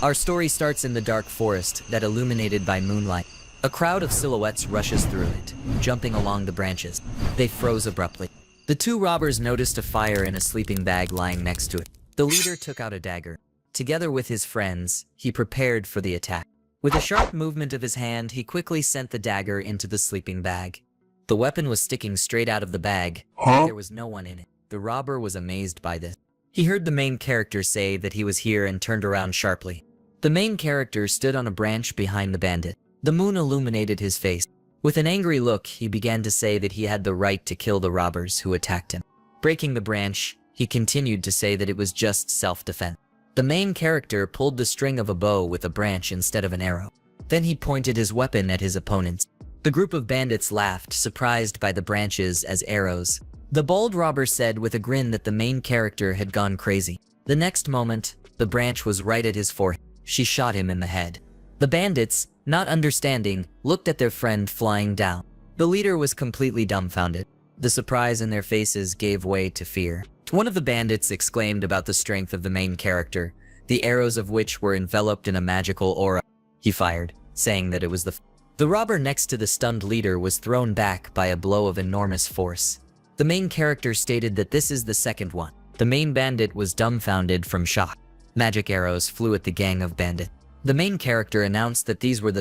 Our story starts in the dark forest that illuminated by moonlight. A crowd of silhouettes rushes through it, jumping along the branches. They froze abruptly. The two robbers noticed a fire in a sleeping bag lying next to it. The leader took out a dagger. Together with his friends, he prepared for the attack. With a sharp movement of his hand, he quickly sent the dagger into the sleeping bag. The weapon was sticking straight out of the bag. There was no one in it. The robber was amazed by this. He heard the main character say that he was here and turned around sharply. The main character stood on a branch behind the bandit. The moon illuminated his face. With an angry look, he began to say that he had the right to kill the robbers who attacked him. Breaking the branch, he continued to say that it was just self-defense. The main character pulled the string of a bow with a branch instead of an arrow. Then he pointed his weapon at his opponents. The group of bandits laughed, surprised by the branches as arrows. The bold robber said with a grin that the main character had gone crazy. The next moment, the branch was right at his forehead. She shot him in the head. The bandits, not understanding, looked at their friend flying down. The leader was completely dumbfounded. The surprise in their faces gave way to fear. One of the bandits exclaimed about the strength of the main character, the arrows of which were enveloped in a magical aura. He fired, saying that it was the robber next to the stunned leader was thrown back by a blow of enormous force. The main character stated that this is the second one. The main bandit was dumbfounded from shock. Magic arrows flew at the gang of bandits. The main character announced that these were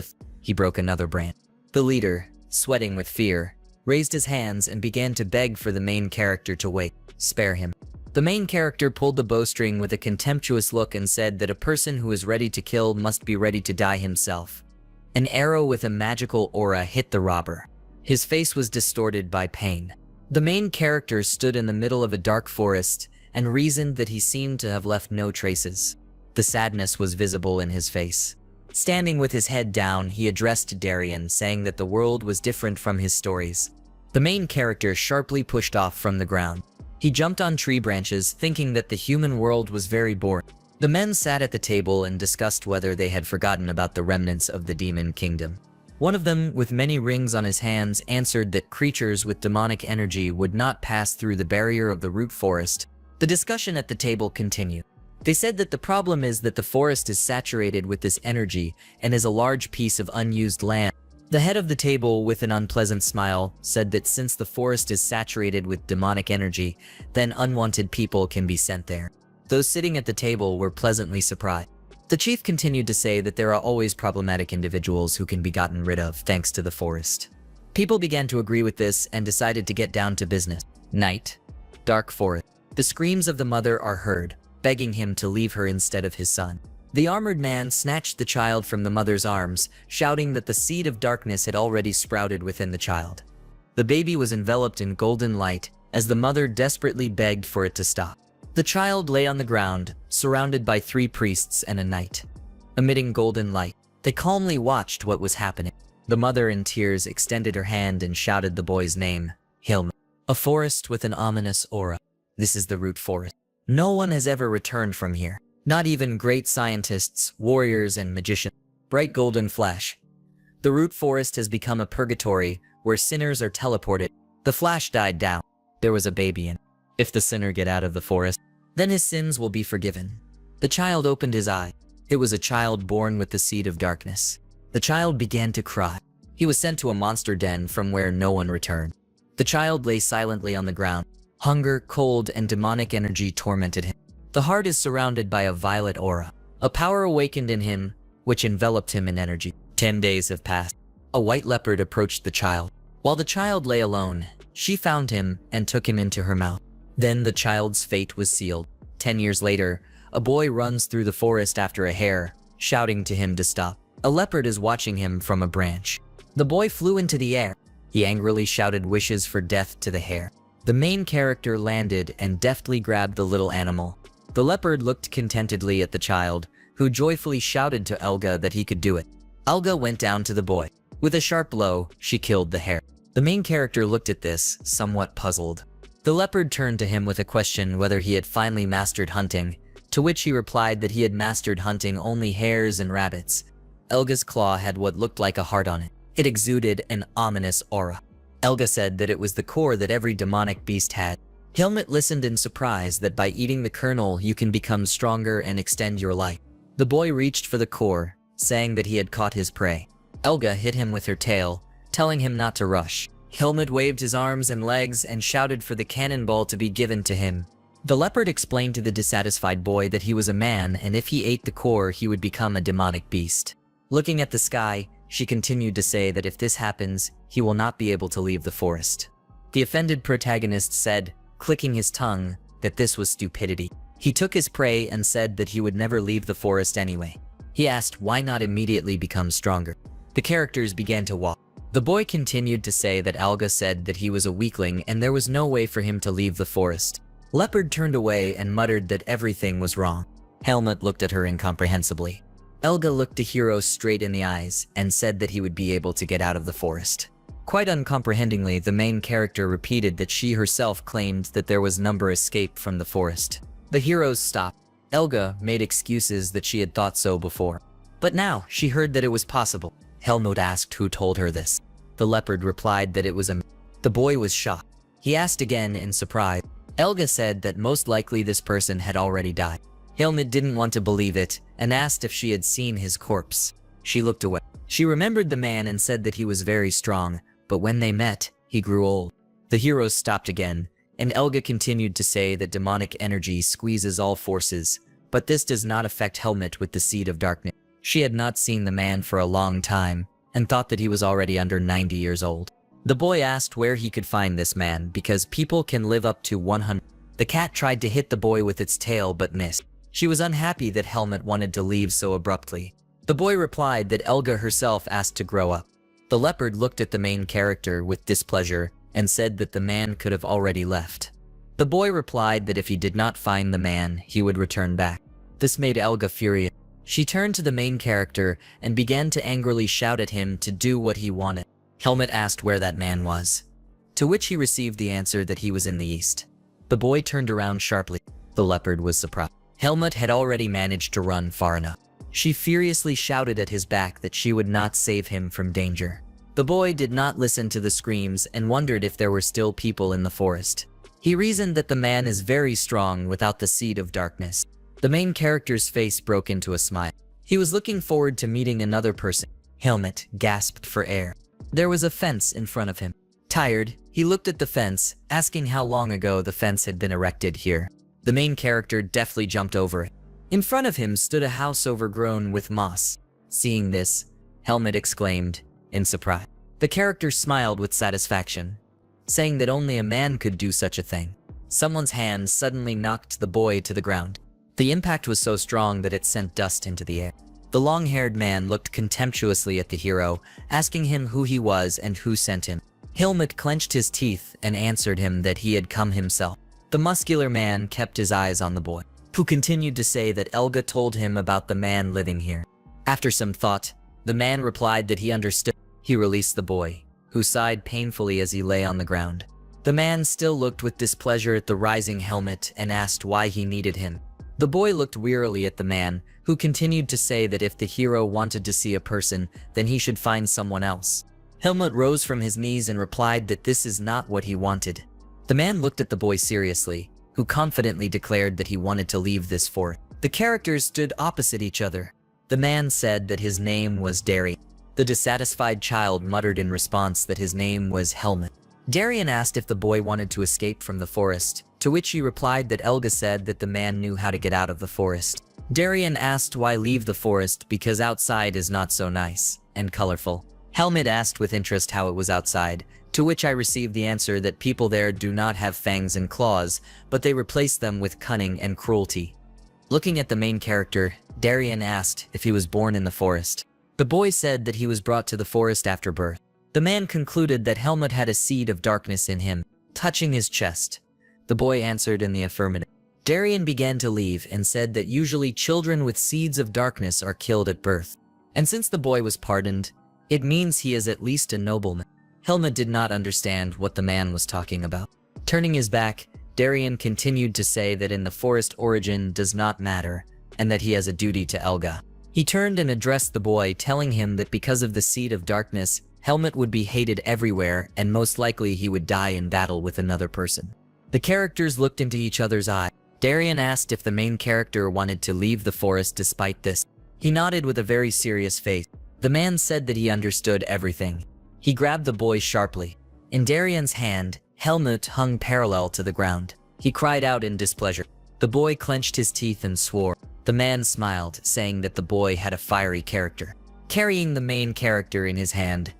He broke another branch. The leader, sweating with fear, raised his hands and began to beg for the main character to wait. Spare him. The main character pulled the bowstring with a contemptuous look and said that a person who is ready to kill must be ready to die himself. An arrow with a magical aura hit the robber. His face was distorted by pain. The main character stood in the middle of a dark forest and reasoned that he seemed to have left no traces. The sadness was visible in his face. Standing with his head down, he addressed Darian, saying that the world was different from his stories. The main character sharply pushed off from the ground. He jumped on tree branches, thinking that the human world was very boring. The men sat at the table and discussed whether they had forgotten about the remnants of the demon kingdom. One of them, with many rings on his hands, answered that creatures with demonic energy would not pass through the barrier of the root forest. The discussion at the table continued. They said that the problem is that the forest is saturated with this energy and is a large piece of unused land. The head of the table, with an unpleasant smile, said that since the forest is saturated with demonic energy, then unwanted people can be sent there. Those sitting at the table were pleasantly surprised. The chief continued to say that there are always problematic individuals who can be gotten rid of thanks to the forest. People began to agree with this and decided to get down to business. Night. Dark forest. The screams of the mother are heard, begging him to leave her instead of his son. The armored man snatched the child from the mother's arms, shouting that the seed of darkness had already sprouted within the child. The baby was enveloped in golden light as the mother desperately begged for it to stop. The child lay on the ground, surrounded by 3 priests and a knight. Emitting golden light, they calmly watched what was happening. The mother, in tears, extended her hand and shouted the boy's name, Helmut. A forest with an ominous aura. This is the root forest. No one has ever returned from here. Not even great scientists, warriors, and magicians. Bright golden flash. The root forest has become a purgatory where sinners are teleported. The flash died down. There was a baby in it. If the sinner get out of the forest, then his sins will be forgiven. The child opened his eye. It was a child born with the seed of darkness. The child began to cry. He was sent to a monster den from where no one returned. The child lay silently on the ground. Hunger, cold, and demonic energy tormented him. The heart is surrounded by a violet aura. A power awakened in him, which enveloped him in energy. 10 days have passed. A white leopard approached the child. While the child lay alone, she found him and took him into her mouth. Then the child's fate was sealed. 10 years later, a boy runs through the forest after a hare, shouting to him to stop. A leopard is watching him from a branch. The boy flew into the air. He angrily shouted wishes for death to the hare. The main character landed and deftly grabbed the little animal. The leopard looked contentedly at the child, who joyfully shouted to Elga that he could do it. Elga went down to the boy. With a sharp blow, she killed the hare. The main character looked at this, somewhat puzzled. The leopard turned to him with a question whether he had finally mastered hunting, to which he replied that he had mastered hunting only hares and rabbits. Elga's claw had what looked like a heart on it. It exuded an ominous aura. Elga said that it was the core that every demonic beast had. Helmut listened in surprise that by eating the kernel you can become stronger and extend your life. The boy reached for the core, saying that he had caught his prey. Elga hit him with her tail, telling him not to rush. Helmut waved his arms and legs and shouted for the cannonball to be given to him. The leopard explained to the dissatisfied boy that he was a man, and if he ate the core, he would become a demonic beast. Looking at the sky, she continued to say that if this happens, he will not be able to leave the forest. The offended protagonist said, clicking his tongue, that this was stupidity. He took his prey and said that he would never leave the forest anyway. He asked why not immediately become stronger. The characters began to walk. The boy continued to say that Elga said that he was a weakling and there was no way for him to leave the forest. Leopard turned away and muttered that everything was wrong. Helmut looked at her incomprehensibly. Elga looked the hero straight in the eyes and said that he would be able to get out of the forest. Quite uncomprehendingly, the main character repeated that she herself claimed that there was no escape from the forest. The heroes stopped. Elga made excuses that she had thought so before. But now, she heard that it was possible. Helmut asked who told her this. The leopard replied that it was a... The boy was shocked. He asked again in surprise. Elga said that most likely this person had already died. Helmut didn't want to believe it and asked if she had seen his corpse. She looked away. She remembered the man and said that he was very strong, but when they met, he grew old. The heroes stopped again, and Elga continued to say that demonic energy squeezes all forces, but this does not affect Helmut with the seed of darkness. She had not seen the man for a long time and thought that he was already under 90 years old. The boy asked where he could find this man because people can live up to 100. The cat tried to hit the boy with its tail but missed. She was unhappy that Helmut wanted to leave so abruptly. The boy replied that Elga herself asked to grow up. The leopard looked at the main character with displeasure and said that the man could have already left. The boy replied that if he did not find the man, he would return back. This made Elga furious. She turned to the main character and began to angrily shout at him to do what he wanted. Helmut asked where that man was, to which he received the answer that he was in the east. The boy turned around sharply. The leopard was surprised. Helmut had already managed to run far enough. She furiously shouted at his back that she would not save him from danger. The boy did not listen to the screams and wondered if there were still people in the forest. He reasoned that the man is very strong without the seed of darkness. The main character's face broke into a smile. He was looking forward to meeting another person. Helmut gasped for air. There was a fence in front of him. Tired, he looked at the fence, asking how long ago the fence had been erected here. The main character deftly jumped over it. In front of him stood a house overgrown with moss. Seeing this, Helmut exclaimed in surprise. The character smiled with satisfaction, saying that only a man could do such a thing. Someone's hand suddenly knocked the boy to the ground. The impact was so strong that it sent dust into the air. The long-haired man looked contemptuously at the hero, asking him who he was and who sent him. Helmut clenched his teeth and answered him that he had come himself. The muscular man kept his eyes on the boy, who continued to say that Elga told him about the man living here. After some thought, the man replied that he understood. He released the boy, who sighed painfully as he lay on the ground. The man still looked with displeasure at the rising Helmut and asked why he needed him. The boy looked wearily at the man, who continued to say that if the hero wanted to see a person, then he should find someone else. Helmut rose from his knees and replied that this is not what he wanted. The man looked at the boy seriously, who confidently declared that he wanted to leave this forest. The characters stood opposite each other. The man said that his name was Darian. The dissatisfied child muttered in response that his name was Helmut. Darian asked if the boy wanted to escape from the forest, to which he replied that Elga said that the man knew how to get out of the forest. Darian asked why leave the forest because outside is not so nice and colorful. Helmut asked with interest how it was outside, to which I received the answer that people there do not have fangs and claws, but they replace them with cunning and cruelty. Looking at the main character, Darian asked if he was born in the forest. The boy said that he was brought to the forest after birth. The man concluded that Helmut had a seed of darkness in him, touching his chest. The boy answered in the affirmative. Darian began to leave and said that usually children with seeds of darkness are killed at birth. And since the boy was pardoned, it means he is at least a nobleman. Helmut did not understand what the man was talking about. Turning his back, Darian continued to say that in the forest origin does not matter, and that he has a duty to Elga. He turned and addressed the boy, telling him that because of the seed of darkness, Helmut would be hated everywhere and most likely he would die in battle with another person. The characters looked into each other's eyes. Darien asked if the main character wanted to leave the forest despite this. He nodded with a very serious face. The man said that he understood everything. He grabbed the boy sharply. In Darien's hand, Helmut hung parallel to the ground. He cried out in displeasure. The boy clenched his teeth and swore. The man smiled, saying that the boy had a fiery character. Carrying the main character in his hand,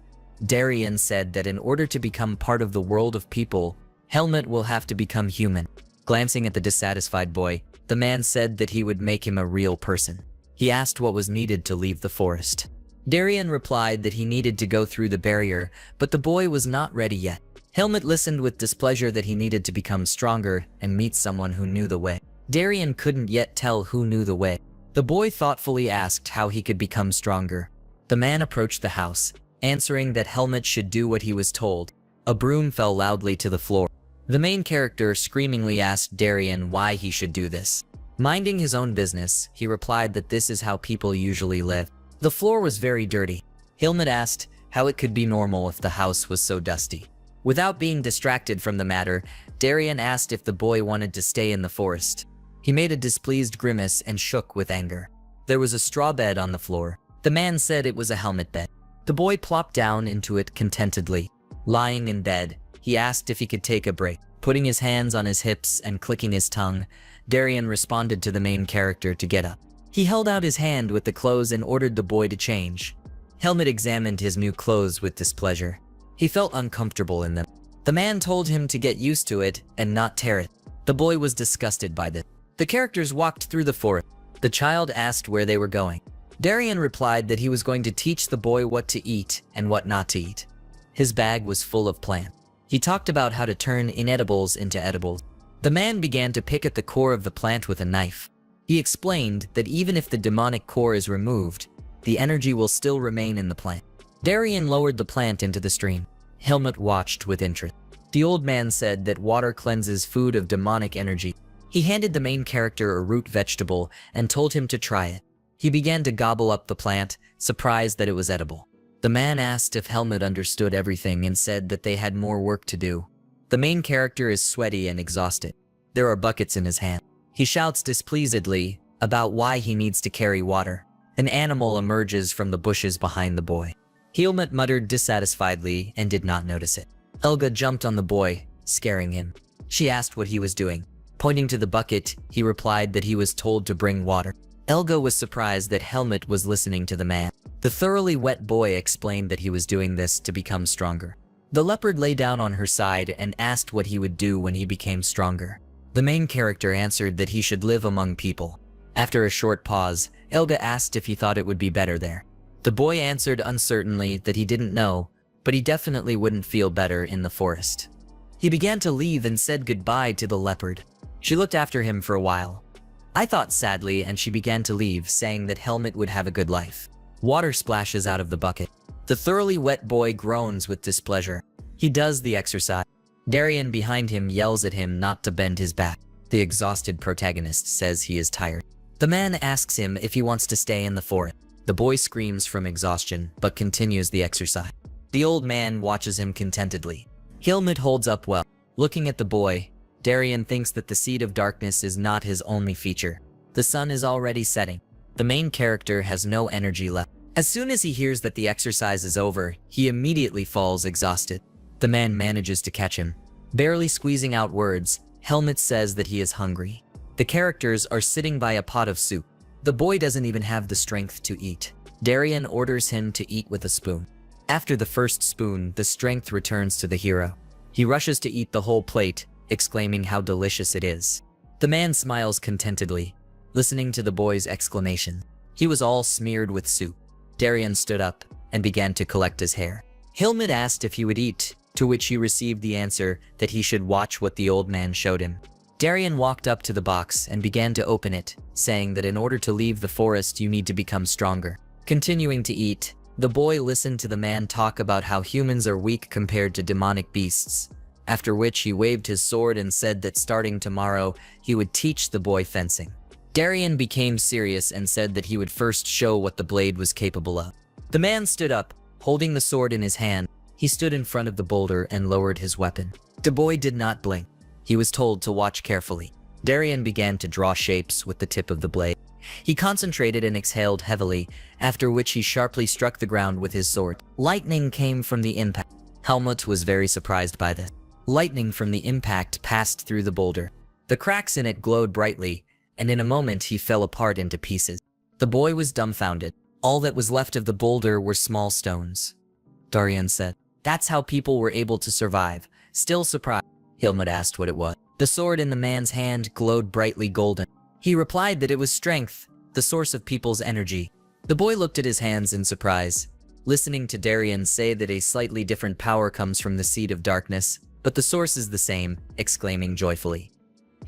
Darien said that in order to become part of the world of people, Helmut will have to become human. Glancing at the dissatisfied boy, the man said that he would make him a real person. He asked what was needed to leave the forest. Darien replied that he needed to go through the barrier, but the boy was not ready yet. Helmut listened with displeasure that he needed to become stronger and meet someone who knew the way. Darien couldn't yet tell who knew the way. The boy thoughtfully asked how he could become stronger. The man approached the house, answering that Helmut should do what he was told. A broom fell loudly to the floor. The main character screamingly asked Darien why he should do this. Minding his own business, he replied that this is how people usually live. The floor was very dirty. Helmut asked how it could be normal if the house was so dusty. Without being distracted from the matter, Darien asked if the boy wanted to stay in the forest. He made a displeased grimace and shook with anger. There was a straw bed on the floor. The man said it was a helmet bed. The boy plopped down into it contentedly. Lying in bed, he asked if he could take a break. Putting his hands on his hips and clicking his tongue, Darien responded to the main character to get up. He held out his hand with the clothes and ordered the boy to change. Helmut examined his new clothes with displeasure. He felt uncomfortable in them. The man told him to get used to it and not tear it. The boy was disgusted by this. The characters walked through the forest. The child asked where they were going. Darien replied that he was going to teach the boy what to eat and what not to eat. His bag was full of plants. He talked about how to turn inedibles into edibles. The man began to pick at the core of the plant with a knife. He explained that even if the demonic core is removed, the energy will still remain in the plant. Darien lowered the plant into the stream. Helmut watched with interest. The old man said that water cleanses food of demonic energy. He handed the main character a root vegetable and told him to try it. He began to gobble up the plant, surprised that it was edible. The man asked if Helmut understood everything and said that they had more work to do. The main character is sweaty and exhausted. There are buckets in his hand. He shouts displeasedly about why he needs to carry water. An animal emerges from the bushes behind the boy. Helmut muttered dissatisfiedly and did not notice it. Elga jumped on the boy, scaring him. She asked what he was doing. Pointing to the bucket, he replied that he was told to bring water. Elga was surprised that Helmut was listening to the man. The thoroughly wet boy explained that he was doing this to become stronger. The leopard lay down on her side and asked what he would do when he became stronger. The main character answered that he should live among people. After a short pause, Elga asked if he thought it would be better there. The boy answered uncertainly that he didn't know, but he definitely wouldn't feel better in the forest. He began to leave and said goodbye to the leopard. She looked after him for a while. I thought sadly, and she began to leave, saying that Helmut would have a good life. Water splashes out of the bucket. The thoroughly wet boy groans with displeasure. He does the exercise. Darien behind him yells at him not to bend his back. The exhausted protagonist says he is tired. The man asks him if he wants to stay in the forest. The boy screams from exhaustion, but continues the exercise. The old man watches him contentedly. Helmut holds up well. Looking at the boy, Darien thinks that the seed of darkness is not his only feature. The sun is already setting. The main character has no energy left. As soon as he hears that the exercise is over, he immediately falls exhausted. The man manages to catch him. Barely squeezing out words, Helmut says that he is hungry. The characters are sitting by a pot of soup. The boy doesn't even have the strength to eat. Darien orders him to eat with a spoon. After the first spoon, the strength returns to the hero. He rushes to eat the whole plate, exclaiming how delicious it is. The man smiles contentedly, listening to the boy's exclamation. He was all smeared with soup. Darien stood up and began to collect his hair. Helmut asked if he would eat, to which he received the answer that he should watch what the old man showed him. Darien walked up to the box and began to open it, saying that in order to leave the forest you need to become stronger. Continuing to eat, the boy listened to the man talk about how humans are weak compared to demonic beasts, after which he waved his sword and said that starting tomorrow, he would teach the boy fencing. Darien became serious and said that he would first show what the blade was capable of. The man stood up, holding the sword in his hand. He stood in front of the boulder and lowered his weapon. The boy did not blink. He was told to watch carefully. Darien began to draw shapes with the tip of the blade. He concentrated and exhaled heavily, after which he sharply struck the ground with his sword. Lightning came from the impact. Helmut was very surprised by this. Lightning from the impact passed through the boulder. The cracks in it glowed brightly, and in a moment he fell apart into pieces. The boy was dumbfounded. All that was left of the boulder were small stones. Darien said, "That's how people were able to survive." Still surprised, Helmut asked what it was. The sword in the man's hand glowed brightly golden. He replied that it was strength, the source of people's energy. The boy looked at his hands in surprise, listening to Darien say that a slightly different power comes from the seed of darkness, but the source is the same, exclaiming joyfully.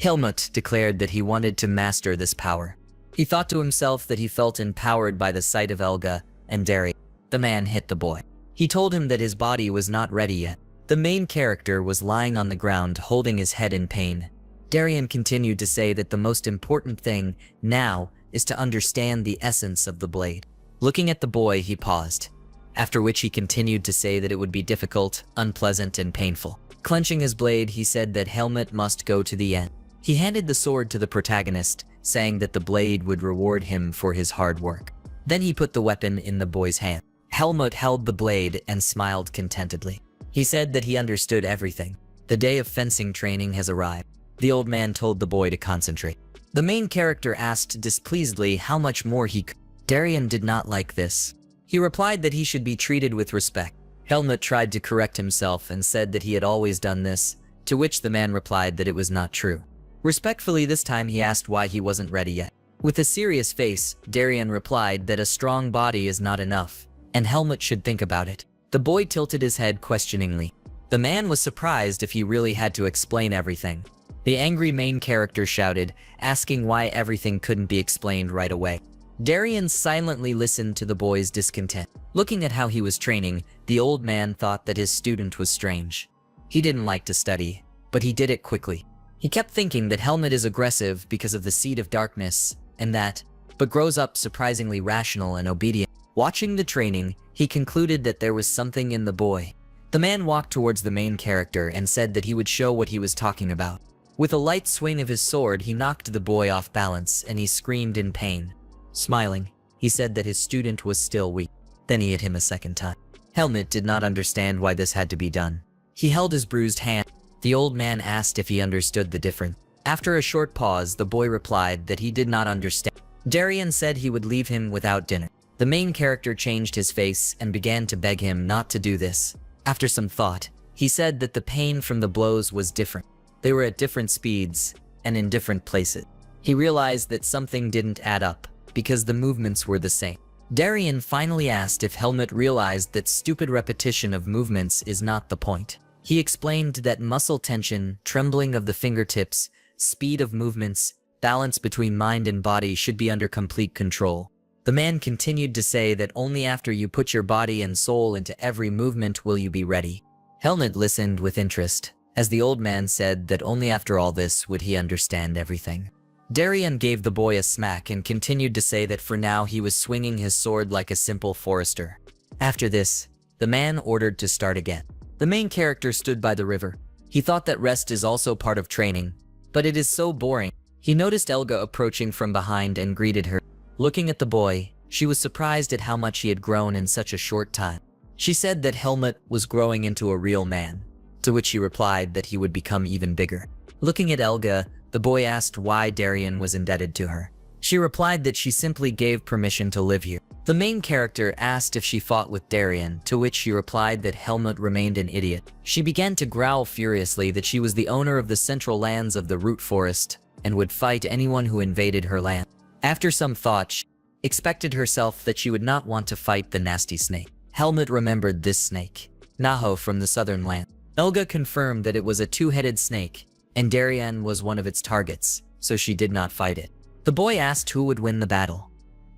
Helmut declared that he wanted to master this power. He thought to himself that he felt empowered by the sight of Elga and Darien. The man hit the boy. He told him that his body was not ready yet. The main character was lying on the ground holding his head in pain. Darien continued to say that the most important thing now is to understand the essence of the blade. Looking at the boy, he paused, after which he continued to say that it would be difficult, unpleasant, and painful. Clenching his blade, he said that Helmut must go to the end. He handed the sword to the protagonist, saying that the blade would reward him for his hard work. Then he put the weapon in the boy's hand. Helmut held the blade and smiled contentedly. He said that he understood everything. The day of fencing training has arrived. The old man told the boy to concentrate. The main character asked displeasedly how much more he could. Darien did not like this. He replied that he should be treated with respect. Helmut tried to correct himself and said that he had always done this, to which the man replied that it was not true. Respectfully this time he asked why he wasn't ready yet. With a serious face, Darien replied that a strong body is not enough, and Helmut should think about it. The boy tilted his head questioningly. The man was surprised if he really had to explain everything. The angry main character shouted, asking why everything couldn't be explained right away. Darien silently listened to the boy's discontent. Looking at how he was training, the old man thought that his student was strange. He didn't like to study, but he did it quickly. He kept thinking that Helmut is aggressive because of the seed of darkness, and that, but grows up surprisingly rational and obedient. Watching the training, he concluded that there was something in the boy. The man walked towards the main character and said that he would show what he was talking about. With a light swing of his sword, he knocked the boy off balance and he screamed in pain. Smiling, he said that his student was still weak. Then he hit him a second time. Helmut did not understand why this had to be done. He held his bruised hand. The old man asked if he understood the difference. After a short pause, the boy replied that he did not understand. Darien said he would leave him without dinner. The main character changed his face and began to beg him not to do this. After some thought, he said that the pain from the blows was different. They were at different speeds and in different places. He realized that something didn't add up because the movements were the same. Darien finally asked if Helmut realized that stupid repetition of movements is not the point. He explained that muscle tension, trembling of the fingertips, speed of movements, balance between mind and body should be under complete control. The man continued to say that only after you put your body and soul into every movement will you be ready. Helmut listened with interest, as the old man said that only after all this would he understand everything. Darien gave the boy a smack and continued to say that for now he was swinging his sword like a simple forester. After this, the man ordered to start again. The main character stood by the river. He thought that rest is also part of training, but it is so boring. He noticed Elga approaching from behind and greeted her. Looking at the boy, she was surprised at how much he had grown in such a short time. She said that Helmut was growing into a real man, to which he replied that he would become even bigger. Looking at Elga, the boy asked why Darien was indebted to her. She replied that she simply gave permission to live here. The main character asked if she fought with Darien, to which she replied that Helmut remained an idiot. She began to growl furiously that she was the owner of the central lands of the root forest and would fight anyone who invaded her land. After some thought, she expected herself that she would not want to fight the nasty snake. Helmut remembered this snake, Naho from the southern land. Elga confirmed that it was a two-headed snake, and Darien was one of its targets, so she did not fight it. The boy asked who would win the battle.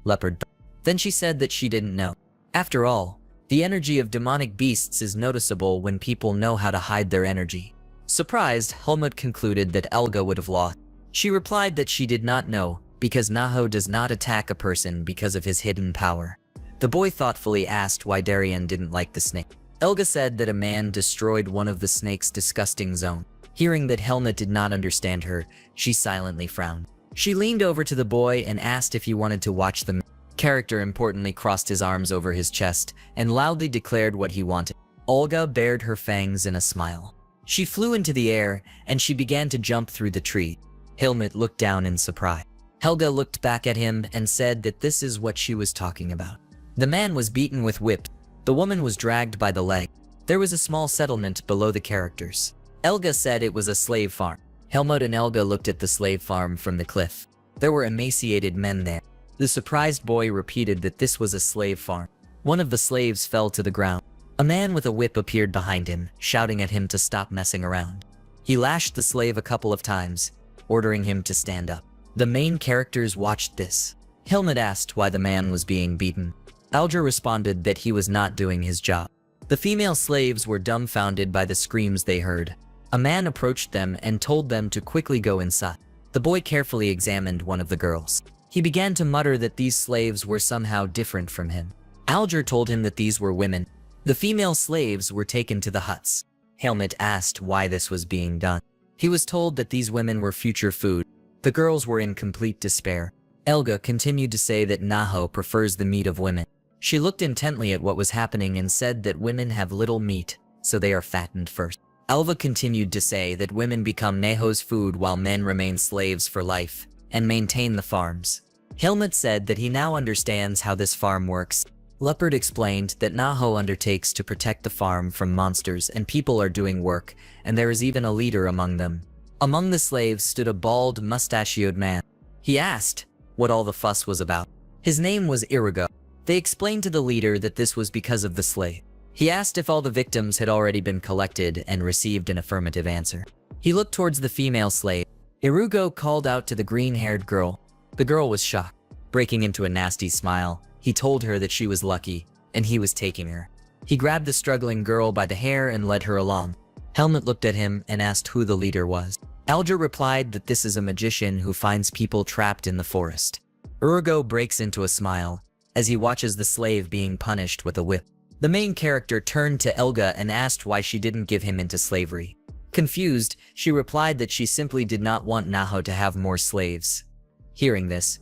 Leopard. Then she said that she didn't know. After all, the energy of demonic beasts is noticeable when people know how to hide their energy. Surprised, Helmut concluded that Elga would have lost. She replied that she did not know, because Naho does not attack a person because of his hidden power. The boy thoughtfully asked why Darien didn't like the snake. Elga said that a man destroyed one of the snake's disgusting zone. Hearing that Helmut did not understand her, she silently frowned. She leaned over to the boy and asked if he wanted to watch the character importantly crossed his arms over his chest and loudly declared what he wanted. Olga bared her fangs in a smile. She flew into the air and she began to jump through the tree. Helmut looked down in surprise. Helga looked back at him and said that this is what she was talking about. The man was beaten with whips. The woman was dragged by the leg. There was a small settlement below the characters. Elga said it was a slave farm. Helmut and Elga looked at the slave farm from the cliff. There were emaciated men there. The surprised boy repeated that this was a slave farm. One of the slaves fell to the ground. A man with a whip appeared behind him, shouting at him to stop messing around. He lashed the slave a couple of times, ordering him to stand up. The main characters watched this. Helmut asked why the man was being beaten. Alger responded that he was not doing his job. The female slaves were dumbfounded by the screams they heard. A man approached them and told them to quickly go inside. The boy carefully examined one of the girls. He began to mutter that these slaves were somehow different from him. Alger told him that these were women. The female slaves were taken to the huts. Helmut asked why this was being done. He was told that these women were future food. The girls were in complete despair. Elga continued to say that Naho prefers the meat of women. She looked intently at what was happening and said that women have little meat, so they are fattened first. Alva continued to say that women become Naho's food while men remain slaves for life and maintain the farms. Helmut said that he now understands how this farm works. Leopard explained that Naho undertakes to protect the farm from monsters and people are doing work, and there is even a leader among them. Among the slaves stood a bald, mustachioed man. He asked what all the fuss was about. His name was Irigo. They explained to the leader that this was because of the slave. He asked if all the victims had already been collected and received an affirmative answer. He looked towards the female slave. Irigo called out to the green-haired girl. The girl was shocked. Breaking into a nasty smile, he told her that she was lucky, and he was taking her. He grabbed the struggling girl by the hair and led her along. Helmut looked at him and asked who the leader was. Alger replied that this is a magician who finds people trapped in the forest. Irigo breaks into a smile as he watches the slave being punished with a whip. The main character turned to Elga and asked why she didn't give him into slavery. Confused, she replied that she simply did not want Naho to have more slaves. Hearing this,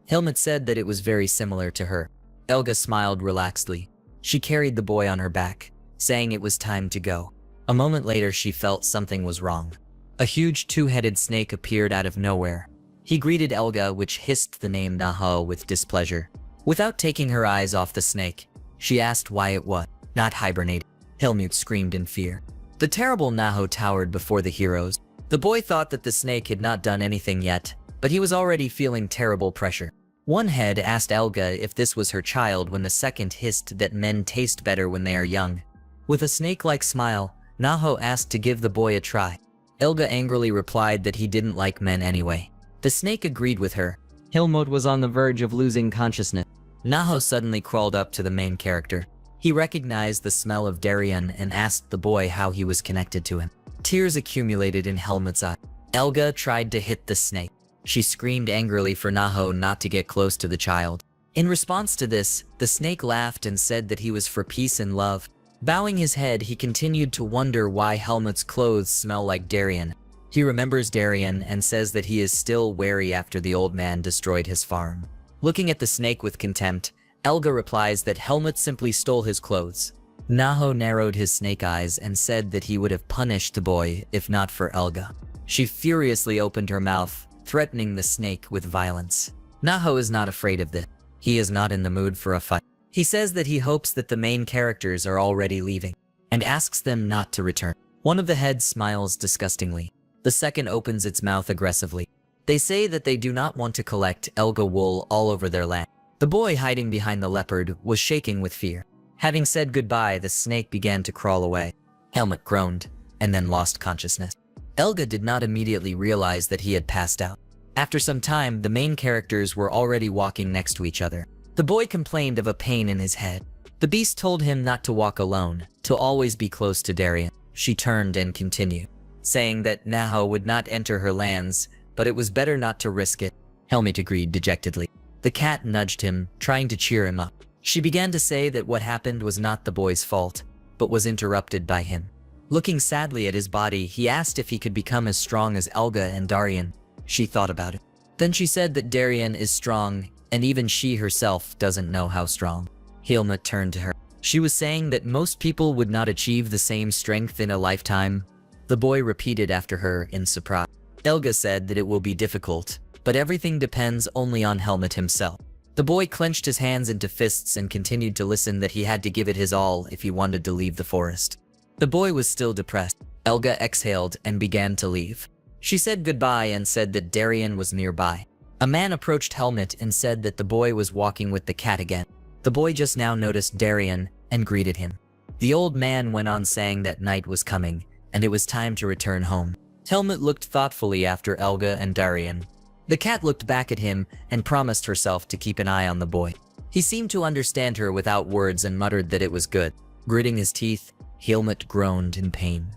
Helmut said that it was very similar to her. Elga smiled relaxedly. She carried the boy on her back, saying it was time to go. A moment later, she felt something was wrong. A huge two-headed snake appeared out of nowhere. He greeted Elga, which hissed the name Naho with displeasure. Without taking her eyes off the snake, she asked why it was not hibernating. Helmut screamed in fear. The terrible Naho towered before the heroes. The boy thought that the snake had not done anything yet, but he was already feeling terrible pressure. One head asked Elga if this was her child when the second hissed that men taste better when they are young. With a snake-like smile, Naho asked to give the boy a try. Elga angrily replied that he didn't like men anyway. The snake agreed with her. Helmut was on the verge of losing consciousness. Naho suddenly crawled up to the main character. He recognized the smell of Darien and asked the boy how he was connected to him. Tears accumulated in Helmut's eye. Elga tried to hit the snake. She screamed angrily for Naho not to get close to the child. In response to this, the snake laughed and said that he was for peace and love. Bowing his head, he continued to wonder why Helmut's clothes smell like Darien. He remembers Darien and says that he is still wary after the old man destroyed his farm. Looking at the snake with contempt, Elga replies that Helmut simply stole his clothes. Naho narrowed his snake eyes and said that he would have punished the boy if not for Elga. She furiously opened her mouth, threatening the snake with violence. Naho is not afraid of this. He is not in the mood for a fight. He says that he hopes that the main characters are already leaving, and asks them not to return. One of the heads smiles disgustingly. The second opens its mouth aggressively. They say that they do not want to collect Elga wool all over their land. The boy hiding behind the leopard was shaking with fear. Having said goodbye, the snake began to crawl away. Helmut groaned, and then lost consciousness. Elga did not immediately realize that he had passed out. After some time, the main characters were already walking next to each other. The boy complained of a pain in his head. The beast told him not to walk alone, to always be close to Darien. She turned and continued, saying that Naho would not enter her lands, but it was better not to risk it. Helmut agreed dejectedly. The cat nudged him, trying to cheer him up. She began to say that what happened was not the boy's fault, but was interrupted by him. Looking sadly at his body, he asked if he could become as strong as Elga and Darien. She thought about it. Then she said that Darien is strong, and even she herself doesn't know how strong. Helmut turned to her. She was saying that most people would not achieve the same strength in a lifetime. The boy repeated after her in surprise. Elga said that it will be difficult, but everything depends only on Helmut himself. The boy clenched his hands into fists and continued to listen that he had to give it his all if he wanted to leave the forest. The boy was still depressed. Elga exhaled and began to leave. She said goodbye and said that Darien was nearby. A man approached Helmut and said that the boy was walking with the cat again. The boy just now noticed Darien and greeted him. The old man went on saying that night was coming, and it was time to return home. Helmut looked thoughtfully after Elga and Darien. The cat looked back at him and promised herself to keep an eye on the boy. He seemed to understand her without words and muttered that it was good. Gritting his teeth, Helmut groaned in pain.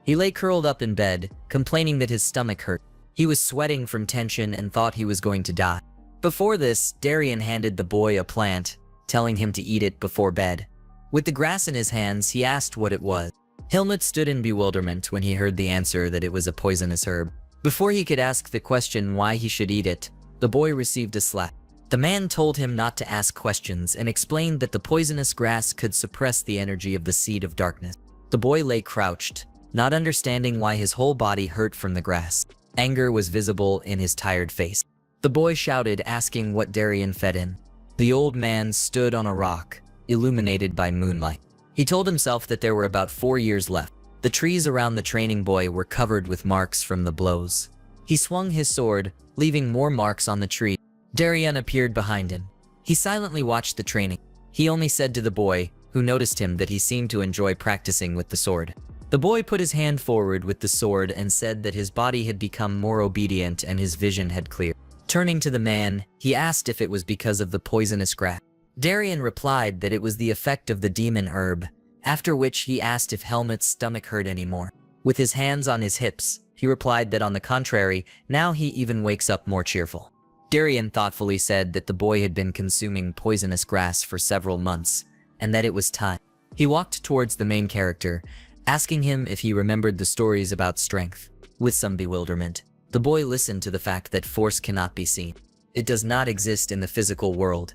He lay curled up in bed, complaining that his stomach hurt. He was sweating from tension and thought he was going to die. Before this, Darien handed the boy a plant, telling him to eat it before bed. With the grass in his hands, he asked what it was. Helmut stood in bewilderment when he heard the answer that it was a poisonous herb. Before he could ask the question why he should eat it, the boy received a slap. The man told him not to ask questions and explained that the poisonous grass could suppress the energy of the seed of darkness. The boy lay crouched, not understanding why his whole body hurt from the grass. Anger was visible in his tired face. The boy shouted, asking what Darien fed him. The old man stood on a rock, illuminated by moonlight. He told himself that there were about 4 years left. The trees around the training boy were covered with marks from the blows. He swung his sword, leaving more marks on the tree. Darien appeared behind him. He silently watched the training. He only said to the boy, who noticed him, that he seemed to enjoy practicing with the sword. The boy put his hand forward with the sword and said that his body had become more obedient and his vision had cleared. Turning to the man, he asked if it was because of the poisonous grass. Darien replied that it was the effect of the demon herb, after which he asked if Helmut's stomach hurt anymore. With his hands on his hips, he replied that on the contrary, now he even wakes up more cheerful. Darien thoughtfully said that the boy had been consuming poisonous grass for several months, and that it was time. He walked towards the main character, asking him if he remembered the stories about strength. With some bewilderment, the boy listened to the fact that force cannot be seen. It does not exist in the physical world.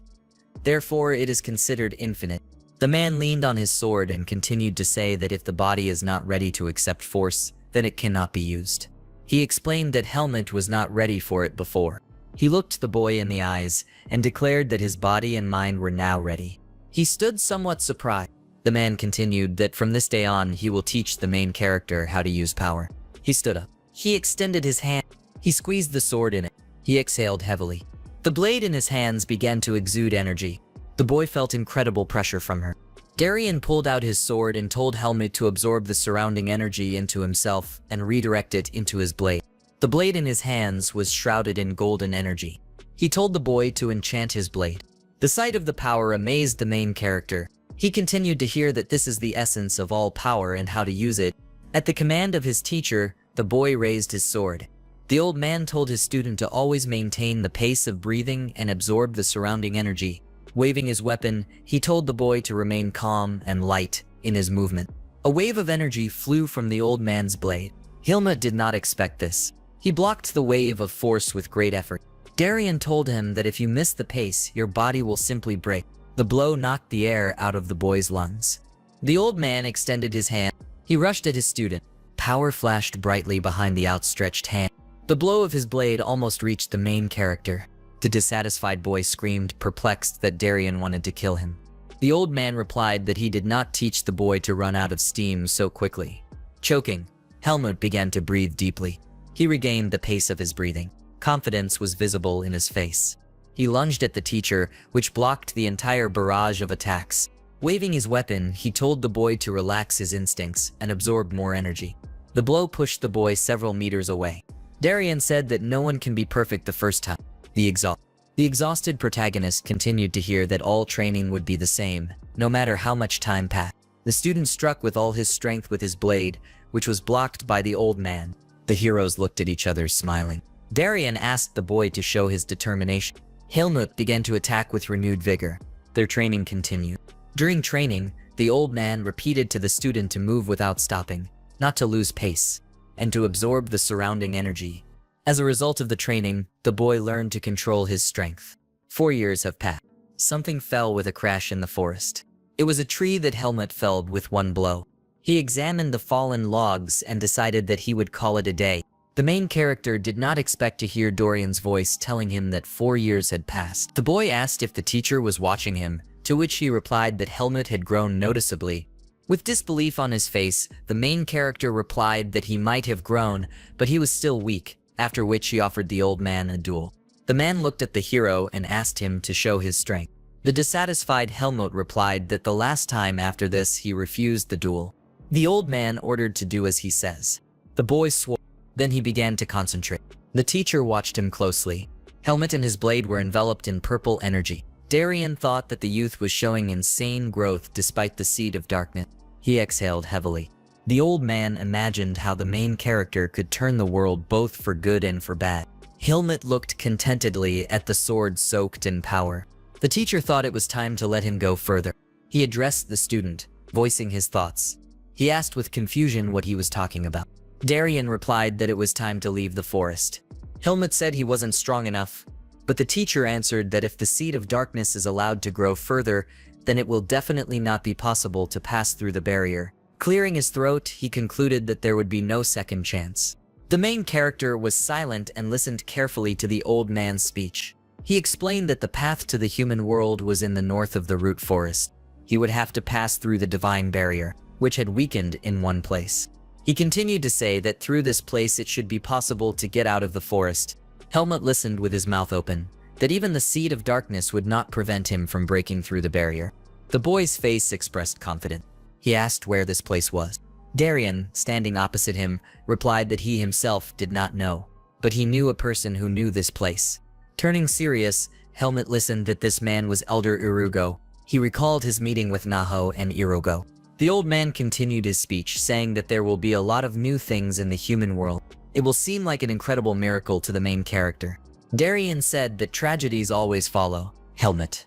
Therefore, it is considered infinite. The man leaned on his sword and continued to say that if the body is not ready to accept force, then it cannot be used. He explained that Helmut was not ready for it before. He looked the boy in the eyes and declared that his body and mind were now ready. He stood somewhat surprised. The man continued that from this day on he will teach the main character how to use power. He stood up. He extended his hand. He squeezed the sword in it. He exhaled heavily. The blade in his hands began to exude energy. The boy felt incredible pressure from her. Darien pulled out his sword and told Helmut to absorb the surrounding energy into himself and redirect it into his blade. The blade in his hands was shrouded in golden energy. He told the boy to enchant his blade. The sight of the power amazed the main character. He continued to hear that this is the essence of all power and how to use it. At the command of his teacher, the boy raised his sword. The old man told his student to always maintain the pace of breathing and absorb the surrounding energy. Waving his weapon, he told the boy to remain calm and light in his movement. A wave of energy flew from the old man's blade. Helmut did not expect this. He blocked the wave of force with great effort. Darien told him that if you miss the pace, your body will simply break. The blow knocked the air out of the boy's lungs. The old man extended his hand. He rushed at his student. Power flashed brightly behind the outstretched hand. The blow of his blade almost reached the main character. The dissatisfied boy screamed, perplexed that Darien wanted to kill him. The old man replied that he did not teach the boy to run out of steam so quickly. Choking, Helmut began to breathe deeply. He regained the pace of his breathing. Confidence was visible in his face. He lunged at the teacher, which blocked the entire barrage of attacks. Waving his weapon, he told the boy to relax his instincts and absorb more energy. The blow pushed the boy several meters away. Darien said that no one can be perfect the first time. The exhausted protagonist continued to hear that all training would be the same, no matter how much time passed. The student struck with all his strength with his blade, which was blocked by the old man. The heroes looked at each other, smiling. Darien asked the boy to show his determination. Helmut began to attack with renewed vigor. Their training continued. During training, the old man repeated to the student to move without stopping. not to lose pace, and to absorb the surrounding energy. As a result of the training, the boy learned to control his strength. 4 years have passed. Something fell with a crash in the forest. It was a tree that Helmut felled with one blow. He examined the fallen logs and decided that he would call it a day. The main character did not expect to hear Dorian's voice telling him that 4 years had passed. The boy asked if the teacher was watching him, to which he replied that Helmut had grown noticeably. With disbelief on his face, the main character replied that he might have grown, but he was still weak, after which he offered the old man a duel. The man looked at the hero and asked him to show his strength. The dissatisfied Helmut replied that the last time after this he refused the duel. The old man ordered to do as he says. The boy swore. Then he began to concentrate. The teacher watched him closely. Helmut and his blade were enveloped in purple energy. Darian thought that the youth was showing insane growth despite the seed of darkness. He exhaled heavily. The old man imagined how the main character could turn the world both for good and for bad. Helmut looked contentedly at the sword soaked in power. The teacher thought it was time to let him go further. He addressed the student, voicing his thoughts. He asked with confusion what he was talking about. Darian replied that it was time to leave the forest. Helmut said he wasn't strong enough, but the teacher answered that if the seed of darkness is allowed to grow further, then it will definitely not be possible to pass through the barrier. Clearing his throat, he concluded that there would be no second chance. The main character was silent and listened carefully to the old man's speech. He explained that the path to the human world was in the north of the root forest. He would have to pass through the divine barrier, which had weakened in one place. He continued to say that through this place it should be possible to get out of the forest. Helmut listened with his mouth open, that even the seed of darkness would not prevent him from breaking through the barrier. The boy's face expressed confidence. He asked where this place was. Darian, standing opposite him, replied that he himself did not know, but he knew a person who knew this place. Turning serious, Helmut listened that this man was Elder Irugo. He recalled his meeting with Naho and Irugo. The old man continued his speech, saying that there will be a lot of new things in the human world. It will seem like an incredible miracle to the main character. Darian said that tragedies always follow. Helmut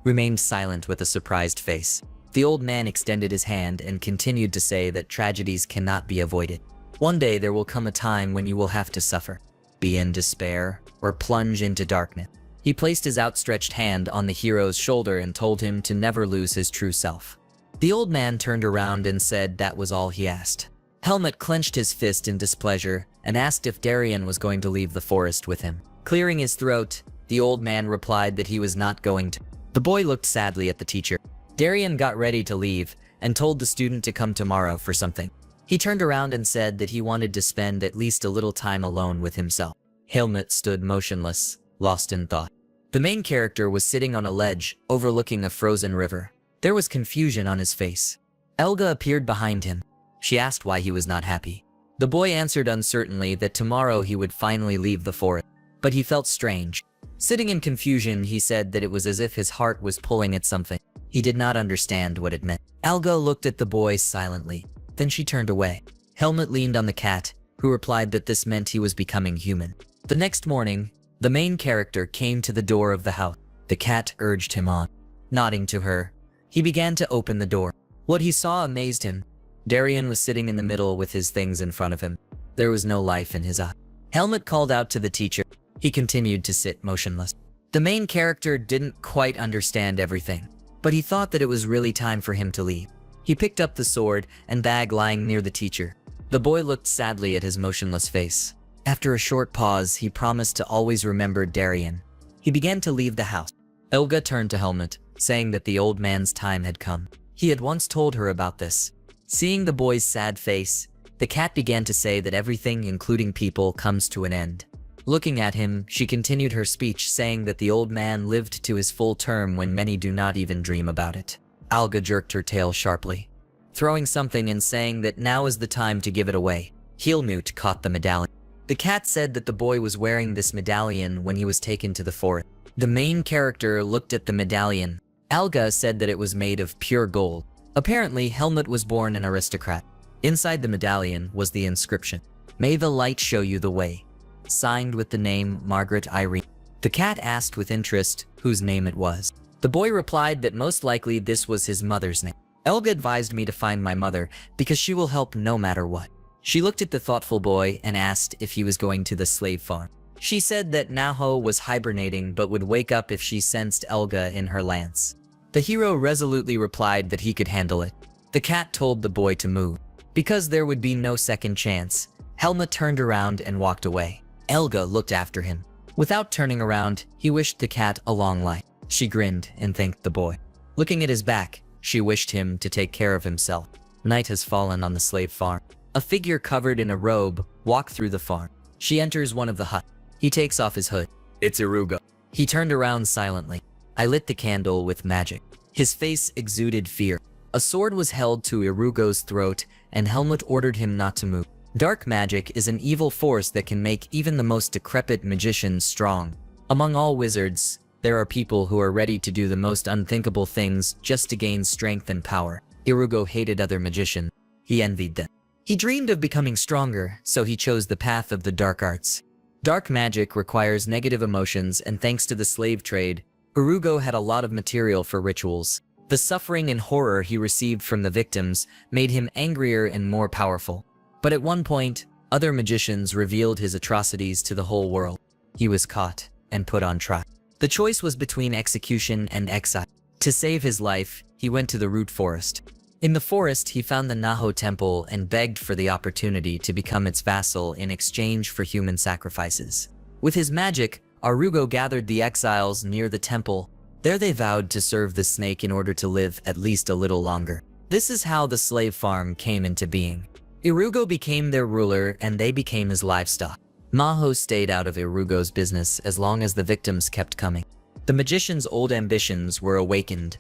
remained silent with a surprised face. The old man extended his hand and continued to say that tragedies cannot be avoided. One day there will come a time when you will have to suffer, be in despair, or plunge into darkness. He placed his outstretched hand on the hero's shoulder and told him to never lose his true self. The old man turned around and said that was all he asked. Helmut clenched his fist in displeasure and asked if Darian was going to leave the forest with him. Clearing his throat, the old man replied that he was not going to. The boy looked sadly at the teacher. Darian got ready to leave and told the student to come tomorrow for something. He turned around and said that he wanted to spend at least a little time alone with himself. Helmut stood motionless, lost in thought. The main character was sitting on a ledge overlooking a frozen river. There was confusion on his face. Elga appeared behind him. She asked why he was not happy. The boy answered uncertainly that tomorrow he would finally leave the forest, but he felt strange. Sitting in confusion, he said that it was as if his heart was pulling at something. He did not understand what it meant. Elga looked at the boy silently. Then she turned away. Helmut leaned on the cat, who replied that this meant he was becoming human. The next morning, the main character came to the door of the house. The cat urged him on. Nodding to her, he began to open the door. What he saw amazed him. Darian was sitting in the middle with his things in front of him. There was no life in his eye. Helmut called out to the teacher. He continued to sit motionless. The main character didn't quite understand everything, but he thought that it was really time for him to leave. He picked up the sword and bag lying near the teacher. The boy looked sadly at his motionless face. After a short pause, he promised to always remember Darian. He began to leave the house. Elga turned to Helmut, saying that the old man's time had come. He had once told her about this. Seeing the boy's sad face, the cat began to say that everything, including people, comes to an end. Looking at him, she continued her speech, saying that the old man lived to his full term when many do not even dream about it. Elga jerked her tail sharply, throwing something and saying that now is the time to give it away. Helmut caught the medallion. The cat said that the boy was wearing this medallion when he was taken to the forest. The main character looked at the medallion. Elga said that it was made of pure gold. Apparently, Helmut was born an aristocrat. Inside the medallion was the inscription, "May the light show you the way," signed with the name Margaret Irene. The cat asked with interest whose name it was. The boy replied that most likely this was his mother's name. Elga advised me to find my mother because she will help no matter what. She looked at the thoughtful boy and asked if he was going to the slave farm. She said that Naho was hibernating but would wake up if she sensed Elga in her lance. The hero resolutely replied that he could handle it. The cat told the boy to move. Because there would be no second chance, Helmut turned around and walked away. Elga looked after him. Without turning around, he wished the cat a long life. She grinned and thanked the boy. Looking at his back, she wished him to take care of himself. Night has fallen on the slave farm. A figure covered in a robe walked through the farm. She enters one of the huts. He takes off his hood. It's Irugo. He turned around silently. I lit the candle with magic. His face exuded fear. A sword was held to Irugo's throat, and Helmut ordered him not to move. Dark magic is an evil force that can make even the most decrepit magicians strong. Among all wizards, there are people who are ready to do the most unthinkable things just to gain strength and power. Irugo hated other magicians. He envied them. He dreamed of becoming stronger, so he chose the path of the dark arts. Dark magic requires negative emotions, and thanks to the slave trade, Irugo had a lot of material for rituals. The suffering and horror he received from the victims made him angrier and more powerful. But at one point, other magicians revealed his atrocities to the whole world. He was caught and put on trial. The choice was between execution and exile. To save his life, he went to the root forest. In the forest, he found the Naho temple and begged for the opportunity to become its vassal in exchange for human sacrifices. With his magic, Irugo gathered the exiles near the temple. There they vowed to serve the snake in order to live at least a little longer. This is how the slave farm came into being. Irugo became their ruler and they became his livestock. Naho stayed out of Irugo's business as long as the victims kept coming. The magician's old ambitions were awakened,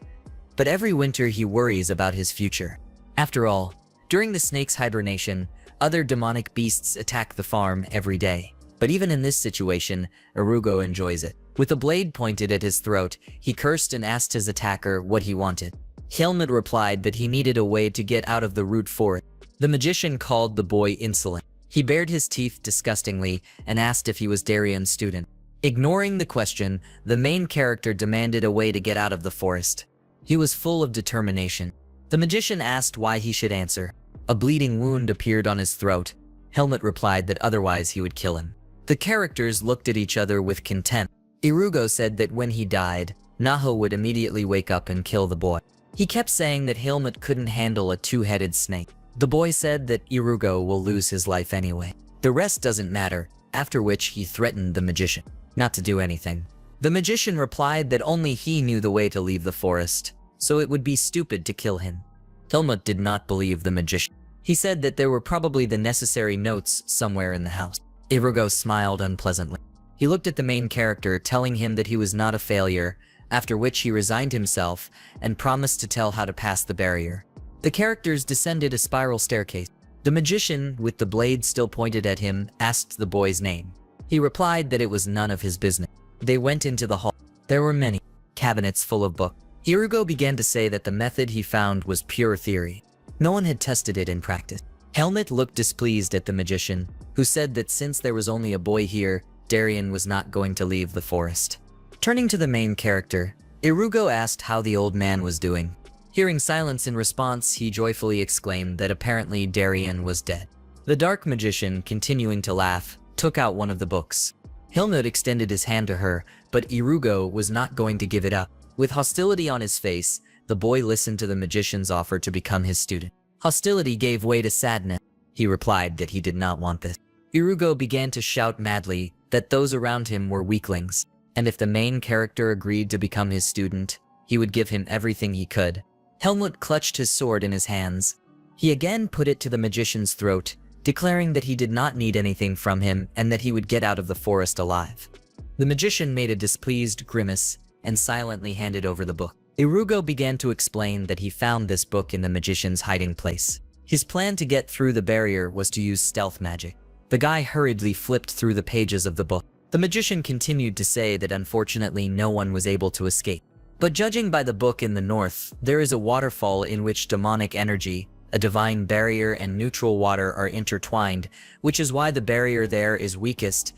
but every winter he worries about his future. After all, during the snake's hibernation, other demonic beasts attack the farm every day. But even in this situation, Irugo enjoys it. With a blade pointed at his throat, he cursed and asked his attacker what he wanted. Helmut replied that he needed a way to get out of the root forest. The magician called the boy insolent. He bared his teeth disgustingly and asked if he was Darian's student. Ignoring the question, the main character demanded a way to get out of the forest. He was full of determination. The magician asked why he should answer. A bleeding wound appeared on his throat. Helmut replied that otherwise he would kill him. The characters looked at each other with contempt. Irugo said that when he died, Naho would immediately wake up and kill the boy. He kept saying that Helmut couldn't handle a two-headed snake. The boy said that Irugo will lose his life anyway. The rest doesn't matter, after which he threatened the magician not to do anything. The magician replied that only he knew the way to leave the forest, so it would be stupid to kill him. Helmut did not believe the magician. He said that there were probably the necessary notes somewhere in the house. Irugo smiled unpleasantly. He looked at the main character, telling him that he was not a failure, after which he resigned himself and promised to tell how to pass the barrier. The characters descended a spiral staircase. The magician, with the blade still pointed at him, asked the boy's name. He replied that it was none of his business. They went into the hall. There were many cabinets full of books. Irugo began to say that the method he found was pure theory. No one had tested it in practice. Helmut looked displeased at the magician, who said that since there was only a boy here, Darian was not going to leave the forest. Turning to the main character, Irugo asked how the old man was doing. Hearing silence in response, he joyfully exclaimed that apparently Darian was dead. The dark magician, continuing to laugh, took out one of the books. Helmut extended his hand to her, but Irugo was not going to give it up. With hostility on his face, the boy listened to the magician's offer to become his student. Hostility gave way to sadness. He replied that he did not want this. Irugo began to shout madly that those around him were weaklings, and if the main character agreed to become his student, he would give him everything he could. Helmut clutched his sword in his hands. He again put it to the magician's throat, declaring that he did not need anything from him and that he would get out of the forest alive. The magician made a displeased grimace and silently handed over the book. Irugo began to explain that he found this book in the magician's hiding place. His plan to get through the barrier was to use stealth magic. The guy hurriedly flipped through the pages of the book. The magician continued to say that unfortunately no one was able to escape. But judging by the book in the north, there is a waterfall in which demonic energy, a divine barrier, and neutral water are intertwined, which is why the barrier there is weakest.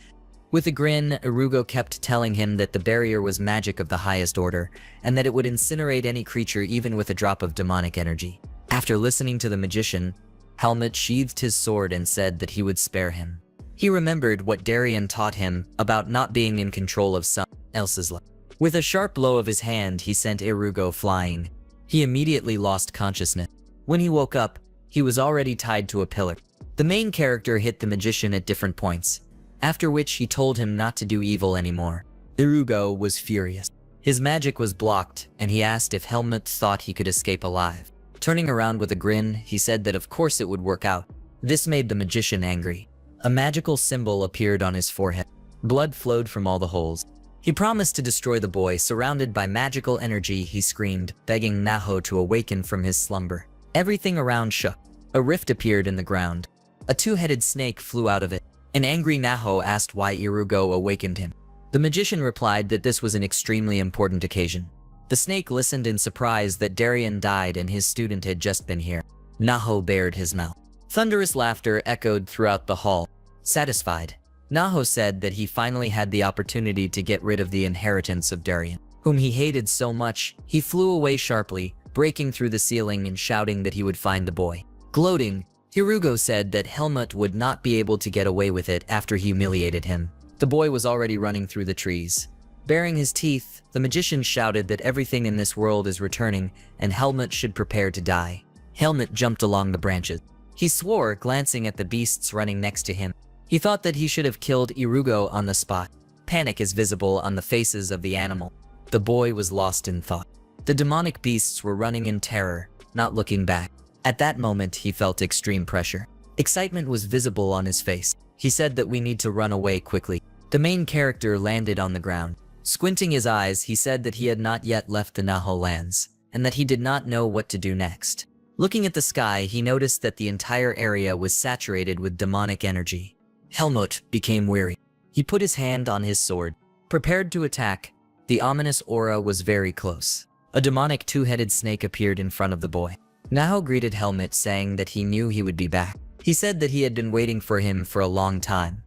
With a grin, Irugo kept telling him that the barrier was magic of the highest order, and that it would incinerate any creature even with a drop of demonic energy. After listening to the magician, Helmut sheathed his sword and said that he would spare him. He remembered what Darien taught him about not being in control of someone else's life. With a sharp blow of his hand, he sent Irugo flying. He immediately lost consciousness. When he woke up, he was already tied to a pillar. The main character hit the magician at different points, after which he told him not to do evil anymore. Irugo was furious. His magic was blocked, and he asked if Helmut thought he could escape alive. Turning around with a grin, he said that of course it would work out. This made the magician angry. A magical symbol appeared on his forehead. Blood flowed from all the holes. He promised to destroy the boy. Surrounded by magical energy, he screamed, begging Naho to awaken from his slumber. Everything around shook. A rift appeared in the ground. A two-headed snake flew out of it. An angry Naho asked why Irugo awakened him. The magician replied that this was an extremely important occasion. The snake listened in surprise that Darien died and his student had just been here. Naho bared his mouth. Thunderous laughter echoed throughout the hall. Satisfied, Naho said that he finally had the opportunity to get rid of the inheritance of Darien, whom he hated so much. He flew away sharply, breaking through the ceiling and shouting that he would find the boy. Gloating, Irugo said that Helmut would not be able to get away with it after he humiliated him. The boy was already running through the trees. Baring his teeth, the magician shouted that everything in this world is returning and Helmut should prepare to die. Helmut jumped along the branches. He swore, glancing at the beasts running next to him. He thought that he should have killed Irugo on the spot. Panic is visible on the faces of the animal. The boy was lost in thought. The demonic beasts were running in terror, not looking back. At that moment, he felt extreme pressure. Excitement was visible on his face. He said that we need to run away quickly. The main character landed on the ground. Squinting his eyes, he said that he had not yet left the Naho lands, and that he did not know what to do next. Looking at the sky, he noticed that the entire area was saturated with demonic energy. Helmut became weary. He put his hand on his sword, prepared to attack. The ominous aura was very close. A demonic two-headed snake appeared in front of the boy. Naho greeted Helmut, saying that he knew he would be back. He said that he had been waiting for him for a long time,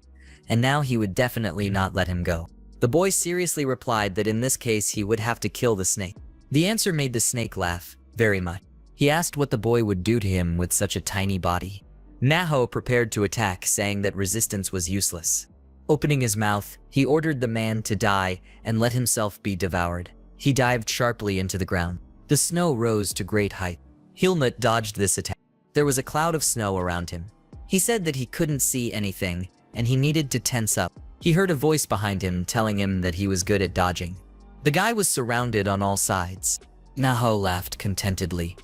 and now he would definitely not let him go. The boy seriously replied that in this case he would have to kill the snake. The answer made the snake laugh very much. He asked what the boy would do to him with such a tiny body. Naho prepared to attack, saying that resistance was useless. Opening his mouth, he ordered the man to die and let himself be devoured. He dived sharply into the ground. The snow rose to great height. Helmut dodged this attack. There was a cloud of snow around him. He said that he couldn't see anything, and he needed to tense up. He heard a voice behind him telling him that he was good at dodging. The guy was surrounded on all sides. Naho laughed contentedly,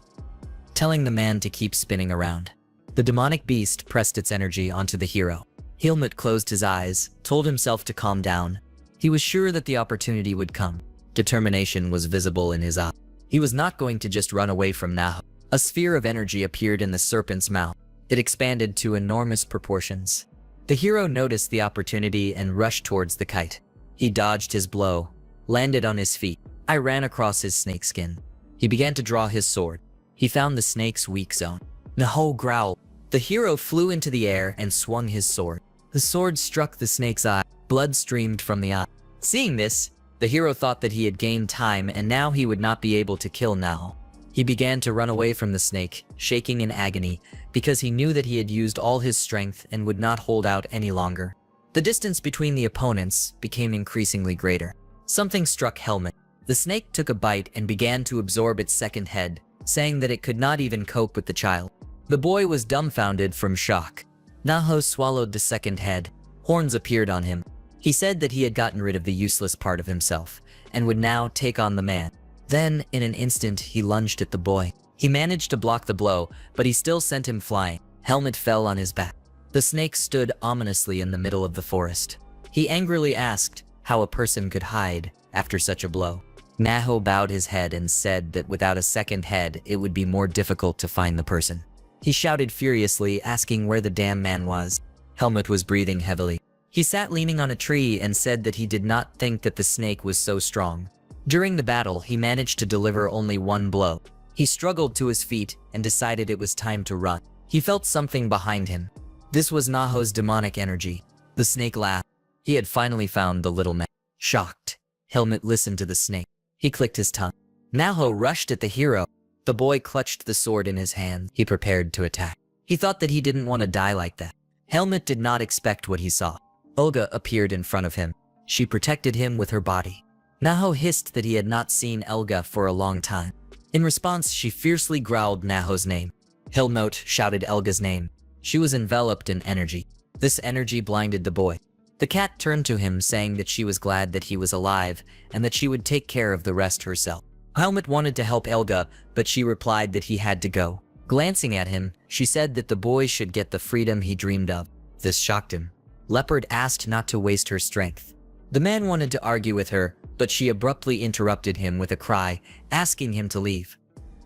telling the man to keep spinning around. The demonic beast pressed its energy onto the hero. Helmut closed his eyes, told himself to calm down. He was sure that the opportunity would come. Determination was visible in his eyes. He was not going to just run away from Naho. A sphere of energy appeared in the serpent's mouth. It expanded to enormous proportions. The hero noticed the opportunity and rushed towards the kite. He dodged his blow, landed on his feet. I ran across his snakeskin. He began to draw his sword. He found the snake's weak zone. Naho growled. The hero flew into the air and swung his sword. The sword struck the snake's eye. Blood streamed from the eye. Seeing this, the hero thought that he had gained time and now he would not be able to kill Naho. He began to run away from the snake, shaking in agony, because he knew that he had used all his strength and would not hold out any longer. The distance between the opponents became increasingly greater. Something struck Helmut. The snake took a bite and began to absorb its second head, saying that it could not even cope with the child. The boy was dumbfounded from shock. Naho swallowed the second head. Horns appeared on him. He said that he had gotten rid of the useless part of himself, and would now take on the man. Then, in an instant, he lunged at the boy. He managed to block the blow, but he still sent him flying. Helmut fell on his back. The snake stood ominously in the middle of the forest. He angrily asked how a person could hide after such a blow. Naho bowed his head and said that without a second head, it would be more difficult to find the person. He shouted furiously, asking where the damn man was. Helmut was breathing heavily. He sat leaning on a tree and said that he did not think that the snake was so strong. During the battle, he managed to deliver only one blow. He struggled to his feet and decided it was time to run. He felt something behind him. This was Naho's demonic energy. The snake laughed. He had finally found the little man. Shocked, Helmut listened to the snake. He clicked his tongue. Naho rushed at the hero. The boy clutched the sword in his hand. He prepared to attack. He thought that he didn't want to die like that. Helmut did not expect what he saw. Olga appeared in front of him. She protected him with her body. Naho hissed that he had not seen Elga for a long time. In response, she fiercely growled Naho's name. Helmut shouted Elga's name. She was enveloped in energy. This energy blinded the boy. The cat turned to him, saying that she was glad that he was alive and that she would take care of the rest herself. Helmut wanted to help Elga, but she replied that he had to go. Glancing at him, she said that the boy should get the freedom he dreamed of. This shocked him. Leopard asked not to waste her strength. The man wanted to argue with her, but she abruptly interrupted him with a cry, asking him to leave.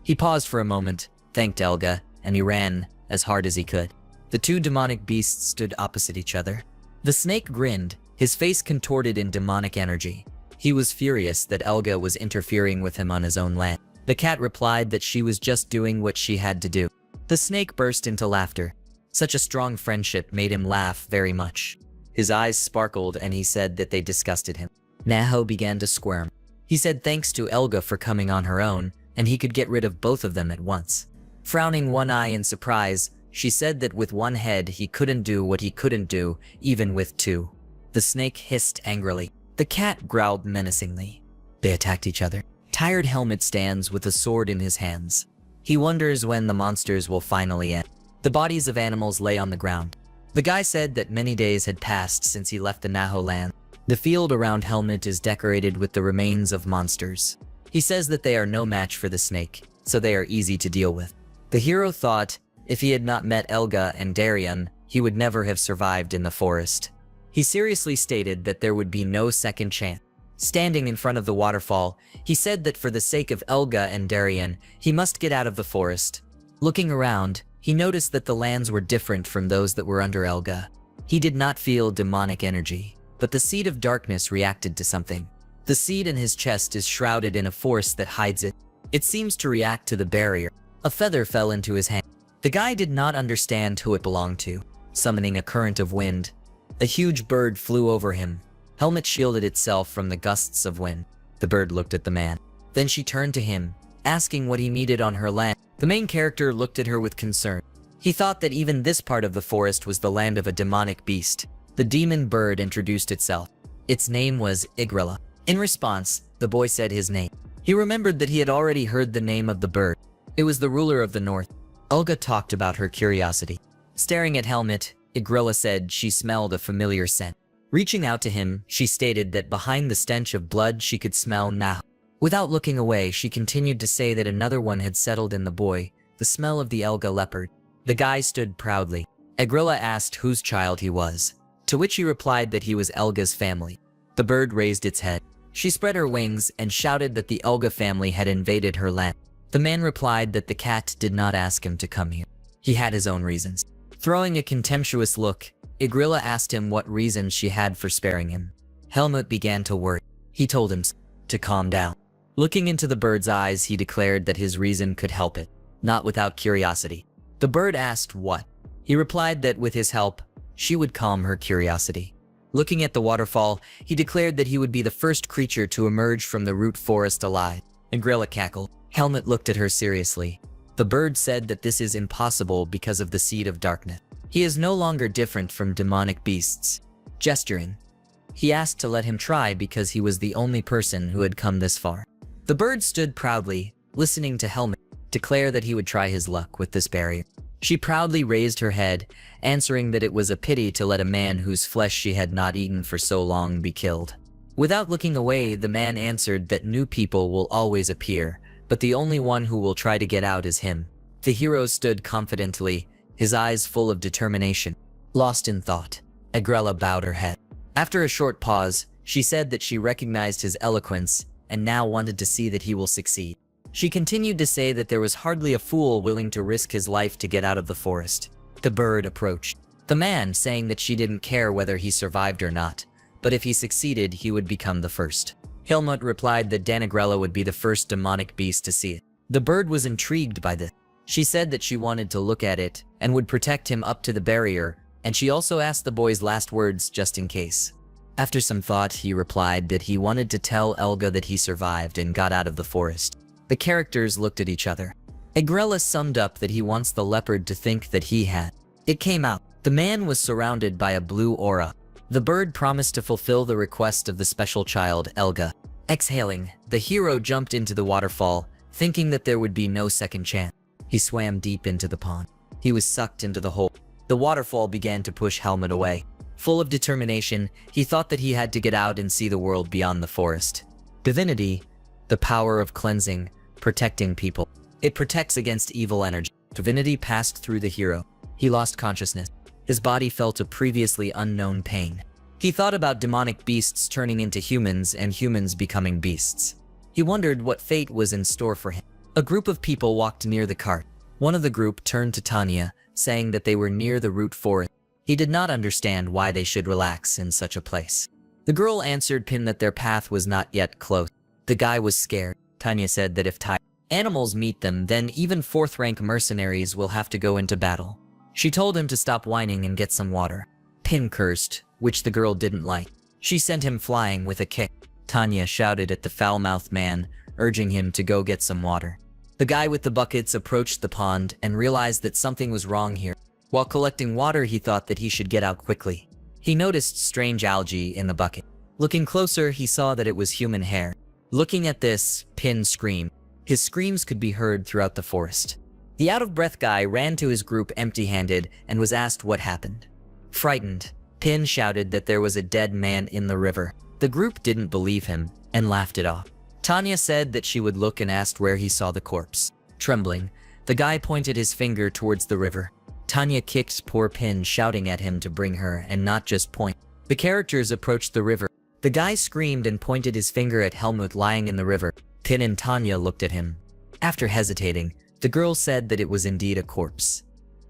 He paused for a moment, thanked Elga, and he ran as hard as he could. The two demonic beasts stood opposite each other. The snake grinned, his face contorted in demonic energy. He was furious that Elga was interfering with him on his own land. The cat replied that she was just doing what she had to do. The snake burst into laughter. Such a strong friendship made him laugh very much. His eyes sparkled and he said that they disgusted him. Naho began to squirm. He said thanks to Elga for coming on her own, and he could get rid of both of them at once. Frowning one eye in surprise, she said that with one head he couldn't do what he couldn't do, even with two. The snake hissed angrily. The cat growled menacingly. They attacked each other. Tired Helmut stands with a sword in his hands. He wonders when the monsters will finally end. The bodies of animals lay on the ground. The guy said that many days had passed since he left the Naho land. The field around Helmut is decorated with the remains of monsters. He says that they are no match for the snake, so they are easy to deal with. The hero thought if he had not met Elga and Darian, he would never have survived in the forest. He seriously stated that there would be no second chance. Standing in front of the waterfall, he said that for the sake of Elga and Darian, he must get out of the forest. Looking around, he noticed that the lands were different from those that were under Elga. He did not feel demonic energy, but the seed of darkness reacted to something. The seed in his chest is shrouded in a force that hides it. It seems to react to the barrier. A feather fell into his hand. The guy did not understand who it belonged to. Summoning a current of wind, a huge bird flew over him. Helmut shielded itself from the gusts of wind. The bird looked at the man. Then she turned to him, asking what he needed on her land. The main character looked at her with concern. He thought that even this part of the forest was the land of a demonic beast. The demon bird introduced itself. Its name was Igrella. In response, the boy said his name. He remembered that he had already heard the name of the bird. It was the ruler of the north. Olga talked about her curiosity. Staring at Helmut, Igrella said she smelled a familiar scent. Reaching out to him, she stated that behind the stench of blood she could smell Naho. Without looking away, she continued to say that another one had settled in the boy, the smell of the Elga leopard. The guy stood proudly. Igrella asked whose child he was, to which he replied that he was Elga's family. The bird raised its head. She spread her wings and shouted that the Elga family had invaded her land. The man replied that the cat did not ask him to come here. He had his own reasons. Throwing a contemptuous look, Igrella asked him what reason she had for sparing him. Helmut began to worry. He told him to calm down. Looking into the bird's eyes, he declared that his reason could help it, not without curiosity. The bird asked what. He replied that with his help, she would calm her curiosity. Looking at the waterfall, he declared that he would be the first creature to emerge from the root forest alive. Igrella cackled. Helmut looked at her seriously. The bird said that this is impossible because of the seed of darkness. He is no longer different from demonic beasts. Gesturing, he asked to let him try because he was the only person who had come this far. The bird stood proudly, listening to Helmut declare that he would try his luck with this barrier. She proudly raised her head, answering that it was a pity to let a man whose flesh she had not eaten for so long be killed. Without looking away, the man answered that new people will always appear, but the only one who will try to get out is him. The hero stood confidently, his eyes full of determination. Lost in thought, Igrella bowed her head. After a short pause, she said that she recognized his eloquence and now wanted to see that he will succeed. She continued to say that there was hardly a fool willing to risk his life to get out of the forest. The bird approached the man, saying that she didn't care whether he survived or not, but if he succeeded, he would become the first. Helmut replied that Danigrella would be the first demonic beast to see it. The bird was intrigued by this. She said that she wanted to look at it and would protect him up to the barrier, and she also asked the boy's last words just in case. After some thought, he replied that he wanted to tell Elga that he survived and got out of the forest. The characters looked at each other. Agrella summed up that he wants the leopard to think that he had. It came out. The man was surrounded by a blue aura. The bird promised to fulfill the request of the special child, Elga. Exhaling, the hero jumped into the waterfall, thinking that there would be no second chance. He swam deep into the pond. He was sucked into the hole. The waterfall began to push Helmut away. Full of determination, he thought that he had to get out and see the world beyond the forest. Divinity, the power of cleansing, protecting people. It protects against evil energy. Divinity passed through the hero. He lost consciousness. His body felt a previously unknown pain. He thought about demonic beasts turning into humans and humans becoming beasts. He wondered what fate was in store for him. A group of people walked near the cart. One of the group turned to Tanya, saying that they were near the root forest. He did not understand why they should relax in such a place. The girl answered Pin that their path was not yet close. The guy was scared. Tanya said that if animals meet them, then even fourth-rank mercenaries will have to go into battle. She told him to stop whining and get some water. Pin cursed, which the girl didn't like. She sent him flying with a kick. Tanya shouted at the foul-mouthed man, urging him to go get some water. The guy with the buckets approached the pond and realized that something was wrong here. While collecting water, he thought that he should get out quickly. He noticed strange algae in the bucket. Looking closer, he saw that it was human hair. Looking at this, Pin screamed. His screams could be heard throughout the forest. The out-of-breath guy ran to his group empty-handed and was asked what happened. Frightened, Pin shouted that there was a dead man in the river. The group didn't believe him and laughed it off. Tanya said that she would look and asked where he saw the corpse. Trembling, the guy pointed his finger towards the river. Tanya kicked poor Pin, shouting at him to bring her and not just point. The characters approached the river. The guy screamed and pointed his finger at Helmut lying in the river. Pin and Tanya looked at him. After hesitating, the girl said that it was indeed a corpse.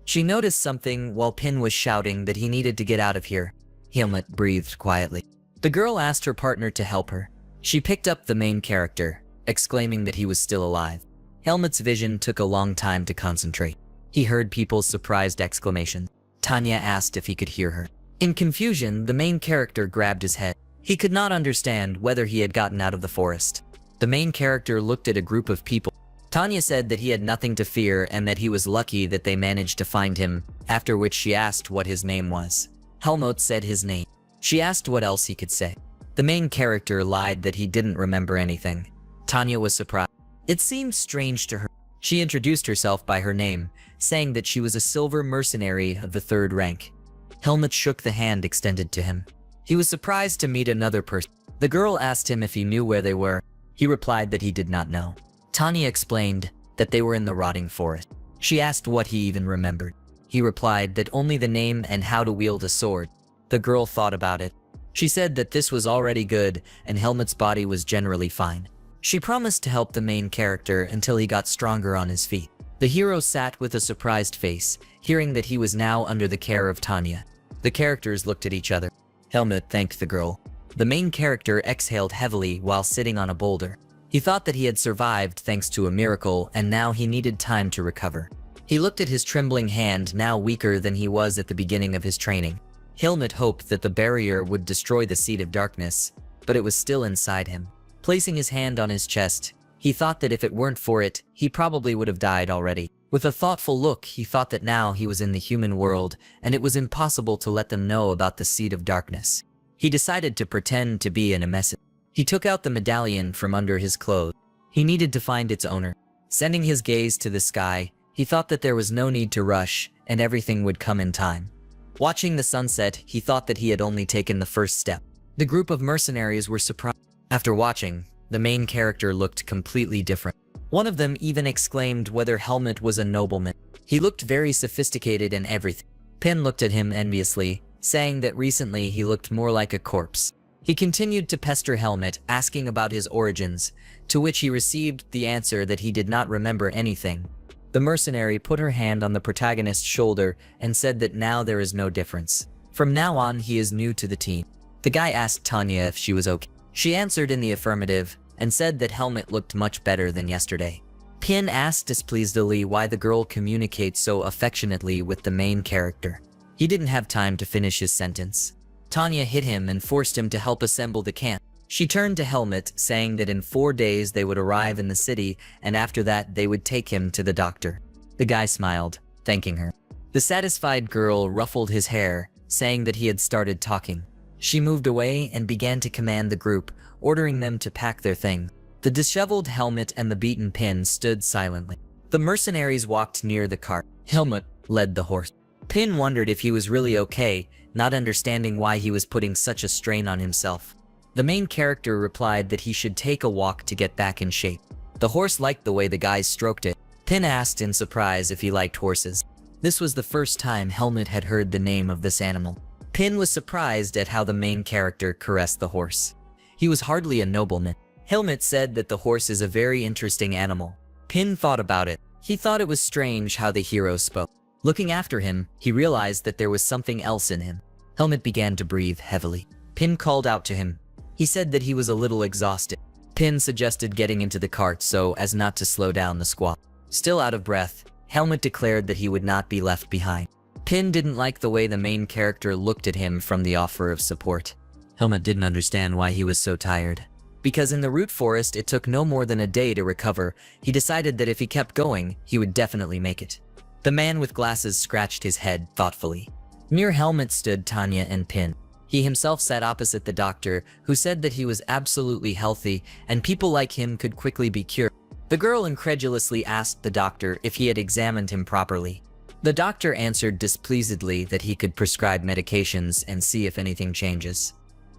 She noticed something while Pin was shouting that he needed to get out of here. Helmut breathed quietly. The girl asked her partner to help her. She picked up the main character, exclaiming that he was still alive. Helmut's vision took a long time to concentrate. He heard people's surprised exclamations. Tanya asked if he could hear her. In confusion, the main character grabbed his head. He could not understand whether he had gotten out of the forest. The main character looked at a group of people. Tanya said that he had nothing to fear and that he was lucky that they managed to find him, after which she asked what his name was. Helmut said his name. She asked what else he could say. The main character lied that he didn't remember anything. Tanya was surprised. It seemed strange to her. She introduced herself by her name, saying that she was a silver mercenary of the 3rd rank. Helmut shook the hand extended to him. He was surprised to meet another person. The girl asked him if he knew where they were. He replied that he did not know. Tanya explained that they were in the rotting forest. She asked what he even remembered. He replied that only the name and how to wield a sword. The girl thought about it. She said that this was already good and Helmut's body was generally fine. She promised to help the main character until he got stronger on his feet. The hero sat with a surprised face, hearing that he was now under the care of Tanya. The characters looked at each other. Helmut thanked the girl. The main character exhaled heavily while sitting on a boulder. He thought that he had survived thanks to a miracle and now he needed time to recover. He looked at his trembling hand, now weaker than he was at the beginning of his training. Helmut hoped that the barrier would destroy the seed of darkness, but it was still inside him. Placing his hand on his chest, he thought that if it weren't for it, he probably would have died already. With a thoughtful look, he thought that now he was in the human world, and it was impossible to let them know about the seed of darkness. He decided to pretend to be an messenger. He took out the medallion from under his clothes. He needed to find its owner. Sending his gaze to the sky, he thought that there was no need to rush, and everything would come in time. Watching the sunset, he thought that he had only taken the first step. The group of mercenaries were surprised. After watching, the main character looked completely different. One of them even exclaimed whether Helmut was a nobleman. He looked very sophisticated and everything. Pin looked at him enviously, saying that recently he looked more like a corpse. He continued to pester Helmut, asking about his origins, to which he received the answer that he did not remember anything. The mercenary put her hand on the protagonist's shoulder and said that now there is no difference. From now on, he is new to the team. The guy asked Tanya if she was okay. She answered in the affirmative and said that Helmut looked much better than yesterday. Pin asked displeasedly why the girl communicates so affectionately with the main character. He didn't have time to finish his sentence. Tanya hit him and forced him to help assemble the camp. She turned to Helmut, saying that in 4 days they would arrive in the city, and after that they would take him to the doctor. The guy smiled, thanking her. The satisfied girl ruffled his hair, saying that he had started talking. She moved away and began to command the group, ordering them to pack their things. The disheveled Helmut and the beaten Pin stood silently. The mercenaries walked near the cart. Helmut led the horse. Pin wondered if he was really okay, not understanding why he was putting such a strain on himself. The main character replied that he should take a walk to get back in shape. The horse liked the way the guys stroked it. Pin asked in surprise if he liked horses. This was the first time Helmut had heard the name of this animal. Pin was surprised at how the main character caressed the horse. He was hardly a nobleman. Helmut said that the horse is a very interesting animal. Pin thought about it. He thought it was strange how the hero spoke. Looking after him, he realized that there was something else in him. Helmut began to breathe heavily. Pin called out to him. He said that he was a little exhausted. Pin suggested getting into the cart so as not to slow down the squad. Still out of breath, Helmut declared that he would not be left behind. Pin didn't like the way the main character looked at him from the offer of support. Helmut didn't understand why he was so tired. Because in the root forest it took no more than a day to recover, he decided that if he kept going, he would definitely make it. The man with glasses scratched his head thoughtfully. Near Helmut stood Tanya and Pin. He himself sat opposite the doctor, who said that he was absolutely healthy and people like him could quickly be cured. The girl incredulously asked the doctor if he had examined him properly. The doctor answered displeasedly that he could prescribe medications and see if anything changes.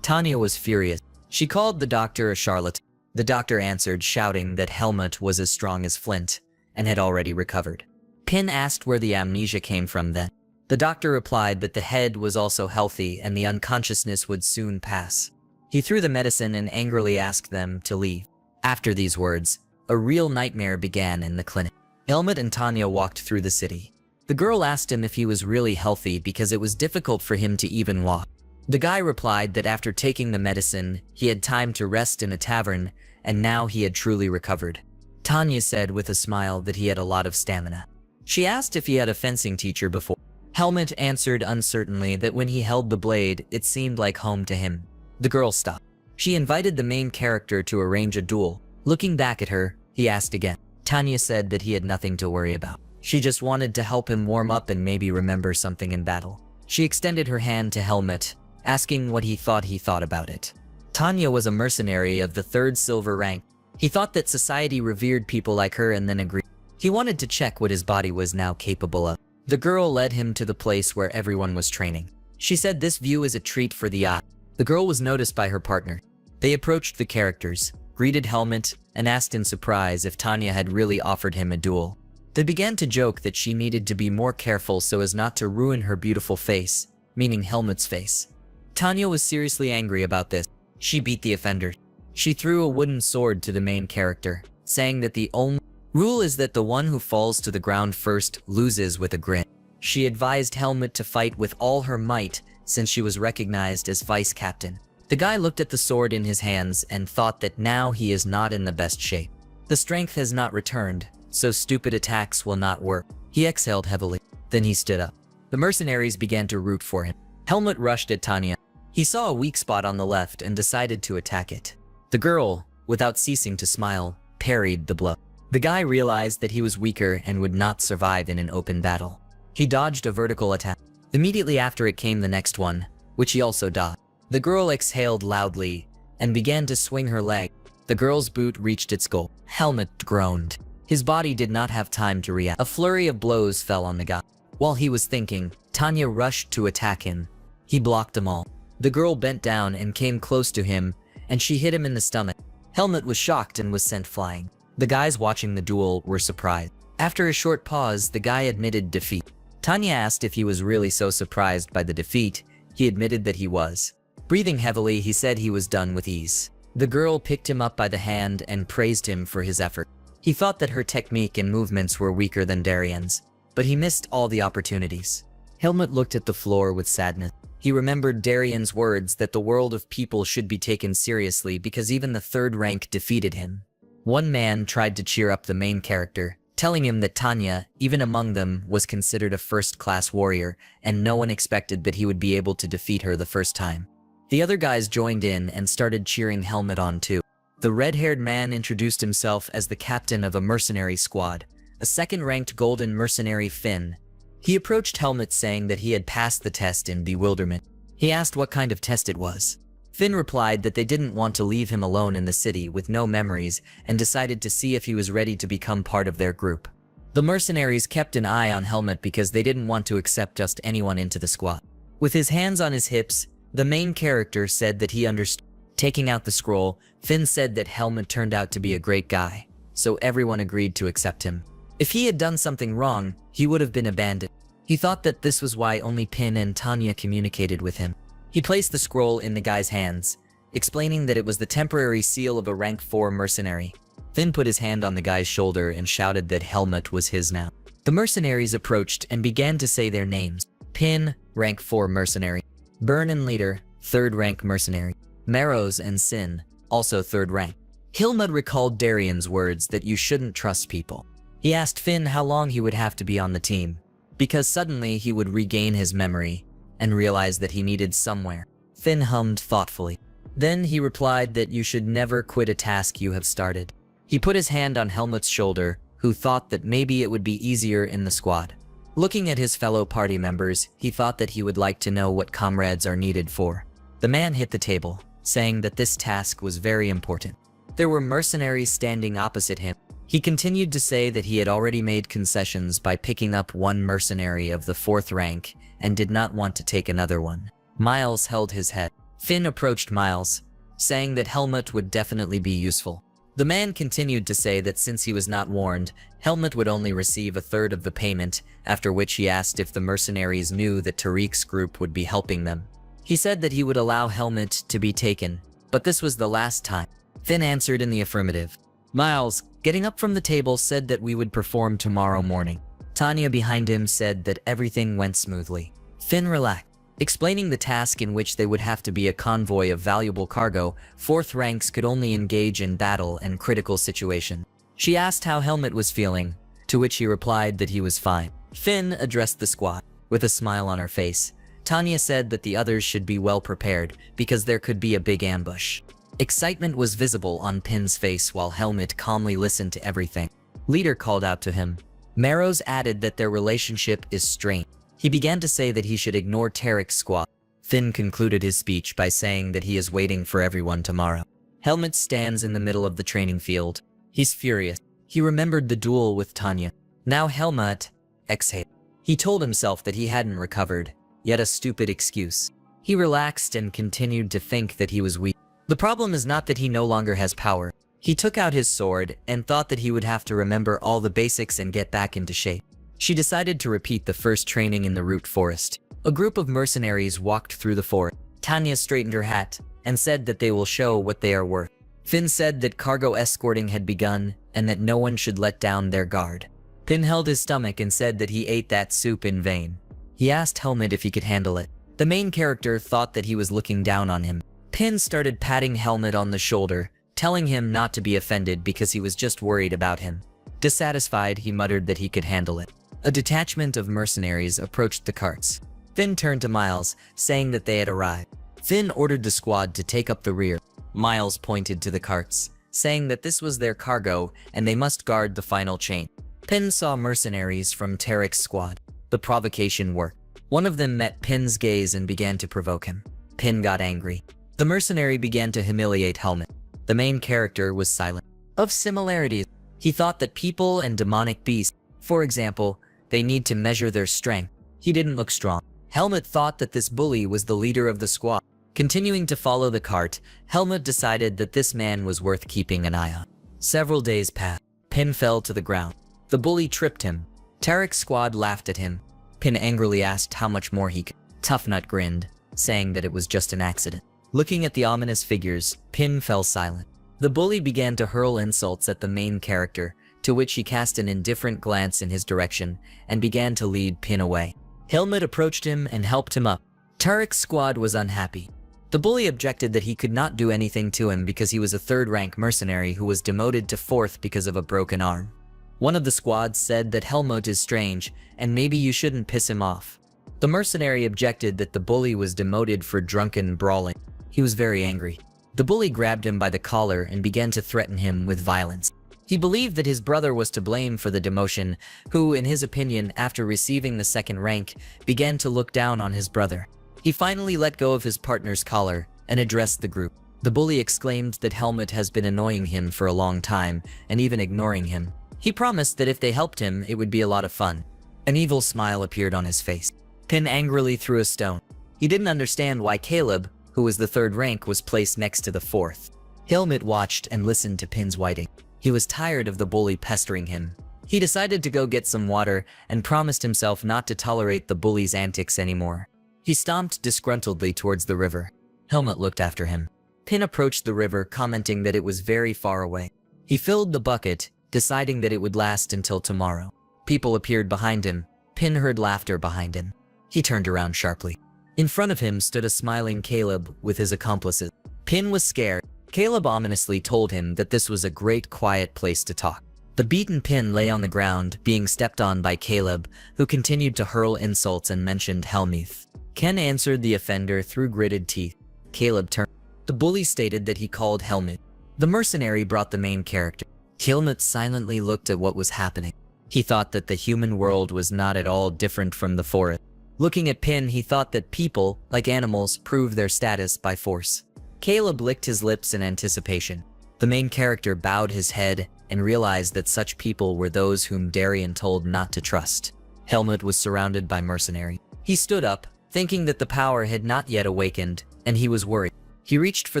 Tanya was furious. She called the doctor a charlatan. The doctor answered, shouting that Helmut was as strong as flint and had already recovered. Pin asked where the amnesia came from then. The doctor replied that the head was also healthy and the unconsciousness would soon pass. He threw the medicine and angrily asked them to leave. After these words, a real nightmare began in the clinic. Helmut and Tanya walked through the city. The girl asked him if he was really healthy because it was difficult for him to even walk. The guy replied that after taking the medicine, he had time to rest in a tavern, and now he had truly recovered. Tanya said with a smile that he had a lot of stamina. She asked if he had a fencing teacher before. Helmut answered uncertainly that when he held the blade, it seemed like home to him. The girl stopped. She invited the main character to arrange a duel. Looking back at her, he asked again. Tanya said that he had nothing to worry about. She just wanted to help him warm up and maybe remember something in battle. She extended her hand to Helmut, asking what he thought about it. Tanya was a mercenary of the 3rd silver rank. He thought that society revered people like her and then agreed. He wanted to check what his body was now capable of. The girl led him to the place where everyone was training. She said this view is a treat for the eye. The girl was noticed by her partner. They approached the characters, greeted Helmut, and asked in surprise if Tanya had really offered him a duel. They began to joke that she needed to be more careful so as not to ruin her beautiful face, meaning Helmut's face. Tanya was seriously angry about this. She beat the offender. She threw a wooden sword to the main character, saying that the only rule is that the one who falls to the ground first loses with a grin. She advised Helmut to fight with all her might since she was recognized as vice captain. The guy looked at the sword in his hands and thought that now he is not in the best shape. The strength has not returned, so stupid attacks will not work. He exhaled heavily. Then he stood up. The mercenaries began to root for him. Helmut rushed at Tanya. He saw a weak spot on the left and decided to attack it. The girl, without ceasing to smile, parried the blow. The guy realized that he was weaker and would not survive in an open battle. He dodged a vertical attack. Immediately after it came the next one, which he also dodged. The girl exhaled loudly and began to swing her leg. The girl's boot reached its goal. Helmut groaned. His body did not have time to react. A flurry of blows fell on the guy. While he was thinking, Tanya rushed to attack him. He blocked them all. The girl bent down and came close to him, and she hit him in the stomach. Helmut was shocked and was sent flying. The guys watching the duel were surprised. After a short pause, the guy admitted defeat. Tanya asked if he was really so surprised by the defeat. He admitted that he was. Breathing heavily, he said he was done with ease. The girl picked him up by the hand and praised him for his effort. He thought that her technique and movements were weaker than Darian's, but he missed all the opportunities. Helmut looked at the floor with sadness. He remembered Darian's words that the world of people should be taken seriously because even the 3rd rank defeated him. One man tried to cheer up the main character, telling him that Tanya, even among them, was considered a first-class warrior, and no one expected that he would be able to defeat her the first time. The other guys joined in and started cheering Helmut on too. The red-haired man introduced himself as the captain of a mercenary squad, a second-ranked golden mercenary Finn. He approached Helmut saying that he had passed the test in bewilderment. He asked what kind of test it was. Finn replied that they didn't want to leave him alone in the city with no memories and decided to see if he was ready to become part of their group. The mercenaries kept an eye on Helmut because they didn't want to accept just anyone into the squad. With his hands on his hips, the main character said that he understood. Taking out the scroll, Finn said that Helmut turned out to be a great guy, so everyone agreed to accept him. If he had done something wrong, he would have been abandoned. He thought that this was why only Pin and Tanya communicated with him. He placed the scroll in the guy's hands, explaining that it was the temporary seal of a rank 4 mercenary. Finn put his hand on the guy's shoulder and shouted that Helmut was his now. The mercenaries approached and began to say their names. Pin, rank 4 mercenary. Burn and Leader, 3rd rank mercenary. Marrows and Sin, also 3rd rank. Helmut recalled Darian's words that you shouldn't trust people. He asked Finn how long he would have to be on the team, because suddenly he would regain his memory and realize that he needed somewhere. Finn hummed thoughtfully. Then he replied that you should never quit a task you have started. He put his hand on Helmut's shoulder, who thought that maybe it would be easier in the squad. Looking at his fellow party members, he thought that he would like to know what comrades are needed for. The man hit the table, saying that this task was very important. There were mercenaries standing opposite him. He continued to say that he had already made concessions by picking up one mercenary of the 4th rank and did not want to take another one. Miles held his head. Finn approached Miles, saying that Helmut would definitely be useful. The man continued to say that since he was not warned, Helmut would only receive a third of the payment, after which he asked if the mercenaries knew that Tariq's group would be helping them. He said that he would allow Helmut to be taken, but this was the last time. Finn answered in the affirmative. Miles, getting up from the table, said that we would perform tomorrow morning. Tanya behind him said that everything went smoothly. Finn relaxed, explaining the task in which they would have to be a convoy of valuable cargo. 4th ranks could only engage in battle and critical situation. She asked how Helmut was feeling, to which he replied that he was fine. Finn addressed the squad. With a smile on her face, Tanya said that the others should be well prepared because there could be a big ambush. Excitement was visible on Pin's face while Helmut calmly listened to everything. Leader called out to him. Marrows added that their relationship is strained. He began to say that he should ignore Tariq's squad. Finn concluded his speech by saying that he is waiting for everyone tomorrow. Helmut stands in the middle of the training field. He's furious. He remembered the duel with Tanya. Now Helmut exhaled. He told himself that he hadn't recovered, yet a stupid excuse. He relaxed and continued to think that he was weak. The problem is not that he no longer has power. He took out his sword and thought that he would have to remember all the basics and get back into shape. She decided to repeat the first training in the root forest. A group of mercenaries walked through the forest. Tanya straightened her hat and said that they will show what they are worth. Finn said that cargo escorting had begun and that no one should let down their guard. Finn held his stomach and said that he ate that soup in vain. He asked Helmut if he could handle it. The main character thought that he was looking down on him. Finn started patting Helmut on the shoulder, telling him not to be offended because he was just worried about him. Dissatisfied, he muttered that he could handle it. A detachment of mercenaries approached the carts. Finn turned to Miles, saying that they had arrived. Finn ordered the squad to take up the rear. Miles pointed to the carts, saying that this was their cargo and they must guard the final chain. Finn saw mercenaries from Tariq's squad. The provocation worked. One of them met Finn's gaze and began to provoke him. Finn got angry. The mercenary began to humiliate Helmut. The main character was silent. Of similarities, he thought that people and demonic beasts, for example, they need to measure their strength. He didn't look strong. Helmut thought that this bully was the leader of the squad. Continuing to follow the cart, Helmut decided that this man was worth keeping an eye on. Several days passed. Finn fell to the ground. The bully tripped him. Tariq's squad laughed at him. Finn angrily asked how much more he could. Toughnut grinned, saying that it was just an accident. Looking at the ominous figures, Finn fell silent. The bully began to hurl insults at the main character, to which he cast an indifferent glance in his direction and began to lead Finn away. Helmut approached him and helped him up. Tariq's squad was unhappy. The bully objected that he could not do anything to him because he was a 3rd-rank mercenary who was demoted to 4th because of a broken arm. One of the squad said that Helmut is strange and maybe you shouldn't piss him off. The mercenary objected that the bully was demoted for drunken brawling. He was very angry. The bully grabbed him by the collar and began to threaten him with violence. He believed that his brother was to blame for the demotion, who, in his opinion, after receiving the second rank, began to look down on his brother. He finally let go of his partner's collar and addressed the group. The bully exclaimed that Helmut has been annoying him for a long time and even ignoring him. He promised that if they helped him, it would be a lot of fun. An evil smile appeared on his face. Pin angrily threw a stone. He didn't understand why Caleb, who was the third rank, was placed next to the fourth. Helmut watched and listened to Pin's whining. He was tired of the bully pestering him. He decided to go get some water and promised himself not to tolerate the bully's antics anymore. He stomped disgruntledly towards the river. Helmut looked after him. Pin approached the river, commenting that it was very far away. He filled the bucket, deciding that it would last until tomorrow. People appeared behind him. Pin heard laughter behind him. He turned around sharply. In front of him stood a smiling Caleb with his accomplices. Pin was scared. Caleb ominously told him that this was a great quiet place to talk. The beaten Pin lay on the ground, being stepped on by Caleb, who continued to hurl insults and mentioned Helmut. Ken answered the offender through gritted teeth. Caleb turned. The bully stated that he called Helmut. The mercenary brought the main character. Helmut silently looked at what was happening. He thought that the human world was not at all different from the forest. Looking at Pin, he thought that people, like animals, prove their status by force. Caleb licked his lips in anticipation. The main character bowed his head and realized that such people were those whom Darien told not to trust. Helmut was surrounded by mercenaries. He stood up, thinking that the power had not yet awakened, and he was worried. He reached for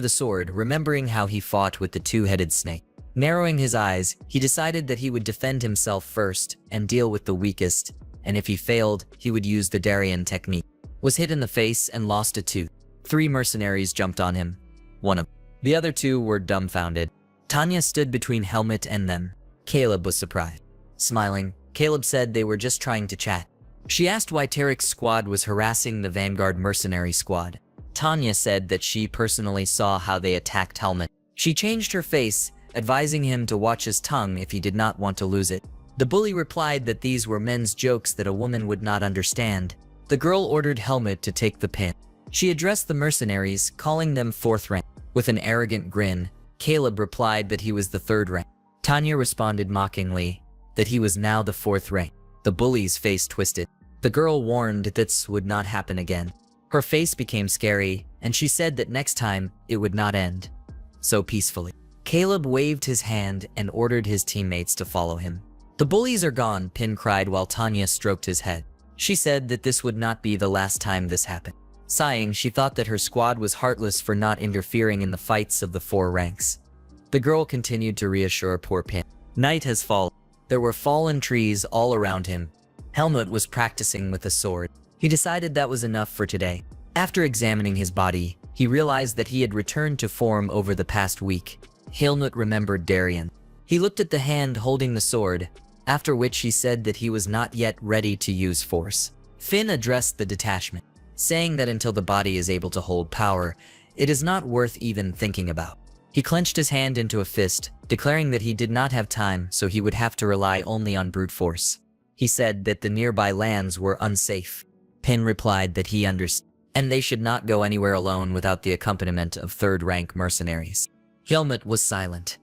the sword, remembering how he fought with the two-headed snake. Narrowing his eyes, he decided that he would defend himself first and deal with the weakest, and if he failed, he would use the Darien technique. Was hit in the face and lost a tooth. 3 mercenaries jumped on him. The other 2 were dumbfounded. Tanya stood between Helmut and them. Caleb was surprised. Smiling, Caleb said they were just trying to chat. She asked why Tarek's squad was harassing the Vanguard mercenary squad. Tanya said that she personally saw how they attacked Helmut. She changed her face, advising him to watch his tongue if he did not want to lose it. The bully replied that these were men's jokes that a woman would not understand. The girl ordered Helmut to take the pin. She addressed the mercenaries, calling them 4th rank. With an arrogant grin, Caleb replied that he was the 3rd rank. Tanya responded mockingly that he was now the 4th rank. The bully's face twisted. The girl warned that this would not happen again. Her face became scary, and she said that next time, it would not end so peacefully. Caleb waved his hand and ordered his teammates to follow him. The bullies are gone, Pin cried while Tanya stroked his head. She said that this would not be the last time this happened. Sighing, she thought that her squad was heartless for not interfering in the fights of the 4 ranks. The girl continued to reassure poor Pin. Night has fallen. There were fallen trees all around him. Helmut was practicing with a sword. He decided that was enough for today. After examining his body, he realized that he had returned to form over the past week. Helmut remembered Darien. He looked at the hand holding the sword, after which he said that he was not yet ready to use force. Finn addressed the detachment, saying that until the body is able to hold power, it is not worth even thinking about. He clenched his hand into a fist, declaring that he did not have time, so he would have to rely only on brute force. He said that the nearby lands were unsafe. Pin replied that he understood, and they should not go anywhere alone without the accompaniment of 3rd rank mercenaries. Helmut was silent,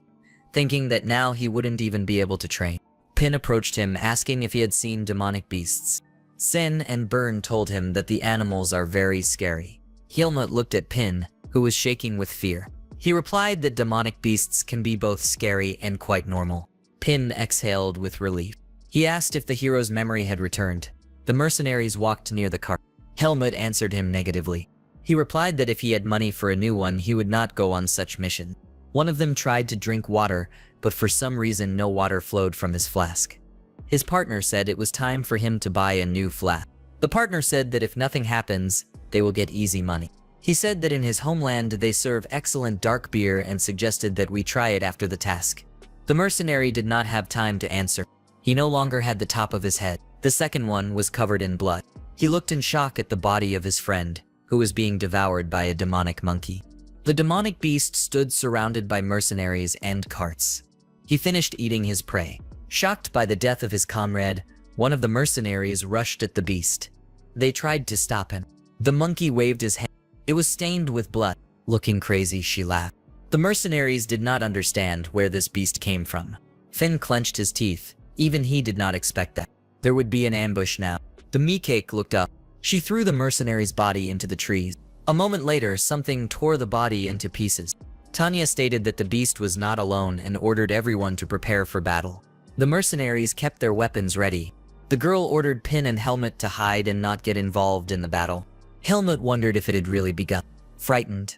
thinking that now he wouldn't even be able to train. Pin approached him, asking if he had seen demonic beasts. Sin and Burn told him that the animals are very scary. Helmut looked at Pin, who was shaking with fear. He replied that demonic beasts can be both scary and quite normal. Pin exhaled with relief. He asked if the hero's memory had returned. The mercenaries walked near the cart. Helmut answered him negatively. He replied that if he had money for a new one, he would not go on such mission. One of them tried to drink water, but for some reason no water flowed from his flask. His partner said it was time for him to buy a new flask. The partner said that if nothing happens, they will get easy money. He said that in his homeland they serve excellent dark beer and suggested that we try it after the task. The mercenary did not have time to answer. He no longer had the top of his head. The second one was covered in blood. He looked in shock at the body of his friend, who was being devoured by a demonic monkey. The demonic beast stood surrounded by mercenaries and carts. He finished eating his prey. Shocked by the death of his comrade, one of the mercenaries rushed at the beast. They tried to stop him. The monkey waved his hand. It was stained with blood. Looking crazy, she laughed. The mercenaries did not understand where this beast came from. Finn clenched his teeth. Even he did not expect that there would be an ambush now. The meecake looked up. She threw the mercenary's body into the trees. A moment later, something tore the body into pieces. Tanya stated that the beast was not alone and ordered everyone to prepare for battle. The mercenaries kept their weapons ready. The girl ordered Pin and Helmut to hide and not get involved in the battle. Helmut wondered if it had really begun. Frightened,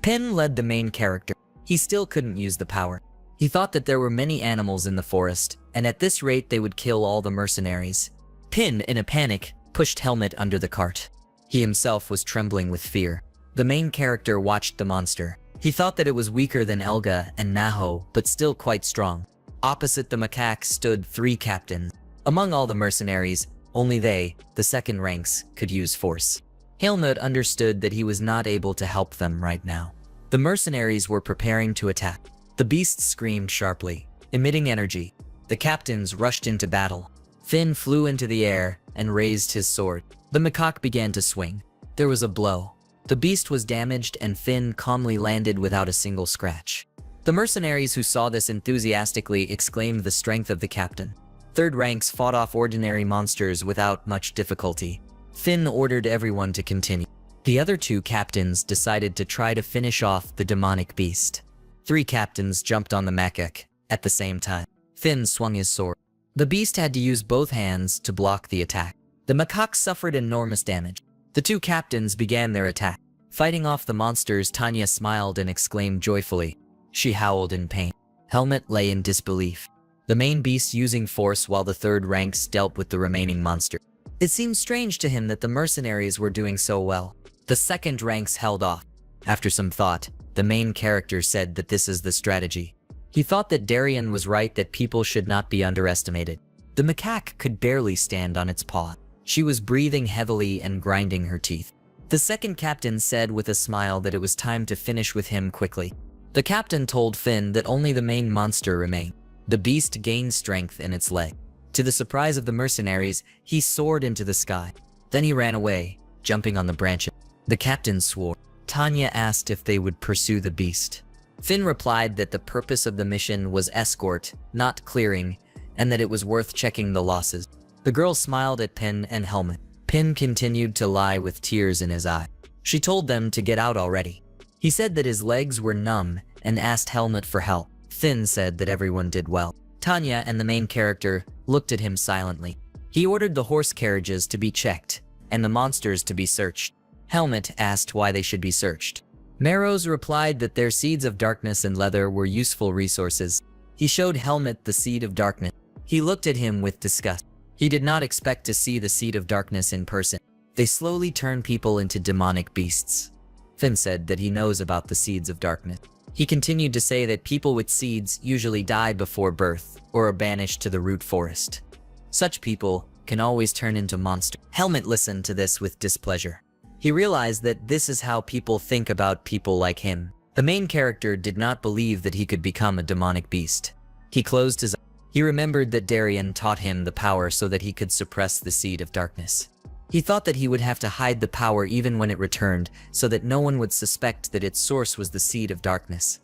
Pin led the main character. He still couldn't use the power. He thought that there were many animals in the forest, and at this rate they would kill all the mercenaries. Pin, in a panic, pushed Helmut under the cart. He himself was trembling with fear. The main character watched the monster. He thought that it was weaker than Elga and Naho, but still quite strong. Opposite the macaque stood 3 captains. Among all the mercenaries, only they, the second ranks, could use force. Helmut understood that he was not able to help them right now. The mercenaries were preparing to attack. The beast screamed sharply, emitting energy. The captains rushed into battle. Finn flew into the air and raised his sword. The macaque began to swing. There was a blow. The beast was damaged and Finn calmly landed without a single scratch. The mercenaries who saw this enthusiastically exclaimed the strength of the captain. Third ranks fought off ordinary monsters without much difficulty. Finn ordered everyone to continue. The other 2 captains decided to try to finish off the demonic beast. 3 captains jumped on the macaque at the same time. Finn swung his sword. The beast had to use both hands to block the attack. The macaque suffered enormous damage. The 2 captains began their attack. Fighting off the monsters, Tanya smiled and exclaimed joyfully. She howled in pain. Helmut lay in disbelief. The main beast using force while the third ranks dealt with the remaining monster. It seemed strange to him that the mercenaries were doing so well. The second ranks held off. After some thought, the main character said that this is the strategy. He thought that Darien was right, that people should not be underestimated. The macaque could barely stand on its paw. She was breathing heavily and grinding her teeth. The second captain said with a smile that it was time to finish with him quickly. The captain told Finn that only the main monster remained. The beast gained strength in its leg. To the surprise of the mercenaries, he soared into the sky. Then he ran away, jumping on the branches. The captain swore. Tanya asked if they would pursue the beast. Finn replied that the purpose of the mission was escort, not clearing, and that it was worth checking the losses. The girl smiled at Pin and Helmut. Pin continued to lie with tears in his eye. She told them to get out already. He said that his legs were numb and asked Helmut for help. Finn said that everyone did well. Tanya and the main character looked at him silently. He ordered the horse carriages to be checked and the monsters to be searched. Helmut asked why they should be searched. Marrows replied that their seeds of darkness and leather were useful resources. He showed Helmut the seed of darkness. He looked at him with disgust. He did not expect to see the seed of darkness in person. They slowly turn people into demonic beasts. Finn said that he knows about the seeds of darkness. He continued to say that people with seeds usually die before birth or are banished to the root forest. Such people can always turn into monsters. Helmut listened to this with displeasure. He realized that this is how people think about people like him. The main character did not believe that he could become a demonic beast. He closed his eyes. He remembered that Darien taught him the power so that he could suppress the seed of darkness. He thought that he would have to hide the power even when it returned, so that no one would suspect that its source was the seed of darkness.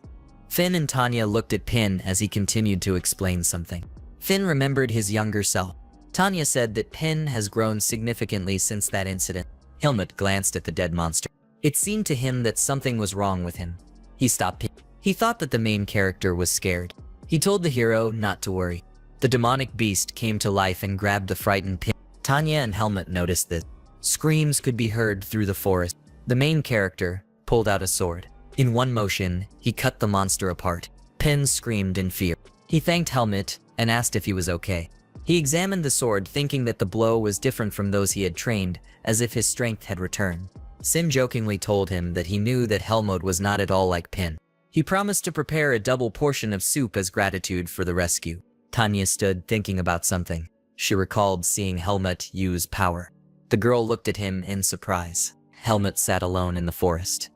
Finn and Tanya looked at Pin as he continued to explain something. Finn remembered his younger self. Tanya said that Pin has grown significantly since that incident. Helmut glanced at the dead monster. It seemed to him that something was wrong with him. He stopped Pin. He thought that the main character was scared. He told the hero not to worry. The demonic beast came to life and grabbed the frightened Pin. Tanya and Helmut noticed this. Screams could be heard through the forest. The main character pulled out a sword. In one motion, he cut the monster apart. Pin screamed in fear. He thanked Helmut and asked if he was okay. He examined the sword, thinking that the blow was different from those he had trained, as if his strength had returned. Sim jokingly told him that he knew that Helmut was not at all like Pin. He promised to prepare a double portion of soup as gratitude for the rescue. Tanya stood thinking about something. She recalled seeing Helmut use power. The girl looked at him in surprise. Helmut sat alone in the forest,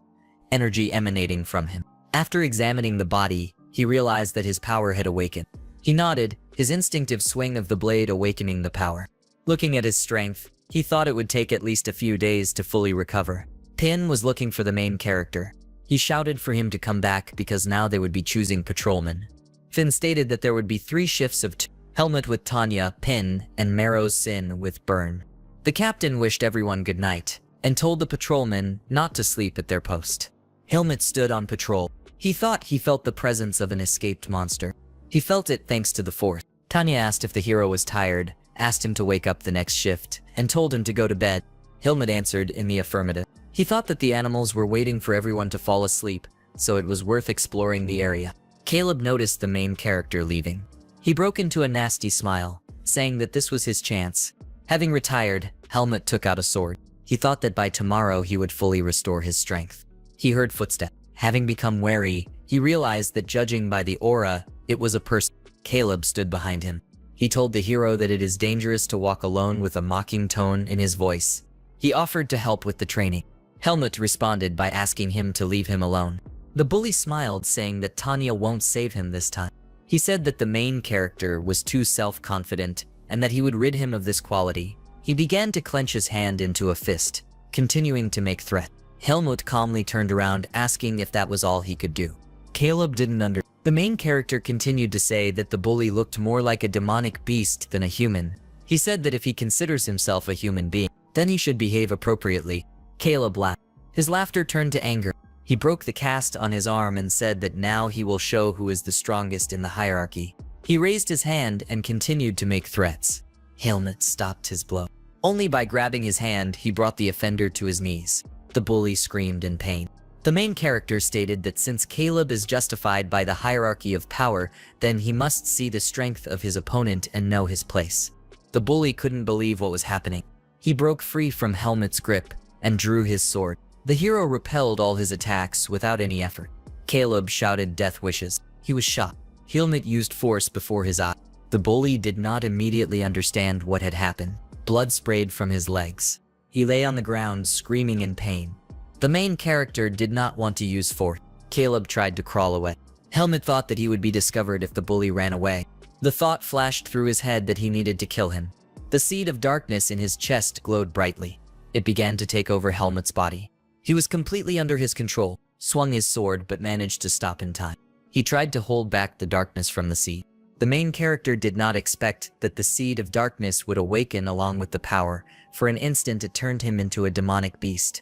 energy emanating from him. After examining the body, he realized that his power had awakened. He nodded, his instinctive swing of the blade awakening the power. Looking at his strength, he thought it would take at least a few days to fully recover. Pin was looking for the main character. He shouted for him to come back because now they would be choosing patrolmen. Finn stated that there would be 3 shifts of Helmut with Tanya, Pin, and Marrow's Sin with Burn. The captain wished everyone good night and told the patrolmen not to sleep at their post. Helmut stood on patrol. He thought he felt the presence of an escaped monster. He felt it thanks to the force. Tanya asked if the hero was tired, asked him to wake up the next shift, and told him to go to bed. Helmut answered in the affirmative. He thought that the animals were waiting for everyone to fall asleep, so it was worth exploring the area. Caleb noticed the main character leaving. He broke into a nasty smile, saying that this was his chance. Having retired, Helmut took out a sword. He thought that by tomorrow he would fully restore his strength. He heard footsteps. Having become wary, he realized that judging by the aura, it was a person. Caleb stood behind him. He told the hero that it is dangerous to walk alone with a mocking tone in his voice. He offered to help with the training. Helmut responded by asking him to leave him alone. The bully smiled, saying that Tanya won't save him this time. He said that the main character was too self-confident and that he would rid him of this quality. He began to clench his hand into a fist, continuing to make threats. Helmut calmly turned around, asking if that was all he could do. Caleb didn't understand. The main character continued to say that the bully looked more like a demonic beast than a human. He said that if he considers himself a human being, then he should behave appropriately. Caleb laughed. His laughter turned to anger. He broke the cast on his arm and said that now he will show who is the strongest in the hierarchy. He raised his hand and continued to make threats. Helmut stopped his blow. Only by grabbing his hand, he brought the offender to his knees. The bully screamed in pain. The main character stated that since Caleb is justified by the hierarchy of power, then he must see the strength of his opponent and know his place. The bully couldn't believe what was happening. He broke free from Helmut's grip and drew his sword. The hero repelled all his attacks without any effort. Caleb shouted death wishes. He was shocked. Helmut used force before his eye. The bully did not immediately understand what had happened. Blood sprayed from his legs. He lay on the ground screaming in pain. The main character did not want to use force. Caleb tried to crawl away. Helmut thought that he would be discovered if the bully ran away. The thought flashed through his head that he needed to kill him. The seed of darkness in his chest glowed brightly. It began to take over Helmut's body. He was completely under his control, swung his sword but managed to stop in time. He tried to hold back the darkness from the seed. The main character did not expect that the seed of darkness would awaken along with the power. For an instant it turned him into a demonic beast.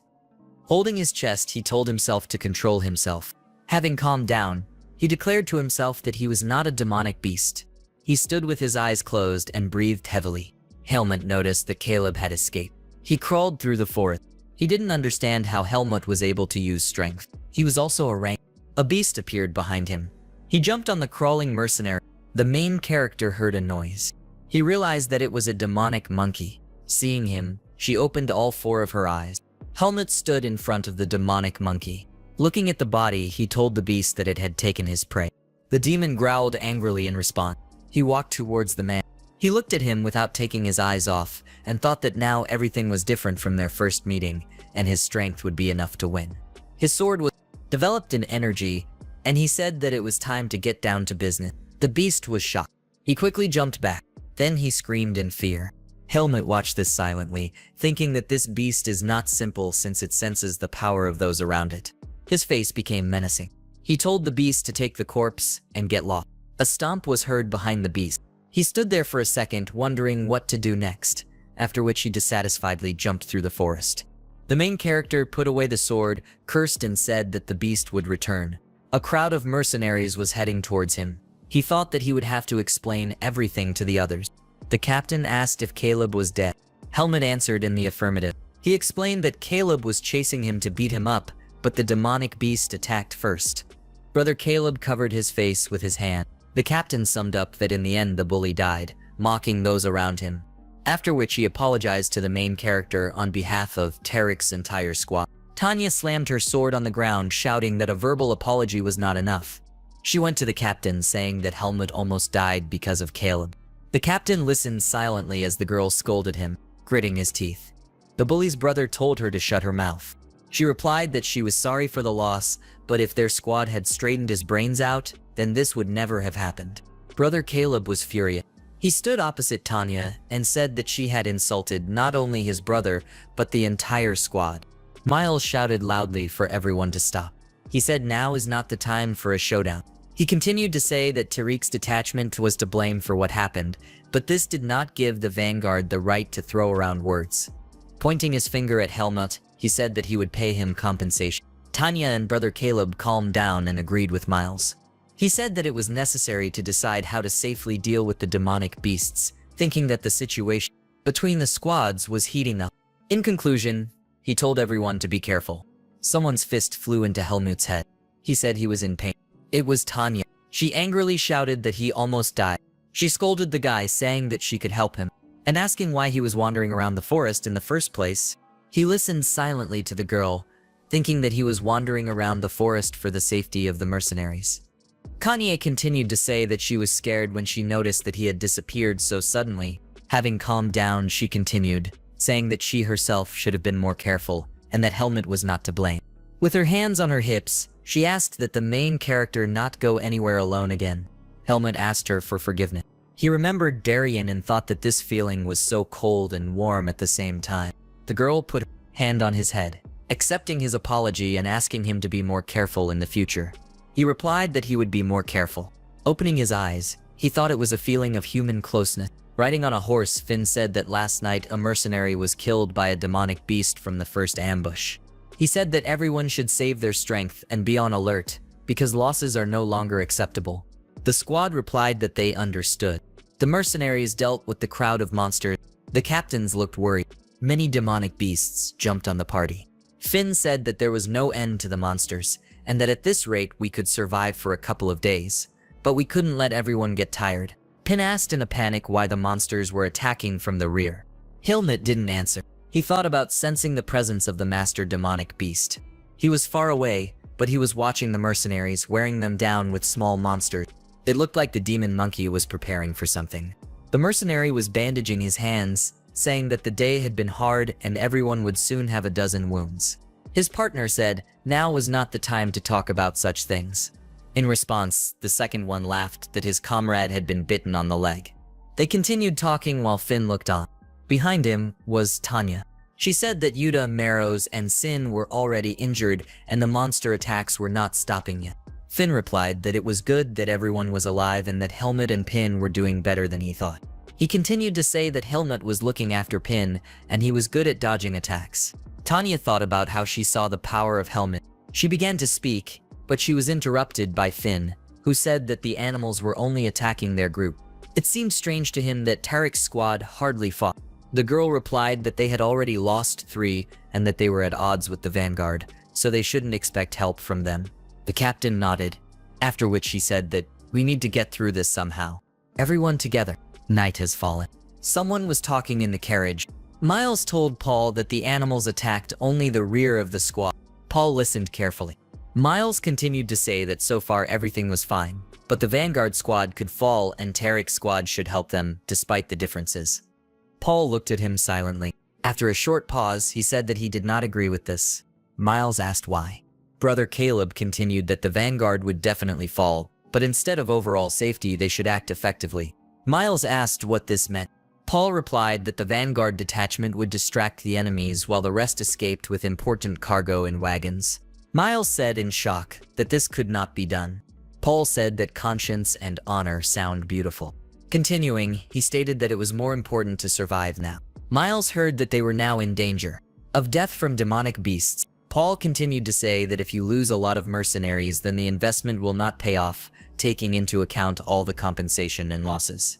Holding his chest, he told himself to control himself. Having calmed down, he declared to himself that he was not a demonic beast. He stood with his eyes closed and breathed heavily. Helmut noticed that Caleb had escaped. He crawled through the forest. He didn't understand how Helmut was able to use strength. He was also a rank. A beast appeared behind him. He jumped on the crawling mercenary. The main character heard a noise. He realized that it was a demonic monkey. Seeing him, she opened all 4 of her eyes. Helmut stood in front of the demonic monkey. Looking at the body, he told the beast that it had taken his prey. The demon growled angrily in response. He walked towards the man. He looked at him without taking his eyes off, and thought that now everything was different from their first meeting, and his strength would be enough to win. His sword was developed in energy, and he said that it was time to get down to business. The beast was shocked. He quickly jumped back. Then he screamed in fear. Helmut watched this silently, thinking that this beast is not simple since it senses the power of those around it. His face became menacing. He told the beast to take the corpse and get lost. A stomp was heard behind the beast. He stood there for a second, wondering what to do next, after which he dissatisfiedly jumped through the forest. The main character put away the sword, cursed and said that the beast would return. A crowd of mercenaries was heading towards him. He thought that he would have to explain everything to the others. The captain asked if Caleb was dead. Helmut answered in the affirmative. He explained that Caleb was chasing him to beat him up, but the demonic beast attacked first. Brother Caleb covered his face with his hand. The captain summed up that in the end the bully died, mocking those around him. After which he apologized to the main character on behalf of Tarek's entire squad. Tanya slammed her sword on the ground, shouting that a verbal apology was not enough. She went to the captain, saying that Helmut almost died because of Caleb. The captain listened silently as the girl scolded him, gritting his teeth. The bully's brother told her to shut her mouth. She replied that she was sorry for the loss, but if their squad had straightened his brains out, then this would never have happened. Brother Caleb was furious. He stood opposite Tanya and said that she had insulted not only his brother, but the entire squad. Miles shouted loudly for everyone to stop. He said now is not the time for a showdown. He continued to say that Tariq's detachment was to blame for what happened, but this did not give the vanguard the right to throw around words. Pointing his finger at Helmut, he said that he would pay him compensation. Tanya and brother Caleb calmed down and agreed with Miles. He said that it was necessary to decide how to safely deal with the demonic beasts, thinking that the situation between the squads was heating up. In conclusion, he told everyone to be careful. Someone's fist flew into Helmut's head. He said he was in pain. It was Tanya. She angrily shouted that he almost died. She scolded the guy, saying that she could help him, and asking why he was wandering around the forest in the first place. He listened silently to the girl, thinking that he was wandering around the forest for the safety of the mercenaries. Kanye continued to say that she was scared when she noticed that he had disappeared so suddenly. Having calmed down, she continued, saying that she herself should have been more careful, and that Helmut was not to blame. With her hands on her hips, she asked that the main character not go anywhere alone again. Helmut asked her for forgiveness. He remembered Darien and thought that this feeling was so cold and warm at the same time. The girl put her hand on his head, accepting his apology and asking him to be more careful in the future. He replied that he would be more careful. Opening his eyes, he thought it was a feeling of human closeness. Riding on a horse, Finn said that last night a mercenary was killed by a demonic beast from the first ambush. He said that everyone should save their strength and be on alert, because losses are no longer acceptable. The squad replied that they understood. The mercenaries dealt with the crowd of monsters. The captains looked worried. Many demonic beasts jumped on the party. Finn said that there was no end to the monsters, and that at this rate we could survive for a couple of days. But we couldn't let everyone get tired. Pin asked in a panic why the monsters were attacking from the rear. Helmut didn't answer. He thought about sensing the presence of the master demonic beast. He was far away, but he was watching the mercenaries wearing them down with small monsters. It looked like the demon monkey was preparing for something. The mercenary was bandaging his hands, saying that the day had been hard and everyone would soon have a dozen wounds. His partner said, now was not the time to talk about such things. In response, the second one laughed that his comrade had been bitten on the leg. They continued talking while Finn looked on. Behind him was Tanya. She said that Yuta, Maros, and Sin were already injured and the monster attacks were not stopping yet. Finn replied that it was good that everyone was alive and that Helmut and Pin were doing better than he thought. He continued to say that Helmut was looking after Pin and he was good at dodging attacks. Tanya thought about how she saw the power of Helmut. She began to speak, but she was interrupted by Finn, who said that the animals were only attacking their group. It seemed strange to him that Tariq's squad hardly fought. The girl replied that they had already lost 3 and that they were at odds with the vanguard, so they shouldn't expect help from them. The captain nodded, after which he said that we need to get through this somehow. Everyone together. Night has fallen. Someone was talking in the carriage. Miles told Paul that the animals attacked only the rear of the squad. Paul listened carefully. Miles continued to say that so far everything was fine, but the vanguard squad could fall and Tariq's squad should help them despite the differences. Paul looked at him silently. After a short pause, he said that he did not agree with this. Miles asked why. Brother Caleb continued that the vanguard would definitely fall, but instead of overall safety, they should act effectively. Miles asked what this meant. Paul replied that the vanguard detachment would distract the enemies while the rest escaped with important cargo in wagons. Miles said in shock that this could not be done. Paul said that conscience and honor sound beautiful. Continuing, he stated that it was more important to survive now. Miles heard that they were now in danger of death from demonic beasts. Paul continued to say that if you lose a lot of mercenaries, then the investment will not pay off, taking into account all the compensation and losses.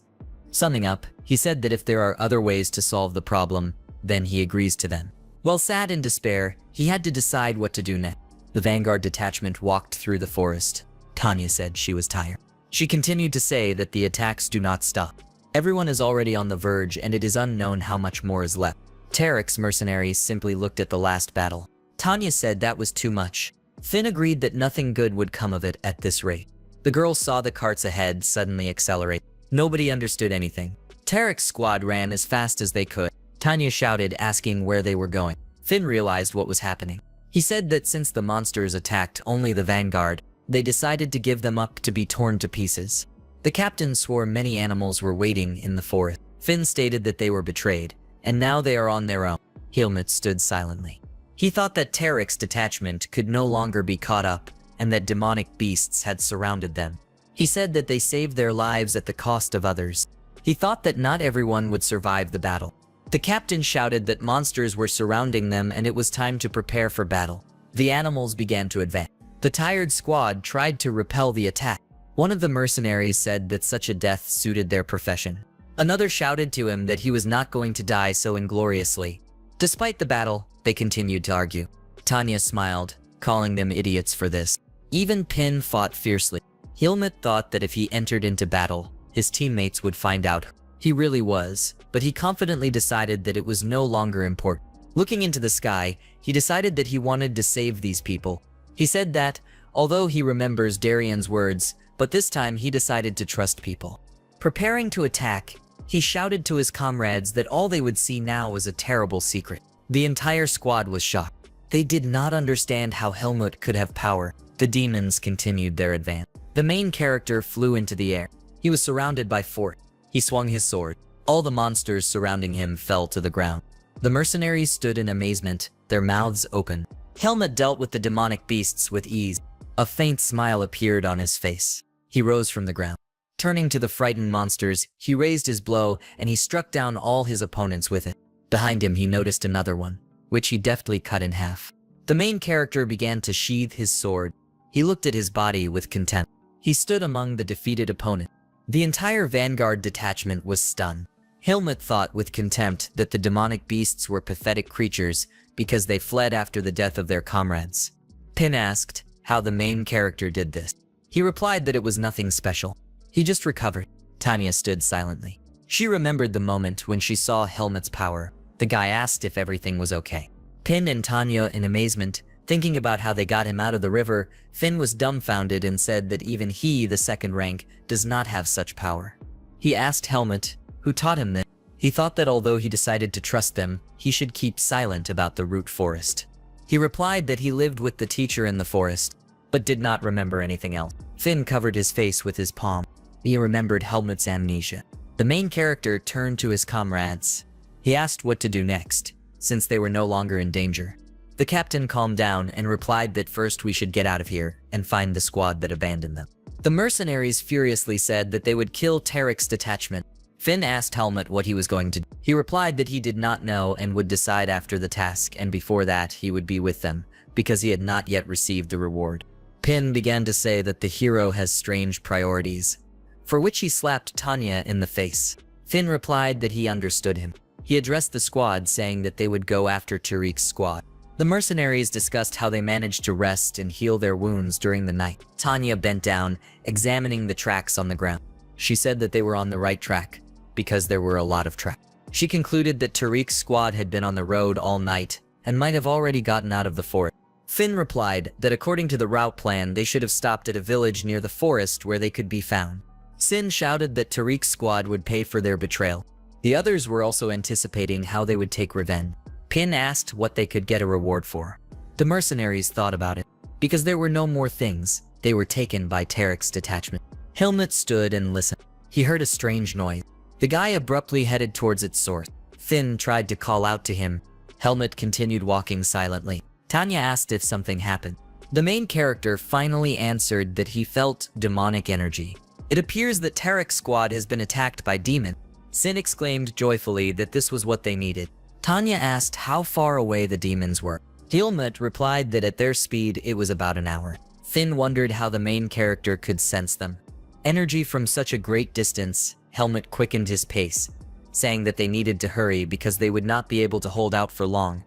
Summing up, he said that if there are other ways to solve the problem, then he agrees to them. While sad in despair, he had to decide what to do next. The vanguard detachment walked through the forest. Tanya said she was tired. She continued to say that the attacks do not stop. Everyone is already on the verge and it is unknown how much more is left. Tariq's mercenaries simply looked at the last battle. Tanya said that was too much. Finn agreed that nothing good would come of it at this rate. The girls saw the carts ahead suddenly accelerate. Nobody understood anything. Tariq's squad ran as fast as they could. Tanya shouted, asking where they were going. Finn realized what was happening. He said that since the monsters attacked only the vanguard, they decided to give them up to be torn to pieces. The captain swore many animals were waiting in the forest. Finn stated that they were betrayed, and now they are on their own. Helmut stood silently. He thought that Tariq's detachment could no longer be caught up, and that demonic beasts had surrounded them. He said that they saved their lives at the cost of others. He thought that not everyone would survive the battle. The captain shouted that monsters were surrounding them and it was time to prepare for battle. The animals began to advance. The tired squad tried to repel the attack. One of the mercenaries said that such a death suited their profession. Another shouted to him that he was not going to die so ingloriously. Despite the battle, they continued to argue. Tanya smiled, calling them idiots for this. Even Pin fought fiercely. Helmut thought that if he entered into battle, his teammates would find out who he really was, but he confidently decided that it was no longer important. Looking into the sky, he decided that he wanted to save these people. He said that, although he remembers Darian's words, but this time he decided to trust people. Preparing to attack, he shouted to his comrades that all they would see now was a terrible secret. The entire squad was shocked. They did not understand how Helmut could have power. The demons continued their advance. The main character flew into the air. He was surrounded by four. He swung his sword. All the monsters surrounding him fell to the ground. The mercenaries stood in amazement, their mouths open. Helmut dealt with the demonic beasts with ease. A faint smile appeared on his face. He rose from the ground. Turning to the frightened monsters, he raised his blow and he struck down all his opponents with it. Behind him he noticed another one, which he deftly cut in half. The main character began to sheathe his sword. He looked at his body with contempt. He stood among the defeated opponent. The entire vanguard detachment was stunned. Helmut thought with contempt that the demonic beasts were pathetic creatures because they fled after the death of their comrades. Pin asked how the main character did this. He replied that it was nothing special. He just recovered. Tanya stood silently. She remembered the moment when she saw Helmut's power. The guy asked if everything was okay. Pin and Tanya in amazement, thinking about how they got him out of the river. Finn was dumbfounded and said that even he, the second rank, does not have such power. He asked Helmut, who taught him this. He thought that although he decided to trust them, he should keep silent about the root forest. He replied that he lived with the teacher in the forest, but did not remember anything else. Finn covered his face with his palm. He remembered Helmut's amnesia. The main character turned to his comrades. He asked what to do next, since they were no longer in danger. The captain calmed down and replied that first we should get out of here and find the squad that abandoned them. The mercenaries furiously said that they would kill Tarek's detachment. Finn asked Helmut what he was going to do. He replied that he did not know and would decide after the task, and before that he would be with them, because he had not yet received the reward. Pin began to say that the hero has strange priorities, for which he slapped Tanya in the face. Finn replied that he understood him. He addressed the squad saying that they would go after Tariq's squad. The mercenaries discussed how they managed to rest and heal their wounds during the night. Tanya bent down, examining the tracks on the ground. She said that they were on the right track, because there were a lot of tracks. She concluded that Tariq's squad had been on the road all night and might have already gotten out of the forest. Finn replied that according to the route plan, they should have stopped at a village near the forest where they could be found. Sin shouted that Tariq's squad would pay for their betrayal. The others were also anticipating how they would take revenge. Pin asked what they could get a reward for. The mercenaries thought about it. Because there were no more things, they were taken by Tarek's detachment. Helmut stood and listened. He heard a strange noise. The guy abruptly headed towards its source. Finn tried to call out to him. Helmut continued walking silently. Tanya asked if something happened. The main character finally answered that he felt demonic energy. It appears that Tarek's squad has been attacked by demons. Sin exclaimed joyfully that this was what they needed. Tanya asked how far away the demons were. Helmut replied that at their speed it was about an hour. Finn wondered how the main character could sense them. Energy from such a great distance, Helmut quickened his pace, saying that they needed to hurry because they would not be able to hold out for long.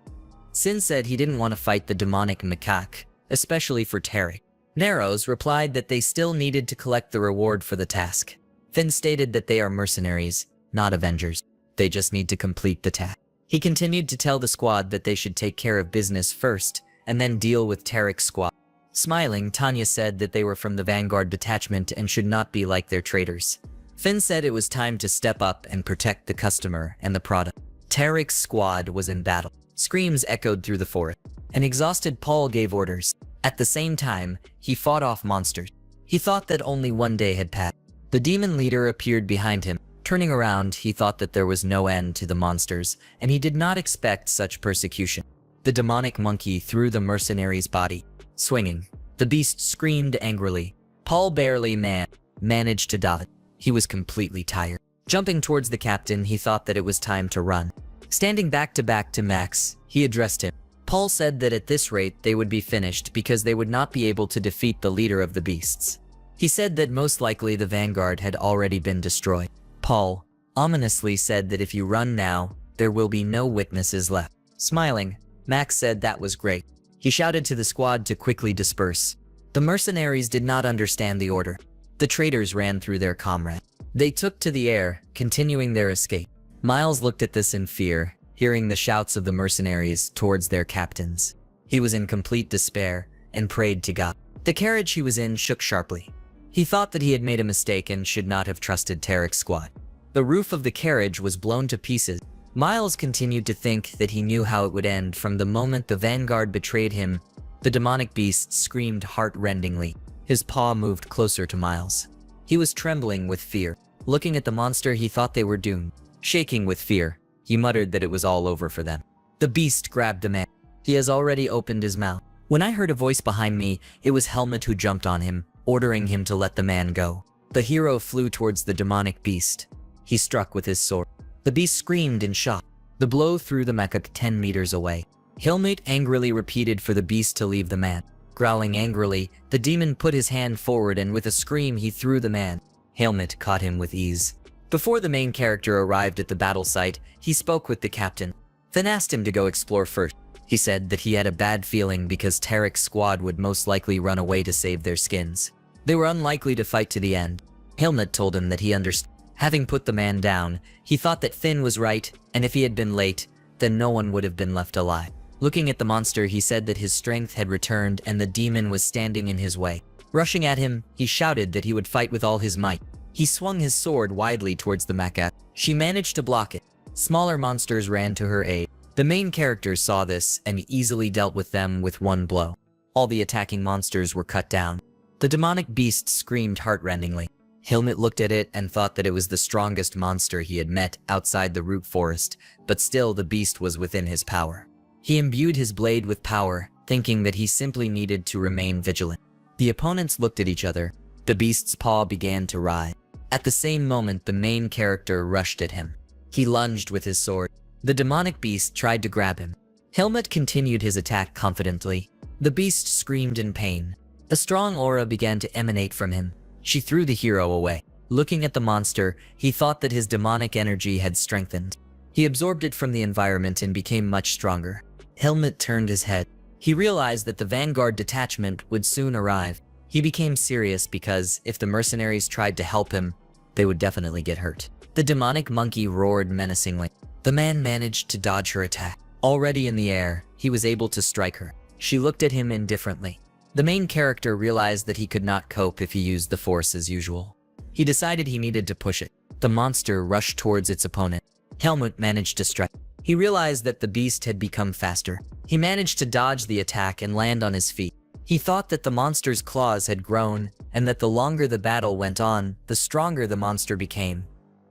Sin said he didn't want to fight the demonic macaque, especially for Tarek. Narrows replied that they still needed to collect the reward for the task. Finn stated that they are mercenaries, not avengers. They just need to complete the task. He continued to tell the squad that they should take care of business first, and then deal with Tarek's squad. Smiling, Tanya said that they were from the Vanguard detachment and should not be like their traitors. Finn said it was time to step up and protect the customer and the product. Tarek's squad was in battle. Screams echoed through the forest. An exhausted Paul gave orders. At the same time, he fought off monsters. He thought that only one day had passed. The demon leader appeared behind him. Turning around, he thought that there was no end to the monsters, and he did not expect such persecution. The demonic monkey threw the mercenary's body. Swinging, The beast screamed angrily. Paul barely managed to dodge. He was completely tired. Jumping towards the captain, he thought that it was time to run. Standing back to Max, he addressed him. Paul said that at this rate they would be finished because they would not be able to defeat the leader of the beasts. He said that most likely the vanguard had already been destroyed. Paul ominously said that if you run now, there will be no witnesses left. Smiling, Max said that was great. He shouted to the squad to quickly disperse. The mercenaries did not understand the order. The traitors ran through their comrade. They took to the air, continuing their escape. Miles looked at this in fear, hearing the shouts of the mercenaries towards their captains. He was in complete despair and prayed to God. The carriage he was in shook sharply. He thought that he had made a mistake and should not have trusted Tarek's squad. The roof of the carriage was blown to pieces. Miles continued to think that he knew how it would end from the moment the vanguard betrayed him. The demonic beast screamed heart-rendingly. His paw moved closer to Miles. He was trembling with fear. Looking at the monster, he thought they were doomed. Shaking with fear, he muttered that it was all over for them. The beast grabbed the man. He has already opened his mouth. When I heard a voice behind me, it was Helmut who jumped on him, ordering him to let the man go. The hero flew towards the demonic beast. He struck with his sword. The beast screamed in shock. The blow threw the macaque 10 meters away. Helmut angrily repeated for the beast to leave the man. Growling angrily, the demon put his hand forward and with a scream he threw the man. Helmut caught him with ease. Before the main character arrived at the battle site, he spoke with the captain, then asked him to go explore first. He said that he had a bad feeling because Tarek's squad would most likely run away to save their skins. They were unlikely to fight to the end. Helmut told him that he understood. Having put the man down, he thought that Finn was right, and if he had been late, then no one would have been left alive. Looking at the monster, he said that his strength had returned and the demon was standing in his way. Rushing at him, he shouted that he would fight with all his might. He swung his sword widely towards the macaque. She managed to block it. Smaller monsters ran to her aid. The main characters saw this and easily dealt with them with one blow. All the attacking monsters were cut down. The demonic beast screamed heart-rendingly. Helmut looked at it and thought that it was the strongest monster he had met outside the root forest, but still the beast was within his power. He imbued his blade with power, thinking that he simply needed to remain vigilant. The opponents looked at each other. The beast's paw began to writhe. At the same moment, the main character rushed at him. He lunged with his sword. The demonic beast tried to grab him. Helmut continued his attack confidently. The beast screamed in pain. A strong aura began to emanate from him. She threw the hero away. Looking at the monster, he thought that his demonic energy had strengthened. He absorbed it from the environment and became much stronger. Helmut turned his head. He realized that the vanguard detachment would soon arrive. He became serious because if the mercenaries tried to help him, they would definitely get hurt. The demonic monkey roared menacingly. The man managed to dodge her attack. Already in the air, he was able to strike her. She looked at him indifferently. The main character realized that he could not cope if he used the force as usual. He decided he needed to push it. The monster rushed towards its opponent. Helmut managed to strike. He realized that the beast had become faster. He managed to dodge the attack and land on his feet. He thought that the monster's claws had grown, and that the longer the battle went on, the stronger the monster became.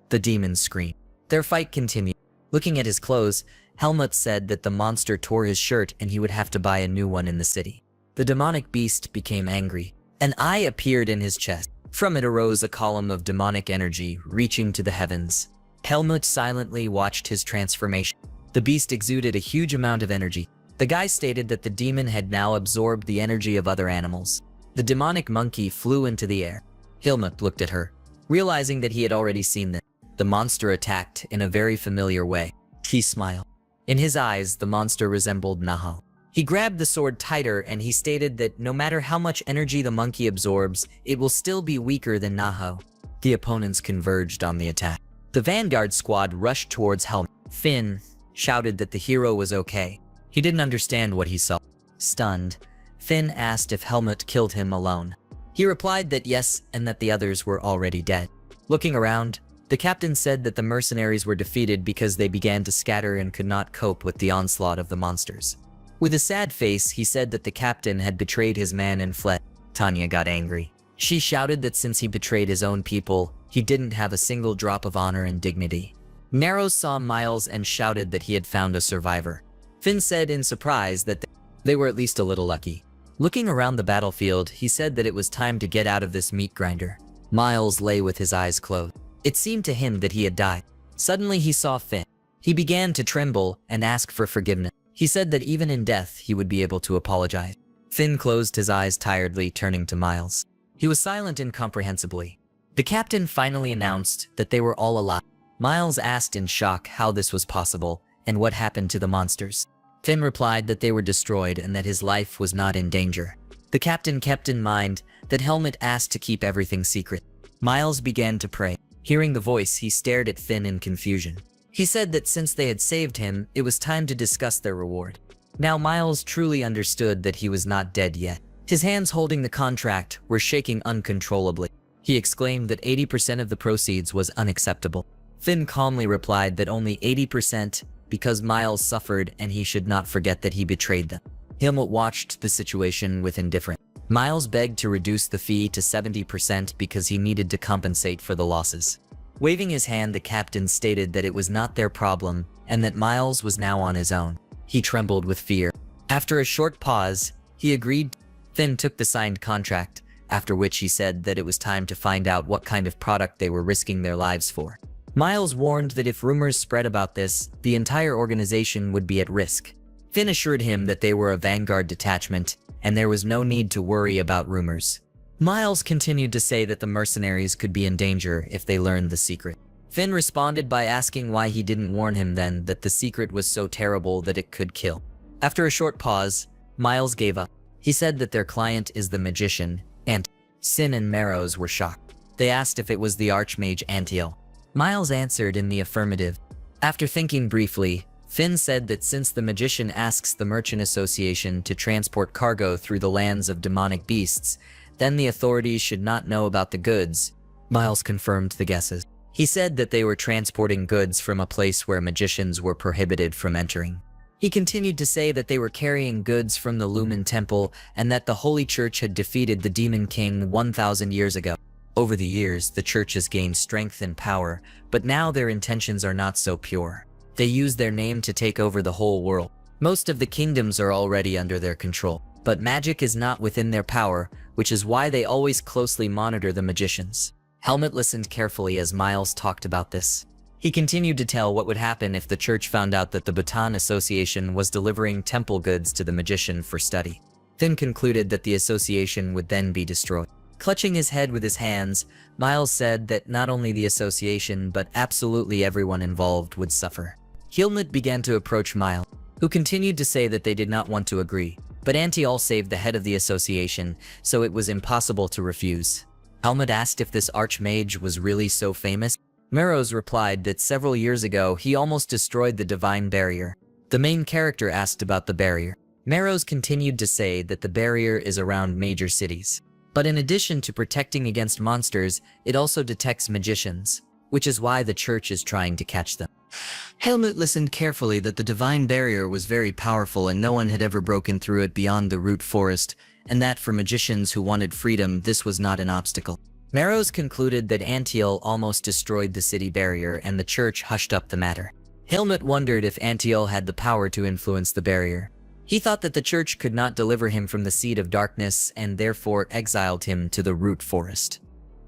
The demons screamed. Their fight continued. Looking at his clothes, Helmut said that the monster tore his shirt and he would have to buy a new one in the city. The demonic beast became angry. An eye appeared in his chest. From it arose a column of demonic energy reaching to the heavens. Helmut silently watched his transformation. The beast exuded a huge amount of energy. The guy stated that the demon had now absorbed the energy of other animals. The demonic monkey flew into the air. Helmut looked at her, realizing that he had already seen this. The monster attacked in a very familiar way. He smiled. In his eyes, the monster resembled Naho. He grabbed the sword tighter and he stated that no matter how much energy the monkey absorbs, it will still be weaker than Naho. The opponents converged on the attack. The vanguard squad rushed towards Helmut. Finn shouted that the hero was okay. He didn't understand what he saw. Stunned, Finn asked if Helmut killed him alone. He replied that yes, and that the others were already dead. Looking around, the captain said that the mercenaries were defeated because they began to scatter and could not cope with the onslaught of the monsters. With a sad face, he said that the captain had betrayed his man and fled. Tanya got angry. She shouted that since he betrayed his own people, he didn't have a single drop of honor and dignity. Narrows saw Miles and shouted that he had found a survivor. Finn said in surprise that they were at least a little lucky. Looking around the battlefield, he said that it was time to get out of this meat grinder. Miles lay with his eyes closed. It seemed to him that he had died. Suddenly he saw Finn. He began to tremble and ask for forgiveness. He said that even in death he would be able to apologize. Finn closed his eyes tiredly, turning to Miles. He was silent incomprehensibly. The captain finally announced that they were all alive. Miles asked in shock how this was possible and what happened to the monsters. Finn replied that they were destroyed and that his life was not in danger. The captain kept in mind that Helmut asked to keep everything secret. Miles began to pray. Hearing the voice, he stared at Finn in confusion. He said that since they had saved him, it was time to discuss their reward. Now Miles truly understood that he was not dead yet. His hands holding the contract were shaking uncontrollably. He exclaimed that 80% of the proceeds was unacceptable. Finn calmly replied that only 80% because Miles suffered and he should not forget that he betrayed them. Helmut watched the situation with indifference. Miles begged to reduce the fee to 70% because he needed to compensate for the losses. Waving his hand, the captain stated that it was not their problem and that Miles was now on his own. He trembled with fear. After a short pause, he agreed. Finn took the signed contract, after which he said that it was time to find out what kind of product they were risking their lives for. Miles warned that if rumors spread about this, the entire organization would be at risk. Finn assured him that they were a vanguard detachment, and there was no need to worry about rumors. Miles continued to say that the mercenaries could be in danger if they learned the secret. Finn responded by asking why he didn't warn him then that the secret was so terrible that it could kill. After a short pause, Miles gave up. He said that their client is the magician, and Sin and Marrows were shocked. They asked if it was the Archmage Antiel. Miles answered in the affirmative. After thinking briefly, Finn said that since the magician asks the Merchant Association to transport cargo through the lands of demonic beasts, then the authorities should not know about the goods. Miles confirmed the guesses. He said that they were transporting goods from a place where magicians were prohibited from entering. He continued to say that they were carrying goods from the Lumen Temple and that the Holy Church had defeated the Demon King 1,000 years ago. Over the years, the church has gained strength and power, but now their intentions are not so pure. They use their name to take over the whole world. Most of the kingdoms are already under their control, but magic is not within their power, which is why they always closely monitor the magicians. Helmut listened carefully as Miles talked about this. He continued to tell what would happen if the church found out that the Baton Association was delivering temple goods to the magician for study. Finn concluded that the association would then be destroyed. Clutching his head with his hands, Miles said that not only the association but absolutely everyone involved would suffer. Helmut began to approach Miles, who continued to say that they did not want to agree, but Antiel saved the head of the association, so it was impossible to refuse. Helmut asked if this Archmage was really so famous. Marrows replied that several years ago he almost destroyed the Divine Barrier. The main character asked about the barrier. Marrows continued to say that the barrier is around major cities. But in addition to protecting against monsters, it also detects magicians, which is why the church is trying to catch them. Helmut listened carefully that the Divine Barrier was very powerful and no one had ever broken through it beyond the root forest, and that for magicians who wanted freedom, this was not an obstacle. Marrows concluded that Antiel almost destroyed the city barrier and the church hushed up the matter. Helmut wondered if Antiel had the power to influence the barrier. He thought that the church could not deliver him from the seed of darkness and therefore exiled him to the root forest.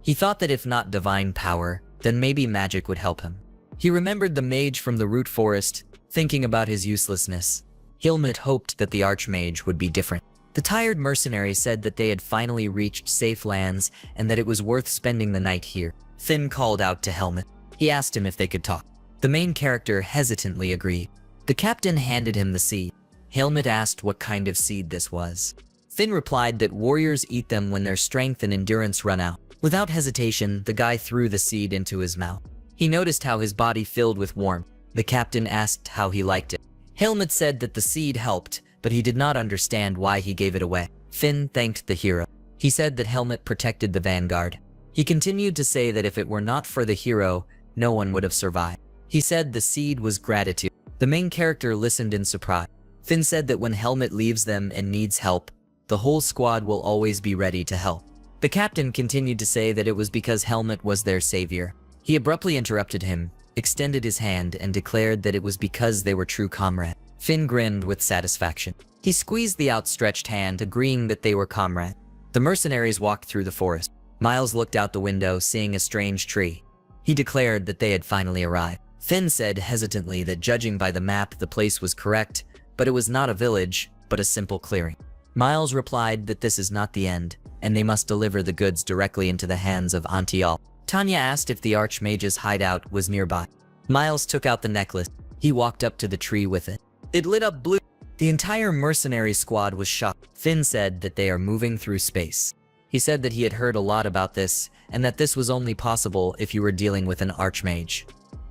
He thought that if not divine power, then maybe magic would help him. He remembered the mage from the root forest, thinking about his uselessness. Helmut hoped that the Archmage would be different. The tired mercenary said that they had finally reached safe lands and that it was worth spending the night here. Finn called out to Helmut. He asked him if they could talk. The main character hesitantly agreed. The captain handed him the seed. Helmut asked what kind of seed this was. Finn replied that warriors eat them when their strength and endurance run out. Without hesitation, the guy threw the seed into his mouth. He noticed how his body filled with warmth. The captain asked how he liked it. Helmut said that the seed helped, but he did not understand why he gave it away. Finn thanked the hero. He said that Helmut protected the vanguard. He continued to say that if it were not for the hero, no one would have survived. He said the seed was gratitude. The main character listened in surprise. Finn said that when Helmut leaves them and needs help, the whole squad will always be ready to help. The captain continued to say that it was because Helmut was their savior. He abruptly interrupted him, extended his hand, and declared that it was because they were true comrades. Finn grinned with satisfaction. He squeezed the outstretched hand, agreeing that they were comrades. The mercenaries walked through the forest. Miles looked out the window, seeing a strange tree. He declared that they had finally arrived. Finn said hesitantly that judging by the map, the place was correct, but it was not a village, but a simple clearing. Miles replied that this is not the end, and they must deliver the goods directly into the hands of Antial. Tanya asked if the Archmage's hideout was nearby. Miles took out the necklace. He walked up to the tree with it. It lit up blue. The entire mercenary squad was shocked. Finn said that they are moving through space. He said that he had heard a lot about this, and that this was only possible if you were dealing with an Archmage.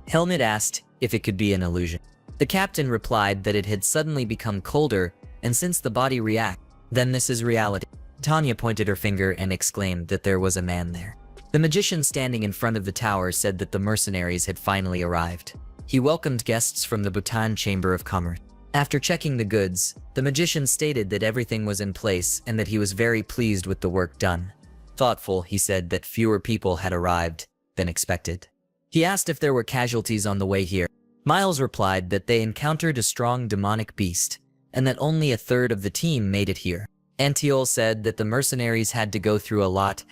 Helmut asked if it could be an illusion. The captain replied that it had suddenly become colder, and since the body reacts, then this is reality. Tanya pointed her finger and exclaimed that there was a man there. The magician standing in front of the tower said that the mercenaries had finally arrived. He welcomed guests from the Bhutan Chamber of Commerce. After checking the goods, the magician stated that everything was in place and that he was very pleased with the work done. Thoughtful, he said that fewer people had arrived than expected. He asked if there were casualties on the way here. Miles replied that they encountered a strong demonic beast, and that only a third of the team made it here. Antiol said that the mercenaries had to go through a lot,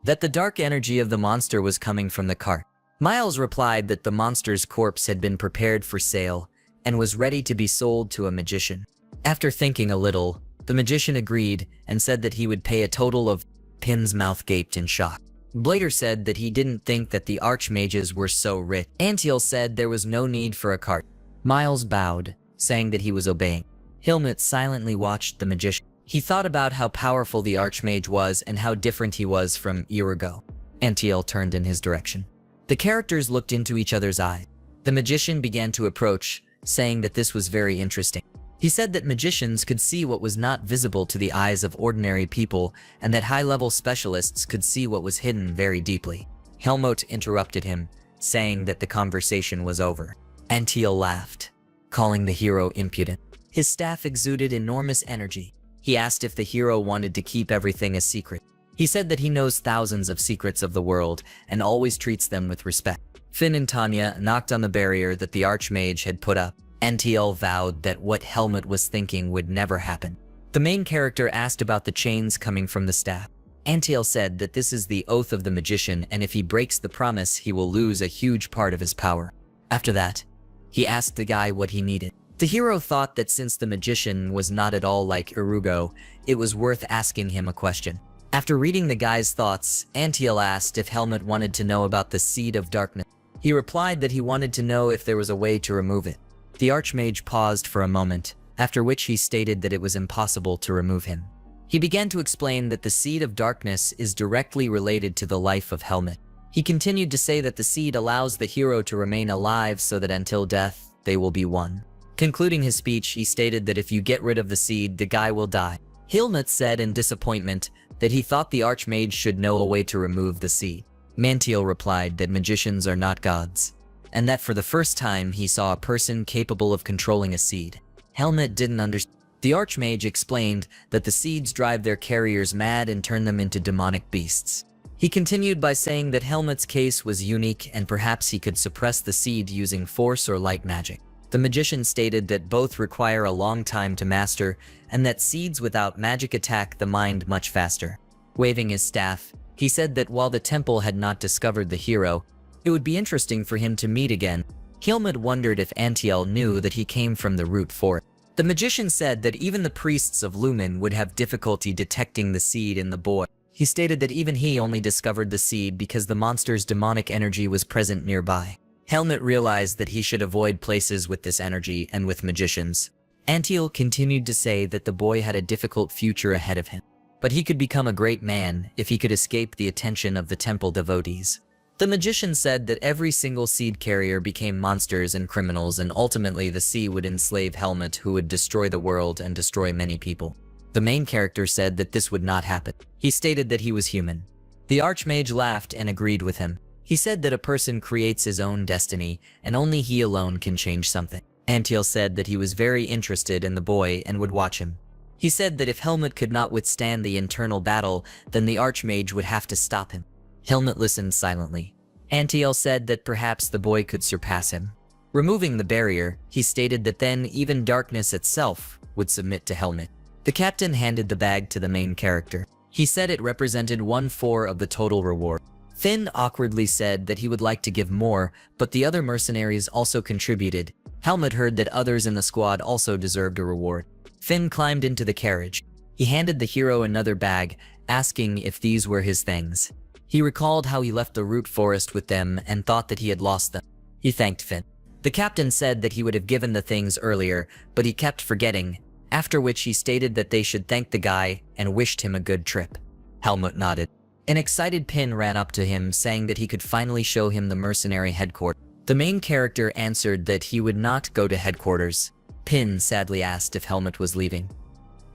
that the dark energy of the monster was coming from the cart. Miles replied that the monster's corpse had been prepared for sale and was ready to be sold to a magician. After thinking a little, the magician agreed and said that he would pay a total of. Pin's mouth gaped in shock. Blader said that he didn't think that the Archmages were so rich. Antiel said there was no need for a cart. Miles bowed, saying that he was obeying. Helmut silently watched the magician. He thought about how powerful the Archmage was and how different he was from Irigo. Antiel turned in his direction. The characters looked into each other's eyes. The magician began to approach, saying that this was very interesting. He said that magicians could see what was not visible to the eyes of ordinary people, and that high-level specialists could see what was hidden very deeply. Helmut interrupted him, saying that the conversation was over. Antiel laughed, calling the hero impudent. His staff exuded enormous energy. He asked if the hero wanted to keep everything a secret. He said that he knows thousands of secrets of the world and always treats them with respect. Finn and Tanya knocked on the barrier that the Archmage had put up. Antiel vowed that what Helmut was thinking would never happen. The main character asked about the chains coming from the staff. Antiel said that this is the oath of the magician, and if he breaks the promise, he will lose a huge part of his power. After that, he asked the guy what he needed. The hero thought that since the magician was not at all like Irugo, it was worth asking him a question. After reading the guy's thoughts, Antiel asked if Helmut wanted to know about the Seed of Darkness. He replied that he wanted to know if there was a way to remove it. The Archmage paused for a moment, after which he stated that it was impossible to remove him. He began to explain that the Seed of Darkness is directly related to the life of Helmut. He continued to say that the seed allows the hero to remain alive so that until death, they will be one. Concluding his speech, he stated that if you get rid of the seed, the guy will die. Helmut said in disappointment that he thought the Archmage should know a way to remove the seed. Mantiel replied that magicians are not gods, and that for the first time he saw a person capable of controlling a seed. Helmut didn't understand. The Archmage explained that the seeds drive their carriers mad and turn them into demonic beasts. He continued by saying that Helmut's case was unique and perhaps he could suppress the seed using force or light magic. The magician stated that both require a long time to master and that seeds without magic attack the mind much faster. Waving his staff, he said that while the temple had not discovered the hero, it would be interesting for him to meet again. Helmut wondered if Antiel knew that he came from the root forest. The magician said that even the priests of Lumen would have difficulty detecting the seed in the boy. He stated that even he only discovered the seed because the monster's demonic energy was present nearby. Helmut realized that he should avoid places with this energy and with magicians. Antiel continued to say that the boy had a difficult future ahead of him, but he could become a great man if he could escape the attention of the temple devotees. The magician said that every single seed carrier became monsters and criminals, and ultimately the sea would enslave Helmut, who would destroy the world and destroy many people. The main character said that this would not happen. He stated that he was human. The Archmage laughed and agreed with him. He said that a person creates his own destiny, and only he alone can change something. Antiel said that he was very interested in the boy and would watch him. He said that if Helmut could not withstand the internal battle, then the Archmage would have to stop him. Helmut listened silently. Antiel said that perhaps the boy could surpass him. Removing the barrier, he stated that then even darkness itself would submit to Helmut. The captain handed the bag to the main character. He said it represented 1/4 of the total reward. Finn awkwardly said that he would like to give more, but the other mercenaries also contributed. Helmut heard that others in the squad also deserved a reward. Finn climbed into the carriage. He handed the hero another bag, asking if these were his things. He recalled how he left the root forest with them and thought that he had lost them. He thanked Finn. The captain said that he would have given the things earlier, but he kept forgetting, after which he stated that they should thank the guy and wished him a good trip. Helmut nodded. An excited Pin ran up to him, saying that he could finally show him the mercenary headquarters. The main character answered that he would not go to headquarters. Pin sadly asked if Helmut was leaving,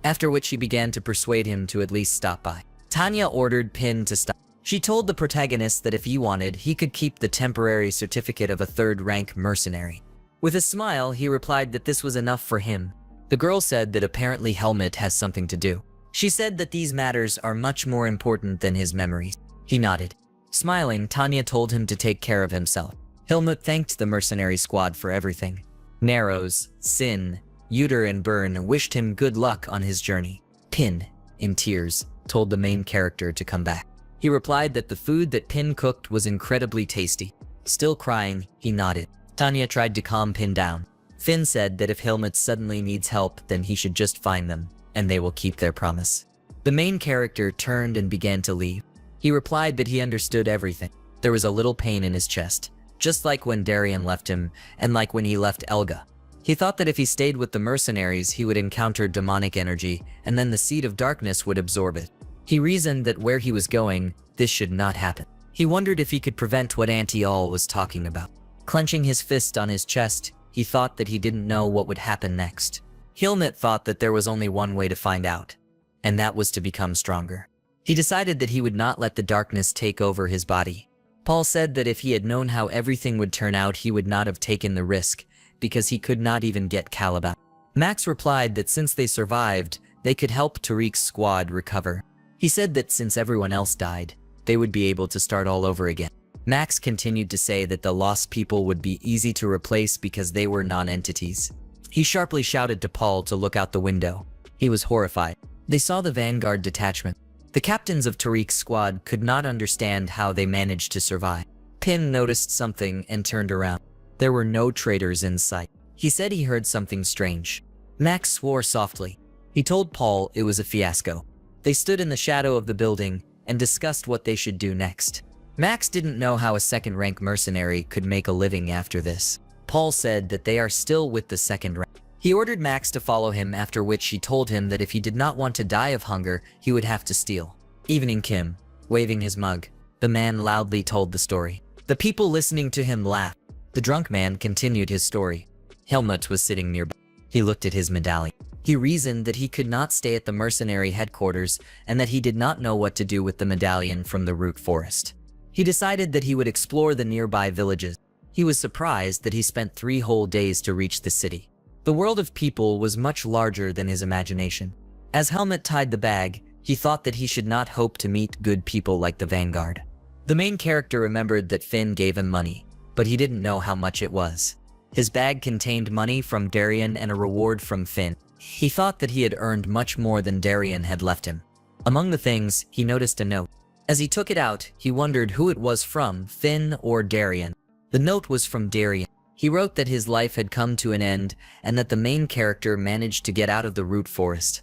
after which he began to persuade him to at least stop by. Tanya ordered Pin to stop. She told the protagonist that if he wanted, he could keep the temporary certificate of a third-rank mercenary. With a smile, he replied that this was enough for him. The girl said that apparently Helmut has something to do. She said that these matters are much more important than his memories. He nodded. Smiling, Tanya told him to take care of himself. Helmut thanked the mercenary squad for everything. Narrows, Sin, Uter and Byrne wished him good luck on his journey. Pin, in tears, told the main character to come back. He replied that the food that Pin cooked was incredibly tasty. Still crying, he nodded. Tanya tried to calm Pin down. Finn said that if Helmut suddenly needs help, then he should just find them, and they will keep their promise. The main character turned and began to leave. He replied that he understood everything. There was a little pain in his chest, just like when Darien left him, and like when he left Elga. He thought that if he stayed with the mercenaries, he would encounter demonic energy, and then the Seed of Darkness would absorb it. He reasoned that where he was going, this should not happen. He wondered if he could prevent what Auntie All was talking about. Clenching his fist on his chest, he thought that he didn't know what would happen next. Helmut thought that there was only one way to find out, and that was to become stronger. He decided that he would not let the darkness take over his body. Paul said that if he had known how everything would turn out, he would not have taken the risk, because he could not even get Caliban. Max replied that since they survived, they could help Tariq's squad recover. He said that since everyone else died, they would be able to start all over again. Max continued to say that the lost people would be easy to replace because they were non-entities. He sharply shouted to Paul to look out the window. He was horrified. They saw the Vanguard detachment. The captains of Tariq's squad could not understand how they managed to survive. Pin noticed something and turned around. There were no traitors in sight. He said he heard something strange. Max swore softly. He told Paul it was a fiasco. They stood in the shadow of the building and discussed what they should do next. Max didn't know how a second-rank mercenary could make a living after this. Paul said that they are still with the second rank. He ordered Max to follow him, after which he told him that if he did not want to die of hunger, he would have to steal. Evening Kim, waving his mug, the man loudly told the story. The people listening to him laughed. The drunk man continued his story. Helmut was sitting nearby. He looked at his medallion. He reasoned that he could not stay at the mercenary headquarters and that he did not know what to do with the medallion from the root forest. He decided that he would explore the nearby villages. He was surprised that he spent 3 whole days to reach the city. The world of people was much larger than his imagination. As Helmut tied the bag, he thought that he should not hope to meet good people like the Vanguard. The main character remembered that Finn gave him money, but he didn't know how much it was. His bag contained money from Darien and a reward from Finn. He thought that he had earned much more than Darien had left him. Among the things, he noticed a note. As he took it out, he wondered who it was from, Finn or Darien. The note was from Darien. He wrote that his life had come to an end and that the main character managed to get out of the root forest.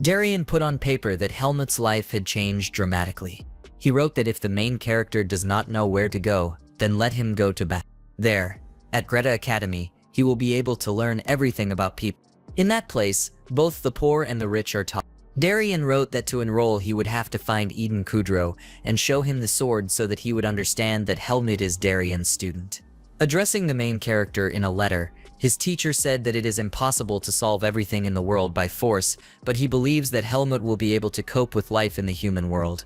Darien put on paper that Helmut's life had changed dramatically. He wrote that if the main character does not know where to go, then let him go to battle. There, at Greta Academy, he will be able to learn everything about people. In that place, both the poor and the rich are taught. Darien wrote that to enroll he would have to find Eden Kudrow and show him the sword so that he would understand that Helmut is Darien's student. Addressing the main character in a letter, his teacher said that it is impossible to solve everything in the world by force, but he believes that Helmut will be able to cope with life in the human world.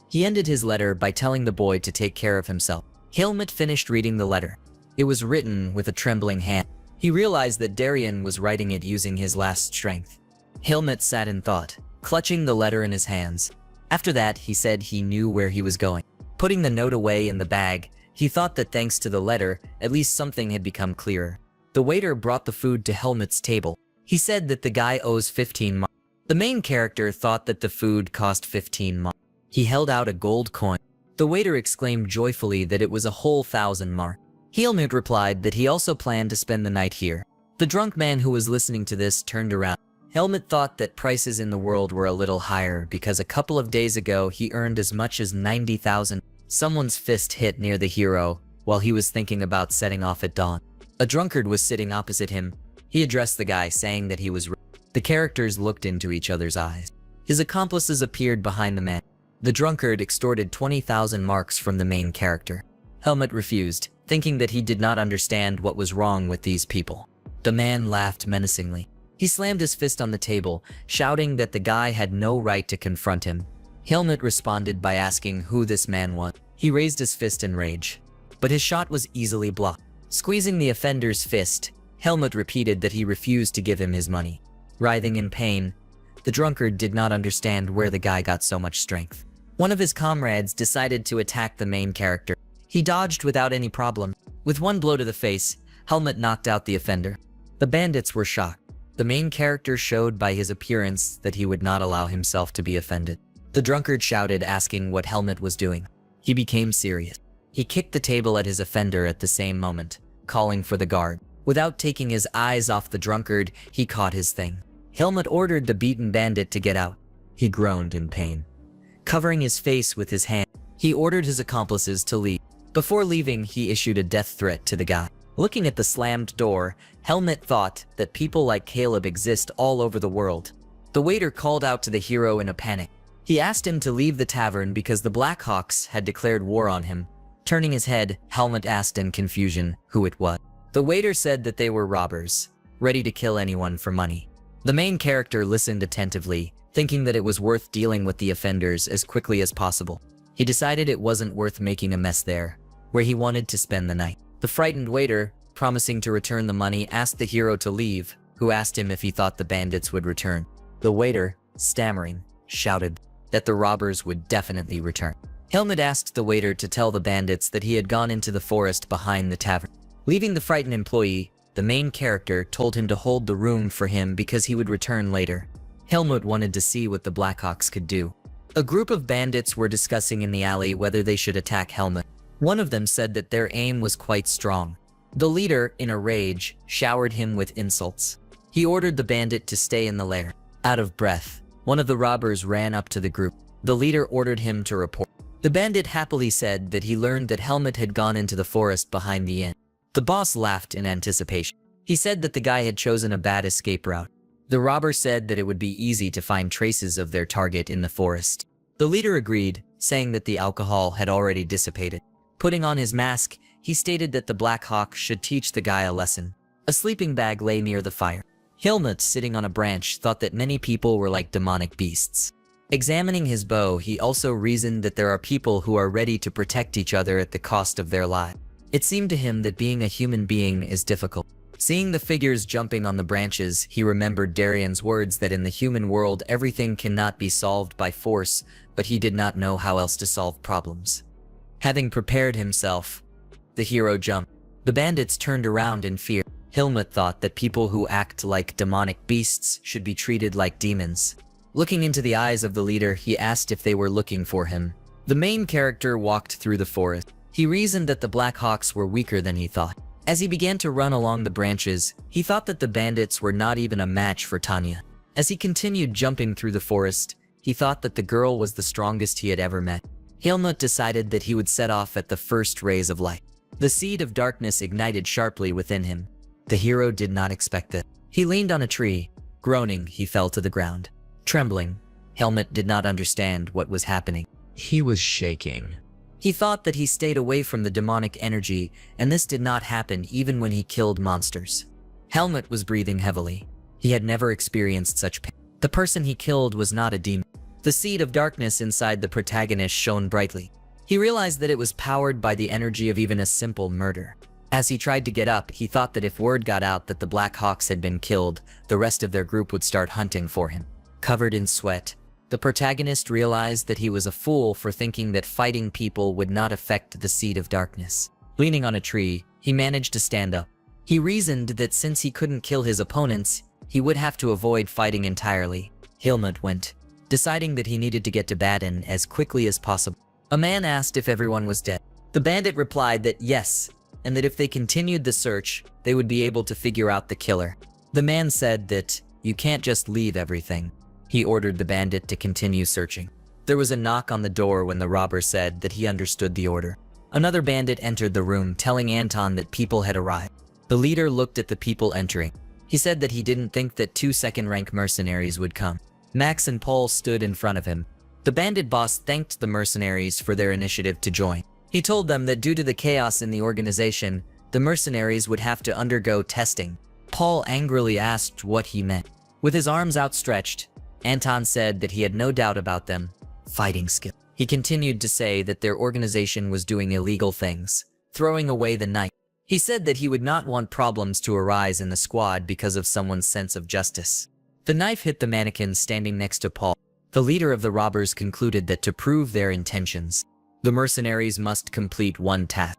He ended his letter by telling the boy to take care of himself. Helmut finished reading the letter. It was written with a trembling hand. He realized that Darien was writing it using his last strength. Helmut sat in thought, clutching the letter in his hands. After that, he said he knew where he was going. Putting the note away in the bag, he thought that thanks to the letter, at least something had become clearer. The waiter brought the food to Helmut's table. He said that the guy owes 15 marks. The main character thought that the food cost 15 marks. He held out a gold coin. The waiter exclaimed joyfully that it was a whole 1,000 marks. Helmut replied that he also planned to spend the night here. The drunk man who was listening to this turned around. Helmut thought that prices in the world were a little higher because a couple of days ago he earned as much as 90,000. Someone's fist hit near the hero while he was thinking about setting off at dawn. A drunkard was sitting opposite him. He addressed the guy, saying that he was rich. The characters looked into each other's eyes. His accomplices appeared behind the man. The drunkard extorted 20,000 marks from the main character. Helmut refused, thinking that he did not understand what was wrong with these people. The man laughed menacingly. He slammed his fist on the table, shouting that the guy had no right to confront him. Helmut responded by asking who this man was. He raised his fist in rage, but his shot was easily blocked. Squeezing the offender's fist, Helmut repeated that he refused to give him his money. Writhing in pain, the drunkard did not understand where the guy got so much strength. One of his comrades decided to attack the main character. He dodged without any problem. With one blow to the face, Helmut knocked out the offender. The bandits were shocked. The main character showed by his appearance that he would not allow himself to be offended. The drunkard shouted, asking what Helmut was doing. He became serious. He kicked the table at his offender at the same moment, calling for the guard. Without taking his eyes off the drunkard, he caught his thing. Helmut ordered the beaten bandit to get out. He groaned in pain. Covering his face with his hand, he ordered his accomplices to leave. Before leaving, he issued a death threat to the guy. Looking at the slammed door, Helmut thought that people like Caleb exist all over the world. The waiter called out to the hero in a panic. He asked him to leave the tavern because the Blackhawks had declared war on him. Turning his head, Helmut asked in confusion who it was. The waiter said that they were robbers, ready to kill anyone for money. The main character listened attentively, thinking that it was worth dealing with the offenders as quickly as possible. He decided it wasn't worth making a mess there, where he wanted to spend the night. The frightened waiter, promising to return the money, asked the hero to leave, who asked him if he thought the bandits would return. The waiter, stammering, shouted that the robbers would definitely return. Helmut asked the waiter to tell the bandits that he had gone into the forest behind the tavern. Leaving the frightened employee, the main character told him to hold the room for him because he would return later. Helmut wanted to see what the Blackhawks could do. A group of bandits were discussing in the alley whether they should attack Helmut. One of them said that their aim was quite strong. The leader, in a rage, showered him with insults. He ordered the bandit to stay in the lair. Out of breath, one of the robbers ran up to the group. The leader ordered him to report. The bandit happily said that he learned that Helmut had gone into the forest behind the inn. The boss laughed in anticipation. He said that the guy had chosen a bad escape route. The robber said that it would be easy to find traces of their target in the forest. The leader agreed, saying that the alcohol had already dissipated. Putting on his mask, he stated that the Black Hawk should teach the guy a lesson. A sleeping bag lay near the fire. Helmut, sitting on a branch, thought that many people were like demonic beasts. Examining his bow, he also reasoned that there are people who are ready to protect each other at the cost of their lives. It seemed to him that being a human being is difficult. Seeing the figures jumping on the branches, he remembered Darian's words that in the human world everything cannot be solved by force, but he did not know how else to solve problems. Having prepared himself, the hero jumped. The bandits turned around in fear. Helmut thought that people who act like demonic beasts should be treated like demons. Looking into the eyes of the leader, he asked if they were looking for him. The main character walked through the forest. He reasoned that the Blackhawks were weaker than he thought. As he began to run along the branches, he thought that the bandits were not even a match for Tanya. As he continued jumping through the forest, he thought that the girl was the strongest he had ever met. Helmut decided that he would set off at the first rays of light. The seed of darkness ignited sharply within him. The hero did not expect it. He leaned on a tree. Groaning, he fell to the ground. Trembling, Helmut did not understand what was happening. He was shaking. He thought that he stayed away from the demonic energy, and this did not happen even when he killed monsters. Helmut was breathing heavily. He had never experienced such pain. The person he killed was not a demon. The seed of darkness inside the protagonist shone brightly. He realized that it was powered by the energy of even a simple murder. As he tried to get up, he thought that if word got out that the Blackhawks had been killed, the rest of their group would start hunting for him. Covered in sweat, the protagonist realized that he was a fool for thinking that fighting people would not affect the seed of darkness. Leaning on a tree, he managed to stand up. He reasoned that since he couldn't kill his opponents, he would have to avoid fighting entirely. Helmut went, deciding that he needed to get to Baden as quickly as possible. A man asked if everyone was dead. The bandit replied that yes, and that if they continued the search, they would be able to figure out the killer. The man said that you can't just leave everything. He ordered the bandit to continue searching. There was a knock on the door when the robber said that he understood the order. Another bandit entered the room, telling Anton that people had arrived. The leader looked at the people entering. He said that he didn't think that 2 second-rank mercenaries would come. Max and Paul stood in front of him. The bandit boss thanked the mercenaries for their initiative to join. He told them that due to the chaos in the organization, the mercenaries would have to undergo testing. Paul angrily asked what he meant. With his arms outstretched, Anton said that he had no doubt about them fighting skill. He continued to say that their organization was doing illegal things, throwing away the knife. He said that he would not want problems to arise in the squad because of someone's sense of justice. The knife hit the mannequin standing next to Paul. The leader of the robbers concluded that to prove their intentions, the mercenaries must complete one task.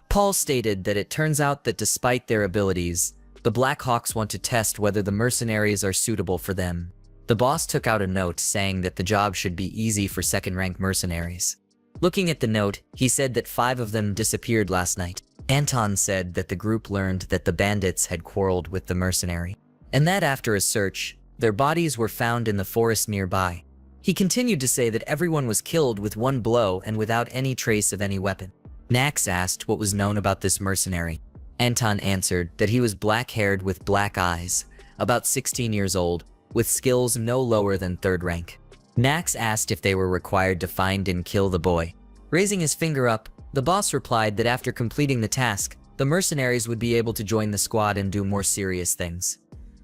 Paul stated that it turns out that despite their abilities, the Black Hawks want to test whether the mercenaries are suitable for them. The boss took out a note saying that the job should be easy for second-rank mercenaries. Looking at the note, he said that 5 of them disappeared last night. Anton said that the group learned that the bandits had quarreled with the mercenary, and that after a search, their bodies were found in the forest nearby. He continued to say that everyone was killed with one blow and without any trace of any weapon. Max asked what was known about this mercenary. Anton answered that he was black-haired with black eyes, about 16 years old, with skills no lower than 3rd rank. Max asked if they were required to find and kill the boy. Raising his finger up, the boss replied that after completing the task, the mercenaries would be able to join the squad and do more serious things.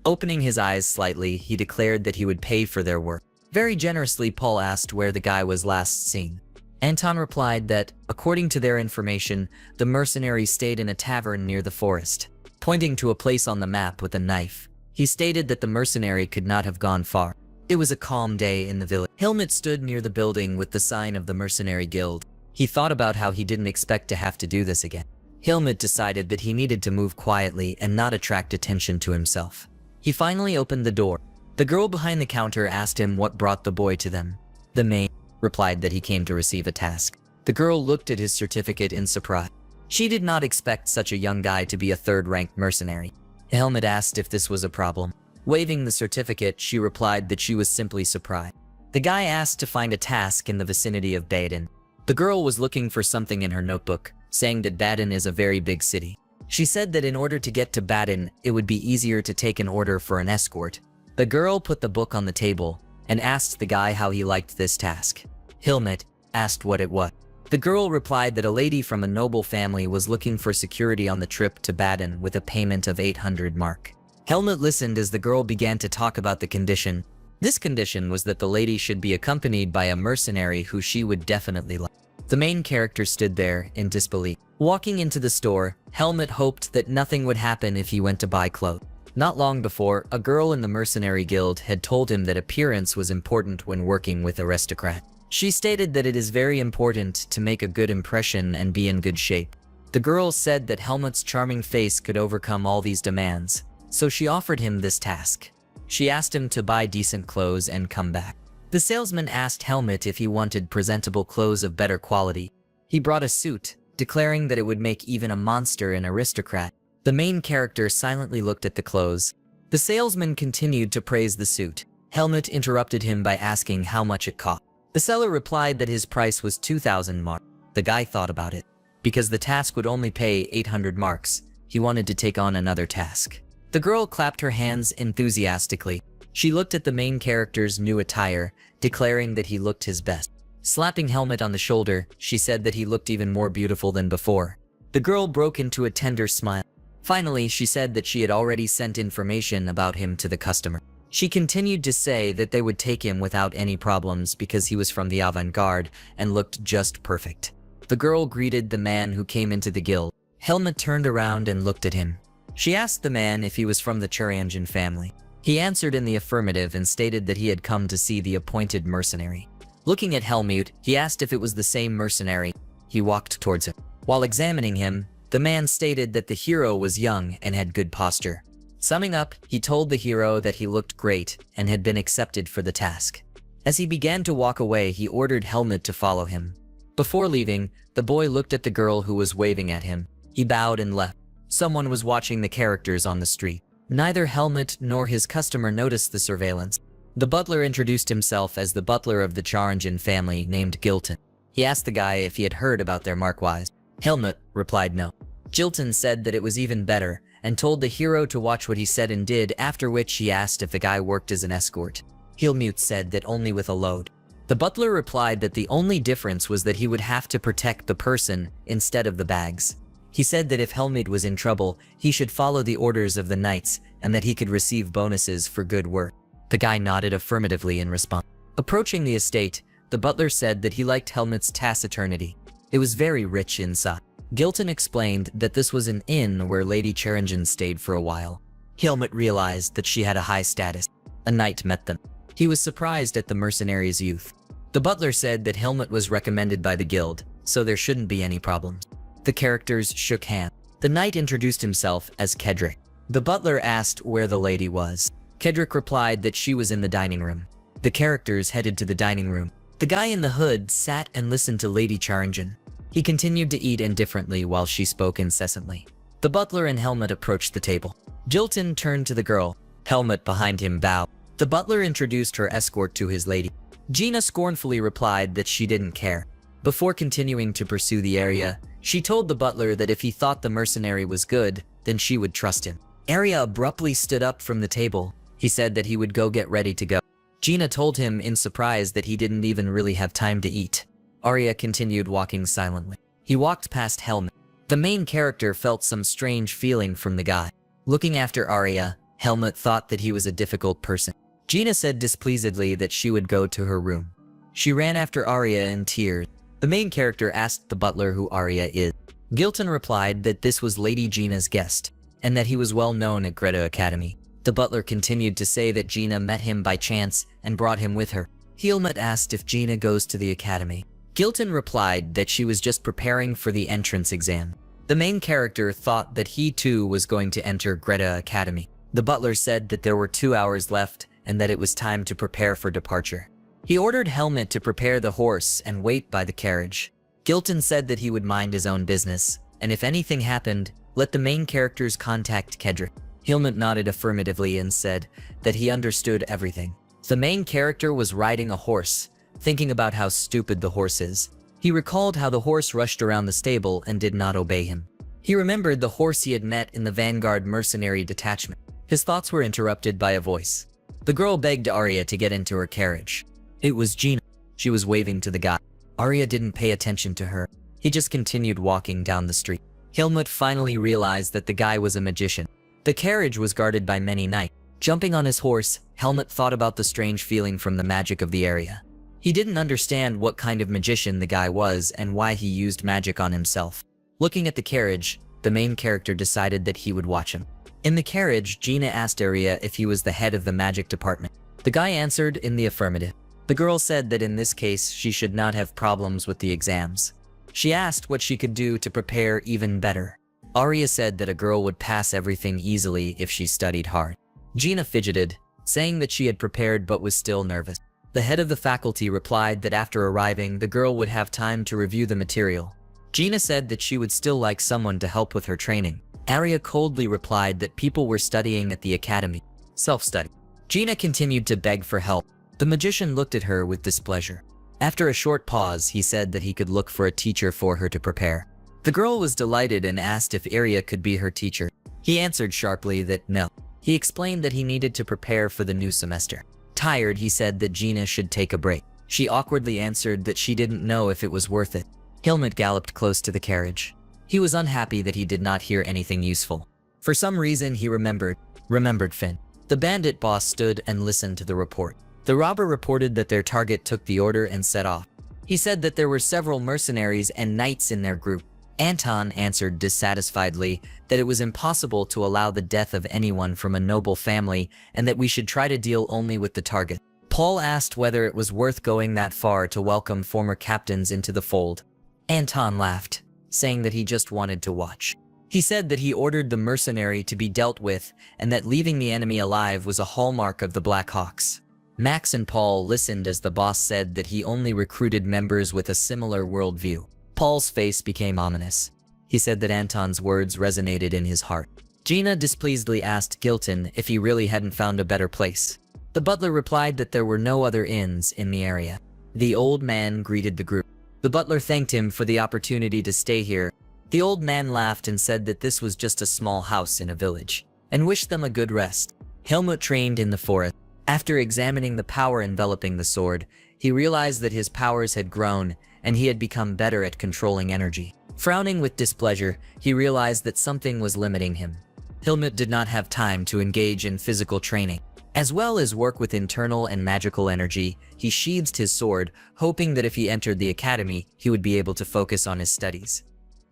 Opening his eyes slightly, he declared that he would pay for their work. Very generously, Paul asked where the guy was last seen. Anton replied that, according to their information, the mercenary stayed in a tavern near the forest. Pointing to a place on the map with a knife, he stated that the mercenary could not have gone far. It was a calm day in the village. Helmut stood near the building with the sign of the mercenary guild. He thought about how he didn't expect to have to do this again. Helmut decided that he needed to move quietly and not attract attention to himself. He finally opened the door. The girl behind the counter asked him what brought the boy to them. The maid replied that he came to receive a task. The girl looked at his certificate in surprise. She did not expect such a young guy to be a 3rd-rank mercenary. Helmut asked if this was a problem. Waving the certificate, she replied that she was simply surprised. The guy asked to find a task in the vicinity of Baden. The girl was looking for something in her notebook, saying that Baden is a very big city. She said that in order to get to Baden, it would be easier to take an order for an escort. The girl put the book on the table and asked the guy how he liked this task. Helmut asked what it was. The girl replied that a lady from a noble family was looking for security on the trip to Baden with a payment of 800 mark. Helmut listened as the girl began to talk about the condition. This condition was that the lady should be accompanied by a mercenary who she would definitely like. The main character stood there in disbelief. Walking into the store, Helmut hoped that nothing would happen if he went to buy clothes. Not long before, a girl in the mercenary guild had told him that appearance was important when working with aristocrats. She stated that it is very important to make a good impression and be in good shape. The girl said that Helmut's charming face could overcome all these demands, so she offered him this task. She asked him to buy decent clothes and come back. The salesman asked Helmut if he wanted presentable clothes of better quality. He brought a suit, declaring that it would make even a monster an aristocrat. The main character silently looked at the clothes. The salesman continued to praise the suit. Helmut interrupted him by asking how much it cost. The seller replied that his price was 2,000 marks. The guy thought about it. Because the task would only pay 800 marks, he wanted to take on another task. The girl clapped her hands enthusiastically. She looked at the main character's new attire, declaring that he looked his best. Slapping Helmut on the shoulder, she said that he looked even more beautiful than before. The girl broke into a tender smile. Finally, she said that she had already sent information about him to the customer. She continued to say that they would take him without any problems because he was from the avant-garde and looked just perfect. The girl greeted the man who came into the guild. Helmut turned around and looked at him. She asked the man if he was from the Cherangin family. He answered in the affirmative and stated that he had come to see the appointed mercenary. Looking at Helmut, he asked if it was the same mercenary. He walked towards him. While examining him, the man stated that the hero was young and had good posture. Summing up, he told the hero that he looked great and had been accepted for the task. As he began to walk away, he ordered Helmut to follow him. Before leaving, the boy looked at the girl who was waving at him. He bowed and left. Someone was watching the characters on the street. Neither Helmut nor his customer noticed the surveillance. The butler introduced himself as the butler of the Charanjan family named Gilton. He asked the guy if he had heard about their marquise. Helmut replied no. Gilton said that it was even better and told the hero to watch what he said and did, after which he asked if the guy worked as an escort. Helmut said that only with a load. The butler replied that the only difference was that he would have to protect the person instead of the bags. He said that if Helmut was in trouble, he should follow the orders of the knights and that he could receive bonuses for good work. The guy nodded affirmatively in response. Approaching the estate, the butler said that he liked Helmut's taciturnity. It was very rich inside. Gilton explained that this was an inn where Lady Charanjan stayed for a while. Helmut realized that she had a high status. A knight met them. He was surprised at the mercenary's youth. The butler said that Helmut was recommended by the guild, so there shouldn't be any problems. The characters shook hands. The knight introduced himself as Kedrick. The butler asked where the lady was. Kedrick replied that she was in the dining room. The characters headed to the dining room. The guy in the hood sat and listened to Lady Charanjan. He continued to eat indifferently while she spoke incessantly. The butler and Helmut approached the table. Gilton turned to the girl. Helmut behind him bowed. The butler introduced her escort to his lady. Gina scornfully replied that she didn't care. Before continuing to pursue the area, she told the butler that if he thought the mercenary was good, then she would trust him. Arya abruptly stood up from the table. He said that he would go get ready to go. Gina told him in surprise that he didn't even really have time to eat. Arya continued walking silently. He walked past Helmut. The main character felt some strange feeling from the guy. Looking after Arya, Helmut thought that he was a difficult person. Gina said displeasedly that she would go to her room. She ran after Arya in tears. The main character asked the butler who Arya is. Gilton replied that this was Lady Gina's guest, and that he was well known at Greta Academy. The butler continued to say that Gina met him by chance and brought him with her. Helmut asked if Gina goes to the academy. Gilton replied that she was just preparing for the entrance exam. The main character thought that he too was going to enter Greta Academy. The butler said that there were 2 hours left and that it was time to prepare for departure. He ordered Helmut to prepare the horse and wait by the carriage. Gilton said that he would mind his own business, and if anything happened, let the main characters contact Kedrick. Helmut nodded affirmatively and said that he understood everything. The main character was riding a horse, thinking about how stupid the horse is. He recalled how the horse rushed around the stable and did not obey him. He remembered the horse he had met in the Vanguard mercenary detachment. His thoughts were interrupted by a voice. The girl begged Arya to get into her carriage. It was Gina. She was waving to the guy. Arya didn't pay attention to her. He just continued walking down the street. Helmut finally realized that the guy was a magician. The carriage was guarded by many knights. Jumping on his horse, Helmut thought about the strange feeling from the magic of the area. He didn't understand what kind of magician the guy was and why he used magic on himself. Looking at the carriage, the main character decided that he would watch him. In the carriage, Gina asked Arya if he was the head of the magic department. The guy answered in the affirmative. The girl said that in this case, she should not have problems with the exams. She asked what she could do to prepare even better. Arya said that a girl would pass everything easily if she studied hard. Gina fidgeted, saying that she had prepared but was still nervous. The head of the faculty replied that after arriving, the girl would have time to review the material. Gina said that she would still like someone to help with her training. Arya coldly replied that people were studying at the academy. Self-study. Gina continued to beg for help. The magician looked at her with displeasure. After a short pause, he said that he could look for a teacher for her to prepare. The girl was delighted and asked if Arya could be her teacher. He answered sharply that no. He explained that he needed to prepare for the new semester. Tired, he said that Gina should take a break. She awkwardly answered that she didn't know if it was worth it. Helmut galloped close to the carriage. He was unhappy that he did not hear anything useful. For some reason, he remembered Finn. The bandit boss stood and listened to the report. The robber reported that their target took the order and set off. He said that there were several mercenaries and knights in their group. Anton answered dissatisfiedly that it was impossible to allow the death of anyone from a noble family and that we should try to deal only with the target. Paul asked whether it was worth going that far to welcome former captains into the fold. Anton laughed, saying that he just wanted to watch. He said that he ordered the mercenary to be dealt with and that leaving the enemy alive was a hallmark of the Black Hawks. Max and Paul listened as the boss said that he only recruited members with a similar worldview. Paul's face became ominous. He said that Anton's words resonated in his heart. Gina displeasedly asked Gilton if he really hadn't found a better place. The butler replied that there were no other inns in the area. The old man greeted the group. The butler thanked him for the opportunity to stay here. The old man laughed and said that this was just a small house in a village, and wished them a good rest. Helmut trained in the forest. After examining the power enveloping the sword, he realized that his powers had grown and he had become better at controlling energy. Frowning with displeasure, he realized that something was limiting him. Helmut did not have time to engage in physical training. As well as work with internal and magical energy, he sheathed his sword, hoping that if he entered the academy, he would be able to focus on his studies.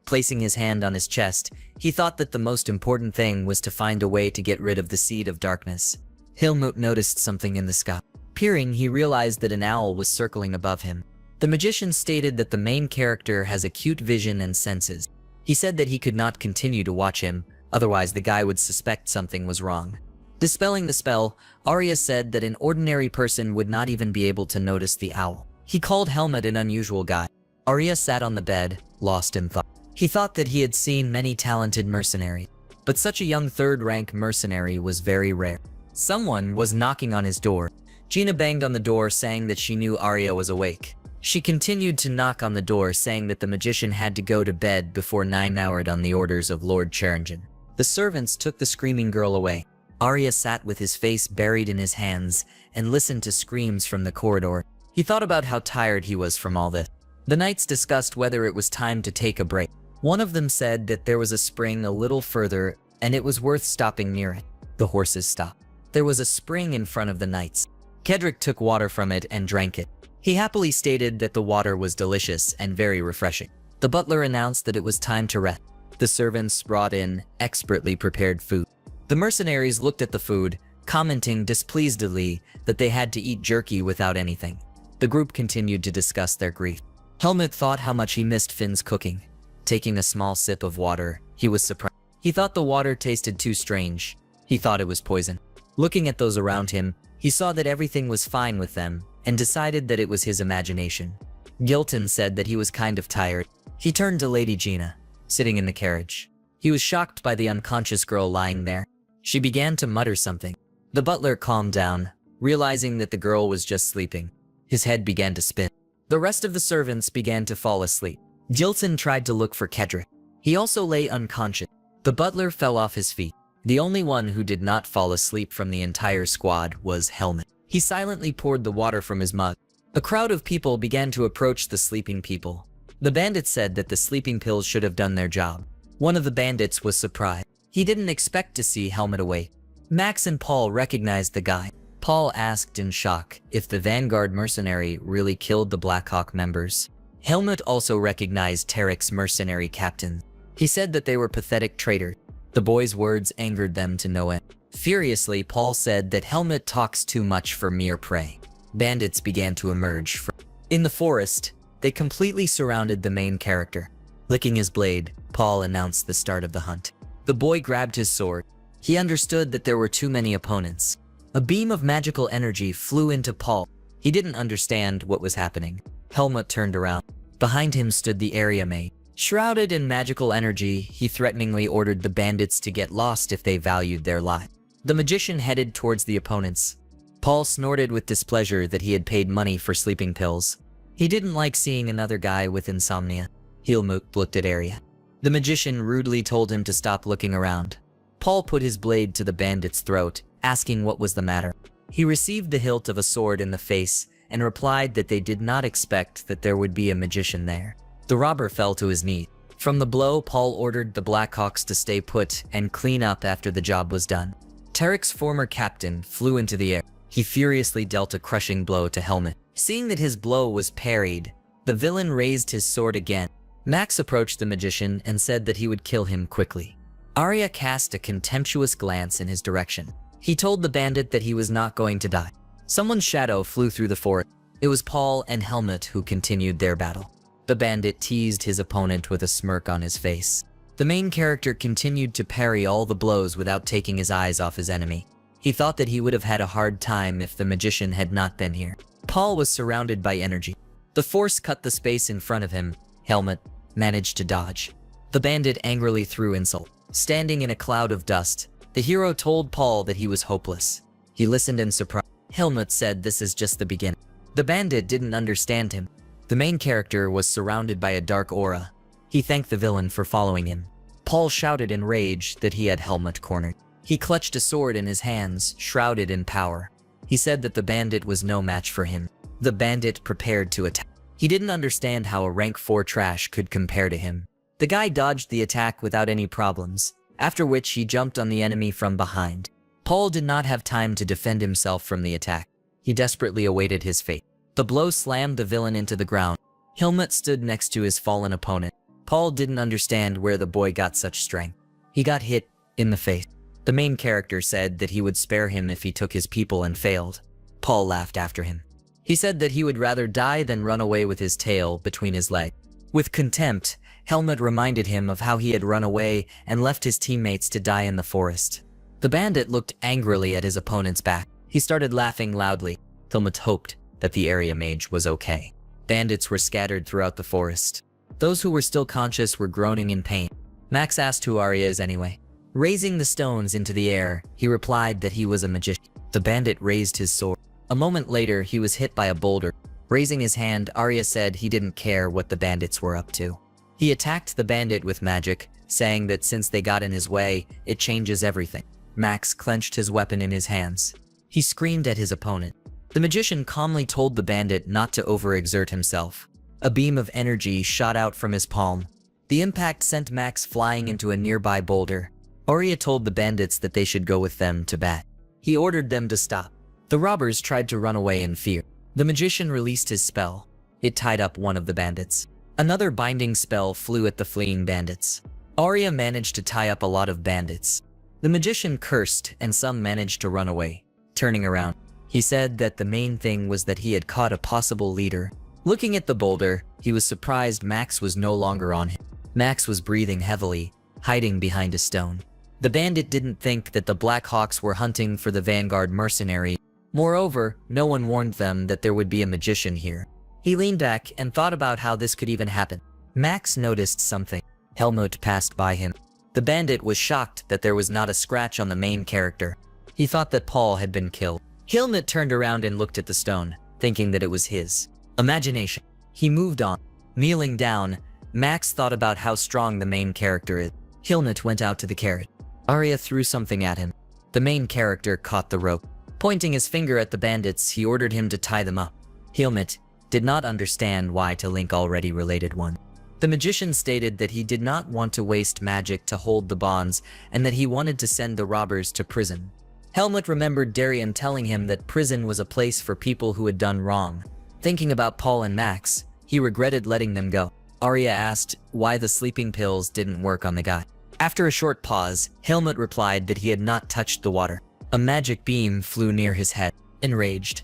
Placing his hand on his chest, he thought that the most important thing was to find a way to get rid of the seed of darkness. Helmut noticed something in the sky. Peering, he realized that an owl was circling above him. The magician stated that the main character has acute vision and senses. He said that he could not continue to watch him, otherwise the guy would suspect something was wrong. Dispelling the spell, Arya said that an ordinary person would not even be able to notice the owl. He called Helmut an unusual guy. Arya sat on the bed, lost in thought. He thought that he had seen many talented mercenaries, but such a young third-rank mercenary was very rare. Someone was knocking on his door. Gina banged on the door saying that she knew Arya was awake. She continued to knock on the door saying that the magician had to go to bed before 9 hours on the orders of Lord Charingen. The servants took the screaming girl away. Arya sat with his face buried in his hands and listened to screams from the corridor. He thought about how tired he was from all this. The knights discussed whether it was time to take a break. One of them said that there was a spring a little further and it was worth stopping near it. The horses stopped. There was a spring in front of the knights. Kedrick took water from it and drank it. He happily stated that the water was delicious and very refreshing. The butler announced that it was time to rest. The servants brought in expertly prepared food. The mercenaries looked at the food, commenting displeasedly that they had to eat jerky without anything. The group continued to discuss their grief. Helmut thought how much he missed Finn's cooking. Taking a small sip of water, he was surprised. He thought the water tasted too strange. He thought it was poison. Looking at those around him, he saw that everything was fine with them and decided that it was his imagination. Gilton said that he was kind of tired. He turned to Lady Gina, sitting in the carriage. He was shocked by the unconscious girl lying there. She began to mutter something. The butler calmed down, realizing that the girl was just sleeping. His head began to spin. The rest of the servants began to fall asleep. Gilton tried to look for Kedrick. He also lay unconscious. The butler fell off his feet. The only one who did not fall asleep from the entire squad was Helmut. He silently poured the water from his mug. A crowd of people began to approach the sleeping people. The bandits said that the sleeping pills should have done their job. One of the bandits was surprised. He didn't expect to see Helmut awake. Max and Paul recognized the guy. Paul asked in shock if the Vanguard mercenary really killed the Blackhawk members. Helmut also recognized Tarek's mercenary captain. He said that they were pathetic traitors. The boys' words angered them to no end. Furiously, Paul said that Helmut talks too much for mere prey. Bandits began to emerge in the forest. They completely surrounded the main character. Licking his blade, Paul announced the start of the hunt. The boy grabbed his sword. He understood that there were too many opponents. A beam of magical energy flew into Paul. He didn't understand what was happening. Helmut turned around. Behind him stood the area mate. Shrouded in magical energy, he threateningly ordered the bandits to get lost if they valued their life. The magician headed towards the opponents. Paul snorted with displeasure that he had paid money for sleeping pills. He didn't like seeing another guy with insomnia. Helmut looked at Arya. The magician rudely told him to stop looking around. Paul put his blade to the bandit's throat, asking what was the matter. He received the hilt of a sword in the face and replied that they did not expect that there would be a magician there. The robber fell to his knees. From the blow, Paul ordered the Blackhawks to stay put and clean up after the job was done. Tarek's former captain flew into the air. He furiously dealt a crushing blow to Helmut. Seeing that his blow was parried, the villain raised his sword again. Max approached the magician and said that he would kill him quickly. Arya cast a contemptuous glance in his direction. He told the bandit that he was not going to die. Someone's shadow flew through the forest. It was Paul and Helmut who continued their battle. The bandit teased his opponent with a smirk on his face. The main character continued to parry all the blows without taking his eyes off his enemy. He thought that he would have had a hard time if the magician had not been here. Paul was surrounded by energy. The force cut the space in front of him. Helmut managed to dodge. The bandit angrily threw insult. Standing in a cloud of dust, the hero told Paul that he was hopeless. He listened in surprise. Helmut said this is just the beginning. The bandit didn't understand him. The main character was surrounded by a dark aura. He thanked the villain for following him. Paul shouted in rage that he had Helmut cornered. He clutched a sword in his hands, shrouded in power. He said that the bandit was no match for him. The bandit prepared to attack. He didn't understand how a rank 4 trash could compare to him. The guy dodged the attack without any problems, after which he jumped on the enemy from behind. Paul did not have time to defend himself from the attack. He desperately awaited his fate. The blow slammed the villain into the ground. Helmut stood next to his fallen opponent. Paul didn't understand where the boy got such strength. He got hit in the face. The main character said that he would spare him if he took his people and failed. Paul laughed after him. He said that he would rather die than run away with his tail between his legs. With contempt, Helmut reminded him of how he had run away and left his teammates to die in the forest. The bandit looked angrily at his opponent's back. He started laughing loudly. Helmut hoped that the area mage was okay. Bandits were scattered throughout the forest. Those who were still conscious were groaning in pain. Max asked who Arya is anyway. Raising the stones into the air, he replied that he was a magician. The bandit raised his sword. A moment later, he was hit by a boulder. Raising his hand, Arya said he didn't care what the bandits were up to. He attacked the bandit with magic, saying that since they got in his way, it changes everything. Max clenched his weapon in his hands. He screamed at his opponent. The magician calmly told the bandit not to overexert himself. A beam of energy shot out from his palm. The impact sent Max flying into a nearby boulder. Arya told the bandits that they should go with them to bat. He ordered them to stop. The robbers tried to run away in fear. The magician released his spell. It tied up one of the bandits. Another binding spell flew at the fleeing bandits. Arya managed to tie up a lot of bandits. The magician cursed and some managed to run away. Turning around, he said that the main thing was that he had caught a possible leader. Looking at the boulder, he was surprised Max was no longer on him. Max was breathing heavily, hiding behind a stone. The bandit didn't think that the Black Hawks were hunting for the Vanguard mercenary. Moreover, no one warned them that there would be a magician here. He leaned back and thought about how this could even happen. Max noticed something. Helmut passed by him. The bandit was shocked that there was not a scratch on the main character. He thought that Paul had been killed. Helmut turned around and looked at the stone, thinking that it was his imagination. He moved on. Kneeling down, Max thought about how strong the main character is. Helmut went out to the carrot. Arya threw something at him. The main character caught the rope. Pointing his finger at the bandits, he ordered him to tie them up. Helmut did not understand why to link already related one. The magician stated that he did not want to waste magic to hold the bonds and that he wanted to send the robbers to prison. Helmut remembered Darian telling him that prison was a place for people who had done wrong. Thinking about Paul and Max, he regretted letting them go. Arya asked why the sleeping pills didn't work on the guy. After a short pause, Helmut replied that he had not touched the water. A magic beam flew near his head. Enraged,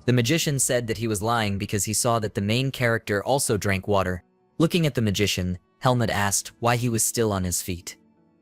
the magician said that he was lying because he saw that the main character also drank water. Looking at the magician, Helmut asked why he was still on his feet.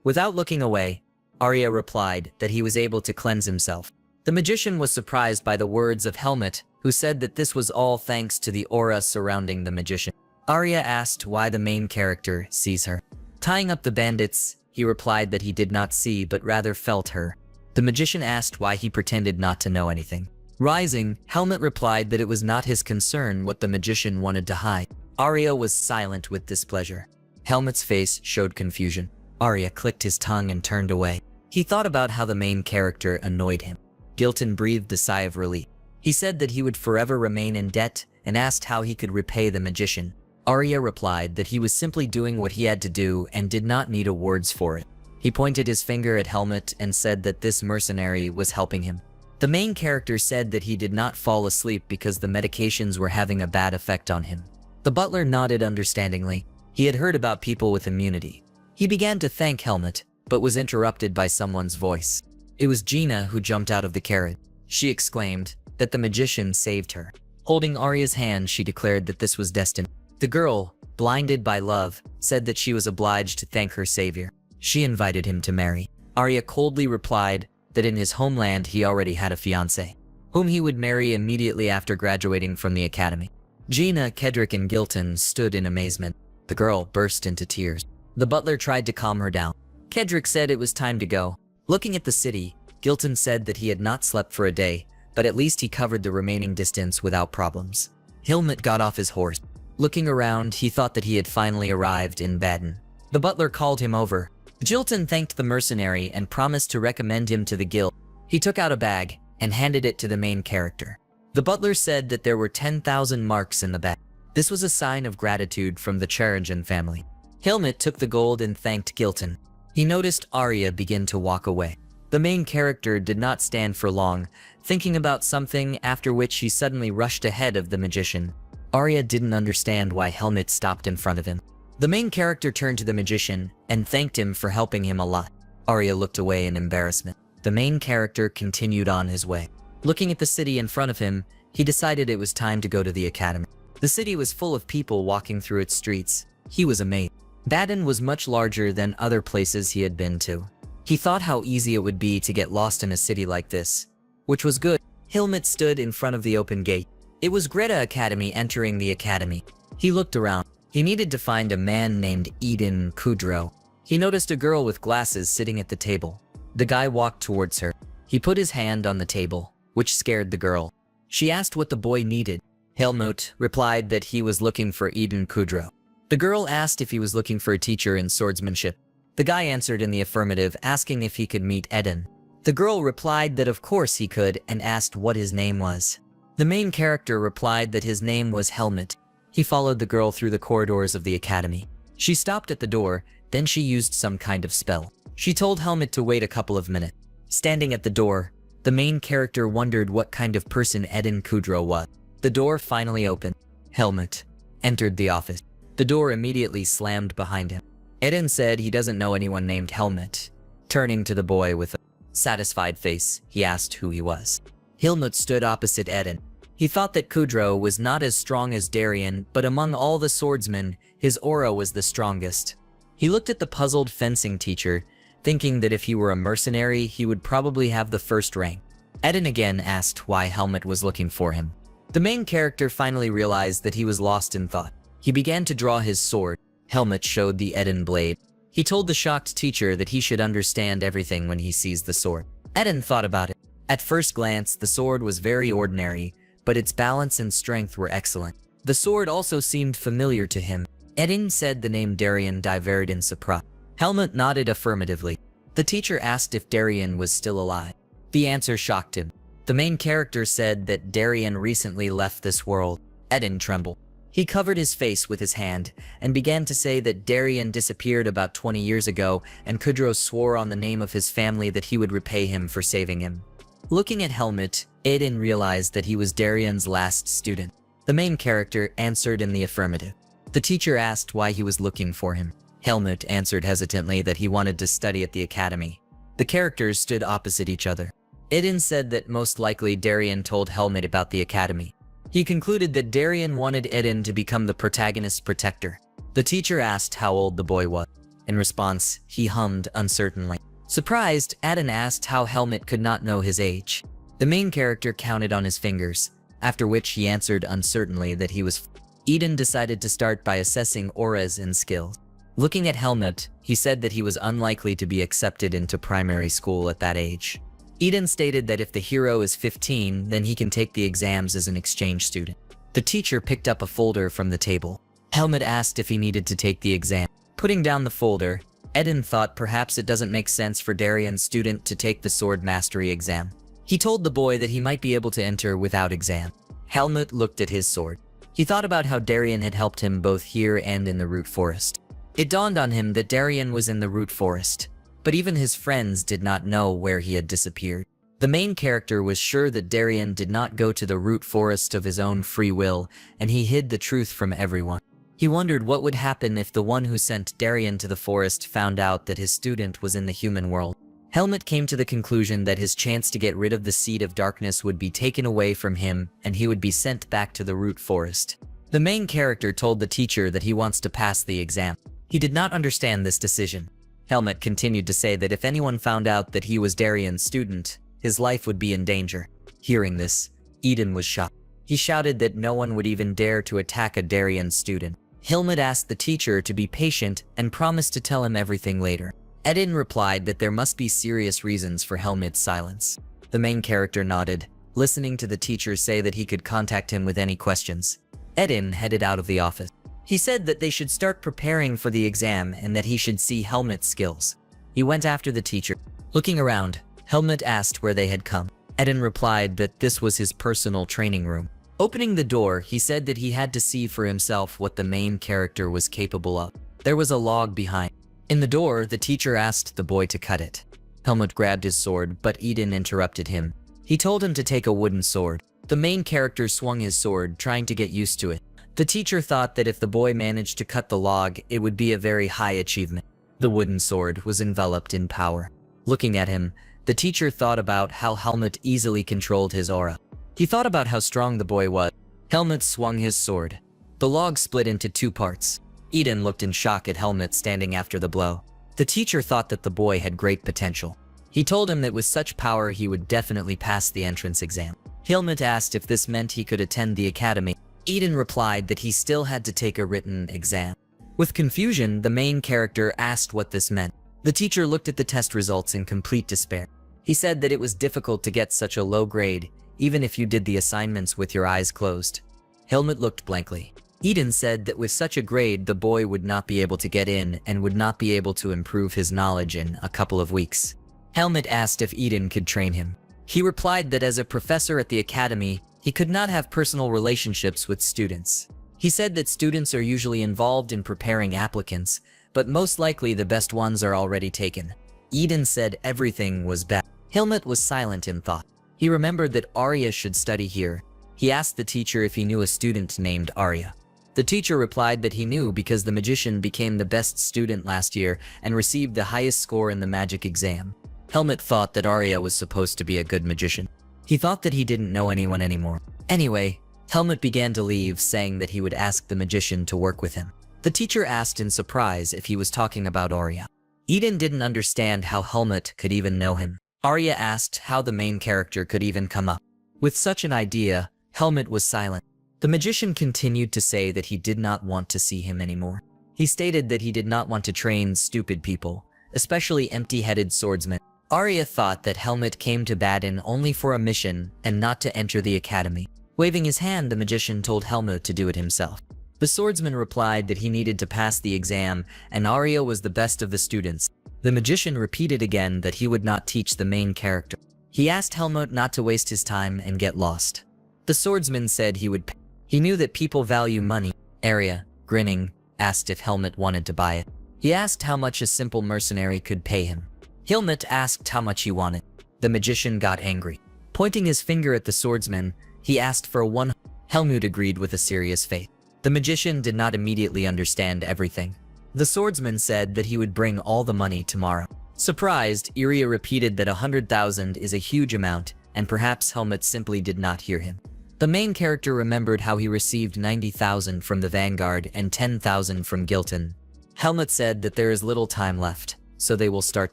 Without looking away, Arya replied that he was able to cleanse himself. The magician was surprised by the words of Helmut, who said that this was all thanks to the aura surrounding the magician. Arya asked why the main character sees her. Tying up the bandits, he replied that he did not see but rather felt her. The magician asked why he pretended not to know anything. Rising, Helmut replied that it was not his concern what the magician wanted to hide. Arya was silent with displeasure. Helmut's face showed confusion. Arya clicked his tongue and turned away. He thought about how the main character annoyed him. Gilton breathed a sigh of relief. He said that he would forever remain in debt and asked how he could repay the magician. Arya replied that he was simply doing what he had to do and did not need awards for it. He pointed his finger at Helmut and said that this mercenary was helping him. The main character said that he did not fall asleep because the medications were having a bad effect on him. The butler nodded understandingly. He had heard about people with immunity. He began to thank Helmut, but was interrupted by someone's voice. It was Gina who jumped out of the carriage. She exclaimed that the magician saved her. Holding Arya's hand, she declared that this was destined. The girl, blinded by love, said that she was obliged to thank her savior. She invited him to marry. Arya coldly replied that in his homeland he already had a fiancée, whom he would marry immediately after graduating from the academy. Gina, Kedrick, and Gilton stood in amazement. The girl burst into tears. The butler tried to calm her down. Kedrick said it was time to go. Looking at the city, Gilton said that he had not slept for a day, but at least he covered the remaining distance without problems. Helmut got off his horse. Looking around, he thought that he had finally arrived in Baden. The butler called him over. Gilton thanked the mercenary and promised to recommend him to the guild. He took out a bag and handed it to the main character. The butler said that there were 10,000 marks in the bag. This was a sign of gratitude from the Cherigan family. Helmut took the gold and thanked Gilton. He noticed Arya begin to walk away. The main character did not stand for long, thinking about something, after which he suddenly rushed ahead of the magician. Arya didn't understand why Helmut stopped in front of him. The main character turned to the magician and thanked him for helping him a lot. Arya looked away in embarrassment. The main character continued on his way. Looking at the city in front of him, he decided it was time to go to the academy. The city was full of people walking through its streets. He was amazed. Baden was much larger than other places he had been to. He thought how easy it would be to get lost in a city like this, which was good. Helmut stood in front of the open gate. It was Greta Academy entering the academy. He looked around. He needed to find a man named Eden Kudrow. He noticed a girl with glasses sitting at the table. The guy walked towards her. He put his hand on the table, which scared the girl. She asked what the boy needed. Helmut replied that he was looking for Eden Kudrow. The girl asked if he was looking for a teacher in swordsmanship. The guy answered in the affirmative, asking if he could meet Eden. The girl replied that of course he could and asked what his name was. The main character replied that his name was Helmut. He followed the girl through the corridors of the academy. She stopped at the door, then she used some kind of spell. She told Helmut to wait a couple of minutes. Standing at the door, the main character wondered what kind of person Eden Kudrow was. The door finally opened. Helmut entered the office. The door immediately slammed behind him. Eden said he doesn't know anyone named Helmut. Turning to the boy with a satisfied face, he asked who he was. Helmut stood opposite Eden. He thought that Kudrow was not as strong as Darien, but among all the swordsmen, his aura was the strongest. He looked at the puzzled fencing teacher, thinking that if he were a mercenary, he would probably have the first rank. Eden again asked why Helmut was looking for him. The main character finally realized that he was lost in thought. He began to draw his sword. Helmut showed the Eden blade. He told the shocked teacher that he should understand everything when he sees the sword. Eden thought about it. At first glance, the sword was very ordinary, but its balance and strength were excellent. The sword also seemed familiar to him. Eden said the name Darien diverted in surprise. Helmut nodded affirmatively. The teacher asked if Darien was still alive. The answer shocked him. The main character said that Darien recently left this world. Eden trembled. He covered his face with his hand and began to say that Darien disappeared about 20 years ago, and Kudrow swore on the name of his family that he would repay him for saving him. Looking at Helmut, Eden realized that he was Darien's last student. The main character answered in the affirmative. The teacher asked why he was looking for him. Helmut answered hesitantly that he wanted to study at the academy. The characters stood opposite each other. Eden said that most likely Darien told Helmut about the academy. He concluded that Darien wanted Eden to become the protagonist's protector. The teacher asked how old the boy was. In response, he hummed uncertainly. Surprised, Eden asked how Helmut could not know his age. The main character counted on his fingers, after which he answered uncertainly that he was. Eden decided to start by assessing auras and skills. Looking at Helmut, he said that he was unlikely to be accepted into primary school at that age. Eden stated that if the hero is 15, then he can take the exams as an exchange student. The teacher picked up a folder from the table. Helmut asked if he needed to take the exam. Putting down the folder, Eden thought perhaps it doesn't make sense for Darien's student to take the sword mastery exam. He told the boy that he might be able to enter without exam. Helmut looked at his sword. He thought about how Darien had helped him both here and in the root forest. It dawned on him that Darien was in the root forest, but even his friends did not know where he had disappeared. The main character was sure that Darien did not go to the root forest of his own free will, and he hid the truth from everyone. He wondered what would happen if the one who sent Darien to the forest found out that his student was in the human world. Helmut came to the conclusion that his chance to get rid of the seed of darkness would be taken away from him, and he would be sent back to the root forest. The main character told the teacher that he wants to pass the exam. He did not understand this decision. Helmut continued to say that if anyone found out that he was Darian's student, his life would be in danger. Hearing this, Eden was shocked. He shouted that no one would even dare to attack a Darian student. Helmut asked the teacher to be patient and promised to tell him everything later. Eden replied that there must be serious reasons for Helmut's silence. The main character nodded, listening to the teacher say that he could contact him with any questions. Eden headed out of the office. He said that they should start preparing for the exam and that he should see Helmut's skills. He went after the teacher. Looking around, Helmut asked where they had come. Eden replied that this was his personal training room. Opening the door, he said that he had to see for himself what the main character was capable of. There was a log behind. In the door, the teacher asked the boy to cut it. Helmut grabbed his sword, but Eden interrupted him. He told him to take a wooden sword. The main character swung his sword, trying to get used to it. The teacher thought that if the boy managed to cut the log, it would be a very high achievement. The wooden sword was enveloped in power. Looking at him, the teacher thought about how Helmut easily controlled his aura. He thought about how strong the boy was. Helmut swung his sword. The log split into 2 parts. Eden looked in shock at Helmut standing after the blow. The teacher thought that the boy had great potential. He told him that with such power he would definitely pass the entrance exam. Helmut asked if this meant he could attend the academy. Eden replied that he still had to take a written exam. With confusion, the main character asked what this meant. The teacher looked at the test results in complete despair. He said that it was difficult to get such a low grade, even if you did the assignments with your eyes closed. Helmut looked blankly. Eden said that with such a grade, the boy would not be able to get in and would not be able to improve his knowledge in a couple of weeks. Helmut asked if Eden could train him. He replied that as a professor at the academy, he could not have personal relationships with students. He said that students are usually involved in preparing applicants, but most likely the best ones are already taken. Eden said everything was bad. Helmut was silent in thought. He remembered that Arya should study here. He asked the teacher if he knew a student named Arya. The teacher replied that he knew because the magician became the best student last year and received the highest score in the magic exam. Helmut thought that Arya was supposed to be a good magician. He thought that he didn't know anyone anymore. Anyway, Helmut began to leave, saying that he would ask the magician to work with him. The teacher asked in surprise if he was talking about Arya. Eden didn't understand how Helmut could even know him. Arya asked how the main character could even come up with such an idea. Helmut was silent. The magician continued to say that he did not want to see him anymore. He stated that he did not want to train stupid people, especially empty-headed swordsmen. Arya thought that Helmut came to Baden only for a mission and not to enter the academy. Waving his hand, the magician told Helmut to do it himself. The swordsman replied that he needed to pass the exam and Arya was the best of the students. The magician repeated again that he would not teach the main character. He asked Helmut not to waste his time and get lost. The swordsman said he would pay. He knew that people value money. Arya, grinning, asked if Helmut wanted to buy it. He asked how much a simple mercenary could pay him. Helmut asked how much he wanted. The magician got angry. Pointing his finger at the swordsman, he asked for 1. Helmut agreed with a serious face. The magician did not immediately understand everything. The swordsman said that he would bring all the money tomorrow. Surprised, Arya repeated that 100,000 is a huge amount, and perhaps Helmut simply did not hear him. The main character remembered how he received 90,000 from the Vanguard and 10,000 from Gilton. Helmut said that there is little time left, so they will start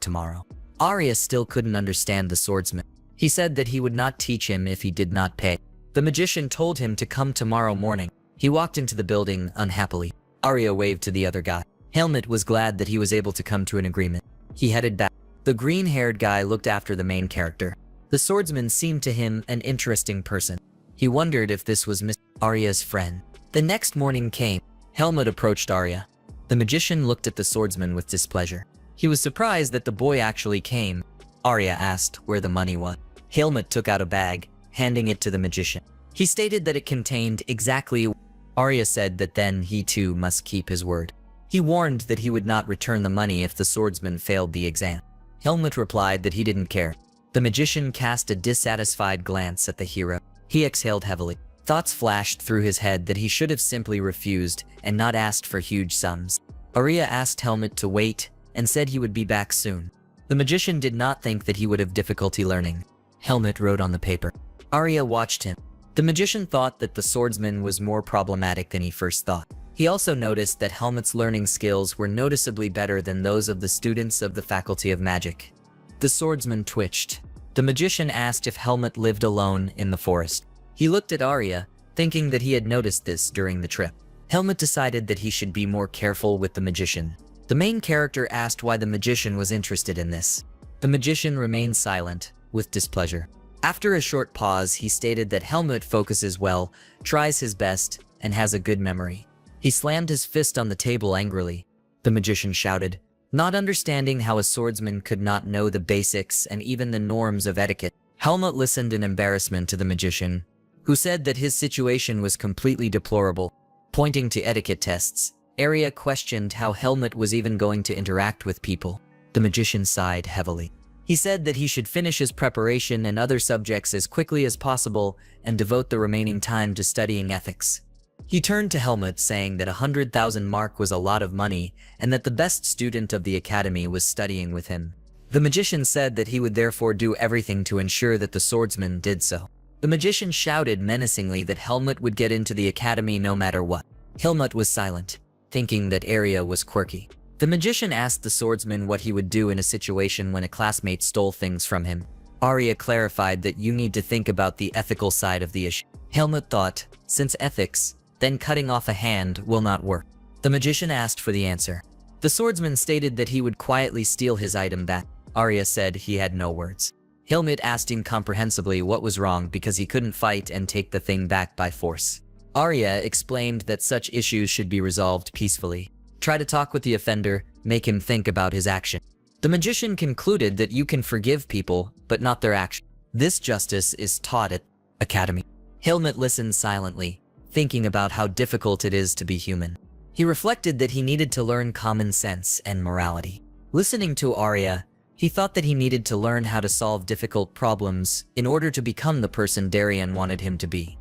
tomorrow. Arya still couldn't understand the swordsman. He said that he would not teach him if he did not pay. The magician told him to come tomorrow morning. He walked into the building unhappily. Arya waved to the other guy. Helmut was glad that he was able to come to an agreement. He headed back. The green-haired guy looked after the main character. The swordsman seemed to him an interesting person. He wondered if this was Miss Arya's friend. The next morning came. Helmut approached Arya. The magician looked at the swordsman with displeasure. He was surprised that the boy actually came. Arya asked where the money was. Helmut took out a bag, handing it to the magician. He stated that it contained exactly. Arya said that then he too must keep his word. He warned that he would not return the money if the swordsman failed the exam. Helmut replied that he didn't care. The magician cast a dissatisfied glance at the hero. He exhaled heavily. Thoughts flashed through his head that he should have simply refused and not asked for huge sums. Arya asked Helmut to wait and said he would be back soon. The magician did not think that he would have difficulty learning. Helmut wrote on the paper. Arya watched him. The magician thought that the swordsman was more problematic than he first thought. He also noticed that Helmut's learning skills were noticeably better than those of the students of the Faculty of Magic. The swordsman twitched. The magician asked if Helmut lived alone in the forest. He looked at Arya, thinking that he had noticed this during the trip. Helmut decided that he should be more careful with the magician. The main character asked why the magician was interested in this. The magician remained silent, with displeasure. After a short pause, he stated that Helmut focuses well, tries his best, and has a good memory. He slammed his fist on the table angrily. The magician shouted, not understanding how a swordsman could not know the basics and even the norms of etiquette. Helmut listened in embarrassment to the magician, who said that his situation was completely deplorable. Pointing to etiquette tests, Arya questioned how Helmut was even going to interact with people. The magician sighed heavily. He said that he should finish his preparation and other subjects as quickly as possible and devote the remaining time to studying ethics. He turned to Helmut, saying that 100,000 mark was a lot of money and that the best student of the academy was studying with him. The magician said that he would therefore do everything to ensure that the swordsman did so. The magician shouted menacingly that Helmut would get into the academy no matter what. Helmut was silent, thinking that Arya was quirky. The magician asked the swordsman what he would do in a situation when a classmate stole things from him. Arya clarified that you need to think about the ethical side of the issue. Helmut thought, since ethics, then cutting off a hand will not work. The magician asked for the answer. The swordsman stated that he would quietly steal his item back. Arya said he had no words. Helmut asked incomprehensibly what was wrong because he couldn't fight and take the thing back by force. Arya explained that such issues should be resolved peacefully. Try to talk with the offender, make him think about his action. The magician concluded that you can forgive people, but not their action. This justice is taught at academy. Helmut listened silently, thinking about how difficult it is to be human. He reflected that he needed to learn common sense and morality. Listening to Arya, he thought that he needed to learn how to solve difficult problems in order to become the person Darian wanted him to be.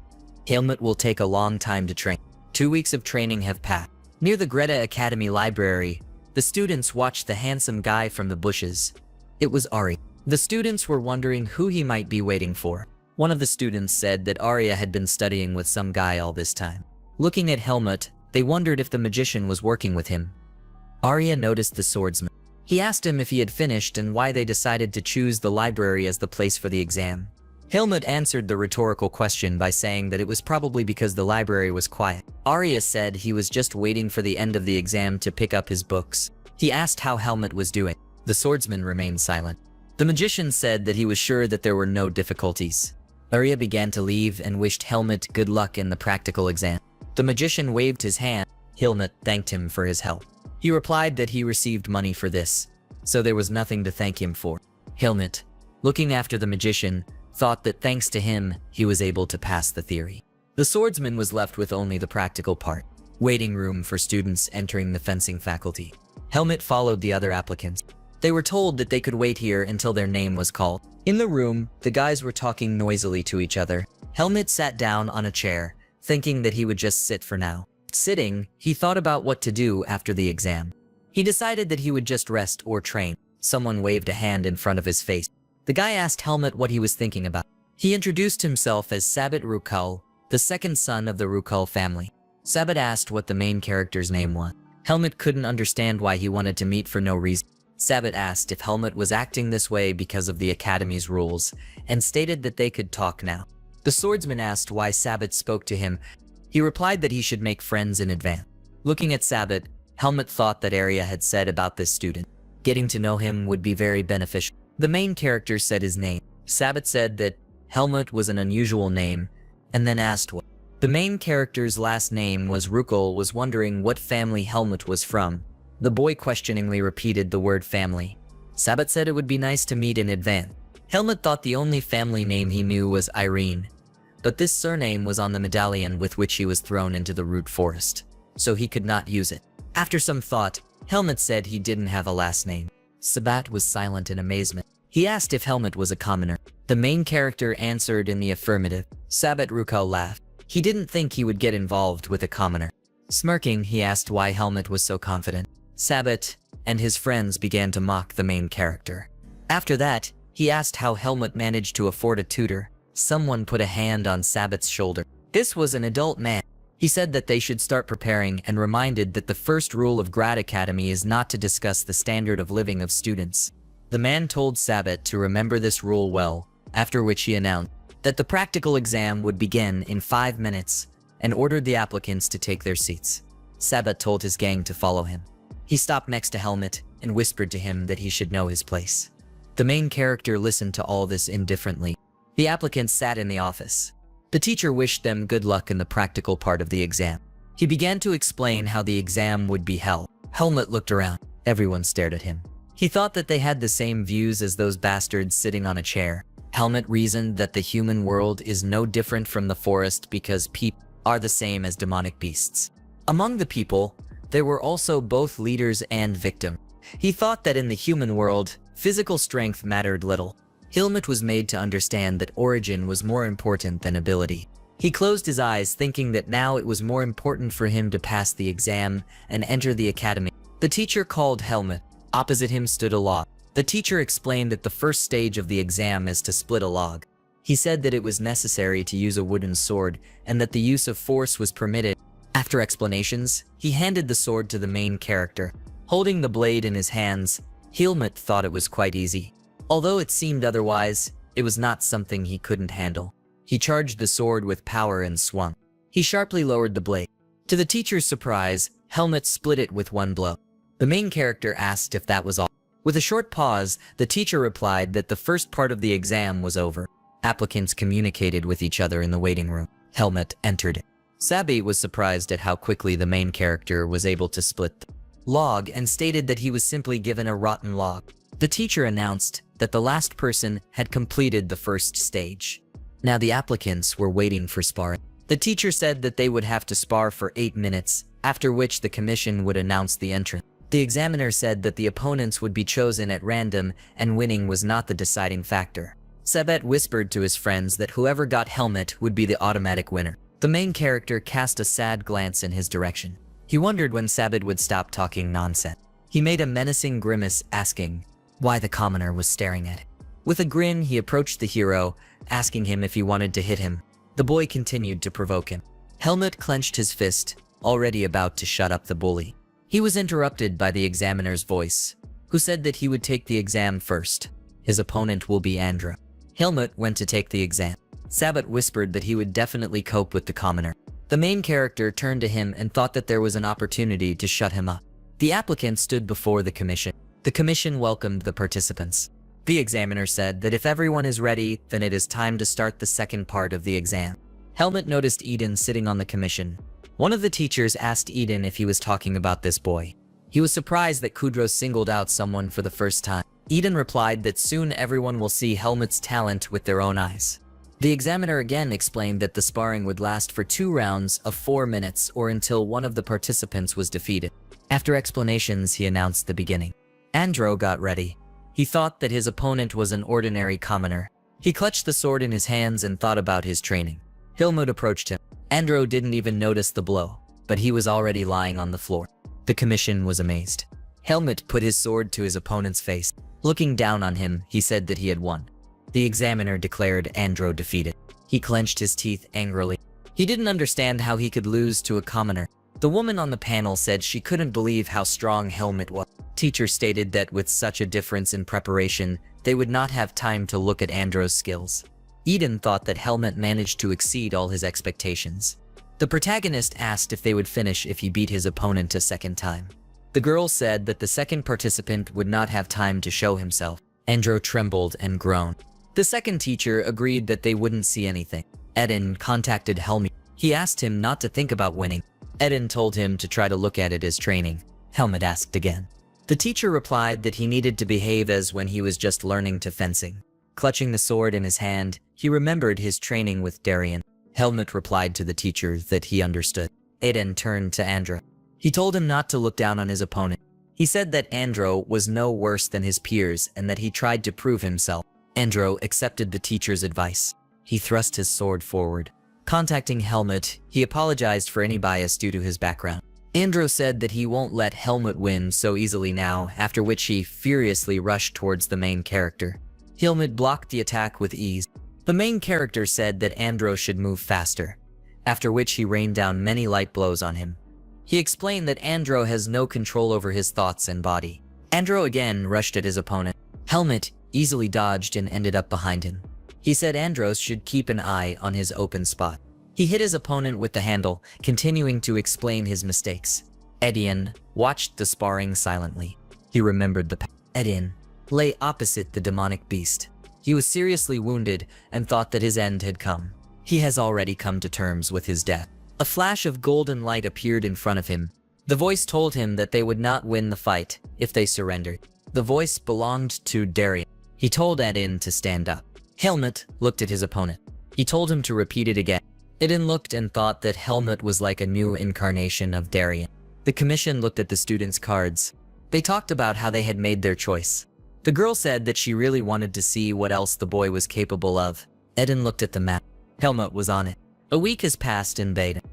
Helmut will take a long time to train. 2 weeks of training have passed. Near the Greta Academy library, the students watched the handsome guy from the bushes. It was Ari. The students were wondering who he might be waiting for. One of the students said that Arya had been studying with some guy all this time. Looking at Helmut, they wondered if the magician was working with him. Arya noticed the swordsman. He asked him if he had finished and why they decided to choose the library as the place for the exam. Helmut answered the rhetorical question by saying that it was probably because the library was quiet. Arya said he was just waiting for the end of the exam to pick up his books. He asked how Helmut was doing. The swordsman remained silent. The magician said that he was sure that there were no difficulties. Arya began to leave and wished Helmut good luck in the practical exam. The magician waved his hand. Helmut thanked him for his help. He replied that he received money for this, so there was nothing to thank him for. Helmut, looking after the magician, thought that thanks to him, he was able to pass the theory. The swordsman was left with only the practical part. Waiting room for students entering the fencing faculty. Helmut followed the other applicants. They were told that they could wait here until their name was called. In the room, the guys were talking noisily to each other. Helmut sat down on a chair, thinking that he would just sit for now. Sitting, he thought about what to do after the exam. He decided that he would just rest or train. Someone waved a hand in front of his face. The guy asked Helmut what he was thinking about. He introduced himself as Sabbat Rukul, the second son of the Rukul family. Sabbat asked what the main character's name was. Helmut couldn't understand why he wanted to meet for no reason. Sabbat asked if Helmut was acting this way because of the academy's rules, and stated that they could talk now. The swordsman asked why Sabbat spoke to him. He replied that he should make friends in advance. Looking at Sabbat, Helmut thought that Arya had said about this student. Getting to know him would be very beneficial. The main character said his name. Sabbat said that Helmut was an unusual name, and then asked what. The main character's last name was Rukul, was wondering what family Helmut was from. The boy questioningly repeated the word family. Sabbat said it would be nice to meet in advance. Helmut thought the only family name he knew was Irene, but this surname was on the medallion with which he was thrown into the root forest, so he could not use it. After some thought, Helmut said he didn't have a last name. Sabbat was silent in amazement. He asked if Helmut was a commoner. The main character answered in the affirmative. Sabbat Rukul laughed. He didn't think he would get involved with a commoner. Smirking, he asked why Helmut was so confident. Sabbat and his friends began to mock the main character. After that, he asked how Helmut managed to afford a tutor. Someone put a hand on Sabbath's shoulder. This was an adult man. He said that they should start preparing and reminded that the first rule of Grad Academy is not to discuss the standard of living of students. The man told Sabbath to remember this rule well, after which he announced that the practical exam would begin in 5 minutes and ordered the applicants to take their seats. Sabbath told his gang to follow him. He stopped next to Helmut and whispered to him that he should know his place. The main character listened to all this indifferently. The applicants sat in the office. The teacher wished them good luck in the practical part of the exam. He began to explain how the exam would be held. Helmut looked around. Everyone stared at him. He thought that they had the same views as those bastards sitting on a chair. Helmut reasoned that the human world is no different from the forest because people are the same as demonic beasts. Among the people, there were also both leaders and victims. He thought that in the human world, physical strength mattered little. Helmut was made to understand that origin was more important than ability. He closed his eyes, thinking that now it was more important for him to pass the exam and enter the academy. The teacher called Helmut. Opposite him stood a log. The teacher explained that the first stage of the exam is to split a log. He said that it was necessary to use a wooden sword and that the use of force was permitted. After explanations, he handed the sword to the main character. Holding the blade in his hands, Helmut thought it was quite easy. Although it seemed otherwise, it was not something he couldn't handle. He charged the sword with power and swung. He sharply lowered the blade. To the teacher's surprise, Helmut split it with one blow. The main character asked if that was all. With a short pause, the teacher replied that the first part of the exam was over. Applicants communicated with each other in the waiting room. Helmut entered. Sabby was surprised at how quickly the main character was able to split the log and stated that he was simply given a rotten log. The teacher announced that the last person had completed the first stage. Now the applicants were waiting for sparring. The teacher said that they would have to spar for 8 minutes, after which the commission would announce the entrant. The examiner said that the opponents would be chosen at random and winning was not the deciding factor. Sabet whispered to his friends that whoever got Helmut would be the automatic winner. The main character cast a sad glance in his direction. He wondered when Sabet would stop talking nonsense. He made a menacing grimace, asking why the commoner was staring at him. With a grin, he approached the hero, asking him if he wanted to hit him. The boy continued to provoke him. Helmut clenched his fist, already about to shut up the bully. He was interrupted by the examiner's voice, who said that he would take the exam first. His opponent will be Andra. Helmut went to take the exam. Sabbat whispered that he would definitely cope with the commoner. The main character turned to him and thought that there was an opportunity to shut him up. The applicant stood before the commission. The commission welcomed the participants. The examiner said that if everyone is ready, then it is time to start the second part of the exam. Helmut noticed Eden sitting on the commission. One of the teachers asked Eden if he was talking about this boy. He was surprised that Kudros singled out someone for the first time. Eden replied that soon everyone will see Helmut's talent with their own eyes. The examiner again explained that the sparring would last for 2 rounds of 4 minutes or until one of the participants was defeated. After explanations, he announced the beginning. Andro got ready. He thought that his opponent was an ordinary commoner. He clutched the sword in his hands and thought about his training. Helmut approached him. Andro didn't even notice the blow, but he was already lying on the floor. The commission was amazed. Helmut put his sword to his opponent's face. Looking down on him, he said that he had won. The examiner declared Andro defeated. He clenched his teeth angrily. He didn't understand how he could lose to a commoner. The woman on the panel said she couldn't believe how strong Helmut was. Teacher stated that with such a difference in preparation, they would not have time to look at Andro's skills. Eden thought that Helmut managed to exceed all his expectations. The protagonist asked if they would finish if he beat his opponent a second time. The girl said that the second participant would not have time to show himself. Andro trembled and groaned. The second teacher agreed that they wouldn't see anything. Eden contacted Helmut. He asked him not to think about winning. Eden told him to try to look at it as training. Helmut asked again. The teacher replied that he needed to behave as when he was just learning to fencing. Clutching the sword in his hand, he remembered his training with Darien. Helmut replied to the teacher that he understood. Eden turned to Andro. He told him not to look down on his opponent. He said that Andro was no worse than his peers and that he tried to prove himself. Andro accepted the teacher's advice. He thrust his sword forward. Contacting Helmut, he apologized for any bias due to his background. Andro said that he won't let Helmut win so easily now, after which he furiously rushed towards the main character. Helmut blocked the attack with ease. The main character said that Andro should move faster, after which he rained down many light blows on him. He explained that Andro has no control over his thoughts and body. Andro again rushed at his opponent. Helmut easily dodged and ended up behind him. He said Andros should keep an eye on his open spot. He hit his opponent with the handle, continuing to explain his mistakes. Edian watched the sparring silently. He remembered the past. Edian lay opposite the demonic beast. He was seriously wounded and thought that his end had come. He has already come to terms with his death. A flash of golden light appeared in front of him. The voice told him that they would not win the fight if they surrendered. The voice belonged to Darian. He told Edin to stand up. Helmut looked at his opponent. He told him to repeat it again. Edin looked and thought that Helmut was like a new incarnation of Darian. The commission looked at the students' cards. They talked about how they had made their choice. The girl said that she really wanted to see what else the boy was capable of. Edin looked at the map. Helmut was on it. A week has passed in Baden.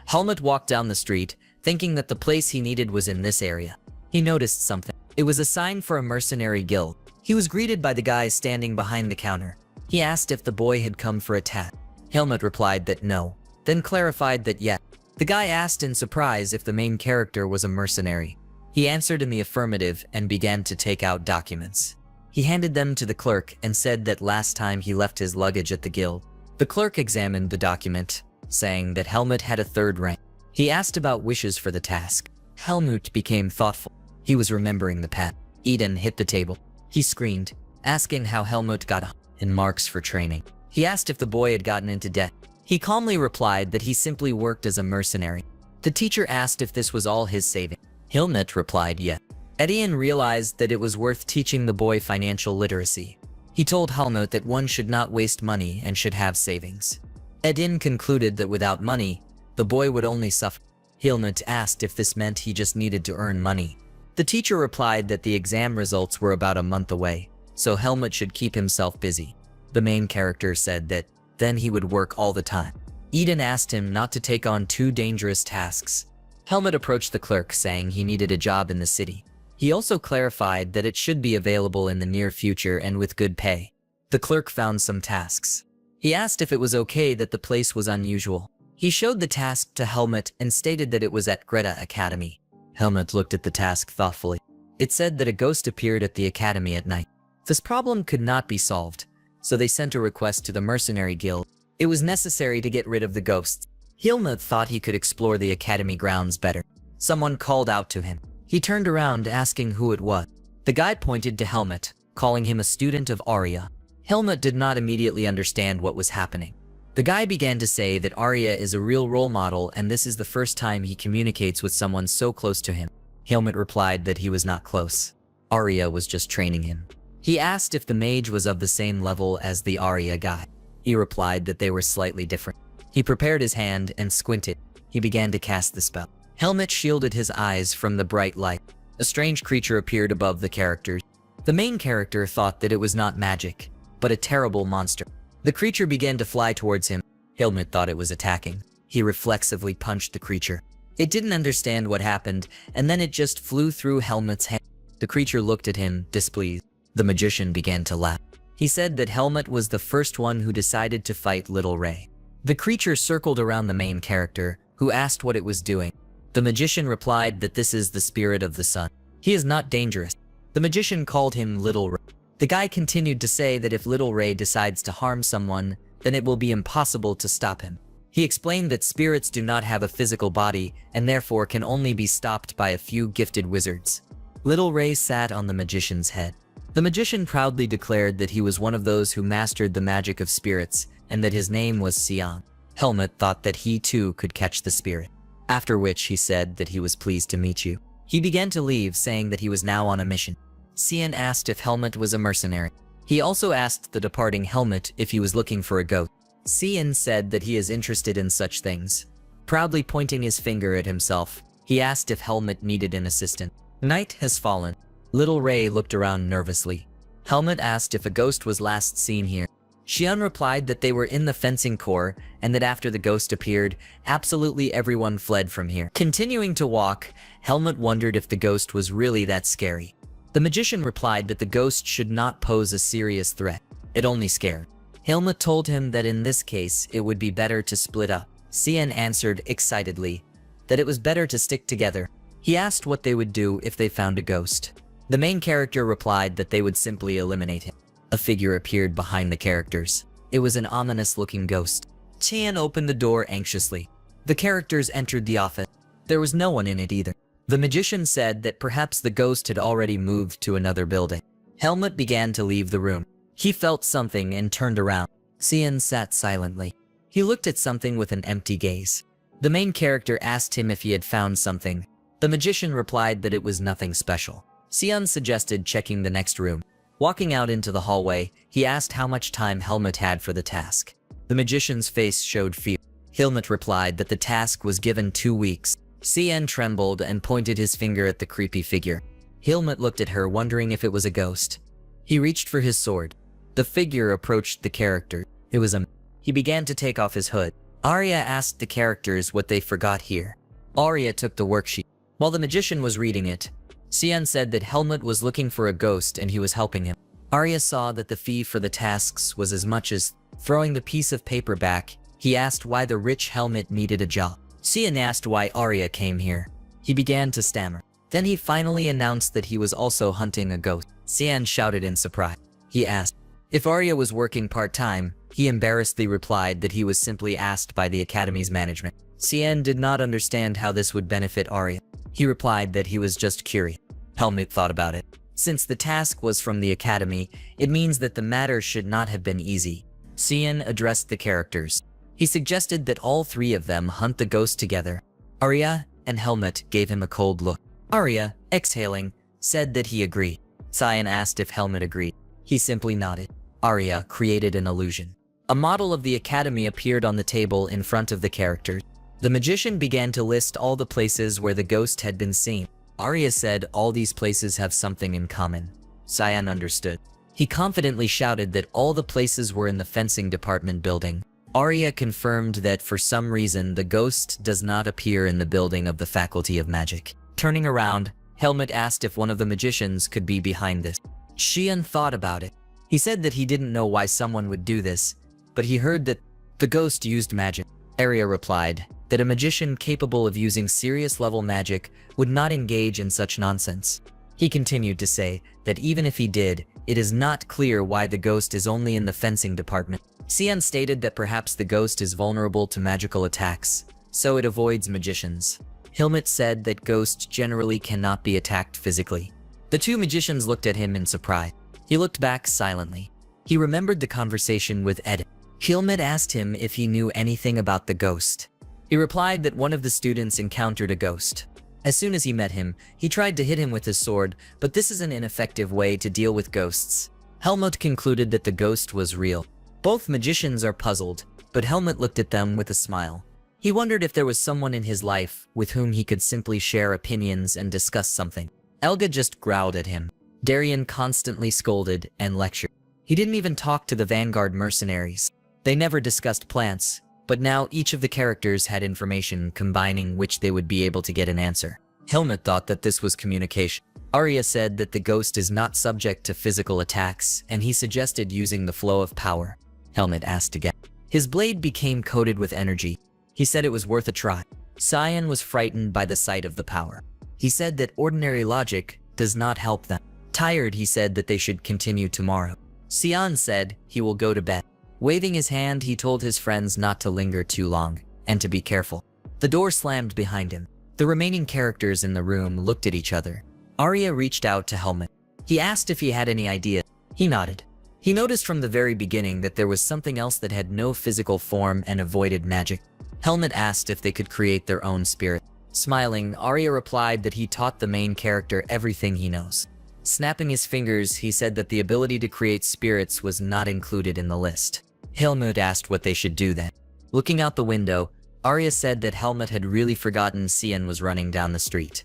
Helmut walked down the street, thinking that the place he needed was in this area. He noticed something. It was a sign for a mercenary guild. He was greeted by the guy standing behind the counter. He asked if the boy had come for a task. Helmut replied that no, then clarified that yes. The guy asked in surprise if the main character was a mercenary. He answered in the affirmative and began to take out documents. He handed them to the clerk and said that last time he left his luggage at the guild. The clerk examined the document, saying that Helmut had a third rank. He asked about wishes for the task. Helmut became thoughtful. He was remembering the past. Eden hit the table. He screamed, asking how Helmut got in marks for training. He asked if the boy had gotten into debt. He calmly replied that he simply worked as a mercenary. The teacher asked if this was all his saving. Helmut replied yes. Edian realized that it was worth teaching the boy financial literacy. He told Helmut that one should not waste money and should have savings. Edin concluded that without money, the boy would only suffer. Helmut asked if this meant he just needed to earn money. The teacher replied that the exam results were about a month away, so Helmut should keep himself busy. The main character said that then he would work all the time. Eden asked him not to take on too dangerous tasks. Helmut approached the clerk saying he needed a job in the city. He also clarified that it should be available in the near future and with good pay. The clerk found some tasks. He asked if it was okay that the place was unusual. He showed the task to Helmut and stated that it was at Greta Academy. Helmut looked at the task thoughtfully. It said that a ghost appeared at the academy at night. This problem could not be solved, so they sent a request to the mercenary guild. It was necessary to get rid of the ghosts. Helmut thought he could explore the academy grounds better. Someone called out to him. He turned around asking who it was. The guy pointed to Helmut, calling him a student of Arya. Helmut did not immediately understand what was happening. The guy began to say that Arya is a real role model and this is the first time he communicates with someone so close to him. Helmut replied that he was not close. Arya was just training him. He asked if the mage was of the same level as the Arya guy. He replied that they were slightly different. He prepared his hand and squinted. He began to cast the spell. Helmut shielded his eyes from the bright light. A strange creature appeared above the characters. The main character thought that it was not magic, but a terrible monster. The creature began to fly towards him. Helmut thought it was attacking. He reflexively punched the creature. It didn't understand what happened, and then it just flew through Helmut's hand. The creature looked at him, displeased. The magician began to laugh. He said that Helmut was the first one who decided to fight Little Ray. The creature circled around the main character, who asked what it was doing. The magician replied that this is the spirit of the sun. He is not dangerous. The magician called him Little Ray. The guy continued to say that if Little Ray decides to harm someone, then it will be impossible to stop him. He explained that spirits do not have a physical body and therefore can only be stopped by a few gifted wizards. Little Ray sat on the magician's head. The magician proudly declared that he was one of those who mastered the magic of spirits and that his name was Sion. Helmut thought that he too could catch the spirit. After which he said that he was pleased to meet you. He began to leave, saying that he was now on a mission. Sion asked if Helmut was a mercenary. He also asked the departing Helmut if he was looking for a ghost. Sion said that he is interested in such things. Proudly pointing his finger at himself, he asked if Helmut needed an assistant. Night has fallen. Little Ray looked around nervously. Helmut asked if a ghost was last seen here. Xian replied that they were in the fencing corps and that after the ghost appeared, absolutely everyone fled from here. Continuing to walk, Helmut wondered if the ghost was really that scary. The magician replied that the ghost should not pose a serious threat. It only scared. Helmut told him that in this case, it would be better to split up. Xian answered excitedly that it was better to stick together. He asked what they would do if they found a ghost. The main character replied that they would simply eliminate him. A figure appeared behind the characters. It was an ominous-looking ghost. Xian opened the door anxiously. The characters entered the office. There was no one in it either. The magician said that perhaps the ghost had already moved to another building. Helmut began to leave the room. He felt something and turned around. Xian sat silently. He looked at something with an empty gaze. The main character asked him if he had found something. The magician replied that it was nothing special. Xian suggested checking the next room. Walking out into the hallway, he asked how much time Helmut had for the task. The magician's face showed fear. Helmut replied that the task was given 2 weeks. Xian trembled and pointed his finger at the creepy figure. Helmut looked at her, wondering if it was a ghost. He reached for his sword. The figure approached the character. It was a... He began to take off his hood. Arya asked the characters what they forgot here. Arya took the worksheet. While the magician was reading it, Xian said that Helmut was looking for a ghost and he was helping him. Arya saw that the fee for the tasks was as much as throwing the piece of paper back. He asked why the rich Helmut needed a job. Xian asked why Arya came here. He began to stammer. Then he finally announced that he was also hunting a ghost. Xian shouted in surprise. He asked if Arya was working part-time. He embarrassedly replied that he was simply asked by the academy's management. Xian did not understand how this would benefit Arya. He replied that he was just curious. Helmut thought about it. Since the task was from the academy, it means that the matter should not have been easy. Xian addressed the characters. He suggested that all 3 of them hunt the ghost together. Arya and Helmut gave him a cold look. Arya, exhaling, said that he agreed. Xian asked if Helmut agreed. He simply nodded. Arya created an illusion. A model of the academy appeared on the table in front of the characters. The magician began to list all the places where the ghost had been seen. Arya said all these places have something in common. Xian understood. He confidently shouted that all the places were in the fencing department building. Arya confirmed that for some reason the ghost does not appear in the building of the Faculty of Magic. Turning around, Helmut asked if one of the magicians could be behind this. Xian thought about it. He said that he didn't know why someone would do this, but he heard that the ghost used magic. Arya replied that a magician capable of using serious level magic would not engage in such nonsense. He continued to say that even if he did, it is not clear why the ghost is only in the fencing department. Xian stated that perhaps the ghost is vulnerable to magical attacks, so it avoids magicians. Helmut said that ghosts generally cannot be attacked physically. The 2 magicians looked at him in surprise. He looked back silently. He remembered the conversation with Ed. Helmut asked him if he knew anything about the ghost. He replied that one of the students encountered a ghost. As soon as he met him, he tried to hit him with his sword, but this is an ineffective way to deal with ghosts. Helmut concluded that the ghost was real. Both magicians are puzzled, but Helmut looked at them with a smile. He wondered if there was someone in his life with whom he could simply share opinions and discuss something. Elga just growled at him. Darien constantly scolded and lectured. He didn't even talk to the Vanguard mercenaries. They never discussed plants, but now each of the characters had information combining which they would be able to get an answer. Helmut thought that this was communication. Arya said that the ghost is not subject to physical attacks, and he suggested using the flow of power. Helmut asked again. His blade became coated with energy. He said it was worth a try. Xian was frightened by the sight of the power. He said that ordinary logic does not help them. Tired, he said that they should continue tomorrow. Xian said he will go to bed. Waving his hand, he told his friends not to linger too long, and to be careful. The door slammed behind him. The remaining characters in the room looked at each other. Arya reached out to Helmut. He asked if he had any idea. He nodded. He noticed from the very beginning that there was something else that had no physical form and avoided magic. Helmut asked if they could create their own spirit. Smiling, Arya replied that he taught the main character everything he knows. Snapping his fingers, he said that the ability to create spirits was not included in the list. Helmut asked what they should do then. Looking out the window, Arya said that Helmut had really forgotten Xian was running down the street.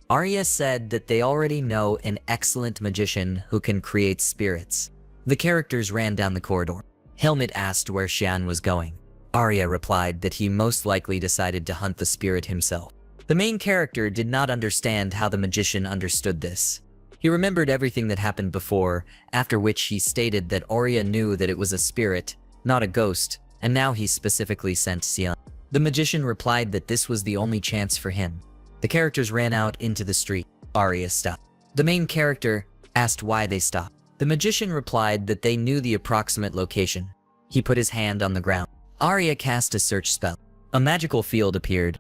Arya said that they already know an excellent magician who can create spirits. The characters ran down the corridor. Helmut asked where Xian was going. Arya replied that he most likely decided to hunt the spirit himself. The main character did not understand how the magician understood this. He remembered everything that happened before, after which he stated that Arya knew that it was a spirit, not a ghost, and now he specifically sent Xian. The magician replied that this was the only chance for him. The characters ran out into the street. Arya stopped. The main character asked why they stopped. The magician replied that they knew the approximate location. He put his hand on the ground. Arya cast a search spell. A magical field appeared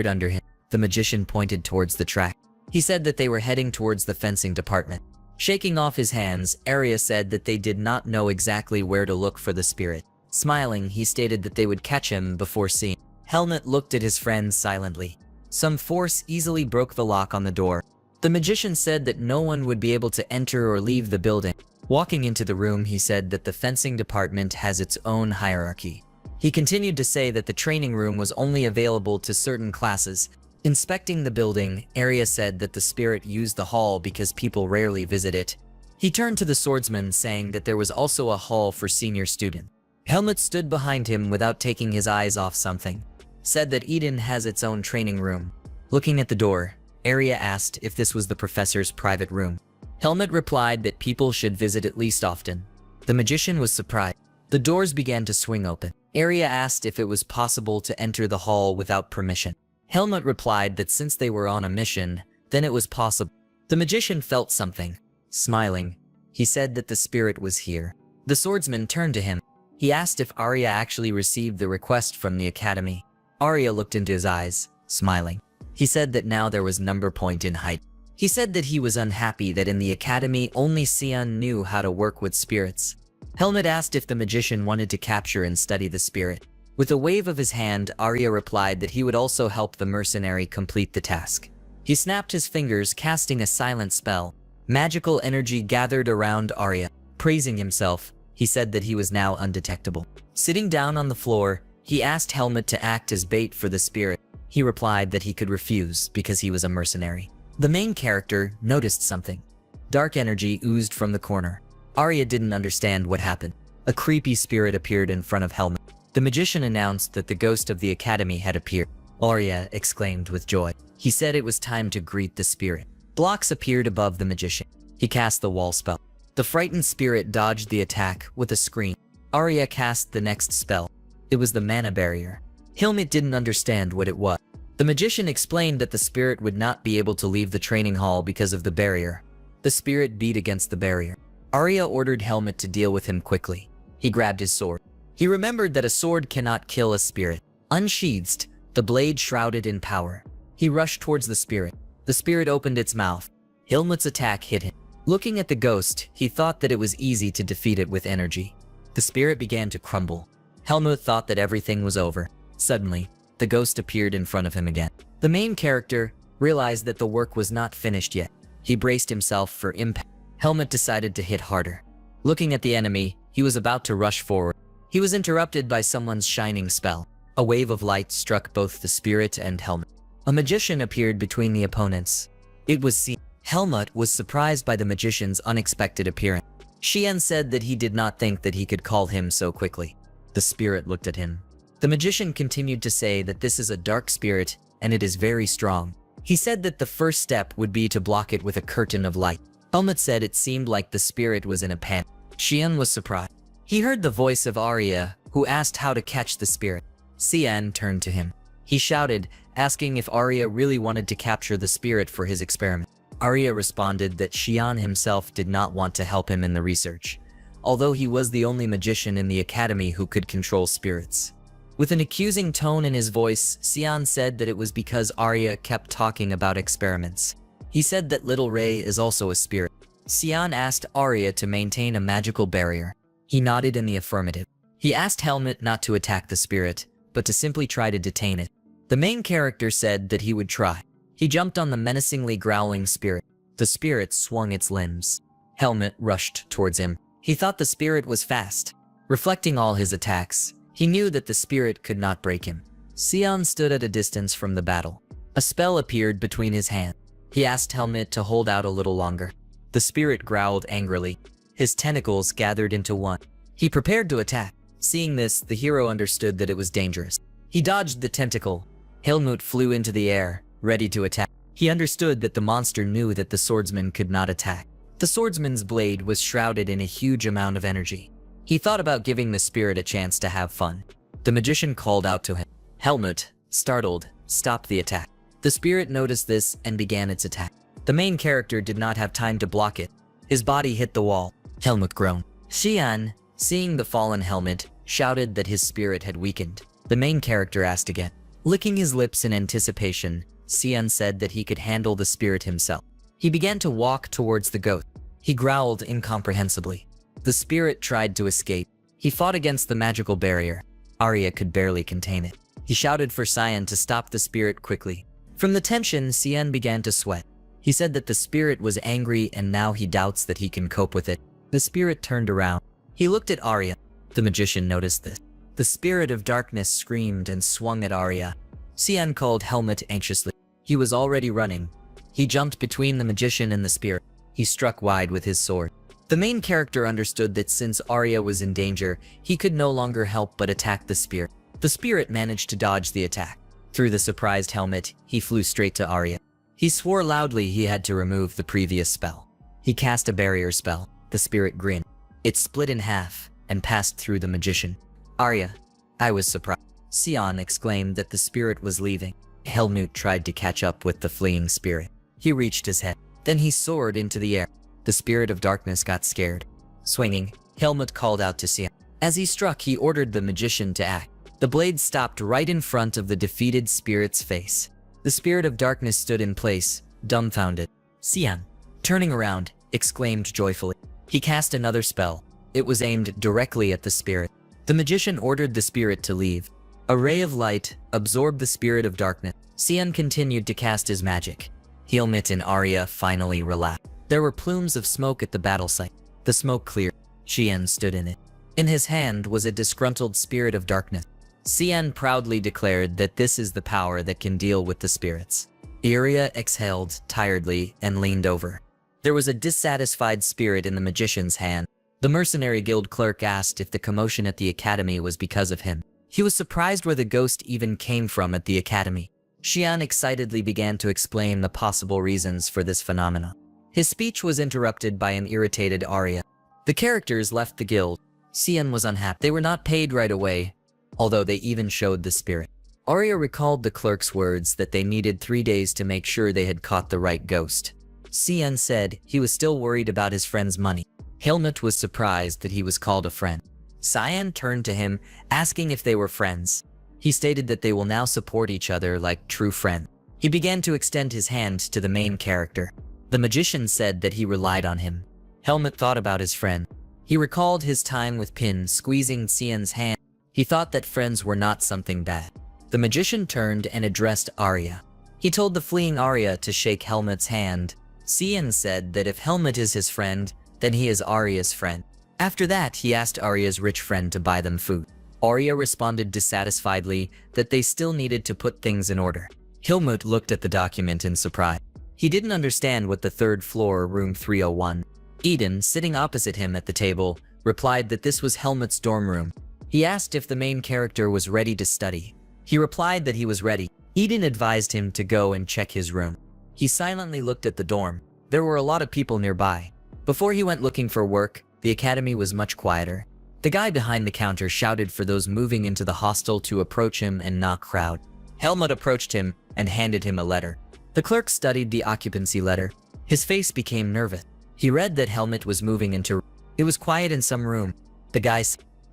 under him. The magician pointed towards the track. He said that they were heading towards the fencing department. Shaking off his hands, Arya said that they did not know exactly where to look for the spirit. Smiling, he stated that they would catch him before seeing. Helmut looked at his friends silently. Some force easily broke the lock on the door. The magician said that no one would be able to enter or leave the building. Walking into the room, he said that the fencing department has its own hierarchy. He continued to say that the training room was only available to certain classes. Inspecting the building, Arya said that the spirit used the hall because people rarely visit it. He turned to the swordsman, saying that there was also a hall for senior students. Helmut stood behind him without taking his eyes off something. Said that Eden has its own training room. Looking at the door, Arya asked if this was the professor's private room. Helmut replied that people should visit at least often. The magician was surprised. The doors began to swing open. Arya asked if it was possible to enter the hall without permission. Helmut replied that since they were on a mission, then it was possible. The magician felt something. Smiling, he said that the spirit was here. The swordsman turned to him. He asked if Arya actually received the request from the academy. Arya looked into his eyes, smiling. He said that now there was number point in height. He said that he was unhappy that in the academy only Xian knew how to work with spirits. Helmut asked if the magician wanted to capture and study the spirit. With a wave of his hand, Arya replied that he would also help the mercenary complete the task. He snapped his fingers, casting a silent spell. Magical energy gathered around Arya. Praising himself, he said that he was now undetectable. Sitting down on the floor, he asked Helmut to act as bait for the spirit. He replied that he could refuse because he was a mercenary. The main character noticed something. Dark energy oozed from the corner. Arya didn't understand what happened. A creepy spirit appeared in front of Helmut. The magician announced that the ghost of the academy had appeared. Arya exclaimed with joy. He said it was time to greet the spirit. Blocks appeared above the magician. He cast the wall spell. The frightened spirit dodged the attack with a scream. Arya cast the next spell. It was the mana barrier. Helmut didn't understand what it was. The magician explained that the spirit would not be able to leave the training hall because of the barrier. The spirit beat against the barrier. Arya ordered Helmut to deal with him quickly. He grabbed his sword. He remembered that a sword cannot kill a spirit. Unsheathed, the blade shrouded in power. He rushed towards the spirit. The spirit opened its mouth. Helmut's attack hit him. Looking at the ghost, he thought that it was easy to defeat it with energy. The spirit began to crumble. Helmut thought that everything was over. Suddenly, the ghost appeared in front of him again. The main character realized that the work was not finished yet. He braced himself for impact. Helmut decided to hit harder. Looking at the enemy, he was about to rush forward. He was interrupted by someone's shining spell. A wave of light struck both the spirit and Helmut. A magician appeared between the opponents. It was Xian. Helmut was surprised by the magician's unexpected appearance. Xian said that he did not think that he could call him so quickly. The spirit looked at him. The magician continued to say that this is a dark spirit and it is very strong. He said that the first step would be to block it with a curtain of light. Helmut said it seemed like the spirit was in a panic. Xian was surprised. He heard the voice of Arya, who asked how to catch the spirit. Xian turned to him. He shouted, asking if Arya really wanted to capture the spirit for his experiment. Arya responded that Xian himself did not want to help him in the research, although he was the only magician in the academy who could control spirits. With an accusing tone in his voice, Xian said that it was because Arya kept talking about experiments. He said that Little Ray is also a spirit. Xian asked Arya to maintain a magical barrier. He nodded in the affirmative. He asked Helmut not to attack the spirit, but to simply try to detain it. The main character said that he would try. He jumped on the menacingly growling spirit. The spirit swung its limbs. Helmut rushed towards him. He thought the spirit was fast. Reflecting all his attacks, he knew that the spirit could not break him. Xian stood at a distance from the battle. A spell appeared between his hands. He asked Helmut to hold out a little longer. The spirit growled angrily. His tentacles gathered into one. He prepared to attack. Seeing this, the hero understood that it was dangerous. He dodged the tentacle. Helmut flew into the air, ready to attack. He understood that the monster knew that the swordsman could not attack. The swordsman's blade was shrouded in a huge amount of energy. He thought about giving the spirit a chance to have fun. The magician called out to him. Helmut, startled, stopped the attack. The spirit noticed this and began its attack. The main character did not have time to block it. His body hit the wall. Helmut groaned. Xian, seeing the fallen Helmut, shouted that his spirit had weakened. The main character asked again. Licking his lips in anticipation, Xian said that he could handle the spirit himself. He began to walk towards the ghost. He growled incomprehensibly. The spirit tried to escape. He fought against the magical barrier. Arya could barely contain it. He shouted for Xian to stop the spirit quickly. From the tension, Xian began to sweat. He said that the spirit was angry and now he doubts that he can cope with it. The spirit turned around. He looked at Arya. The magician noticed this. The spirit of darkness screamed and swung at Arya. Xian called Helmut anxiously. He was already running. He jumped between the magician and the spirit. He struck wide with his sword. The main character understood that since Arya was in danger, he could no longer help but attack the spirit. The spirit managed to dodge the attack. Through the surprised Helmut, he flew straight to Arya. He swore loudly he had to remove the previous spell. He cast a barrier spell. The spirit grinned. It split in half and passed through the magician. Arya, I was surprised. Xian exclaimed that the spirit was leaving. Helmut tried to catch up with the fleeing spirit. He reached his head. Then he soared into the air. The spirit of darkness got scared. Swinging, Helmut called out to Xian. As he struck, he ordered the magician to act. The blade stopped right in front of the defeated spirit's face. The spirit of darkness stood in place, dumbfounded. Xian, turning around, exclaimed joyfully. He cast another spell. It was aimed directly at the spirit. The magician ordered the spirit to leave. A ray of light absorbed the spirit of darkness. Xian continued to cast his magic. Helmut and Arya finally relaxed. There were plumes of smoke at the battle site. The smoke cleared. Xian stood in it. In his hand was a disgruntled spirit of darkness. Xian proudly declared that this is the power that can deal with the spirits. Arya exhaled tiredly and leaned over. There was a dissatisfied spirit in the magician's hand. The mercenary guild clerk asked if the commotion at the academy was because of him. He was surprised where the ghost even came from at the academy. Xian excitedly began to explain the possible reasons for this phenomena. His speech was interrupted by an irritated Arya. The characters left the guild. Xian was unhappy. They were not paid right away, although they even showed the spirit. Arya recalled the clerk's words that they needed 3 days to make sure they had caught the right ghost. Xian said he was still worried about his friend's money. Helmut was surprised that he was called a friend. Xian turned to him, asking if they were friends. He stated that they will now support each other like true friends. He began to extend his hand to the main character. The magician said that he relied on him. Helmut thought about his friend. He recalled his time with Pin squeezing Xian's hand. He thought that friends were not something bad. The magician turned and addressed Arya. He told the fleeing Arya to shake Helmut's hand. Xian said that if Helmut is his friend, then he is Arya's friend. After that, he asked Arya's rich friend to buy them food. Arya responded dissatisfiedly that they still needed to put things in order. Helmut looked at the document in surprise. He didn't understand what the third floor, room 301. Eden, sitting opposite him at the table, replied that this was Helmut's dorm room. He asked if the main character was ready to study. He replied that he was ready. Eden advised him to go and check his room. He silently looked at the dorm. There were a lot of people nearby. Before he went looking for work, the academy was much quieter. The guy behind the counter shouted for those moving into the hostel to approach him and not crowd. Helmut approached him and handed him a letter. The clerk studied the occupancy letter. His face became nervous. He read that Helmut was moving into. It was quiet in some room. The guy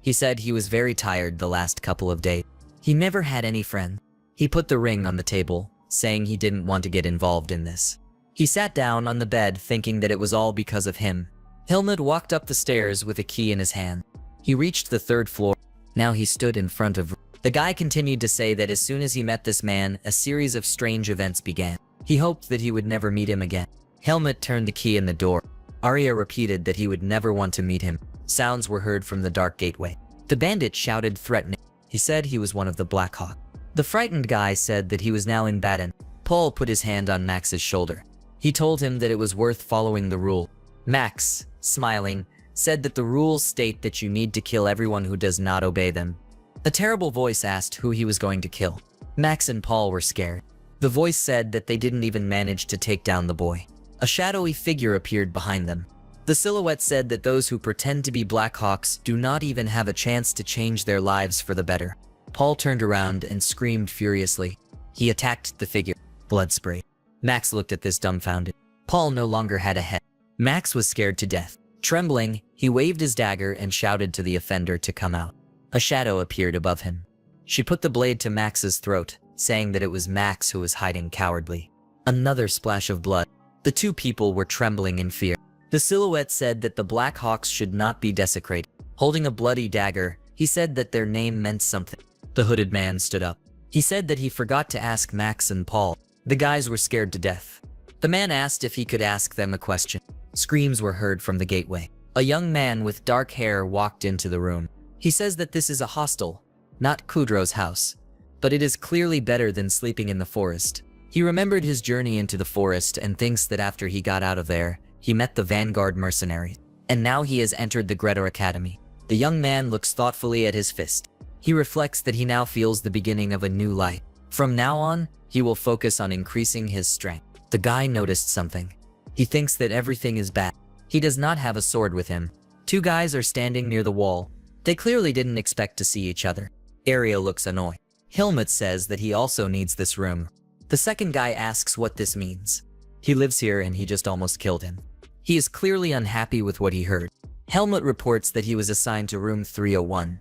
he said he was very tired the last couple of days. He never had any friends. He put the ring on the table, saying he didn't want to get involved in this. He sat down on the bed thinking that it was all because of him. Helmut walked up the stairs with a key in his hand. He reached the third floor. Now he stood in front of. The guy continued to say that as soon as he met this man, a series of strange events began. He hoped that he would never meet him again. Helmut turned the key in the door. Arya repeated that he would never want to meet him. Sounds were heard from the dark gateway. The bandit shouted threatening. He said he was one of the Black Hawk. The frightened guy said that he was now in Baden. Paul put his hand on Max's shoulder. He told him that it was worth following the rule. Max, smiling, said that the rules state that you need to kill everyone who does not obey them. A terrible voice asked who he was going to kill. Max and Paul were scared. The voice said that they didn't even manage to take down the boy. A shadowy figure appeared behind them. The silhouette said that those who pretend to be Black Hawks do not even have a chance to change their lives for the better. Paul turned around and screamed furiously. He attacked the figure. Blood sprayed. Max looked at this dumbfounded. Paul no longer had a head. Max was scared to death. Trembling, he waved his dagger and shouted to the offender to come out. A shadow appeared above him. She put the blade to Max's throat, saying that it was Max who was hiding cowardly. Another splash of blood. The two people were trembling in fear. The silhouette said that the Black Hawks should not be desecrated. Holding a bloody dagger, he said that their name meant something. The hooded man stood up. He said that he forgot to ask Max and Paul. The guys were scared to death. The man asked if he could ask them a question. Screams were heard from the gateway. A young man with dark hair walked into the room. He says that this is a hostel, not Kudro's house, but it is clearly better than sleeping in the forest. He remembered his journey into the forest and thinks that after he got out of there, he met the Vanguard mercenaries. And now he has entered the Greater Academy. The young man looks thoughtfully at his fist. He reflects that he now feels the beginning of a new life. From now on, he will focus on increasing his strength. The guy noticed something. He thinks that everything is bad. He does not have a sword with him. Two guys are standing near the wall. They clearly didn't expect to see each other. Arya looks annoyed. Helmut says that he also needs this room. The second guy asks what this means. He lives here and he just almost killed him. He is clearly unhappy with what he heard. Helmut reports that he was assigned to room 301.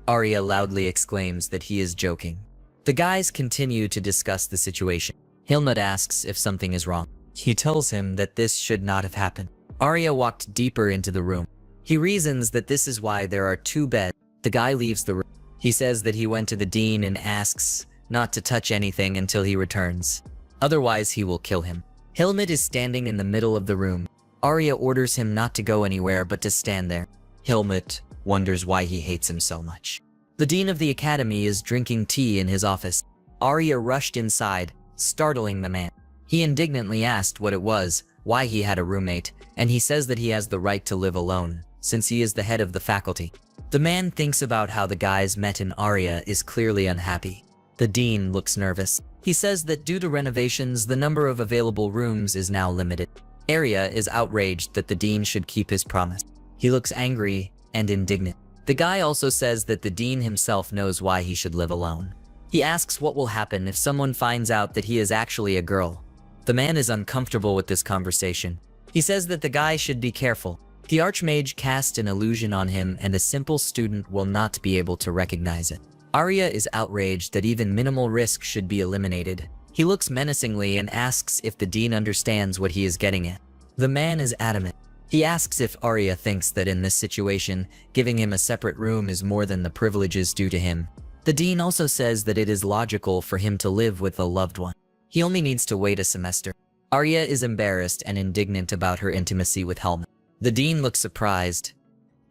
Arya loudly exclaims that he is joking. The guys continue to discuss the situation. Helmut asks if something is wrong. He tells him that this should not have happened. Arya walked deeper into the room. He reasons that this is why there are two beds. The guy leaves the room. He says that he went to the dean and asks not to touch anything until he returns. Otherwise, he will kill him. Helmut is standing in the middle of the room. Arya orders him not to go anywhere but to stand there. Helmut wonders why he hates him so much. The dean of the academy is drinking tea in his office. Arya rushed inside, startling the man. He indignantly asked what it was, why he had a roommate, and he says that he has the right to live alone, since he is the head of the faculty. The man thinks about how the guys met and Arya is clearly unhappy. The dean looks nervous. He says that due to renovations, the number of available rooms is now limited. Arya is outraged that the dean should keep his promise. He looks angry and indignant. The guy also says that the dean himself knows why he should live alone. He asks what will happen if someone finds out that he is actually a girl. The man is uncomfortable with this conversation. He says that the guy should be careful. The Archmage cast an illusion on him and a simple student will not be able to recognize it. Arya is outraged that even minimal risk should be eliminated. He looks menacingly and asks if the dean understands what he is getting at. The man is adamant. He asks if Arya thinks that in this situation, giving him a separate room is more than the privileges due to him. The dean also says that it is logical for him to live with a loved one. He only needs to wait a semester. Arya is embarrassed and indignant about her intimacy with Helmut. The dean looks surprised,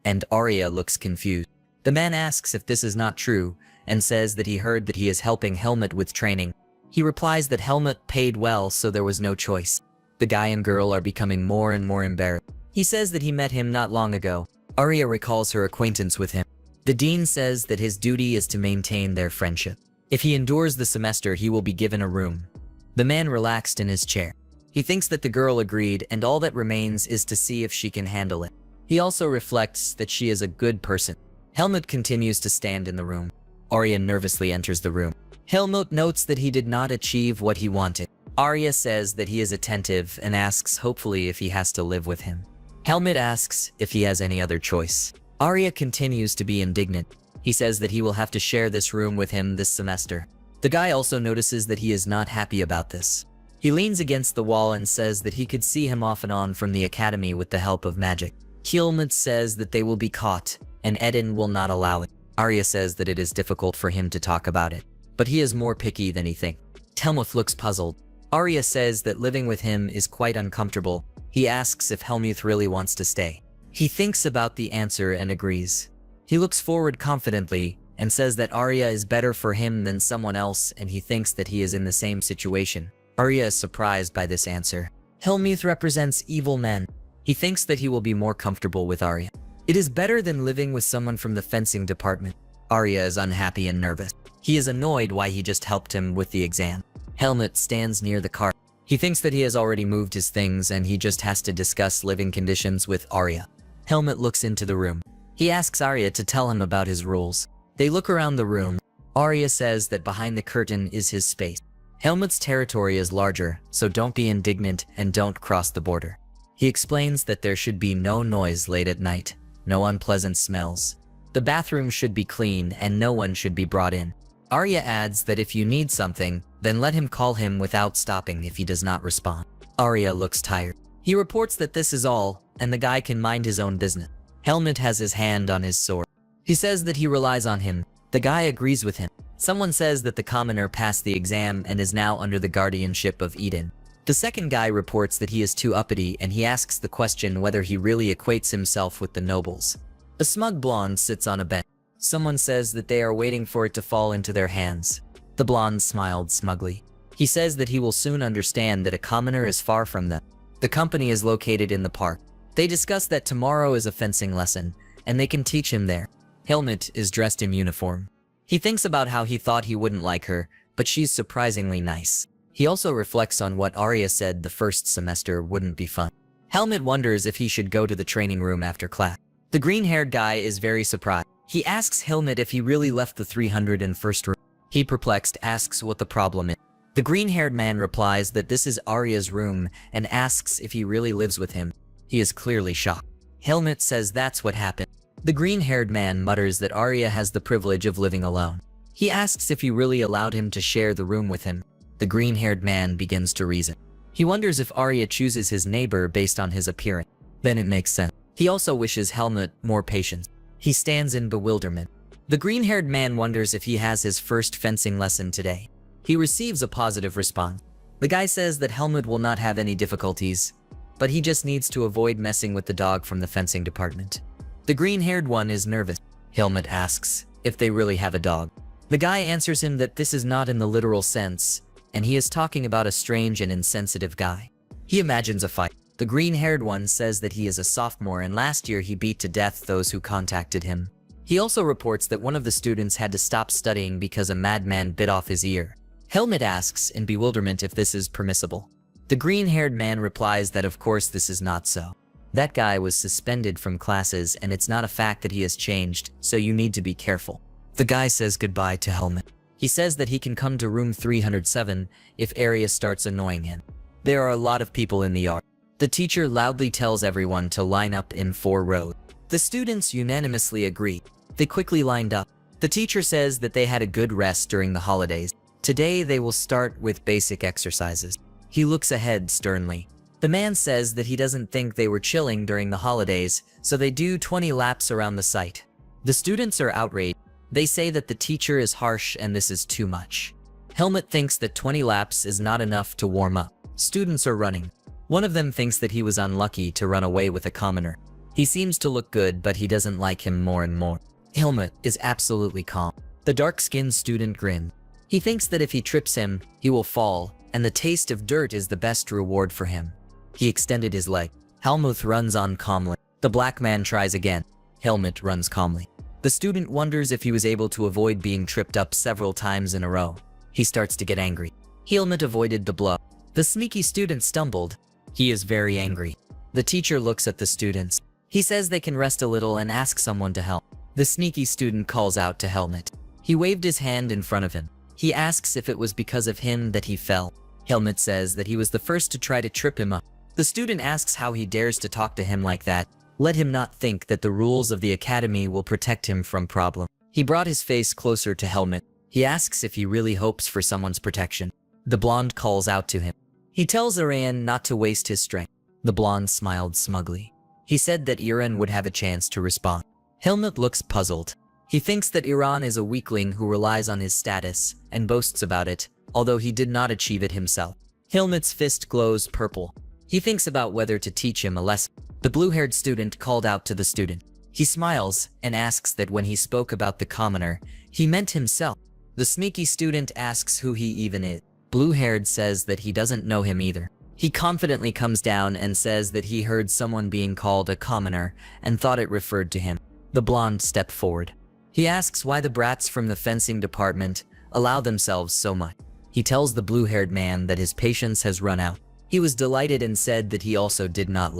and Arya looks confused. The man asks if this is not true, and says that he heard that he is helping Helmut with training. He replies that Helmut paid well, so there was no choice. The guy and girl are becoming more and more embarrassed. He says that he met him not long ago. Arya recalls her acquaintance with him. The dean says that his duty is to maintain their friendship. If he endures the semester, he will be given a room. The man relaxed in his chair. He thinks that the girl agreed, and all that remains is to see if she can handle it. He also reflects that she is a good person. Helmut continues to stand in the room. Arya nervously enters the room. Helmut notes that he did not achieve what he wanted. Arya says that he is attentive and asks hopefully if he has to live with him. Helmut asks if he has any other choice. Arya continues to be indignant. He says that he will have to share this room with him this semester. The guy also notices that he is not happy about this. He leans against the wall and says that he could see him off and on from the academy with the help of magic. Helmut says that they will be caught, and Eden will not allow it. Arya says that it is difficult for him to talk about it, but he is more picky than he thinks. Helmut looks puzzled. Arya says that living with him is quite uncomfortable. He asks if Helmut really wants to stay. He thinks about the answer and agrees. He looks forward confidently and says that Arya is better for him than someone else, and he thinks that he is in the same situation. Arya is surprised by this answer. Helmut represents evil men. He thinks that he will be more comfortable with Arya. It is better than living with someone from the fencing department. Arya is unhappy and nervous. He is annoyed why he just helped him with the exam. Helmut stands near the cart. He thinks that he has already moved his things and he just has to discuss living conditions with Arya. Helmut looks into the room. He asks Arya to tell him about his rules. They look around the room. Arya says that behind the curtain is his space. Helmut's territory is larger, so don't be indignant and don't cross the border. He explains that there should be no noise late at night, no unpleasant smells. The bathroom should be clean and no one should be brought in. Arya adds that if you need something, then let him call him without stopping if he does not respond. Arya looks tired. He reports that this is all, and the guy can mind his own business. Helmut has his hand on his sword. He says that he relies on him. The guy agrees with him. Someone says that the commoner passed the exam and is now under the guardianship of Eden. The second guy reports that he is too uppity and he asks the question whether he really equates himself with the nobles. A smug blonde sits on a bench. Someone says that they are waiting for it to fall into their hands. The blonde smiled smugly. He says that he will soon understand that a commoner is far from them. The company is located in the park. They discuss that tomorrow is a fencing lesson, and they can teach him there. Helmut is dressed in uniform. He thinks about how he thought he wouldn't like her, but she's surprisingly nice. He also reflects on what Arya said the first semester wouldn't be fun. Helmut wonders if he should go to the training room after class. The green-haired guy is very surprised. He asks Helmut if he really left the 301st room. He, perplexed, asks what the problem is. The green-haired man replies that this is Arya's room and asks if he really lives with him. He is clearly shocked. Helmut says that's what happened. The green-haired man mutters that Arya has the privilege of living alone. He asks if he really allowed him to share the room with him. The green-haired man begins to reason. He wonders if Arya chooses his neighbor based on his appearance. Then it makes sense. He also wishes Helmut more patience. He stands in bewilderment. The green-haired man wonders if he has his first fencing lesson today. He receives a positive response. The guy says that Helmut will not have any difficulties, but he just needs to avoid messing with the dog from the fencing department. The green-haired one is nervous. Helmut asks if they really have a dog. The guy answers him that this is not in the literal sense, and he is talking about a strange and insensitive guy. He imagines a fight. The green-haired one says that he is a sophomore and last year he beat to death those who contacted him. He also reports that one of the students had to stop studying because a madman bit off his ear. Helmut asks in bewilderment if this is permissible. The green-haired man replies that of course this is not so. That guy was suspended from classes and it's not a fact that he has changed, so you need to be careful. The guy says goodbye to Helmut. He says that he can come to room 307 if Arya starts annoying him. There are a lot of people in the yard. The teacher loudly tells everyone to line up in 4 rows. The students unanimously agree. They quickly lined up. The teacher says that they had a good rest during the holidays. Today they will start with basic exercises. He looks ahead sternly. The man says that he doesn't think they were chilling during the holidays, so they do 20 laps around the site. The students are outraged. They say that the teacher is harsh and this is too much. Helmut thinks that 20 laps is not enough to warm up. Students are running. One of them thinks that he was unlucky to run away with a commoner. He seems to look good, but he doesn't like him more and more. Helmut is absolutely calm. The dark-skinned student grins. He thinks that if he trips him, he will fall, and the taste of dirt is the best reward for him. He extended his leg. Helmut runs on calmly. The black man tries again. Helmut runs calmly. The student wonders if he was able to avoid being tripped up several times in a row. He starts to get angry. Helmut avoided the blow. The sneaky student stumbled. He is very angry. The teacher looks at the students. He says they can rest a little and ask someone to help. The sneaky student calls out to Helmut. He waved his hand in front of him. He asks if it was because of him that he fell. Helmut says that he was the first to try to trip him up. The student asks how he dares to talk to him like that. Let him not think that the rules of the academy will protect him from problem. He brought his face closer to Helmut. He asks if he really hopes for someone's protection. The blonde calls out to him. He tells Iran not to waste his strength. The blonde smiled smugly. He said that Iran would have a chance to respond. Helmut looks puzzled. He thinks that Iran is a weakling who relies on his status and boasts about it, although he did not achieve it himself. Helmut's fist glows purple. He thinks about whether to teach him a lesson. The blue-haired student called out to the student. He smiles and asks that when he spoke about the commoner, he meant himself. The sneaky student asks who he even is. Blue-haired says that he doesn't know him either. He confidently comes down and says that he heard someone being called a commoner and thought it referred to him. The blonde stepped forward. He asks why the brats from the fencing department allow themselves so much. He tells the blue-haired man that his patience has run out. He was delighted and said that he also did not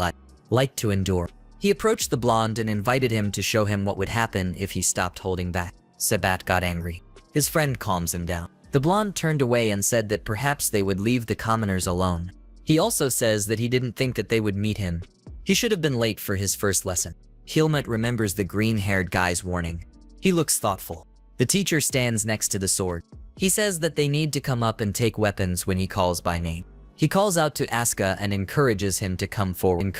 like to endure. He approached the blonde and invited him to show him what would happen if he stopped holding back. Sabat got angry. His friend calms him down. The blonde turned away and said that perhaps they would leave the commoners alone. He also says that he didn't think that they would meet him. He should have been late for his first lesson. Helmut remembers the green-haired guy's warning. He looks thoughtful. The teacher stands next to the sword. He says that they need to come up and take weapons when he calls by name. He calls out to Asuka and encourages him to come forward.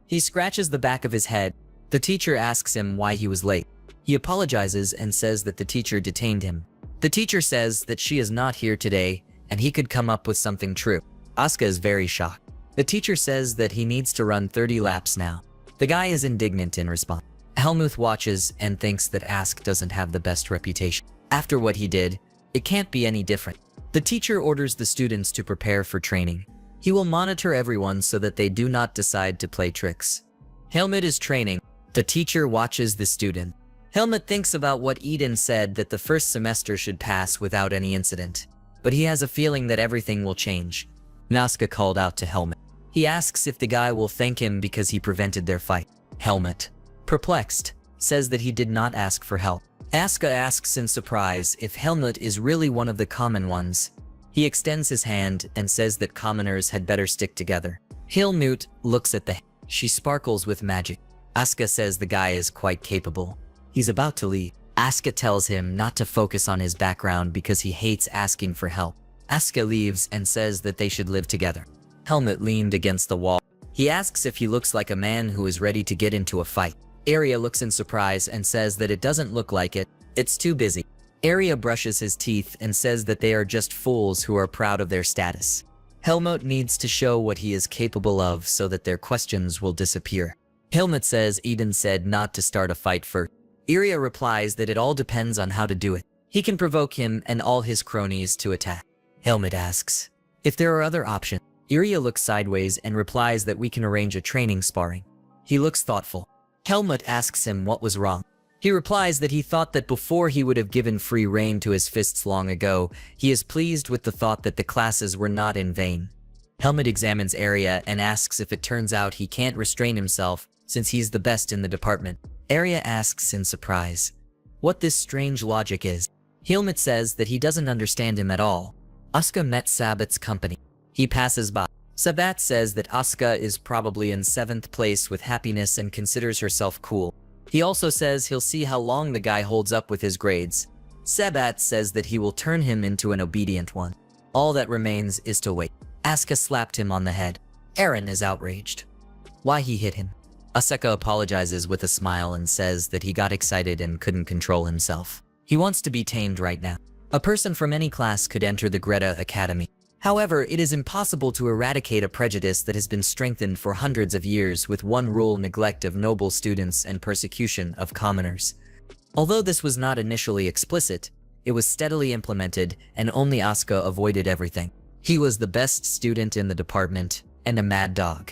He scratches the back of his head. The teacher asks him why he was late. He apologizes and says that the teacher detained him. The teacher says that she is not here today and he could come up with something true. Asuka is very shocked. The teacher says that he needs to run 30 laps now. The guy is indignant in response. Helmut watches and thinks that Asuka doesn't have the best reputation. After what he did, it can't be any different. The teacher orders the students to prepare for training. He will monitor everyone so that they do not decide to play tricks. Helmut is training. The teacher watches the student. Helmut thinks about what Eden said, that the first semester should pass without any incident. But he has a feeling that everything will change. Asuka called out to Helmut. He asks if the guy will thank him because he prevented their fight. Helmut, perplexed, says that he did not ask for help. Asuka asks in surprise if Helmut is really one of the common ones. He extends his hand and says that commoners had better stick together. Helmut looks at the. She sparkles with magic. Asuka says the guy is quite capable. He's about to leave. Asuka tells him not to focus on his background because he hates asking for help. Asuka leaves and says that they should live together. Helmut leaned against the wall. He asks if he looks like a man who is ready to get into a fight. Arya looks in surprise and says that it doesn't look like it. It's too busy. Arya brushes his teeth and says that they are just fools who are proud of their status. Helmut needs to show what he is capable of so that their questions will disappear. Helmut says Eden said not to start a fight first. Arya replies that it all depends on how to do it. He can provoke him and all his cronies to attack. Helmut asks if there are other options. Arya looks sideways and replies that we can arrange a training sparring. He looks thoughtful. Helmut asks him what was wrong. He replies that he thought that before he would have given free rein to his fists long ago. He is pleased with the thought that the classes were not in vain. Helmut examines Arya and asks if it turns out he can't restrain himself since he's the best in the department. Arya asks in surprise what this strange logic is. Helmut says that he doesn't understand him at all. Asuka met Sabat's company. He passes by. Sabat says that Asuka is probably in 7th place with happiness and considers herself cool. He also says he'll see how long the guy holds up with his grades. Sabat says that he will turn him into an obedient one. All that remains is to wait. Asuka slapped him on the head. Eren is outraged. Why he hit him? Asuka apologizes with a smile and says that he got excited and couldn't control himself. He wants to be tamed right now. A person from any class could enter the Greta Academy. However, it is impossible to eradicate a prejudice that has been strengthened for hundreds of years with one rule: neglect of noble students and persecution of commoners. Although this was not initially explicit, it was steadily implemented and only Asuka avoided everything. He was the best student in the department and a mad dog.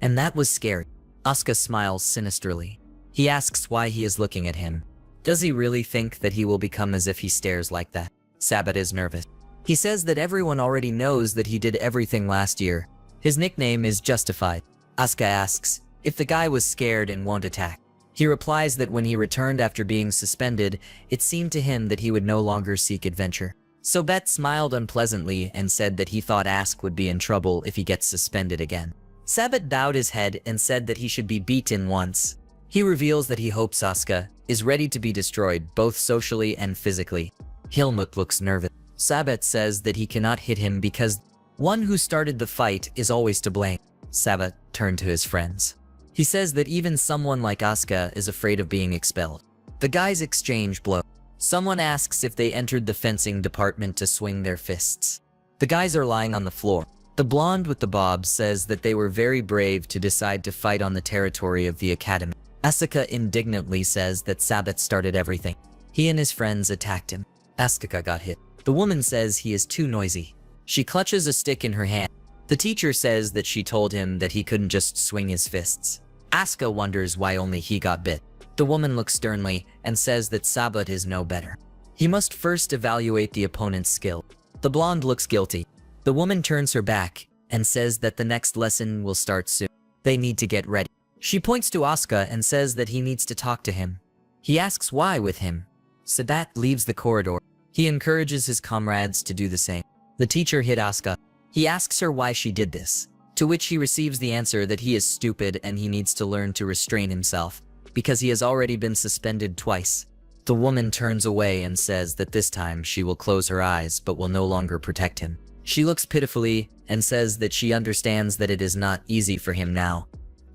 And that was scary. Asuka smiles sinisterly. He asks why he is looking at him. Does he really think that he will become as if he stares like that? Sabat is nervous. He says that everyone already knows that he did everything last year. His nickname is Justified. Asuka asks if the guy was scared and won't attack. He replies that when he returned after being suspended, it seemed to him that he would no longer seek adventure. Sobet smiled unpleasantly and said that he thought Ask would be in trouble if he gets suspended again. Sabat bowed his head and said that he should be beaten once. He reveals that he hopes Asuka is ready to be destroyed both socially and physically. Helmut looks nervous. Sabat says that he cannot hit him because one who started the fight is always to blame. Sabat turned to his friends. He says that even someone like Asuka is afraid of being expelled. The guys exchange blows. Someone asks if they entered the fencing department to swing their fists. The guys are lying on the floor. The blonde with the bob says that they were very brave to decide to fight on the territory of the academy. Asuka indignantly says that Sabat started everything. He and his friends attacked him. Asuka got hit. The woman says he is too noisy. She clutches a stick in her hand. The teacher says that she told him that he couldn't just swing his fists. Asuka wonders why only he got bit. The woman looks sternly and says that Sabat is no better. He must first evaluate the opponent's skill. The blonde looks guilty. The woman turns her back and says that the next lesson will start soon. They need to get ready. She points to Asuka and says that he needs to talk to him. He asks why with him. Sabat leaves the corridor. He encourages his comrades to do the same. The teacher hit Asuka. He asks her why she did this, to which he receives the answer that he is stupid and he needs to learn to restrain himself, because he has already been suspended twice. The woman turns away and says that this time she will close her eyes but will no longer protect him. She looks pitifully and says that she understands that it is not easy for him now,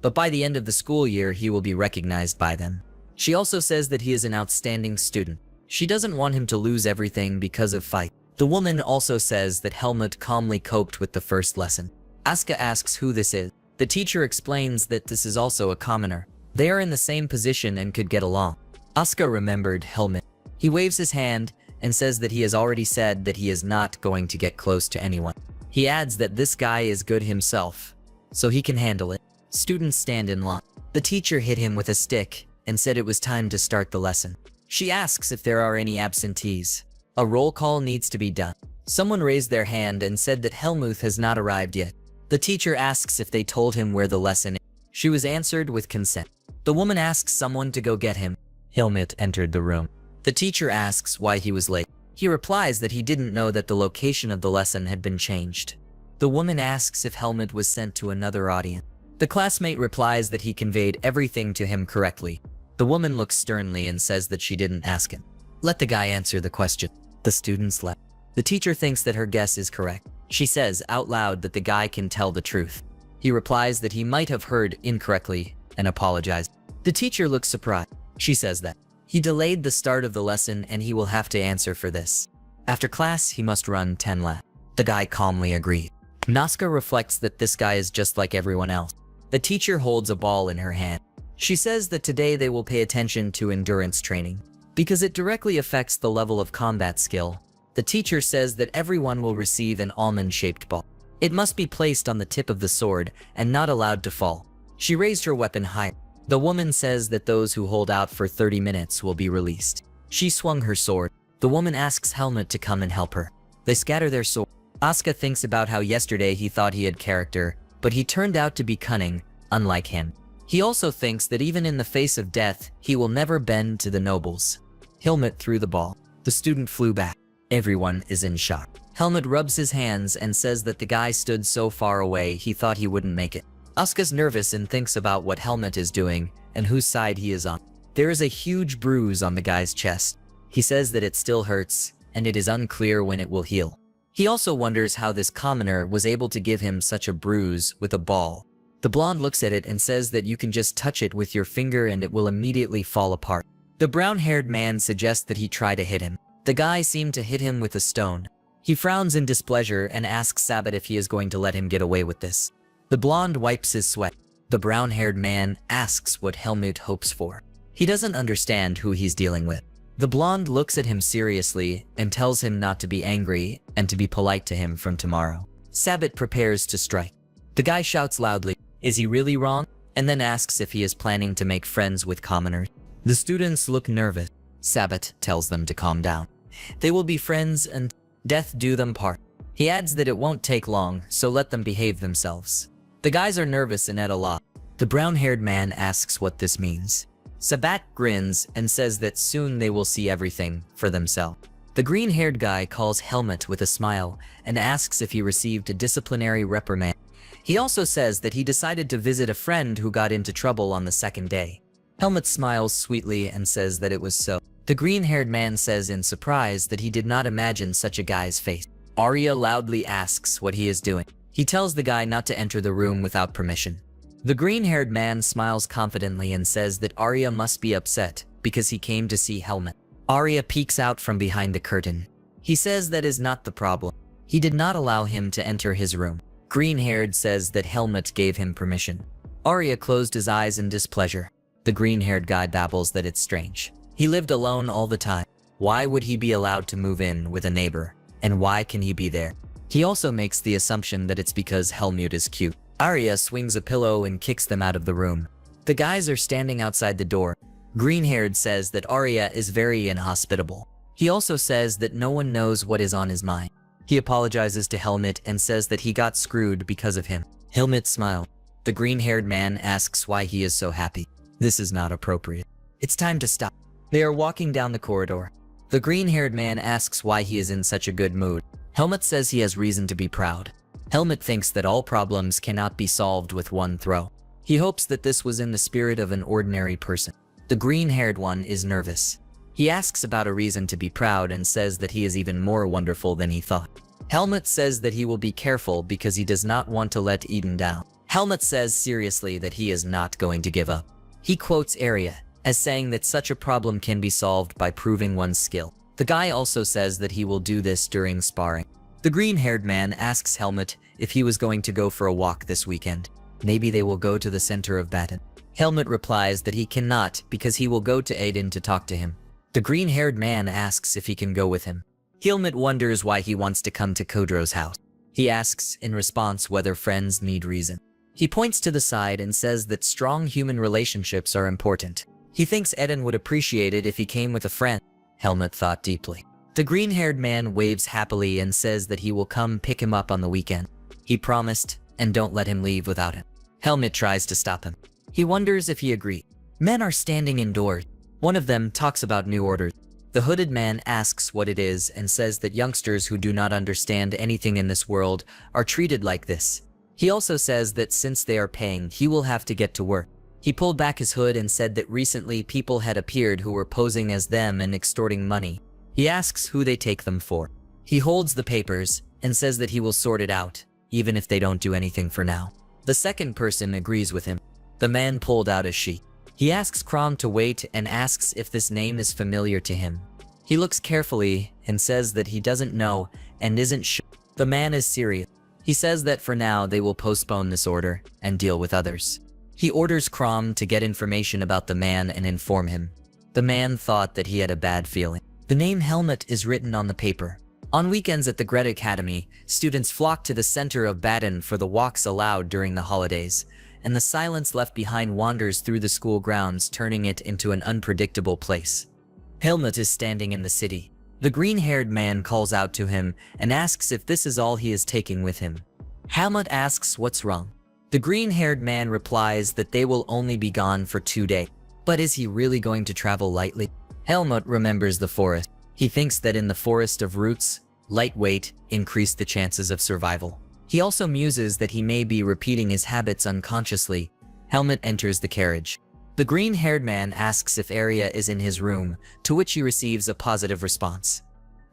but by the end of the school year he will be recognized by them. She also says that he is an outstanding student. She doesn't want him to lose everything because of fight. The woman also says that Helmut calmly coped with the first lesson. Asuka asks who this is. The teacher explains that this is also a commoner. They are in the same position and could get along. Asuka remembered Helmut. He waves his hand and says that he has already said that he is not going to get close to anyone. He adds that this guy is good himself, so he can handle it. Students stand in line. The teacher hit him with a stick and said it was time to start the lesson. She asks if there are any absentees. A roll call needs to be done. Someone raised their hand and said that Helmut has not arrived yet. The teacher asks if they told him where the lesson is. She was answered with consent. The woman asks someone to go get him. Helmut entered the room. The teacher asks why he was late. He replies that he didn't know that the location of the lesson had been changed. The woman asks if Helmut was sent to another audience. The classmate replies that he conveyed everything to him correctly. The woman looks sternly and says that she didn't ask him. Let the guy answer the question. The students left. The teacher thinks that her guess is correct. She says out loud that the guy can tell the truth. He replies that he might have heard incorrectly and apologized. The teacher looks surprised. She says that he delayed the start of the lesson and he will have to answer for this. After class, he must run 10 laps. The guy calmly agrees. Naska reflects that this guy is just like everyone else. The teacher holds a ball in her hand. She says that today they will pay attention to endurance training, because it directly affects the level of combat skill. The teacher says that everyone will receive an almond-shaped ball. It must be placed on the tip of the sword and not allowed to fall. She raised her weapon higher. The woman says that those who hold out for 30 minutes will be released. She swung her sword. The woman asks Helmut to come and help her. They scatter their sword. Asuka thinks about how yesterday he thought he had character, but he turned out to be cunning, unlike him. He also thinks that even in the face of death, he will never bend to the nobles. Helmut threw the ball. The student flew back. Everyone is in shock. Helmut rubs his hands and says that the guy stood so far away he thought he wouldn't make it. Asuka's nervous and thinks about what Helmut is doing and whose side he is on. There is a huge bruise on the guy's chest. He says that it still hurts and it is unclear when it will heal. He also wonders how this commoner was able to give him such a bruise with a ball. The blonde looks at it and says that you can just touch it with your finger and it will immediately fall apart. The brown-haired man suggests that he try to hit him. The guy seemed to hit him with a stone. He frowns in displeasure and asks Sabat if he is going to let him get away with this. The blonde wipes his sweat. The brown-haired man asks what Helmut hopes for. He doesn't understand who he's dealing with. The blonde looks at him seriously and tells him not to be angry and to be polite to him from tomorrow. Sabat prepares to strike. The guy shouts loudly, "Is he really wrong?" and then asks if he is planning to make friends with commoners. The students look nervous. Sabat tells them to calm down. They will be friends and death do them part. He adds that it won't take long, so let them behave themselves. The guys are nervous and at a loss. The brown-haired man asks what this means. Sabat grins and says that soon they will see everything for themselves. The green-haired guy calls Helmut with a smile and asks if he received a disciplinary reprimand. He also says that he decided to visit a friend who got into trouble on the second day. Helmut smiles sweetly and says that it was so. The green-haired man says in surprise that he did not imagine such a guy's face. Arya loudly asks what he is doing. He tells the guy not to enter the room without permission. The green-haired man smiles confidently and says that Arya must be upset because he came to see Helmut. Arya peeks out from behind the curtain. He says that is not the problem. He did not allow him to enter his room. Green-haired says that Helmut gave him permission. Arya closed his eyes in displeasure. The green-haired guy babbles that it's strange. He lived alone all the time. Why would he be allowed to move in with a neighbor? And why can he be there? He also makes the assumption that it's because Helmut is cute. Arya swings a pillow and kicks them out of the room. The guys are standing outside the door. Green-haired says that Arya is very inhospitable. He also says that no one knows what is on his mind. He apologizes to Helmut and says that he got screwed because of him. Helmut smiles. The green-haired man asks why he is so happy. This is not appropriate. It's time to stop. They are walking down the corridor. The green-haired man asks why he is in such a good mood. Helmut says he has reason to be proud. Helmut thinks that all problems cannot be solved with one throw. He hopes that this was in the spirit of an ordinary person. The green-haired one is nervous. He asks about a reason to be proud and says that he is even more wonderful than he thought. Helmut says that he will be careful because he does not want to let Eden down. Helmut says seriously that he is not going to give up. He quotes Arya as saying that such a problem can be solved by proving one's skill. The guy also says that he will do this during sparring. The green-haired man asks Helmut if he was going to go for a walk this weekend. Maybe they will go to the center of Baden. Helmut replies that he cannot because he will go to Aiden to talk to him. The green-haired man asks if he can go with him. Helmut wonders why he wants to come to Kodro's house. He asks in response whether friends need reason. He points to the side and says that strong human relationships are important. He thinks Eden would appreciate it if he came with a friend. Helmut thought deeply. The green-haired man waves happily and says that he will come pick him up on the weekend. He promised, and don't let him leave without him. Helmut tries to stop him. He wonders if he agreed. Men are standing indoors. One of them talks about new orders. The hooded man asks what it is and says that youngsters who do not understand anything in this world are treated like this. He also says that since they are paying, he will have to get to work. He pulled back his hood and said that recently people had appeared who were posing as them and extorting money. He asks who they take them for. He holds the papers and says that he will sort it out, even if they don't do anything for now. The second person agrees with him. The man pulled out a sheet. He asks Krom to wait and asks if this name is familiar to him. He looks carefully and says that he doesn't know and isn't sure. The man is serious. He says that for now they will postpone this order and deal with others. He orders Krom to get information about the man and inform him. The man thought that he had a bad feeling. The name Helmut is written on the paper. On weekends at the Greta Academy, students flock to the center of Baden for the walks allowed during the holidays, and the silence left behind wanders through the school grounds, turning it into an unpredictable place. Helmut is standing in the city. The green-haired man calls out to him and asks if this is all he is taking with him. Helmut asks what's wrong. The green-haired man replies that they will only be gone for 2 days. But is he really going to travel lightly? Helmut remembers the forest. He thinks that in the forest of roots, lightweight increased the chances of survival. He also muses that he may be repeating his habits unconsciously. Helmut enters the carriage. The green-haired man asks if Arya is in his room, to which he receives a positive response.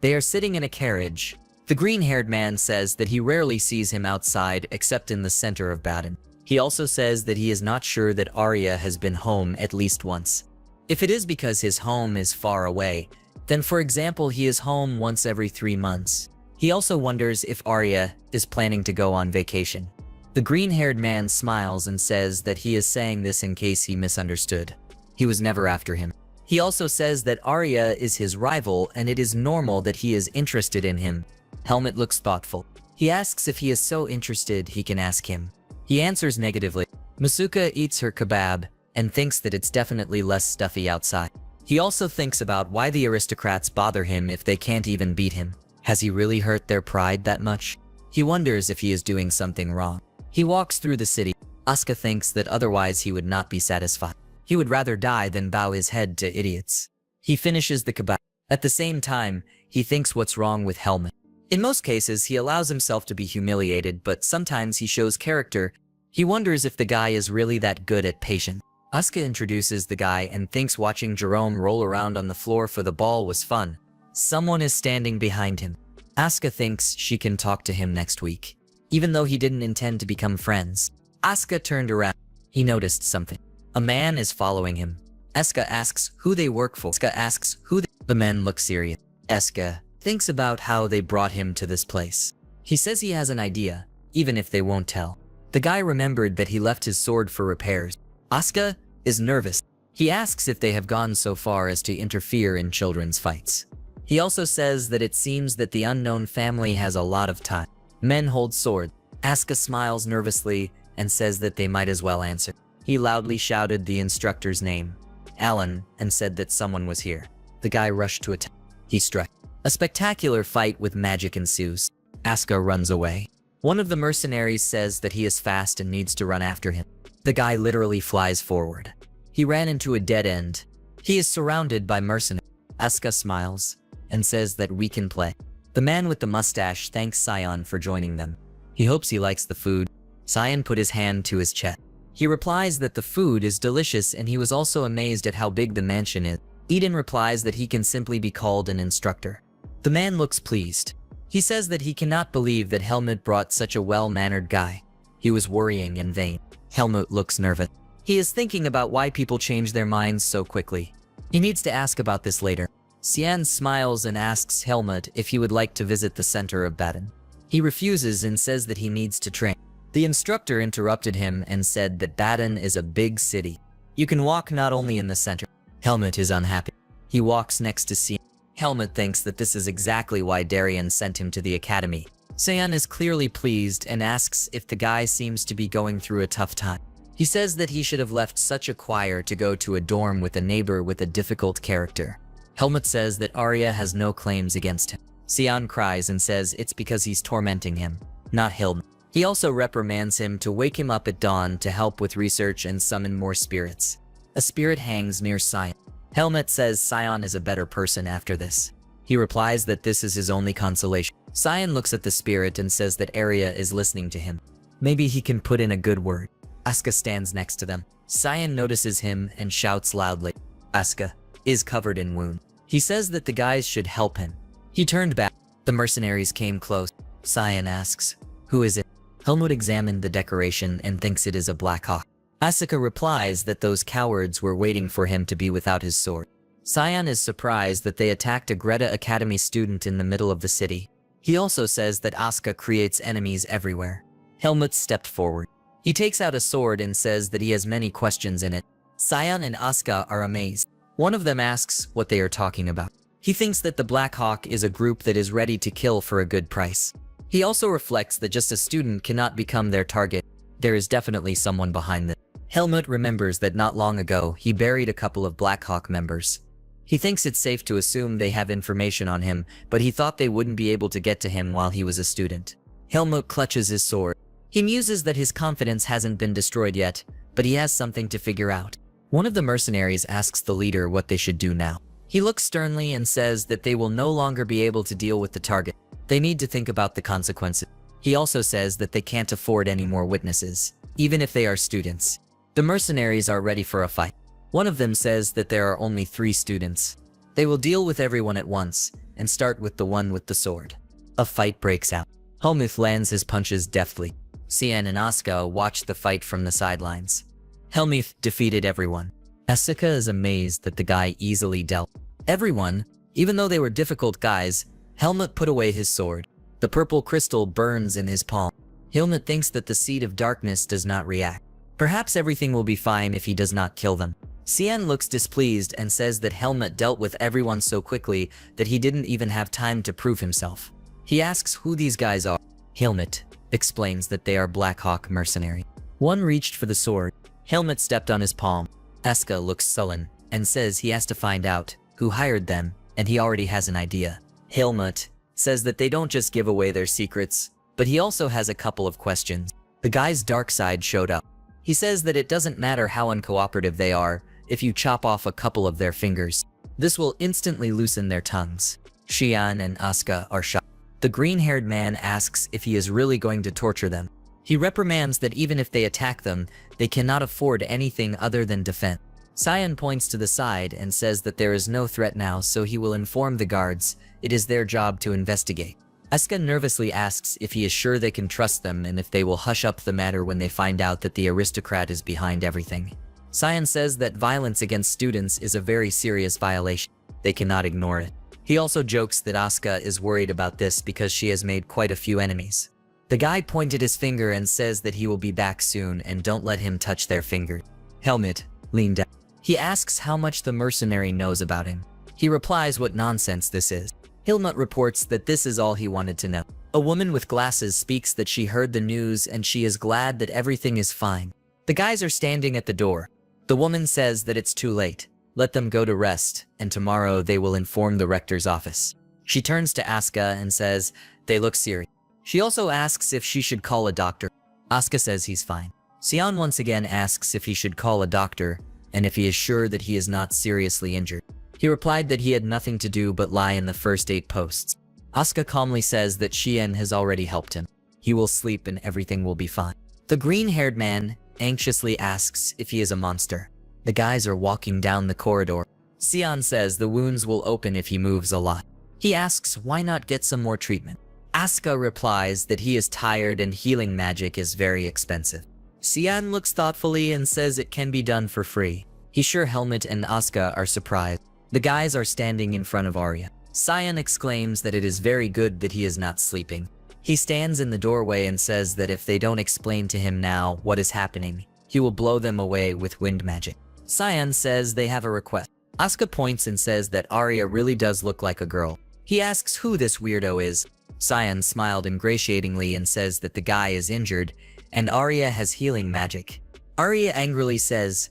They are sitting in a carriage. The green-haired man says that he rarely sees him outside except in the center of Baden. He also says that he is not sure that Arya has been home at least once. If it is because his home is far away, then for example he is home once every 3 months. He also wonders if Arya is planning to go on vacation. The green-haired man smiles and says that he is saying this in case he misunderstood. He was never after him. He also says that Arya is his rival and it is normal that he is interested in him. Helmut looks thoughtful. He asks if he is so interested he can ask him. He answers negatively. Masuka eats her kebab and thinks that it's definitely less stuffy outside. He also thinks about why the aristocrats bother him if they can't even beat him. Has he really hurt their pride that much? He wonders if he is doing something wrong. He walks through the city. Asuka thinks that otherwise he would not be satisfied. He would rather die than bow his head to idiots. He finishes the kebab. At the same time, he thinks what's wrong with Helmut. In most cases, he allows himself to be humiliated, but sometimes he shows character. He wonders if the guy is really that good at patience. Asuka introduces the guy and thinks watching Jerome roll around on the floor for the ball was fun. Someone is standing behind him. Asuka thinks she can talk to him next week. Even though he didn't intend to become friends. Asuka turned around. He noticed something. A man is following him. Asuka asks who they work for. Asuka asks who the men look serious. Asuka thinks about how they brought him to this place. He says he has an idea, even if they won't tell. The guy remembered that he left his sword for repairs. Asuka is nervous. He asks if they have gone so far as to interfere in children's fights. He also says that it seems that the unknown family has a lot of time. Men hold swords. Asuka smiles nervously and says that they might as well answer. He loudly shouted the instructor's name, Alan, and said that someone was here. The guy rushed to attack. He struck. A spectacular fight with magic ensues. Asuka runs away. One of the mercenaries says that he is fast and needs to run after him. The guy literally flies forward. He ran into a dead end. He is surrounded by mercenaries. Asuka smiles and says that we can play. The man with the mustache thanks Sion for joining them. He hopes he likes the food. Sion put his hand to his chest. He replies that the food is delicious and he was also amazed at how big the mansion is. Eden replies that he can simply be called an instructor. The man looks pleased. He says that he cannot believe that Helmut brought such a well-mannered guy. He was worrying in vain. Helmut looks nervous. He is thinking about why people change their minds so quickly. He needs to ask about this later. Xian smiles and asks Helmut if he would like to visit the center of Baden. He refuses and says that he needs to train. The instructor interrupted him and said that Baden is a big city. You can walk not only in the center. Helmut is unhappy. He walks next to Xian. Helmut thinks that this is exactly why Darien sent him to the academy. Xian is clearly pleased and asks if the guy seems to be going through a tough time. He says that he should have left such a choir to go to a dorm with a neighbor with a difficult character. Helmut says that Arya has no claims against him. Xian cries and says it's because he's tormenting him, not Helmut. He also reprimands him to wake him up at dawn to help with research and summon more spirits. A spirit hangs near Sion. Helmut says Sion is a better person after this. He replies that this is his only consolation. Sion looks at the spirit and says that Arya is listening to him. Maybe he can put in a good word. Asuka stands next to them. Sion notices him and shouts loudly. Asuka is covered in wounds. He says that the guys should help him. He turned back. The mercenaries came close. Sion asks, "Who is it?" Helmut examined the decoration and thinks it is a Black Hawk. Asuka replies that those cowards were waiting for him to be without his sword. Sion is surprised that they attacked a Greta Academy student in the middle of the city. He also says that Asuka creates enemies everywhere. Helmut stepped forward. He takes out a sword and says that he has many questions in it. Sion and Asuka are amazed. One of them asks what they are talking about. He thinks that the Black Hawk is a group that is ready to kill for a good price. He also reflects that just a student cannot become their target. There is definitely someone behind this. Helmut remembers that not long ago, he buried a couple of Black Hawk members. He thinks it's safe to assume they have information on him, but he thought they wouldn't be able to get to him while he was a student. Helmut clutches his sword. He muses that his confidence hasn't been destroyed yet, but he has something to figure out. One of the mercenaries asks the leader what they should do now. He looks sternly and says that they will no longer be able to deal with the target. They need to think about the consequences. He also says that they can't afford any more witnesses, even if they are students. The mercenaries are ready for a fight. One of them says that there are only 3 students. They will deal with everyone at once, and start with the one with the sword. A fight breaks out. Helmut lands his punches deftly. Xian and Asuka watch the fight from the sidelines. Helmut defeated everyone. Asuka is amazed that the guy easily dealt everyone. Even though they were difficult guys, Helmut put away his sword. The purple crystal burns in his palm. Helmut thinks that the seed of darkness does not react. Perhaps everything will be fine if he does not kill them. Xian looks displeased and says that Helmut dealt with everyone so quickly that he didn't even have time to prove himself. He asks who these guys are. Helmut explains that they are Black Hawk mercenary. One reached for the sword. Helmut stepped on his palm. Asuka looks sullen and says he has to find out who hired them, and he already has an idea. Helmut says that they don't just give away their secrets, but he also has a couple of questions. The guy's dark side showed up. He says that it doesn't matter how uncooperative they are if you chop off a couple of their fingers. This will instantly loosen their tongues. Xian and Asuka are shocked. The green-haired man asks if he is really going to torture them. He reprimands that even if they attack them, they cannot afford anything other than defense. Xian points to the side and says that there is no threat now, so he will inform the guards. It is their job to investigate. Asuka nervously asks if he is sure they can trust them and if they will hush up the matter when they find out that the aristocrat is behind everything. Xian says that violence against students is a very serious violation. They cannot ignore it. He also jokes that Asuka is worried about this because she has made quite a few enemies. The guy pointed his finger and says that he will be back soon and don't let him touch their finger. Helmut leaned down. He asks how much the mercenary knows about him. He replies what nonsense this is. Helmut reports that this is all he wanted to know. A woman with glasses speaks that she heard the news and she is glad that everything is fine. The guys are standing at the door. The woman says that it's too late. Let them go to rest, and tomorrow they will inform the rector's office. She turns to Asuka and says, they look serious. She also asks if she should call a doctor. Asuka says he's fine. Sion once again asks if he should call a doctor and if he is sure that he is not seriously injured. He replied that he had nothing to do but lie in the first 8 posts. Asuka calmly says that Shien has already helped him. He will sleep and everything will be fine. The green-haired man anxiously asks if he is a monster. The guys are walking down the corridor. Sion says the wounds will open if he moves a lot. He asks why not get some more treatment. Asuka replies that he is tired and healing magic is very expensive. Sion looks thoughtfully and says it can be done for free. He's sure Helmut and Asuka are surprised. The guys are standing in front of Arya. Sion exclaims that it is very good that he is not sleeping. He stands in the doorway and says that if they don't explain to him now what is happening, he will blow them away with wind magic. Sion says they have a request. Asuka points and says that Arya really does look like a girl. He asks who this weirdo is. Sion smiled ingratiatingly and says that the guy is injured and Arya has healing magic. Arya angrily says,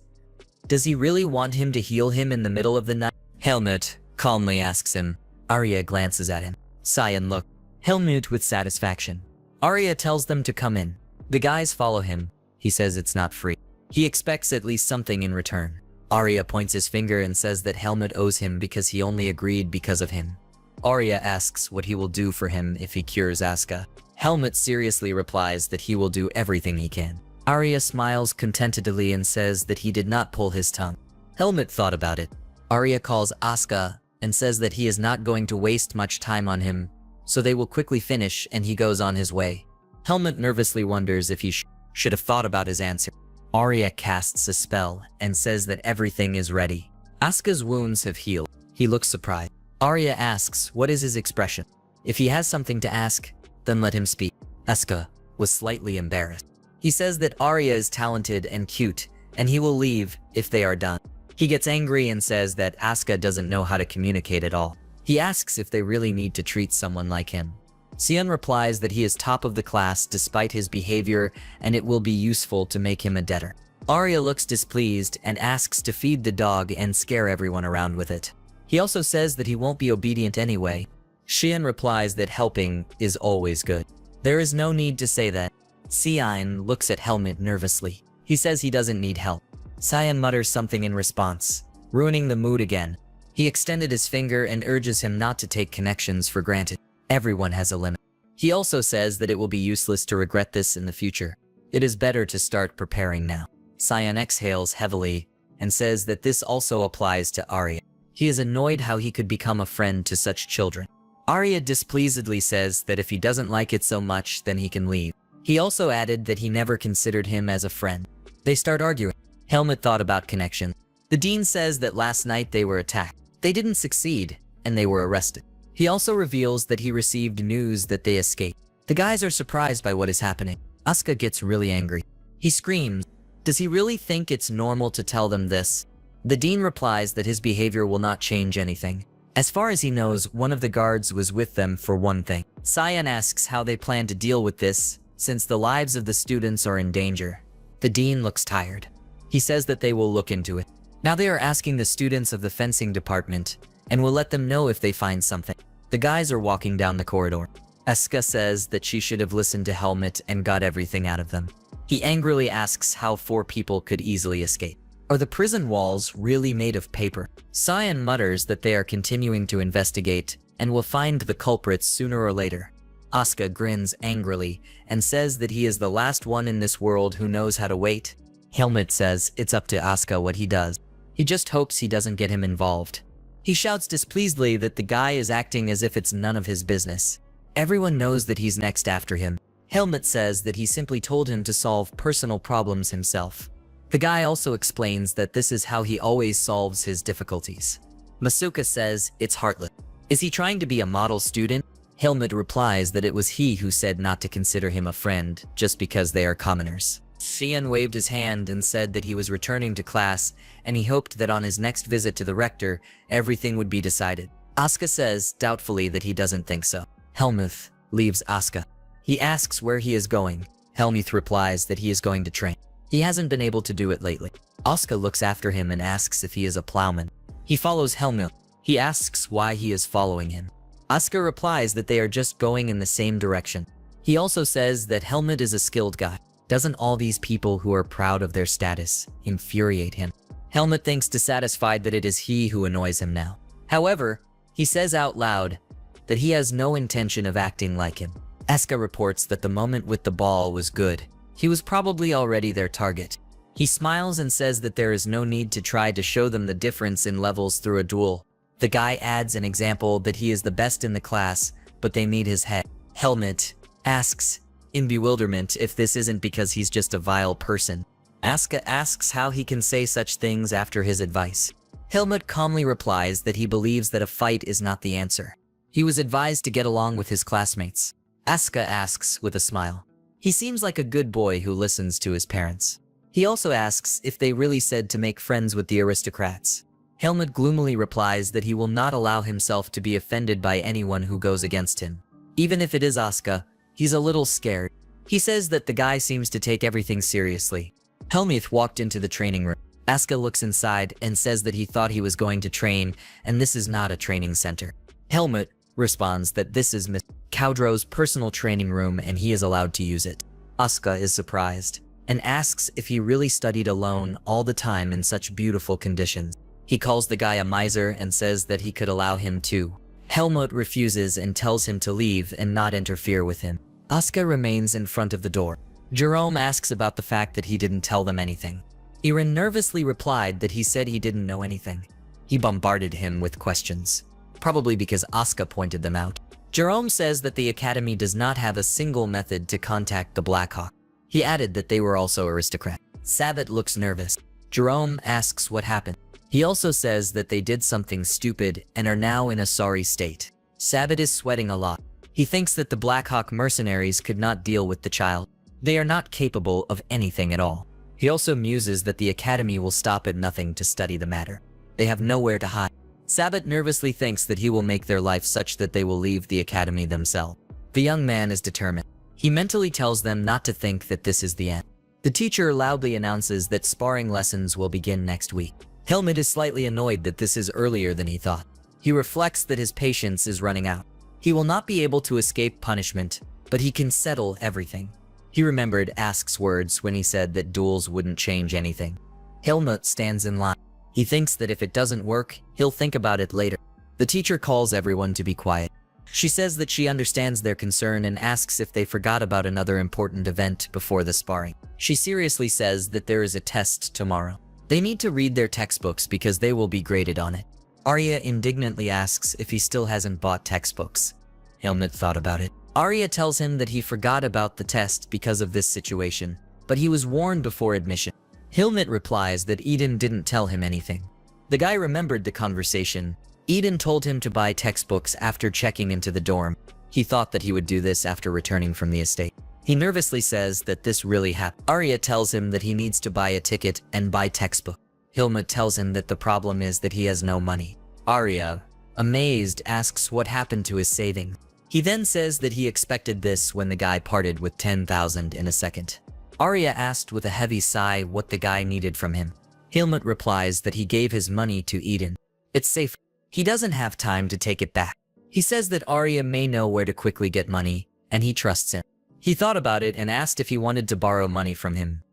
does he really want him to heal him in the middle of the night? Helmut calmly asks him. Arya glances at him. Sion looks. Helmut with satisfaction. Arya tells them to come in. The guys follow him. He says it's not free. He expects at least something in return. Arya points his finger and says that Helmut owes him because he only agreed because of him. Arya asks what he will do for him if he cures Asuka. Helmut seriously replies that he will do everything he can. Arya smiles contentedly and says that he did not pull his tongue. Helmut thought about it. Arya calls Asuka and says that he is not going to waste much time on him, so they will quickly finish and he goes on his way. Helmut nervously wonders if he should have thought about his answer. Arya casts a spell and says that everything is ready. Asuka's wounds have healed. He looks surprised. Arya asks what is his expression. If he has something to ask, then let him speak. Asuka was slightly embarrassed. He says that Arya is talented and cute, and he will leave if they are done. He gets angry and says that Asuka doesn't know how to communicate at all. He asks if they really need to treat someone like him. Sion replies that he is top of the class despite his behavior and it will be useful to make him a debtor. Arya looks displeased and asks to feed the dog and scare everyone around with it. He also says that he won't be obedient anyway. Sion replies that helping is always good. There is no need to say that. Sion looks at Helmut nervously. He says he doesn't need help. Sion mutters something in response, ruining the mood again. He extended his finger and urges him not to take connections for granted. Everyone has a limit. He also says that it will be useless to regret this in the future. It is better to start preparing now. Sion exhales heavily and says that this also applies to Arya. He is annoyed how he could become a friend to such children. Arya displeasedly says that if he doesn't like it so much, then he can leave. He also added that he never considered him as a friend. They start arguing. Helmut thought about connections. The dean says that last night they were attacked. They didn't succeed, and they were arrested. He also reveals that he received news that they escaped. The guys are surprised by what is happening. Asuka gets really angry. He screams, does he really think it's normal to tell them this? The dean replies that his behavior will not change anything. As far as he knows, one of the guards was with them for one thing. Sion asks how they plan to deal with this, since the lives of the students are in danger. The dean looks tired. He says that they will look into it. Now they are asking the students of the fencing department, and will let them know if they find something. The guys are walking down the corridor. Asuka says that she should have listened to Helmut and got everything out of them. He angrily asks how 4 people could easily escape. Are the prison walls really made of paper? Sion mutters that they are continuing to investigate and will find the culprits sooner or later. Asuka grins angrily and says that he is the last one in this world who knows how to wait. Helmut says it's up to Asuka what he does. He just hopes he doesn't get him involved. He shouts displeasedly that the guy is acting as if it's none of his business. Everyone knows that he's next after him. Helmut says that he simply told him to solve personal problems himself. The guy also explains that this is how he always solves his difficulties. Masuka says it's heartless. Is he trying to be a model student? Helmut replies that it was he who said not to consider him a friend just because they are commoners. Sion waved his hand and said that he was returning to class and he hoped that on his next visit to the rector, everything would be decided. Asuka says doubtfully that he doesn't think so. Helmut leaves Asuka. He asks where he is going. Helmut replies that he is going to train. He hasn't been able to do it lately. Asuka looks after him and asks if he is a plowman. He follows Helmut. He asks why he is following him. Asuka replies that they are just going in the same direction. He also says that Helmut is a skilled guy. Doesn't all these people who are proud of their status infuriate him? Helmut thinks dissatisfied that it is he who annoys him now. However, he says out loud that he has no intention of acting like him. Asuka reports that the moment with the ball was good. He was probably already their target. He smiles and says that there is no need to try to show them the difference in levels through a duel. The guy adds an example that he is the best in the class, but they need his head. Helmut asks in bewilderment if this isn't because he's just a vile person. Asuka asks how he can say such things after his advice. Helmut calmly replies that he believes that a fight is not the answer. He was advised to get along with his classmates. Asuka asks with a smile. He seems like a good boy who listens to his parents. He also asks if they really said to make friends with the aristocrats. Helmut gloomily replies that he will not allow himself to be offended by anyone who goes against him. Even if it is Asuka, he's a little scared. He says that the guy seems to take everything seriously. Helmut walked into the training room. Asuka looks inside and says that he thought he was going to train, and this is not a training center. Helmut responds that this is Miss Cowdrow's personal training room and he is allowed to use it. Asuka is surprised and asks if he really studied alone all the time in such beautiful conditions. He calls the guy a miser and says that he could allow him to. Helmut refuses and tells him to leave and not interfere with him. Asuka remains in front of the door. Jerome asks about the fact that he didn't tell them anything. Irin nervously replied that he said he didn't know anything. He bombarded him with questions, probably because Asuka pointed them out. Jerome says that the academy does not have a single method to contact the Blackhawk. He added that they were also aristocrats. Sabat looks nervous. Jerome asks what happened. He also says that they did something stupid and are now in a sorry state. Sabat is sweating a lot. He thinks that the Blackhawk mercenaries could not deal with the child. They are not capable of anything at all. He also muses that the academy will stop at nothing to study the matter. They have nowhere to hide. Sabat nervously thinks that he will make their life such that they will leave the academy themselves. The young man is determined. He mentally tells them not to think that this is the end. The teacher loudly announces that sparring lessons will begin next week. Helmut is slightly annoyed that this is earlier than he thought. He reflects that his patience is running out. He will not be able to escape punishment, but he can settle everything. He remembered Ask's words when he said that duels wouldn't change anything. Helmut stands in line. He thinks that if it doesn't work, he'll think about it later. The teacher calls everyone to be quiet. She says that she understands their concern and asks if they forgot about another important event before the sparring. She seriously says that there is a test tomorrow. They need to read their textbooks because they will be graded on it. Arya indignantly asks if he still hasn't bought textbooks. Helmut thought about it. Arya tells him that he forgot about the test because of this situation, but he was warned before admission. Helmut replies that Eden didn't tell him anything. The guy remembered the conversation. Eden told him to buy textbooks after checking into the dorm. He thought that he would do this after returning from the estate. He nervously says that this really happened. Arya tells him that he needs to buy a ticket and buy textbook. Helmut tells him that the problem is that he has no money. Arya, amazed, asks what happened to his saving. He then says that he expected this when the guy parted with 10,000 in a second. Arya asked with a heavy sigh what the guy needed from him. Helmut replies that he gave his money to Eden. It's safe. He doesn't have time to take it back. He says that Arya may know where to quickly get money, and he trusts him. He thought about it and asked if he wanted to borrow money from him.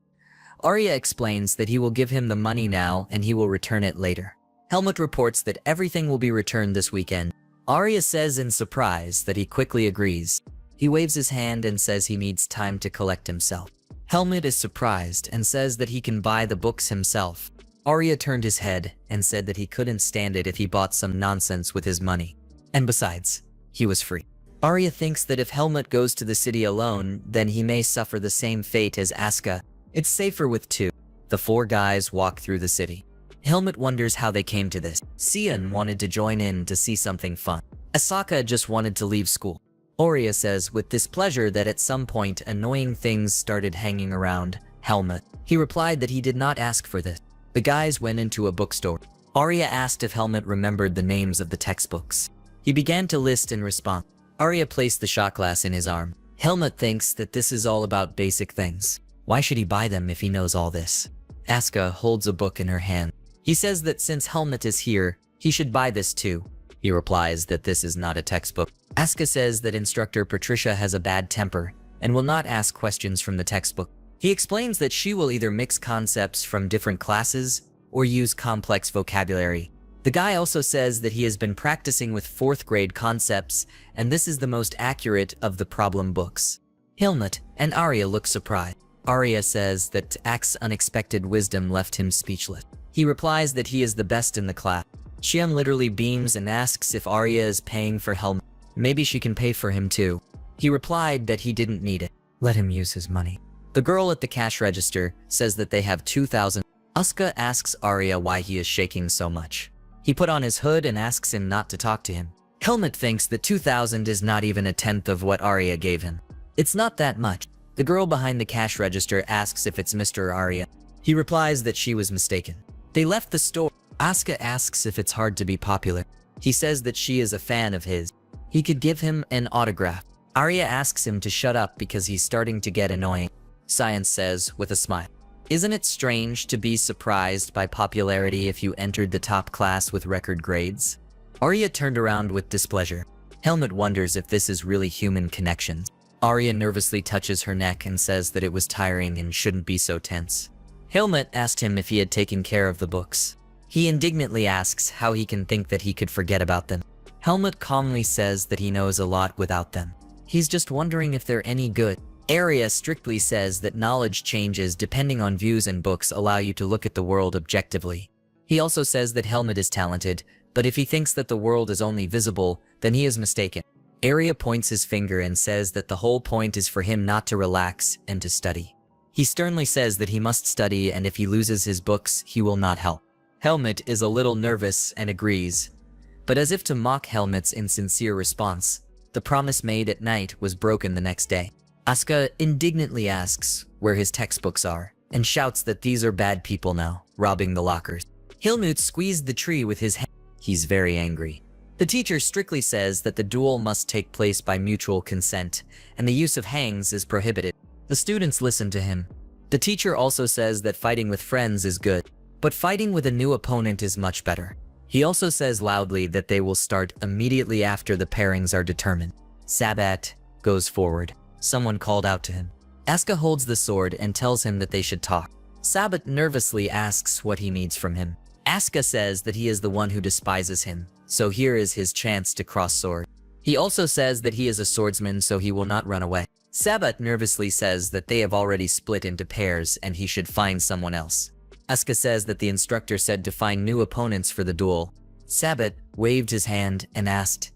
Arya explains that he will give him the money now and he will return it later. Helmut reports that everything will be returned this weekend. Arya says in surprise that he quickly agrees. He waves his hand and says he needs time to collect himself. Helmut is surprised and says that he can buy the books himself. Arya turned his head and said that he couldn't stand it if he bought some nonsense with his money. And besides, he was free. Arya thinks that if Helmut goes to the city alone, then he may suffer the same fate as Asuka. It's safer with two. The four guys walk through the city. Helmut wonders how they came to this. Sion wanted to join in to see something fun. Asaka just wanted to leave school. Arya says with displeasure that at some point annoying things started hanging around Helmut. He replied that he did not ask for this. The guys went into a bookstore. Arya asked if Helmut remembered the names of the textbooks. He began to list in response. Arya placed the shot glass in his arm. Helmut thinks that this is all about basic things. Why should he buy them if he knows all this? Asuka holds a book in her hand. He says that since Helmut is here, he should buy this too. He replies that this is not a textbook. Asuka says that instructor Patricia has a bad temper, and will not ask questions from the textbook. He explains that she will either mix concepts from different classes or use complex vocabulary. The guy also says that he has been practicing with 4th grade concepts, and this is the most accurate of the problem books. Helmut and Arya look surprised. Arya says that Ak's unexpected wisdom left him speechless. He replies that he is the best in the class. Xian literally beams and asks if Arya is paying for Helmut. Maybe she can pay for him too. He replied that he didn't need it. Let him use his money. The girl at the cash register says that they have 2,000. Asuka asks Arya why he is shaking so much. He put on his hood and asks him not to talk to him. Helmut thinks that 2,000 is not even a tenth of what Arya gave him. It's not that much. The girl behind the cash register asks if it's Mr. Arya. He replies that she was mistaken. They left the store. Asuka asks if it's hard to be popular. He says that she is a fan of his. He could give him an autograph. Arya asks him to shut up because he's starting to get annoying. Science says with a smile, "Isn't it strange to be surprised by popularity if you entered the top class with record grades?" Arya turned around with displeasure. Helmut wonders if this is really human connections. Arya nervously touches her neck and says that it was tiring and shouldn't be so tense. Helmut asked him if he had taken care of the books. He indignantly asks how he can think that he could forget about them. Helmut calmly says that he knows a lot without them. He's just wondering if they're any good. Arya strictly says that knowledge changes depending on views, and books allow you to look at the world objectively. He also says that Helmut is talented, but if he thinks that the world is only visible, then he is mistaken. Arya points his finger and says that the whole point is for him not to relax and to study. He sternly says that he must study, and if he loses his books, he will not help. Helmut is a little nervous and agrees, but as if to mock Helmut's insincere response, the promise made at night was broken the next day. Asuka indignantly asks where his textbooks are, and shouts that these are bad people now, robbing the lockers. Helmut squeezed the tree with his hand. He's very angry. The teacher strictly says that the duel must take place by mutual consent, and the use of hangs is prohibited. The students listen to him. The teacher also says that fighting with friends is good, but fighting with a new opponent is much better. He also says loudly that they will start immediately after the pairings are determined. Sabat goes forward. Someone called out to him. Asuka holds the sword and tells him that they should talk. Sabat nervously asks what he needs from him. Asuka says that he is the one who despises him, so here is his chance to cross sword. He also says that he is a swordsman, so he will not run away. Sabat nervously says that they have already split into pairs and he should find someone else. Asuka says that the instructor said to find new opponents for the duel. Sabat waved his hand and asked,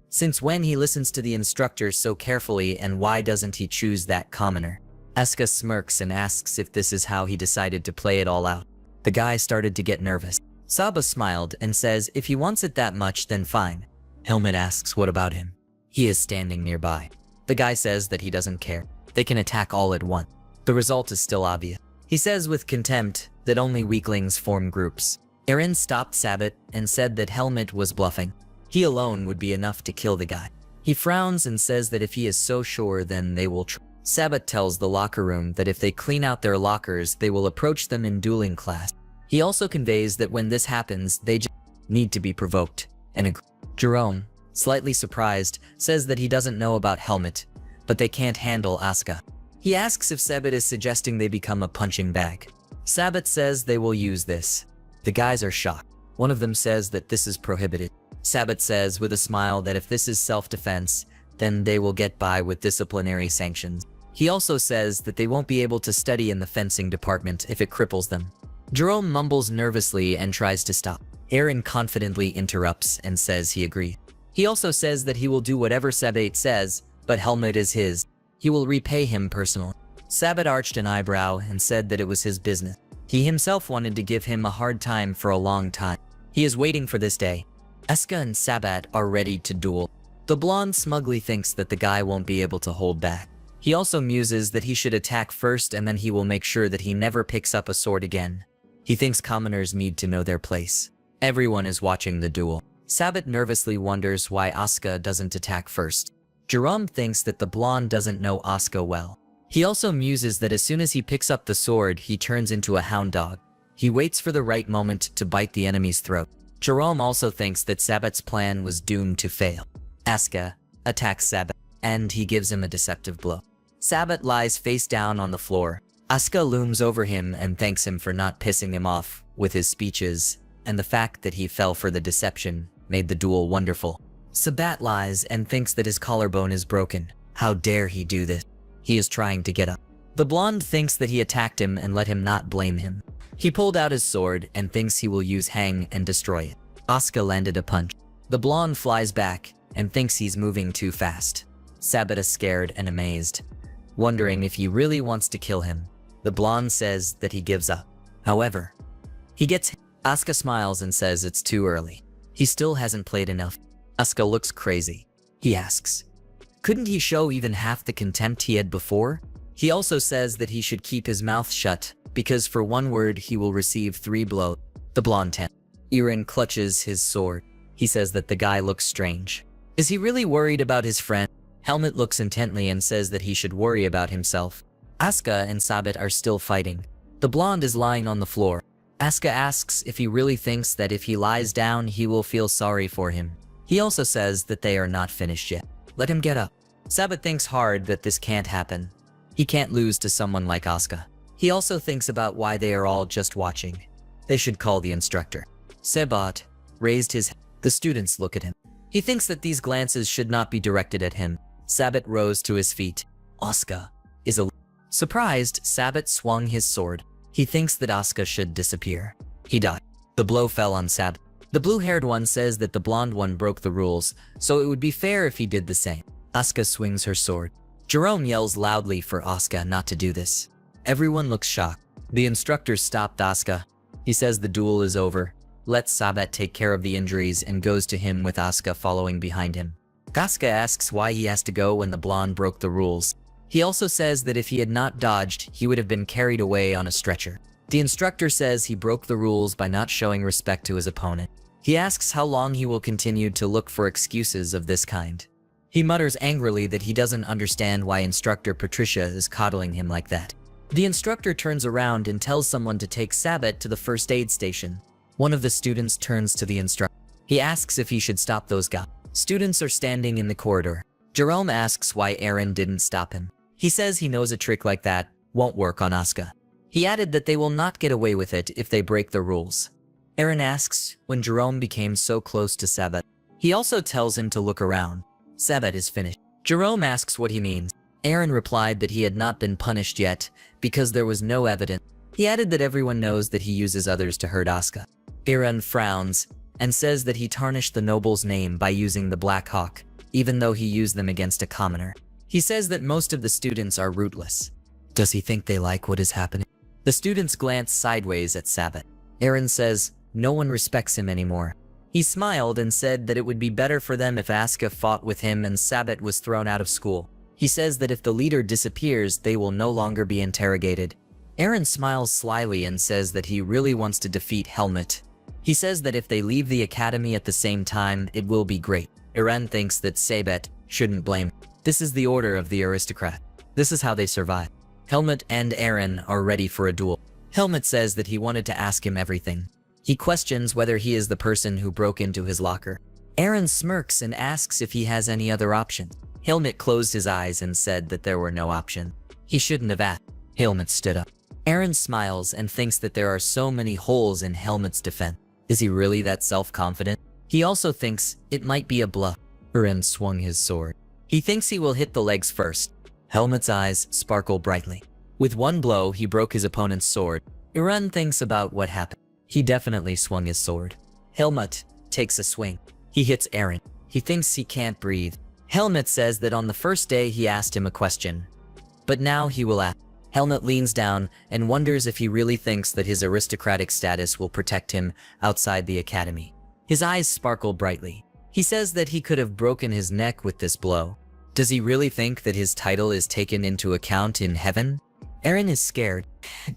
since when he listens to the instructor so carefully, and why doesn't he choose that commoner? Asuka smirks and asks if this is how he decided to play it all out. The guy started to get nervous. Saba smiled and says if he wants it that much, then fine. Helmut asks what about him. He is standing nearby. The guy says that he doesn't care. They can attack all at once. The result is still obvious. He says with contempt that only weaklings form groups. Eren stopped Sabat and said that Helmut was bluffing. He alone would be enough to kill the guy. He frowns and says that if he is so sure, then they will try. Sabat tells the locker room that if they clean out their lockers, they will approach them in dueling class. He also conveys that when this happens, they just need to be provoked and agree. Jerome, slightly surprised, says that he doesn't know about Helmut, but they can't handle Asuka. He asks if Sabat is suggesting they become a punching bag. Sabat says they will use this. The guys are shocked. One of them says that this is prohibited. Sabat says with a smile that if this is self-defense, then they will get by with disciplinary sanctions. He also says that they won't be able to study in the fencing department if it cripples them. Jerome mumbles nervously and tries to stop. Eren confidently interrupts and says he agrees. He also says that he will do whatever Sabat says, but Helmut is his. He will repay him personally. Sabat arched an eyebrow and said that it was his business. He himself wanted to give him a hard time for a long time. He is waiting for this day. Asuka and Sabat are ready to duel. The blonde smugly thinks that the guy won't be able to hold back. He also muses that he should attack first and then he will make sure that he never picks up a sword again. He thinks commoners need to know their place. Everyone is watching the duel. Sabat nervously wonders why Asuka doesn't attack first. Jerome thinks that the blonde doesn't know Asuka well. He also muses that as soon as he picks up the sword, he turns into a hound dog. He waits for the right moment to bite the enemy's throat. Jerome also thinks that Sabat's plan was doomed to fail. Asuka attacks Sabat, and he gives him a deceptive blow. Sabat lies face down on the floor. Asuka looms over him and thanks him for not pissing him off with his speeches, and the fact that he fell for the deception made the duel wonderful. Sabat lies and thinks that his collarbone is broken. How dare he do this? He is trying to get up. The blonde thinks that he attacked him and let him not blame him. He pulled out his sword and thinks he will use hang and destroy it. Asuka landed a punch. The blonde flies back and thinks he's moving too fast. Sabat is scared and amazed, wondering if he really wants to kill him. The blonde says that he gives up. However, he gets hit. Asuka smiles and says it's too early. He still hasn't played enough. Asuka looks crazy. He asks, couldn't he show even half the contempt he had before? He also says that he should keep his mouth shut, because for one word he will receive 3 blows. The blonde tense. Eren clutches his sword. He says that the guy looks strange. Is he really worried about his friend? Helmut looks intently and says that he should worry about himself. Asuka and Sabat are still fighting. The blonde is lying on the floor. Asuka asks if he really thinks that if he lies down he will feel sorry for him. He also says that they are not finished yet. Let him get up. Sabat thinks hard that this can't happen. He can't lose to someone like Asuka. He also thinks about why they are all just watching. They should call the instructor. Sabat raised his head. The students look at him. He thinks that these glances should not be directed at him. Sabat rose to his feet. Asuka is a... Surprised, Sabat swung his sword. He thinks that Asuka should disappear. He died. The blow fell on Sabat. The blue-haired one says that the blonde one broke the rules, so it would be fair if he did the same. Asuka swings her sword. Jerome yells loudly for Asuka not to do this. Everyone looks shocked. The instructor stopped Asuka. He says the duel is over, lets Sabat take care of the injuries and goes to him with Asuka following behind him. Asuka asks why he has to go when the blonde broke the rules. He also says that if he had not dodged, he would have been carried away on a stretcher. The instructor says he broke the rules by not showing respect to his opponent. He asks how long he will continue to look for excuses of this kind. He mutters angrily that he doesn't understand why instructor Patricia is coddling him like that. The instructor turns around and tells someone to take Sabat to the first aid station. One of the students turns to the instructor. He asks if he should stop those guys. Students are standing in the corridor. Jerome asks why Eren didn't stop him. He says he knows a trick like that won't work on Asuka. He added that they will not get away with it if they break the rules. Eren asks when Jerome became so close to Sabat. He also tells him to look around. Sabat is finished. Jerome asks what he means. Eren replied that he had not been punished yet because there was no evidence. He added that everyone knows that he uses others to hurt Asuka. Eren frowns and says that he tarnished the noble's name by using the Black Hawk, even though he used them against a commoner. He says that most of the students are rootless. Does he think they like what is happening? The students glance sideways at Sabat. Eren says no one respects him anymore. He smiled and said that it would be better for them if Asuka fought with him and Sabat was thrown out of school. He says that if the leader disappears, they will no longer be interrogated. Eren smiles slyly and says that he really wants to defeat Helmut. He says that if they leave the academy at the same time, it will be great. Eren thinks that Sabat shouldn't blame. This is the order of the aristocrat. This is how they survive. Helmut and Eren are ready for a duel. Helmut says that he wanted to ask him everything. He questions whether he is the person who broke into his locker. Eren smirks and asks if he has any other option. Helmut closed his eyes and said that there were no options. He shouldn't have asked. Helmut stood up. Eren smiles and thinks that there are so many holes in Helmut's defense. Is he really that self-confident? He also thinks it might be a bluff. Eren swung his sword. He thinks he will hit the legs first. Helmut's eyes sparkle brightly. With one blow, he broke his opponent's sword. Eren thinks about what happened. He definitely swung his sword. Helmut takes a swing. He hits Eren. He thinks he can't breathe. Helmut says that on the first day he asked him a question, but now he will ask. Helmut leans down and wonders if he really thinks that his aristocratic status will protect him outside the academy. His eyes sparkle brightly. He says that he could have broken his neck with this blow. Does he really think that his title is taken into account in heaven? Eren is scared.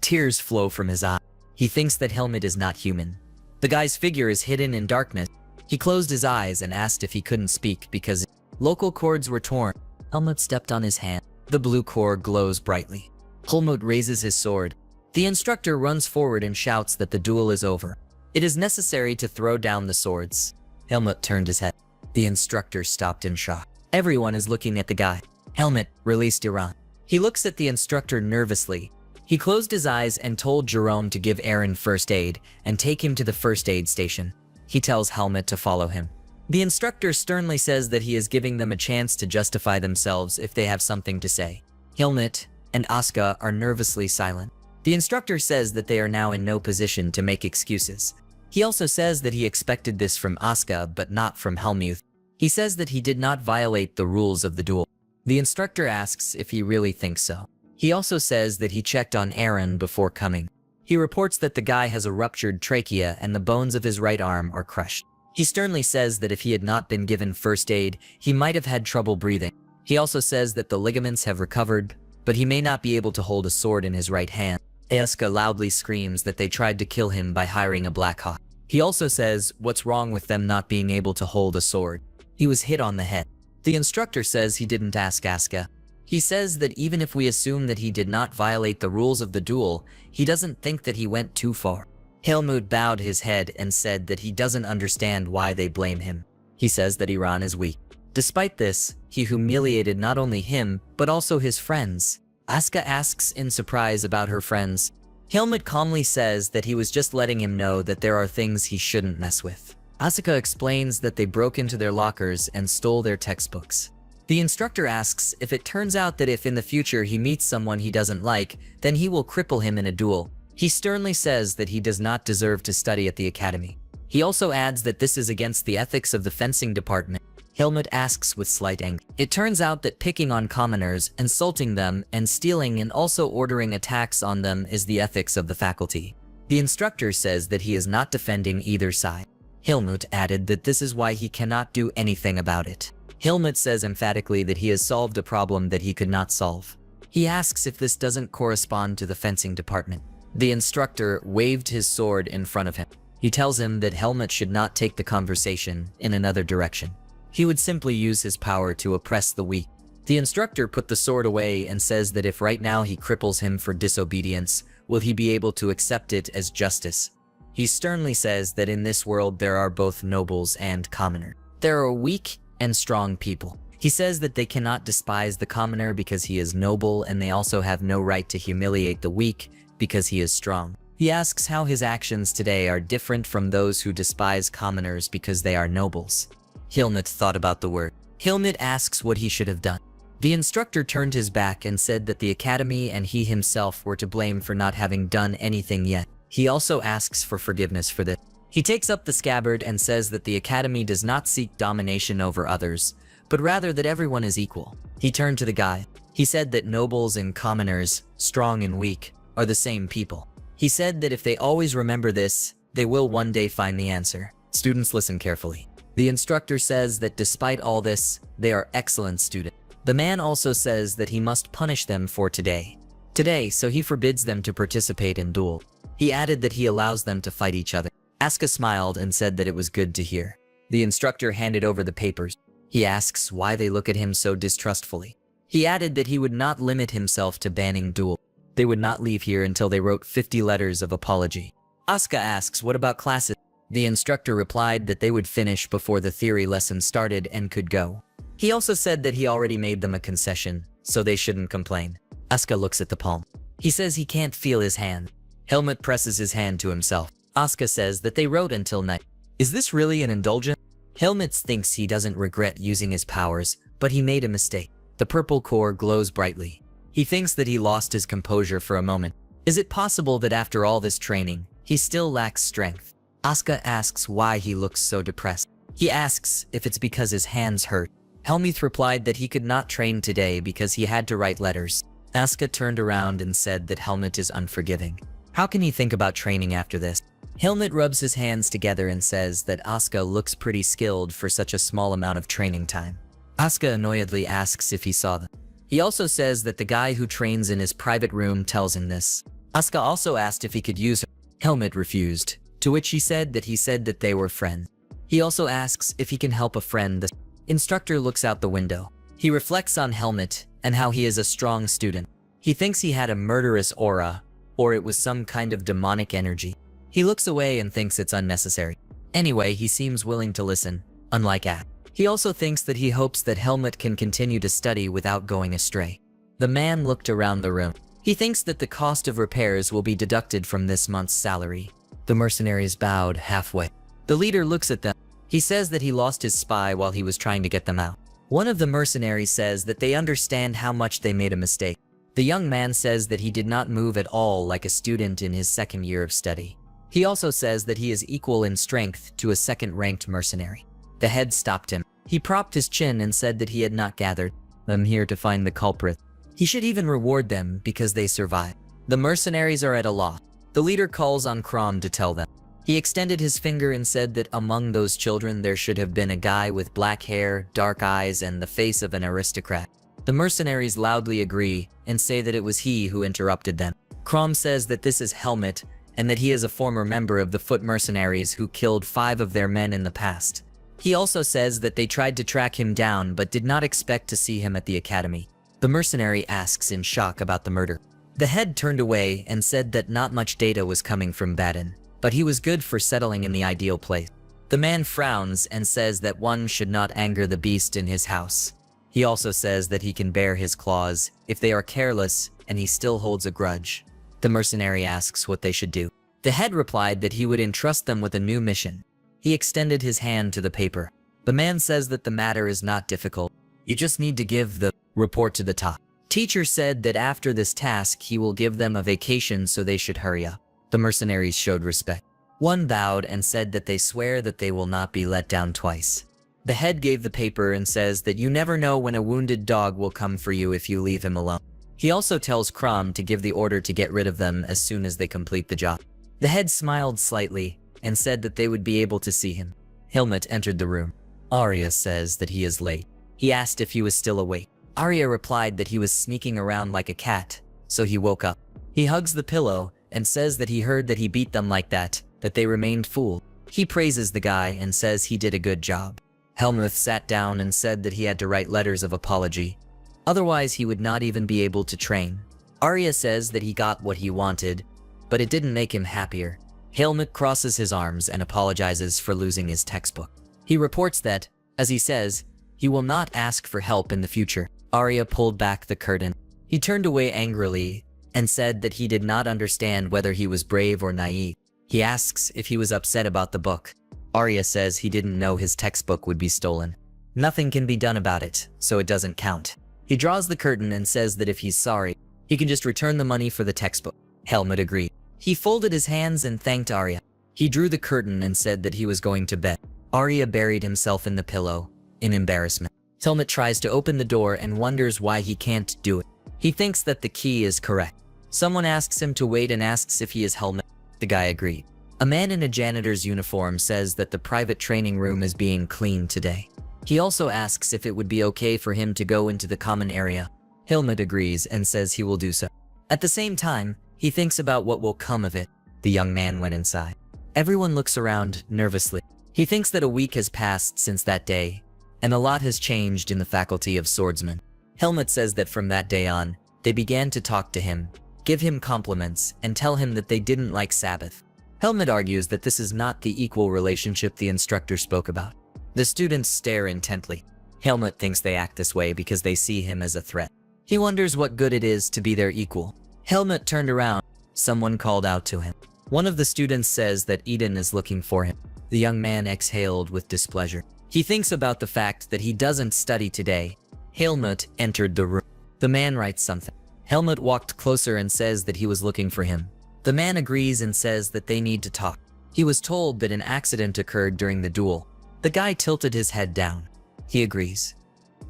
Tears flow from his eyes. He thinks that Helmut is not human. The guy's figure is hidden in darkness. He closed his eyes and asked if he couldn't speak because local cords were torn. Helmut stepped on his hand. The blue cord glows brightly. Helmut raises his sword. The instructor runs forward and shouts that the duel is over. It is necessary to throw down the swords. Helmut turned his head. The instructor stopped in shock. Everyone is looking at the guy. Helmut released Iran. He looks at the instructor nervously. He closed his eyes and told Jerome to give Aaron first aid and take him to the first aid station. He tells Helmut to follow him. The instructor sternly says that he is giving them a chance to justify themselves if they have something to say. Helmut and Asuka are nervously silent. The instructor says that they are now in no position to make excuses. He also says that he expected this from Asuka but not from Helmut. He says that he did not violate the rules of the duel. The instructor asks if he really thinks so. He also says that he checked on Aaron before coming. He reports that the guy has a ruptured trachea and the bones of his right arm are crushed. He sternly says that if he had not been given first aid, he might have had trouble breathing. He also says that the ligaments have recovered, but he may not be able to hold a sword in his right hand. Asuka loudly screams that they tried to kill him by hiring a Black Hawk. He also says what's wrong with them not being able to hold a sword. He was hit on the head. The instructor says he didn't ask Asuka. He says that even if we assume that he did not violate the rules of the duel, he doesn't think that he went too far. Helmut bowed his head and said that he doesn't understand why they blame him. He says that Iran is weak. Despite this, he humiliated not only him, but also his friends. Asuka asks in surprise about her friends. Helmut calmly says that he was just letting him know that there are things he shouldn't mess with. Asuka explains that they broke into their lockers and stole their textbooks. The instructor asks if it turns out that if in the future he meets someone he doesn't like, then he will cripple him in a duel. He sternly says that he does not deserve to study at the academy. He also adds that this is against the ethics of the fencing department. Helmut asks with slight anger. It turns out that picking on commoners, insulting them, and stealing and also ordering attacks on them is the ethics of the faculty. The instructor says that he is not defending either side. Helmut added that this is why he cannot do anything about it. Helmut says emphatically that he has solved a problem that he could not solve. He asks if this doesn't correspond to the fencing department. The instructor waved his sword in front of him. He tells him that Helmut should not take the conversation in another direction. He would simply use his power to oppress the weak. The instructor put the sword away and says that if right now he cripples him for disobedience, will he be able to accept it as justice? He sternly says that in this world there are both nobles and commoners. There are weak and strong people. He says that they cannot despise the commoner because he is noble, and they also have no right to humiliate the weak because he is strong. He asks how his actions today are different from those who despise commoners because they are nobles. Helmut thought about the word. Helmut asks what he should have done. The instructor turned his back and said that the academy and he himself were to blame for not having done anything yet. He also asks for forgiveness for this. He takes up the scabbard and says that the academy does not seek domination over others, but rather that everyone is equal. He turned to the guy. He said that nobles and commoners, strong and weak, are the same people. He said that if they always remember this, they will one day find the answer. Students listen carefully. The instructor says that despite all this, they are excellent students. The man also says that he must punish them for today, so he forbids them to participate in duel. He added that he allows them to fight each other. Asuka smiled and said that it was good to hear. The instructor handed over the papers. He asks why they look at him so distrustfully. He added that he would not limit himself to banning duel. They would not leave here until they wrote 50 letters of apology. Asuka asks what about classes? The instructor replied that they would finish before the theory lesson started and could go. He also said that he already made them a concession, so they shouldn't complain. Asuka looks at the palm. He says he can't feel his hand. Helmut presses his hand to himself. Asuka says that they wrote until night. Is this really an indulgence? Helmut thinks he doesn't regret using his powers, but he made a mistake. The purple core glows brightly. He thinks that he lost his composure for a moment. Is it possible that after all this training, he still lacks strength? Asuka asks why he looks so depressed. He asks if it's because his hands hurt. Helmut replied that he could not train today because he had to write letters. Asuka turned around and said that Helmut is unforgiving. How can he think about training after this? Helmut rubs his hands together and says that Asuka looks pretty skilled for such a small amount of training time. Asuka annoyedly asks if he saw them. He also says that the guy who trains in his private room tells him this. Asuka also asked if he could use her. Helmut refused, to which he said that they were friends. He also asks if he can help a friend. The instructor looks out the window. He reflects on Helmut and how he is a strong student. He thinks he had a murderous aura, or it was some kind of demonic energy. He looks away and thinks it's unnecessary. Anyway, he seems willing to listen, unlike App. He also thinks that he hopes that Helmut can continue to study without going astray. The man looked around the room. He thinks that the cost of repairs will be deducted from this month's salary. The mercenaries bowed halfway. The leader looks at them. He says that he lost his spy while he was trying to get them out. One of the mercenaries says that they understand how much they made a mistake. The young man says that he did not move at all like a student in his second year of study. He also says that he is equal in strength to a second-ranked mercenary. The head stopped him. He propped his chin and said that he had not gathered them here to find the culprit. He should even reward them because they survived. The mercenaries are at a loss. The leader calls on Crom to tell them. He extended his finger and said that among those children there should have been a guy with black hair, dark eyes, and the face of an aristocrat. The mercenaries loudly agree and say that it was he who interrupted them. Crom says that this is Helmut and that he is a former member of the foot mercenaries who killed 5 of their men in the past. He also says that they tried to track him down but did not expect to see him at the academy. The mercenary asks in shock about the murder. The head turned away and said that not much data was coming from Baden, but he was good for settling in the ideal place. The man frowns and says that one should not anger the beast in his house. He also says that he can bear his claws if they are careless and he still holds a grudge. The mercenary asks what they should do. The head replied that he would entrust them with a new mission. He extended his hand to the paper. The man says that the matter is not difficult. You just need to give the report to the top. Teacher said that after this task he will give them a vacation, so they should hurry up. The mercenaries showed respect. One bowed and said that they swear that they will not be let down twice. The head gave the paper and says that you never know when a wounded dog will come for you if you leave him alone. He also tells Crom to give the order to get rid of them as soon as they complete the job. The head smiled slightly and said that they would be able to see him. Helmut entered the room. Arya says that he is late. He asked if he was still awake. Arya replied that he was sneaking around like a cat, so he woke up. He hugs the pillow and says that he heard that he beat them like that they remained fooled. He praises the guy and says he did a good job. Helmut sat down and said that he had to write letters of apology. Otherwise, he would not even be able to train. Arya says that he got what he wanted, but it didn't make him happier. Helmut crosses his arms and apologizes for losing his textbook. He reports that, as he says, he will not ask for help in the future. Arya pulled back the curtain. He turned away angrily and said that he did not understand whether he was brave or naive. He asks if he was upset about the book. Arya says he didn't know his textbook would be stolen. Nothing can be done about it, so it doesn't count. He draws the curtain and says that if he's sorry, he can just return the money for the textbook. Helmut agreed. He folded his hands and thanked Arya. He drew the curtain and said that he was going to bed. Arya buried himself in the pillow, in embarrassment. Helmut tries to open the door and wonders why he can't do it. He thinks that the key is correct. Someone asks him to wait and asks if he is Helmut. The guy agreed. A man in a janitor's uniform says that the private training room is being cleaned today. He also asks if it would be okay for him to go into the common area. Helmut agrees and says he will do so. At the same time, he thinks about what will come of it. The young man went inside. Everyone looks around nervously. He thinks that a week has passed since that day, and a lot has changed in the faculty of swordsmen. Helmut says that from that day on, they began to talk to him, give him compliments, and tell him that they didn't like Sabbath. Helmut argues that this is not the equal relationship the instructor spoke about. The students stare intently. Helmut thinks they act this way because they see him as a threat. He wonders what good it is to be their equal. Helmut turned around. Someone called out to him. One of the students says that Eden is looking for him. The young man exhaled with displeasure. He thinks about the fact that he doesn't study today. Helmut entered the room. The man writes something. Helmut walked closer and says that he was looking for him. The man agrees and says that they need to talk. He was told that an accident occurred during the duel. The guy tilted his head down. He agrees,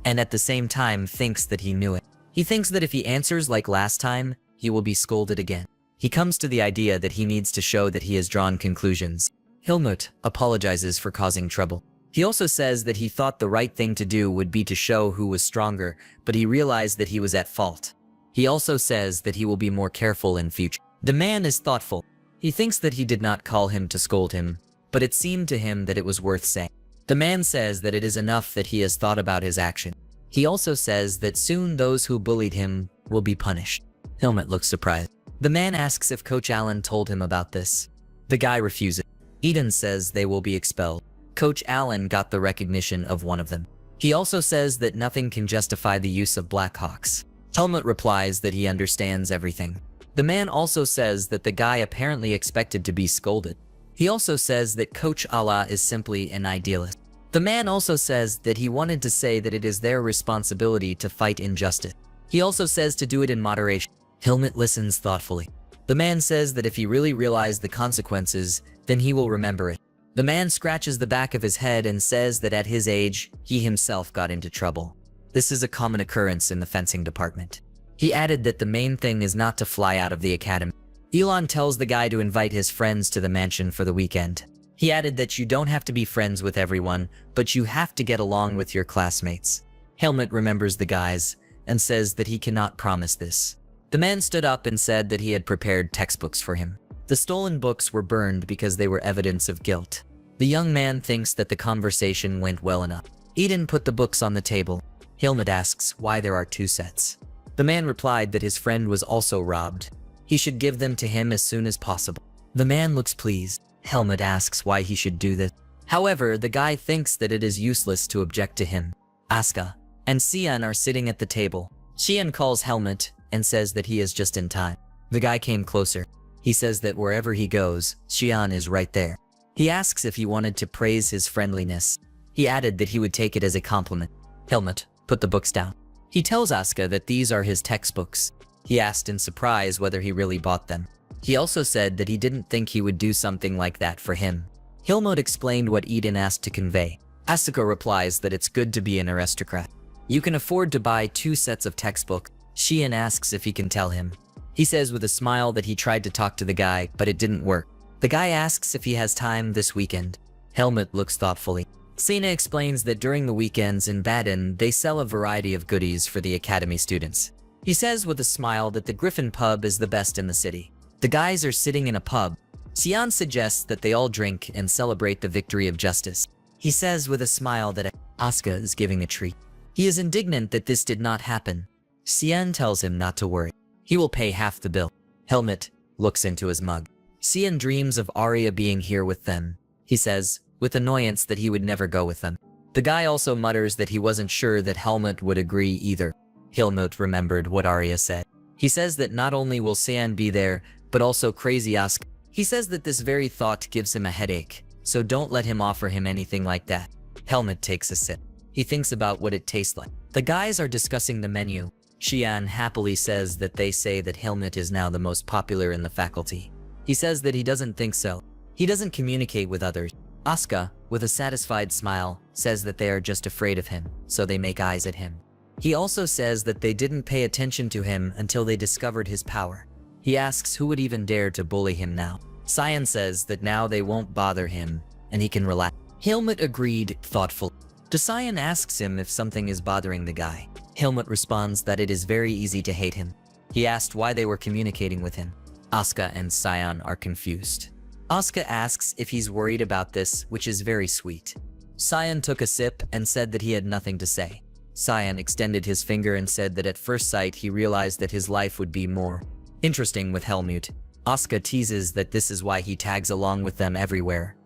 and at the same time thinks that he knew it. He thinks that if he answers like last time, he will be scolded again. He comes to the idea that he needs to show that he has drawn conclusions. Helmut apologizes for causing trouble. He also says that he thought the right thing to do would be to show who was stronger, but he realized that he was at fault. He also says that he will be more careful in future. The man is thoughtful. He thinks that he did not call him to scold him, but it seemed to him that it was worth saying. The man says that it is enough that he has thought about his action. He also says that soon those who bullied him will be punished. Helmut looks surprised. The man asks if Coach Allen told him about this. The guy refuses. Eden says they will be expelled. Coach Allen got the recognition of one of them. He also says that nothing can justify the use of Blackhawks. Helmut replies that he understands everything. The man also says that the guy apparently expected to be scolded. He also says that Coach Allah is simply an idealist. The man also says that he wanted to say that it is their responsibility to fight injustice. He also says to do it in moderation. Helmut listens thoughtfully. The man says that if he really realized the consequences, then he will remember it. The man scratches the back of his head and says that at his age, he himself got into trouble. This is a common occurrence in the fencing department. He added that the main thing is not to fly out of the academy. Elon tells the guy to invite his friends to the mansion for the weekend. He added that you don't have to be friends with everyone, but you have to get along with your classmates. Helmut remembers the guys and says that he cannot promise this. The man stood up and said that he had prepared textbooks for him. The stolen books were burned because they were evidence of guilt. The young man thinks that the conversation went well enough. Eden put the books on the table. Helmut asks why there are 2 sets. The man replied that his friend was also robbed. He should give them to him as soon as possible. The man looks pleased. Helmut asks why he should do this. However, the guy thinks that it is useless to object to him. Asuka and Xian are sitting at the table. Xian calls Helmut and says that he is just in time. The guy came closer. He says that wherever he goes, Xian is right there. He asks if he wanted to praise his friendliness. He added that he would take it as a compliment. Helmut put the books down. He tells Asuka that these are his textbooks. He asked in surprise whether he really bought them. He also said that he didn't think he would do something like that for him. Helmut explained what Eden asked to convey. Asuka replies that it's good to be an aristocrat. You can afford to buy 2 sets of textbooks. Xian asks if he can tell him. He says with a smile that he tried to talk to the guy, but it didn't work. The guy asks if he has time this weekend. Helmut looks thoughtfully. Sina explains that during the weekends in Baden, they sell a variety of goodies for the academy students. He says with a smile that the Griffin pub is the best in the city. The guys are sitting in a pub. Xian suggests that they all drink and celebrate the victory of justice. He says with a smile that Asuka is giving a treat. He is indignant that this did not happen. Xian tells him not to worry. He will pay half the bill. Helmut looks into his mug. Xian dreams of Arya being here with them. He says, with annoyance, that he would never go with them. The guy also mutters that he wasn't sure that Helmut would agree either. Helmut remembered what Arya said. He says that not only will Xian be there, but also crazy Asuka. He says that this very thought gives him a headache, so don't let him offer him anything like that. Helmut takes a sip. He thinks about what it tastes like. The guys are discussing the menu. Xian happily says that they say that Helmut is now the most popular in the faculty. He says that he doesn't think so. He doesn't communicate with others. Asuka, with a satisfied smile, says that they are just afraid of him, so they make eyes at him. He also says that they didn't pay attention to him until they discovered his power. He asks who would even dare to bully him now. Xian says that now they won't bother him, and he can relax. Helmut agreed, thoughtful. Xian asks him if something is bothering the guy. Helmut responds that it is very easy to hate him. He asked why they were communicating with him. Asuka and Xian are confused. Asuka asks if he's worried about this, which is very sweet. Xian took a sip and said that he had nothing to say. Xian extended his finger and said that at first sight he realized that his life would be more interesting with Helmut. Asuka teases that this is why he tags along with them everywhere,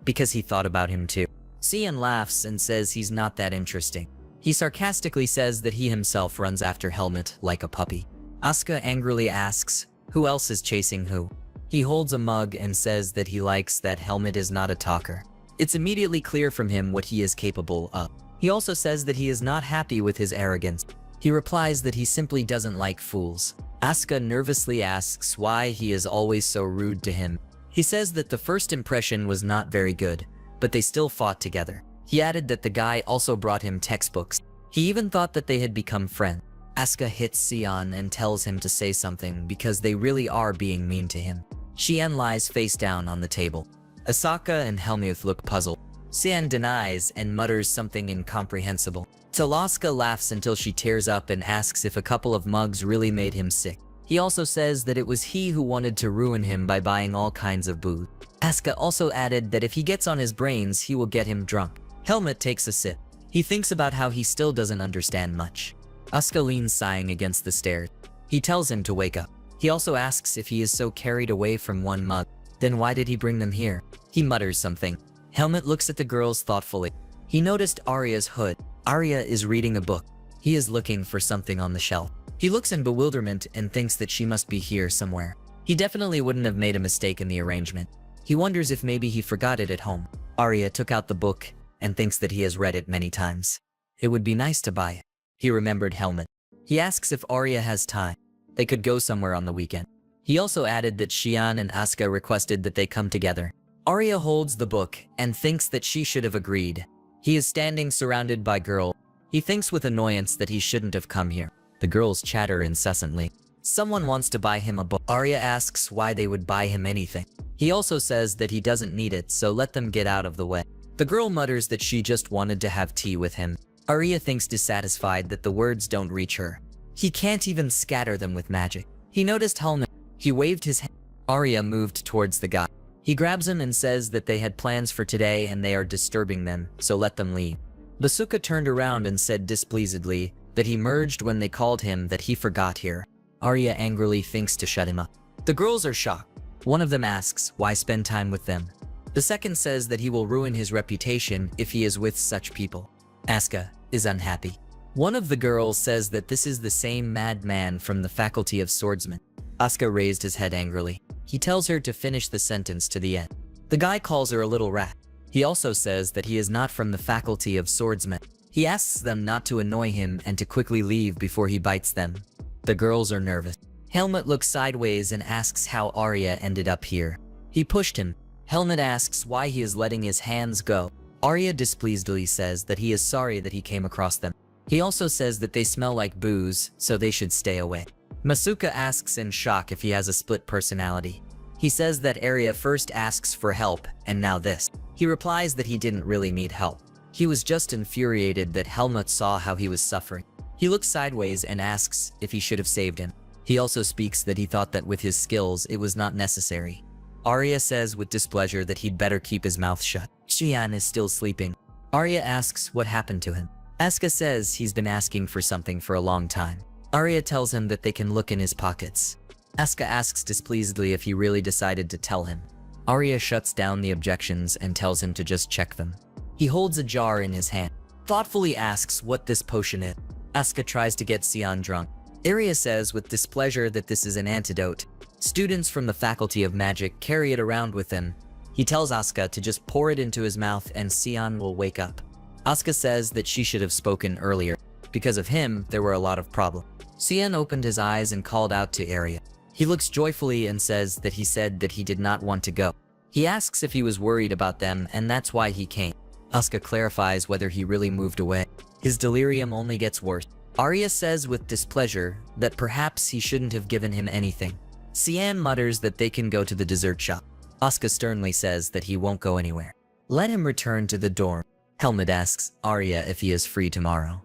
because he thought about him too. Xian laughs and says he's not that interesting. He sarcastically says that he himself runs after Helmut like a puppy. Asuka angrily asks, who else is chasing who? He holds a mug and says that he likes that Helmut is not a talker. It's immediately clear from him what he is capable of. He also says that he is not happy with his arrogance. He replies that he simply doesn't like fools. Asuka nervously asks why he is always so rude to him. He says that the first impression was not very good, but they still fought together. He added that the guy also brought him textbooks. He even thought that they had become friends. Asuka hits Xian and tells him to say something because they really are being mean to him. Xian lies face down on the table. Asaka and Helmut look puzzled. Xian denies and mutters something incomprehensible. Talaska laughs until she tears up and asks if a couple of mugs really made him sick. He also says that it was he who wanted to ruin him by buying all kinds of booze. Asuka also added that if he gets on his brains, he will get him drunk. Helmut takes a sip. He thinks about how he still doesn't understand much. Asuka leans sighing against the stairs. He tells him to wake up. He also asks if he is so carried away from one mug, then why did he bring them here? He mutters something. Helmut looks at the girls thoughtfully. He noticed Arya's hood. Arya is reading a book. He is looking for something on the shelf. He He looks in bewilderment and thinks that she must be here somewhere. He definitely wouldn't have made a mistake in the arrangement. He wonders if maybe he forgot it at home. Arya took out the book and thinks that he has read it many times. It would be nice to buy it. He remembered Helmut. He asks if Arya has time. They could go somewhere on the weekend. He also added that Xian and Asuka requested that they come together. Arya holds the book and thinks that she should have agreed. He is standing surrounded by girls. He thinks with annoyance that he shouldn't have come here. The girls chatter incessantly. Someone wants to buy him a book. Arya asks why they would buy him anything. He also says that he doesn't need it, so let them get out of the way. The girl mutters that she just wanted to have tea with him. Arya thinks dissatisfied that the words don't reach her. He can't even scatter them with magic. He noticed Helmut. He waved his hand. Arya moved towards the guy. He grabs him and says that they had plans for today and they are disturbing them, so let them leave. Basuka turned around and said displeasedly that he merged when they called him that he forgot here. Arya angrily thinks to shut him up. The girls are shocked. One of them asks why spend time with them. The second says that he will ruin his reputation if he is with such people. Asuka is unhappy. One of the girls says that this is the same madman from the Faculty of Swordsmen. Asuka raised his head angrily. He tells her to finish the sentence to the end. The guy calls her a little rat. He also says that he is not from the Faculty of Swordsmen. He asks them not to annoy him and to quickly leave before he bites them. The girls are nervous. Helmut looks sideways and asks how Arya ended up here. He pushed him. Helmut asks why he is letting his hands go. Arya displeasedly says that he is sorry that he came across them. He also says that they smell like booze, so they should stay away. Masuka asks in shock if he has a split personality. He says that Arya first asks for help, and now this. He replies that he didn't really need help. He was just infuriated that Helmut saw how he was suffering. He looks sideways and asks if he should have saved him. He also speaks that he thought that with his skills it was not necessary. Arya says with displeasure that he'd better keep his mouth shut. Xian is still sleeping. Arya asks what happened to him. Asuka says he's been asking for something for a long time. Arya tells him that they can look in his pockets. Asuka asks displeasedly if he really decided to tell him. Arya shuts down the objections and tells him to just check them. He holds a jar in his hand. Thoughtfully asks what this potion is. Asuka tries to get Xian drunk. Arya says with displeasure that this is an antidote. Students from the Faculty of Magic carry it around with them. He tells Asuka to just pour it into his mouth and Xian will wake up. Asuka says that she should have spoken earlier. Because of him, there were a lot of problems. Xian opened his eyes and called out to Arya. He looks joyfully and says that he said that he did not want to go. He asks if he was worried about them and that's why he came. Asuka clarifies whether he really moved away. His delirium only gets worse. Arya says with displeasure that perhaps he shouldn't have given him anything. Xian mutters that they can go to the dessert shop. Asuka sternly says that he won't go anywhere. Let him return to the dorm. Helmut asks Arya if he is free tomorrow.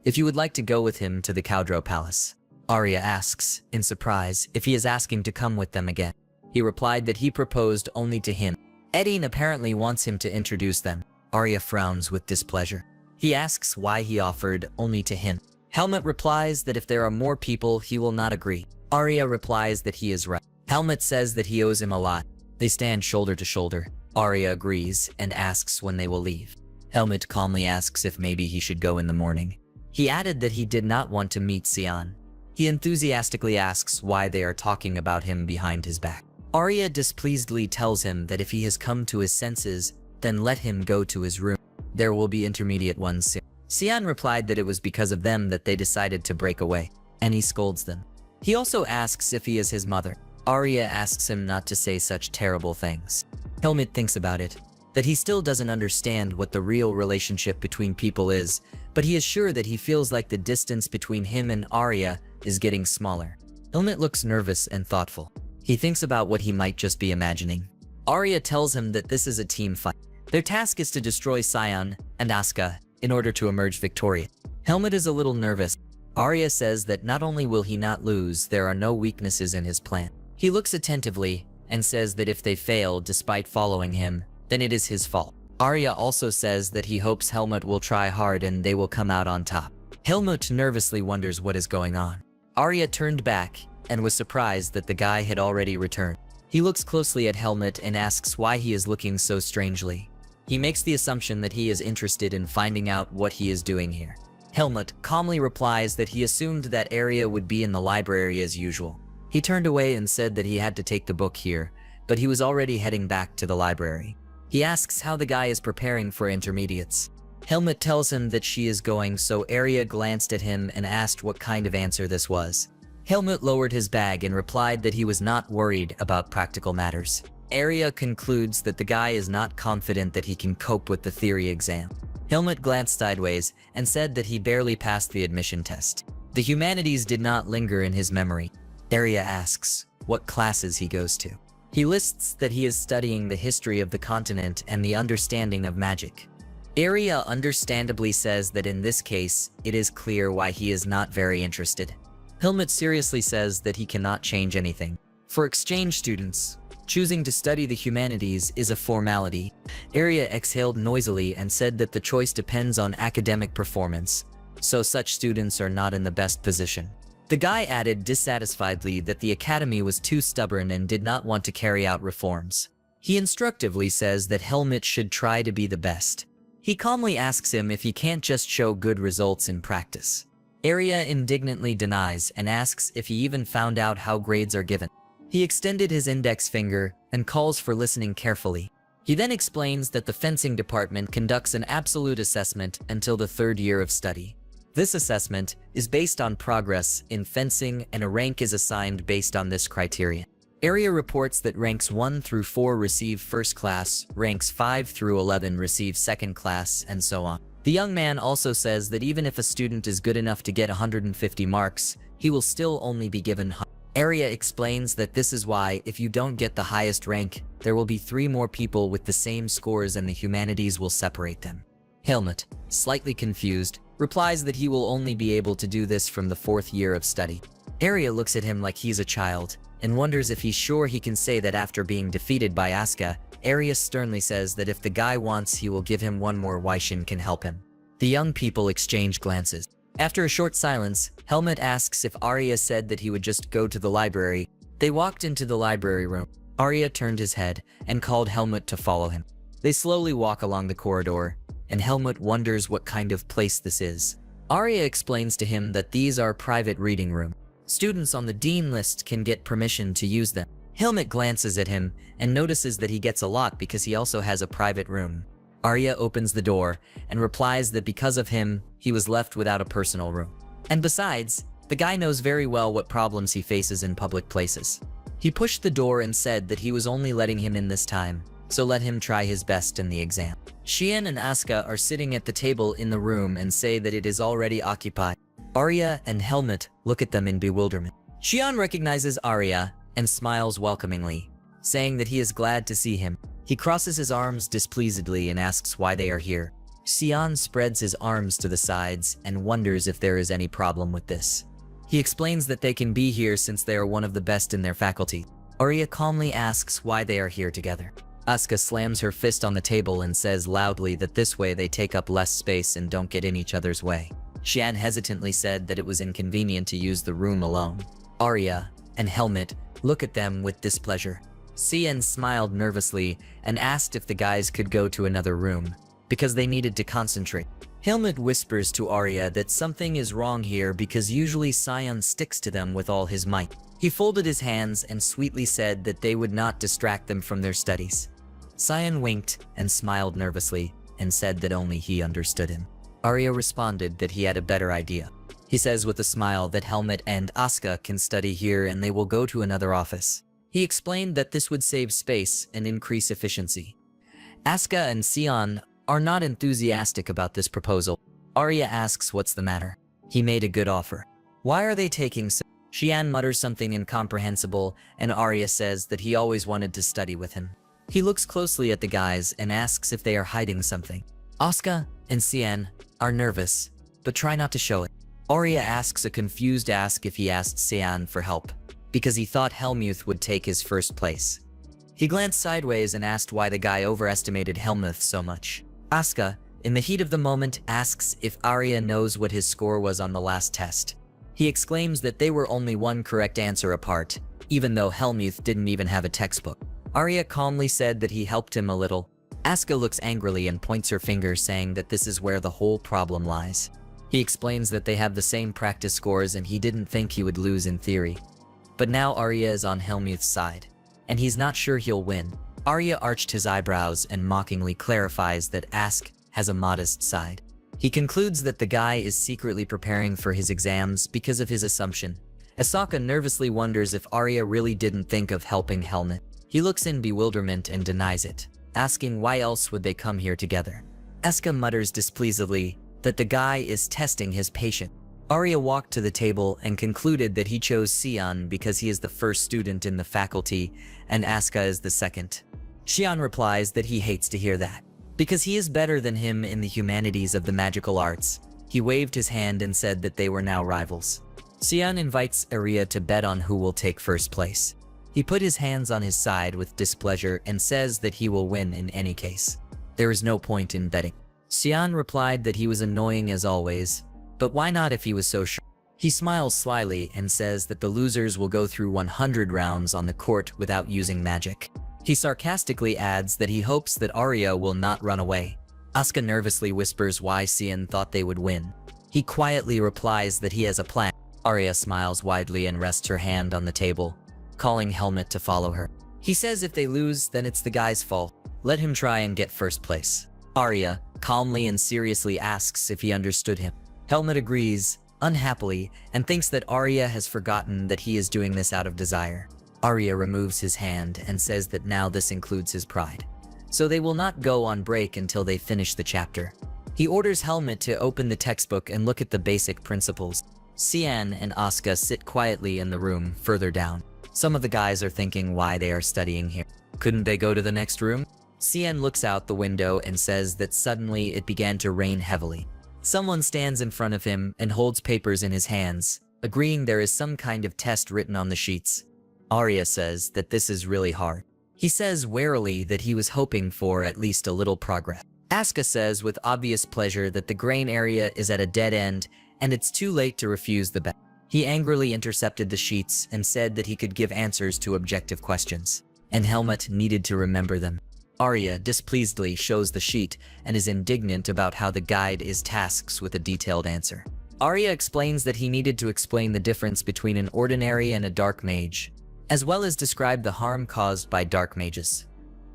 If you would like to go with him to the Cowdrow Palace. Arya asks, in surprise, if he is asking to come with them again. He replied that he proposed only to him. Edine apparently wants him to introduce them. Arya frowns with displeasure. He asks why he offered only to him. Helmut replies that if there are more people, he will not agree. Arya replies that he is right. Helmut says that he owes him a lot. They stand shoulder to shoulder. Arya agrees and asks when they will leave. Helmut calmly asks if maybe he should go in the morning. He added that he did not want to meet Xian. He enthusiastically asks why they are talking about him behind his back. Arya displeasedly tells him that if he has come to his senses, then let him go to his room. There will be intermediate ones soon. Xian replied that it was because of them that they decided to break away, and he scolds them. He also asks if he is his mother. Arya asks him not to say such terrible things. Helmut thinks about it, that he still doesn't understand what the real relationship between people is, but he is sure that he feels like the distance between him and Arya is getting smaller. Helmut looks nervous and thoughtful. He thinks about what he might just be imagining. Arya tells him that this is a team fight. Their task is to destroy Xian and Asuka in order to emerge victorious. Helmut is a little nervous. Arya says that not only will he not lose, there are no weaknesses in his plan. He looks attentively and says that if they fail despite following him, then it is his fault. Arya also says that he hopes Helmut will try hard and they will come out on top. Helmut nervously wonders what is going on. Arya turned back and was surprised that the guy had already returned. He looks closely at Helmut and asks why he is looking so strangely. He makes the assumption that he is interested in finding out what he is doing here. Helmut calmly replies that he assumed that Arya would be in the library as usual. He turned away and said that he had to take the book here, but he was already heading back to the library. He asks how the guy is preparing for intermediates. Helmut tells him that she is going, so Arya glanced at him and asked what kind of answer this was. Helmut lowered his bag and replied that he was not worried about practical matters. Arya concludes that the guy is not confident that he can cope with the theory exam. Helmut glanced sideways and said that he barely passed the admission test. The humanities did not linger in his memory. Arya asks what classes he goes to. He lists that he is studying the history of the continent and the understanding of magic. Arya understandably says that in this case, it is clear why he is not very interested. Helmut seriously says that he cannot change anything. For exchange students, choosing to study the humanities is a formality. Arya exhaled noisily and said that the choice depends on academic performance, so such students are not in the best position. The guy added dissatisfiedly that the academy was too stubborn and did not want to carry out reforms. He instructively says that Helmut should try to be the best. He calmly asks him if he can't just show good results in practice. Arya indignantly denies and asks if he even found out how grades are given. He extended his index finger and calls for listening carefully. He then explains that the fencing department conducts an absolute assessment until the 3rd year of study. This assessment is based on progress in fencing, and a rank is assigned based on this criterion. Arya reports that ranks 1 through 4 receive first class, ranks 5 through 11 receive second class, and so on. The young man also says that even if a student is good enough to get 150 marks, he will still only be given. Arya explains that this is why, if you don't get the highest rank, there will be 3 more people with the same scores and the humanities will separate them. Helmut, slightly confused, replies that he will only be able to do this from the 4th year of study. Arya looks at him like he's a child, and wonders if he's sure he can say that after being defeated by Asuka. Arya sternly says that if the guy wants, he will give him one more. Wyshin can help him. The young people exchange glances. After a short silence, Helmut asks if Arya said that he would just go to the library. They walked into the library room. Arya turned his head and called Helmut to follow him. They slowly walk along the corridor, and Helmut wonders what kind of place this is. Arya explains to him that these are private reading rooms. Students on the dean list can get permission to use them. Helmut glances at him and notices that he gets a lot because he also has a private room. Arya opens the door and replies that because of him, he was left without a personal room. And besides, the guy knows very well what problems he faces in public places. He pushed the door and said that he was only letting him in this time, so let him try his best in the exam. Xian and Asuka are sitting at the table in the room and say that it is already occupied. Arya and Helmut look at them in bewilderment. Xian recognizes Arya and smiles welcomingly, saying that he is glad to see him. He crosses his arms displeasedly and asks why they are here. Xian spreads his arms to the sides and wonders if there is any problem with this. He explains that they can be here since they are one of the best in their faculty. Arya calmly asks why they are here together. Asuka slams her fist on the table and says loudly that this way they take up less space and don't get in each other's way. Xian hesitantly said that it was inconvenient to use the room alone. Arya and Helmut look at them with displeasure. Xian smiled nervously and asked if the guys could go to another room, because they needed to concentrate. Helmut whispers to Arya that something is wrong here because usually Xian sticks to them with all his might. He folded his hands and sweetly said that they would not distract them from their studies. Xian winked and smiled nervously and said that only he understood him. Arya responded that he had a better idea. He says with a smile that Helmut and Asuka can study here and they will go to another office. He explained that this would save space and increase efficiency. Asuka and Xian are not enthusiastic about this proposal. Arya asks what's the matter. He made a good offer. Why are they taking so? Xian mutters something incomprehensible and Arya says that he always wanted to study with him. He looks closely at the guys and asks if they are hiding something. Asuka and Xian are nervous, but try not to show it. Arya asks a confused ask if he asked Xian for help, because he thought Helmut would take his first place. He glanced sideways and asked why the guy overestimated Helmut so much. Asuka, in the heat of the moment, asks if Arya knows what his score was on the last test. He exclaims that they were only one correct answer apart, even though Helmut didn't even have a textbook. Arya calmly said that he helped him a little. Asuka looks angrily and points her finger saying that this is where the whole problem lies. He explains that they have the same practice scores and he didn't think he would lose in theory. But now Arya is on Helmut's side, and he's not sure he'll win. Arya arched his eyebrows and mockingly clarifies that Ask has a modest side. He concludes that the guy is secretly preparing for his exams because of his assumption. Asaka nervously wonders if Arya really didn't think of helping Helmut. He looks in bewilderment and denies it, asking why else would they come here together. Asuka mutters displeasedly that the guy is testing his patience. Arya walked to the table and concluded that he chose Xian because he is the first student in the faculty and Asuka is the second. Xian replies that he hates to hear that, because he is better than him in the humanities of the magical arts. He waved his hand and said that they were now rivals. Xian invites Arya to bet on who will take first place. He put his hands on his side with displeasure and says that he will win in any case. There is no point in betting. Xian replied that he was annoying as always, but why not if he was so sure? He smiles slyly and says that the losers will go through 100 rounds on the court without using magic. He sarcastically adds that he hopes that Arya will not run away. Asuka nervously whispers why Xian thought they would win. He quietly replies that he has a plan. Arya smiles widely and rests her hand on the table, calling Helmut to follow her. He says if they lose, then it's the guy's fault. Let him try and get first place. Arya calmly and seriously asks if he understood him. Helmut agrees, unhappily, and thinks that Arya has forgotten that he is doing this out of desire. Arya removes his hand and says that now this includes his pride. So they will not go on break until they finish the chapter. He orders Helmut to open the textbook and look at the basic principles. Xian and Asuka sit quietly in the room further down. Some of the guys are thinking why they are studying here. Couldn't they go to the next room? Xian looks out the window and says that suddenly it began to rain heavily. Someone stands in front of him and holds papers in his hands, agreeing there is some kind of test written on the sheets. Arya says that this is really hard. He says warily that he was hoping for at least a little progress. Asuka says with obvious pleasure that the grain area is at a dead end and it's too late to refuse the bet. He angrily intercepted the sheets and said that he could give answers to objective questions, and Helmut needed to remember them. Arya displeasedly shows the sheet and is indignant about how the guide is tasks with a detailed answer. Arya explains that he needed to explain the difference between an ordinary and a dark mage, as well as describe the harm caused by dark mages.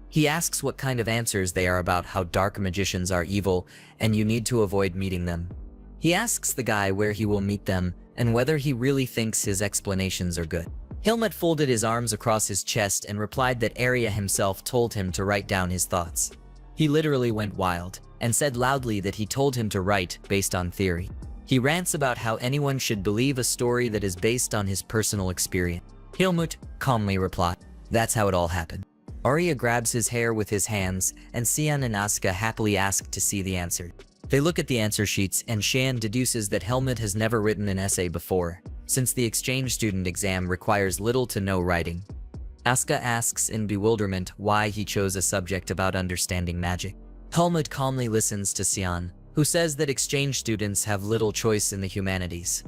He asks what kind of answers they are about how dark magicians are evil and you need to avoid meeting them. He asks the guy where he will meet them and whether he really thinks his explanations are good. Helmut folded his arms across his chest and replied that Arya himself told him to write down his thoughts. He literally went wild and said loudly that he told him to write based on theory. He rants about how anyone should believe a story that is based on his personal experience. Helmut calmly replied, "That's how it all happened." Arya grabs his hair with his hands and Xian and Asuka happily ask to see the answer. They look at the answer sheets and Xian deduces that Helmut has never written an essay before, since the exchange student exam requires little to no writing. Asuka asks in bewilderment why he chose a subject about understanding magic. Helmut calmly listens to Xian, who says that exchange students have little choice in the humanities.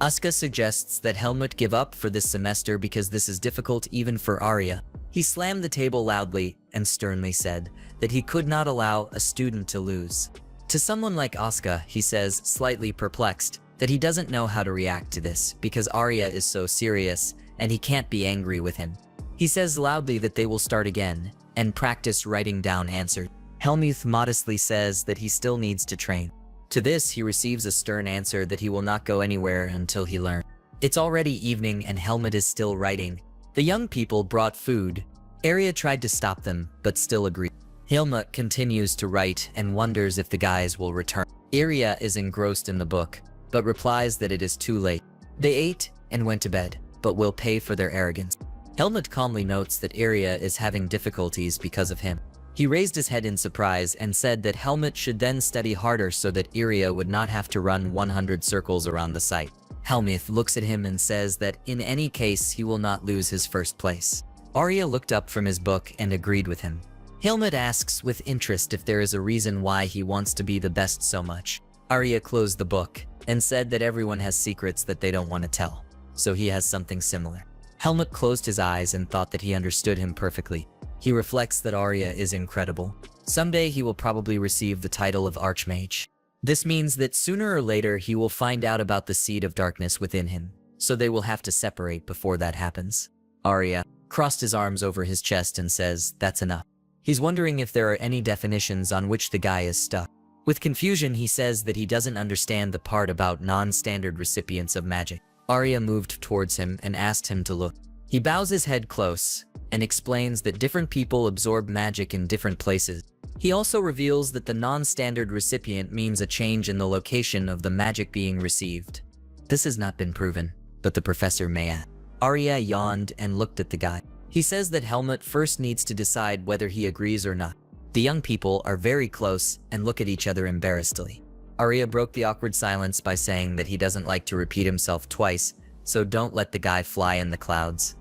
Asuka suggests that Helmut give up for this semester because this is difficult even for Arya. He slammed the table loudly and sternly said that he could not allow a student to lose. To someone like Asuka, he says, slightly perplexed, that he doesn't know how to react to this because Arya is so serious and he can't be angry with him. He says loudly that they will start again and practice writing down answers. Helmut modestly says that he still needs to train. To this, he receives a stern answer that he will not go anywhere until he learns. It's already evening and Helmut is still writing. The young people brought food. Arya tried to stop them, but still agreed. Helmut continues to write and wonders if the guys will return. Arya is engrossed in the book, but replies that it is too late. They ate and went to bed, but will pay for their arrogance. Helmut calmly notes that Arya is having difficulties because of him. He raised his head in surprise and said that Helmut should then study harder so that Arya would not have to run 100 circles around the site. Helmut looks at him and says that in any case he will not lose his first place. Arya looked up from his book and agreed with him. Helmut asks with interest if there is a reason why he wants to be the best so much. Arya closed the book and said that everyone has secrets that they don't want to tell, so he has something similar. Helmut closed his eyes and thought that he understood him perfectly. He reflects that Arya is incredible. Someday he will probably receive the title of Archmage. This means that sooner or later he will find out about the seed of darkness within him, so they will have to separate before that happens. Arya crossed his arms over his chest and says, "That's enough." He's wondering if there are any definitions on which the guy is stuck. With confusion, he says that he doesn't understand the part about non-standard recipients of magic. Arya moved towards him and asked him to look. He bows his head close and explains that different people absorb magic in different places. He also reveals that the non-standard recipient means a change in the location of the magic being received. This has not been proven, but the professor may add. Arya yawned and looked at the guy. He says that Helmut first needs to decide whether he agrees or not. The young people are very close and look at each other embarrassedly. Arya broke the awkward silence by saying that he doesn't like to repeat himself twice, so don't let the guy fly in the clouds.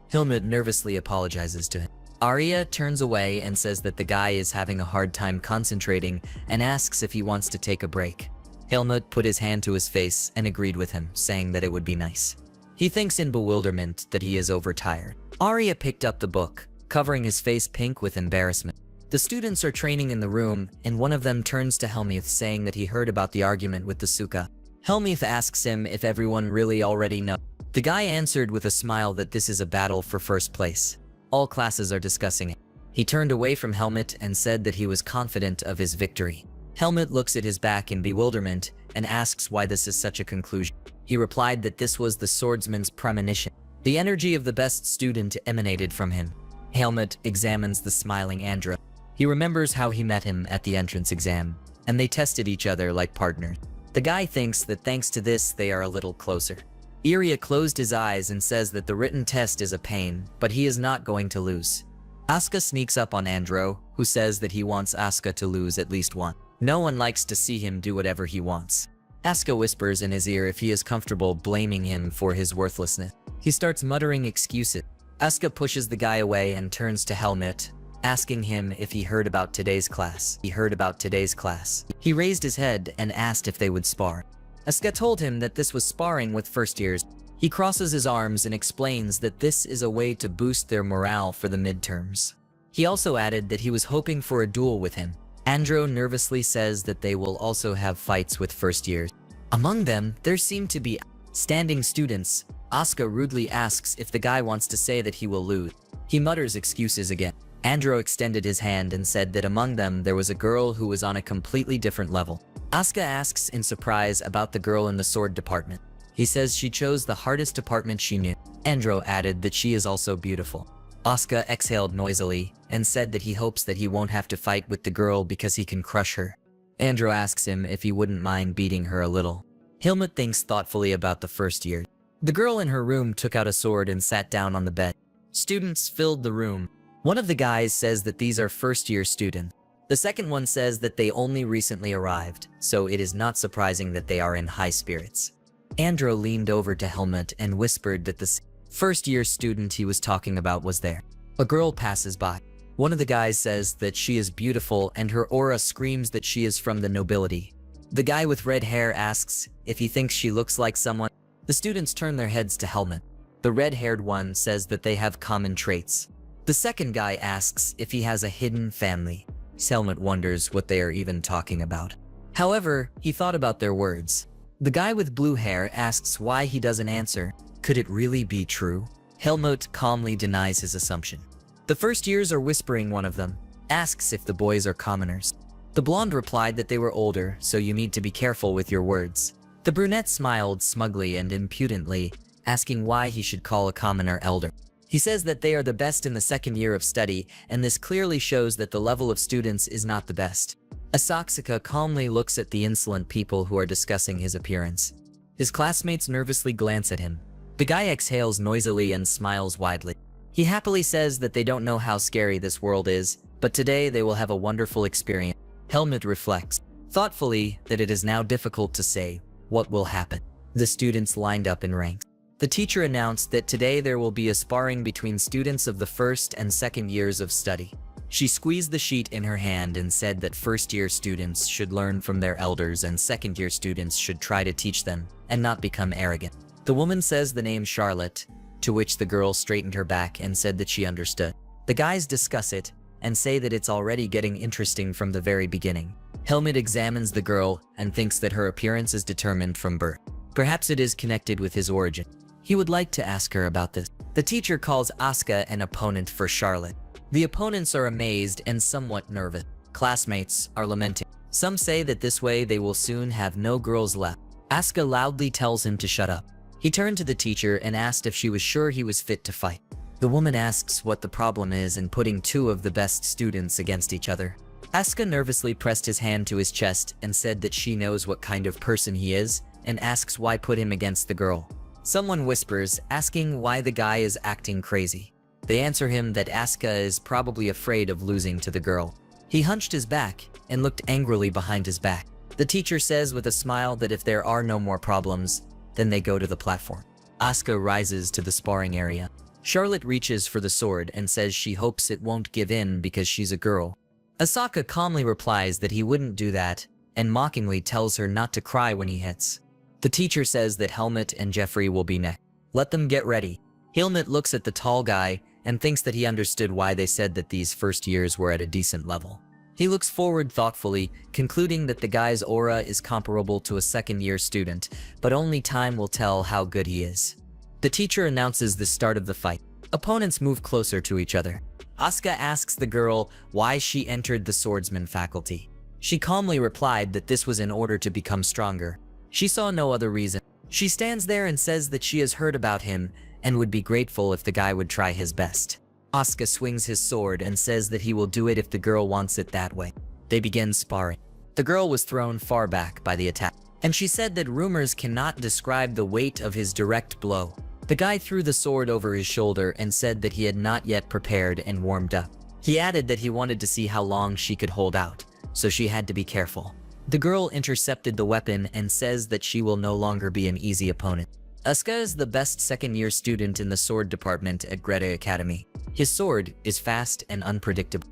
Helmut nervously apologizes to him. Arya turns away and says that the guy is having a hard time concentrating and asks if he wants to take a break. Helmut put his hand to his face and agreed with him, saying that it would be nice. He thinks in bewilderment that he is overtired. Arya picked up the book, covering his face pink with embarrassment. The students are training in the room, and one of them turns to Helmuth saying that he heard about the argument with the Suka. Helmuth asks him if everyone really already knows. The guy answered with a smile that this is a battle for first place. All classes are discussing it. He turned away from Helmut and said that he was confident of his victory. Helmut looks at his back in bewilderment and asks why this is such a conclusion. He replied that this was the swordsman's premonition. The energy of the best student emanated from him. Helmut examines the smiling Andra. He remembers how he met him at the entrance exam, and they tested each other like partners. The guy thinks that thanks to this they are a little closer. Arya closed his eyes and says that the written test is a pain, but he is not going to lose. Asuka sneaks up on Andro, who says that he wants Asuka to lose at least one. No one likes to see him do whatever he wants. Asuka whispers in his ear if he is comfortable blaming him for his worthlessness. He starts muttering excuses. Asuka pushes the guy away and turns to Helmut, asking him if he heard about today's class. He raised his head and asked if they would spar. Asuka told him that this was sparring with first years. He crosses his arms and explains that this is a way to boost their morale for the midterms. He also added that he was hoping for a duel with him. Andro nervously says that they will also have fights with first years. Among them, there seem to be standing students. Asuka rudely asks if the guy wants to say that he will lose. He mutters excuses again. Andro extended his hand and said that among them there was a girl who was on a completely different level. Asuka asks in surprise about the girl in the sword department. He says she chose the hardest department she knew. Andro added that she is also beautiful. Asuka exhaled noisily and said that he hopes that he won't have to fight with the girl because he can crush her. Andro asks him if he wouldn't mind beating her a little. Helmut thinks thoughtfully about the first year. The girl in her room took out a sword and sat down on the bed. Students filled the room. One of the guys says that these are first-year students. The second one says that they only recently arrived, so it is not surprising that they are in high spirits. Andro leaned over to Helmut and whispered that the first-year student he was talking about was there. A girl passes by. One of the guys says that she is beautiful and her aura screams that she is from the nobility. The guy with red hair asks if he thinks she looks like someone. The students turn their heads to Helmut. The red-haired one says that they have common traits. The second guy asks if he has a hidden family. Helmut wonders what they are even talking about. However, he thought about their words. The guy with blue hair asks why he doesn't answer. Could it really be true? Helmut calmly denies his assumption. The first years are whispering one of them, asks if the boys are commoners. The blonde replied that they were older, so you need to be careful with your words. The brunette smiled smugly and impudently, asking why he should call a commoner elder. He says that they are the best in the second year of study, and this clearly shows that the level of students is not the best. Asaksuka calmly looks at the insolent people who are discussing his appearance. His classmates nervously glance at him. The guy exhales noisily and smiles widely. He happily says that they don't know how scary this world is, but today they will have a wonderful experience. Helmut reflects thoughtfully that it is now difficult to say what will happen. The students lined up in ranks. The teacher announced that today there will be a sparring between students of the first and second years of study. She squeezed the sheet in her hand and said that first-year students should learn from their elders and second-year students should try to teach them and not become arrogant. The woman says the name Charlotte, to which the girl straightened her back and said that she understood. The guys discuss it and say that it's already getting interesting from the very beginning. Helmut examines the girl and thinks that her appearance is determined from birth. Perhaps it is connected with his origin. He would like to ask her about this. The teacher calls Asuka an opponent for Charlotte. The opponents are amazed and somewhat nervous. Classmates are lamenting. Some say that this way they will soon have no girls left. Asuka loudly tells him to shut up. He turned to the teacher and asked if she was sure he was fit to fight. The woman asks what the problem is in putting two of the best students against each other. Asuka nervously pressed his hand to his chest and said that she knows what kind of person he is and asks why put him against the girl. Someone whispers, asking why the guy is acting crazy. They answer him that Asuka is probably afraid of losing to the girl. He hunched his back and looked angrily behind his back. The teacher says with a smile that if there are no more problems, then they go to the platform. Asuka rises to the sparring area. Charlotte reaches for the sword and says she hopes it won't give in because she's a girl. Asaka calmly replies that he wouldn't do that and mockingly tells her not to cry when he hits. The teacher says that Helmut and Jeffrey will be next. Let them get ready. Helmut looks at the tall guy and thinks that he understood why they said that these first years were at a decent level. He looks forward thoughtfully, concluding that the guy's aura is comparable to a second-year student, but only time will tell how good he is. The teacher announces the start of the fight. Opponents move closer to each other. Asuka asks the girl why she entered the swordsman faculty. She calmly replied that this was in order to become stronger. She saw no other reason. She stands there and says that she has heard about him and would be grateful if the guy would try his best. Asuka swings his sword and says that he will do it if the girl wants it that way. They begin sparring. The girl was thrown far back by the attack, and she said that rumors cannot describe the weight of his direct blow. The guy threw the sword over his shoulder and said that he had not yet prepared and warmed up. He added that he wanted to see how long she could hold out, so she had to be careful. The girl intercepted the weapon and says that she will no longer be an easy opponent. Asuka is the best second-year student in the sword department at Greta Academy. His sword is fast and unpredictable.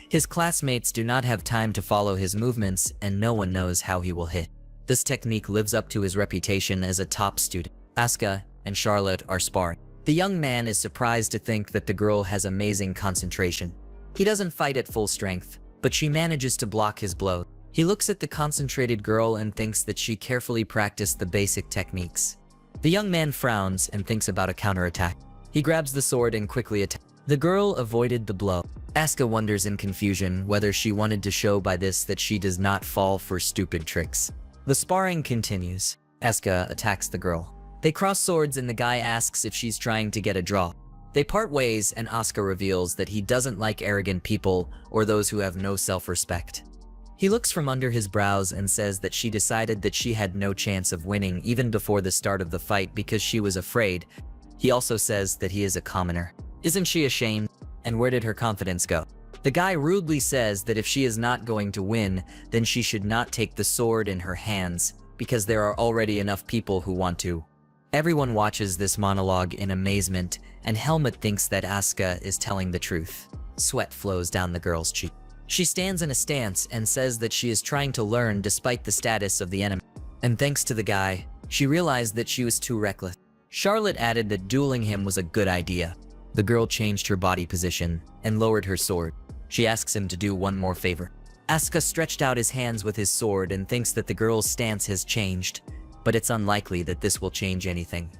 His classmates do not have time to follow his movements and no one knows how he will hit. This technique lives up to his reputation as a top student. Asuka and Charlotte are sparring. The young man is surprised to think that the girl has amazing concentration. He doesn't fight at full strength, but she manages to block his blow. He looks at the concentrated girl and thinks that she carefully practiced the basic techniques. The young man frowns and thinks about a counterattack. He grabs the sword and quickly attacks. The girl avoided the blow. Asuka wonders in confusion whether she wanted to show by this that she does not fall for stupid tricks. The sparring continues. Asuka attacks the girl. They cross swords and the guy asks if she's trying to get a draw. They part ways and Asuka reveals that he doesn't like arrogant people or those who have no self-respect. He looks from under his brows and says that she decided that she had no chance of winning even before the start of the fight because she was afraid. He also says that he is a commoner. Isn't she ashamed? And where did her confidence go? The guy rudely says that if she is not going to win, then she should not take the sword in her hands because there are already enough people who want to. Everyone watches this monologue in amazement, and Helmut thinks that Asuka is telling the truth. Sweat flows down the girl's cheek. She stands in a stance and says that she is trying to learn despite the status of the enemy. And thanks to the guy, she realized that she was too reckless. Charlotte added that dueling him was a good idea. The girl changed her body position and lowered her sword. She asks him to do one more favor. Asuka stretched out his hands with his sword and thinks that the girl's stance has changed, but it's unlikely that this will change anything.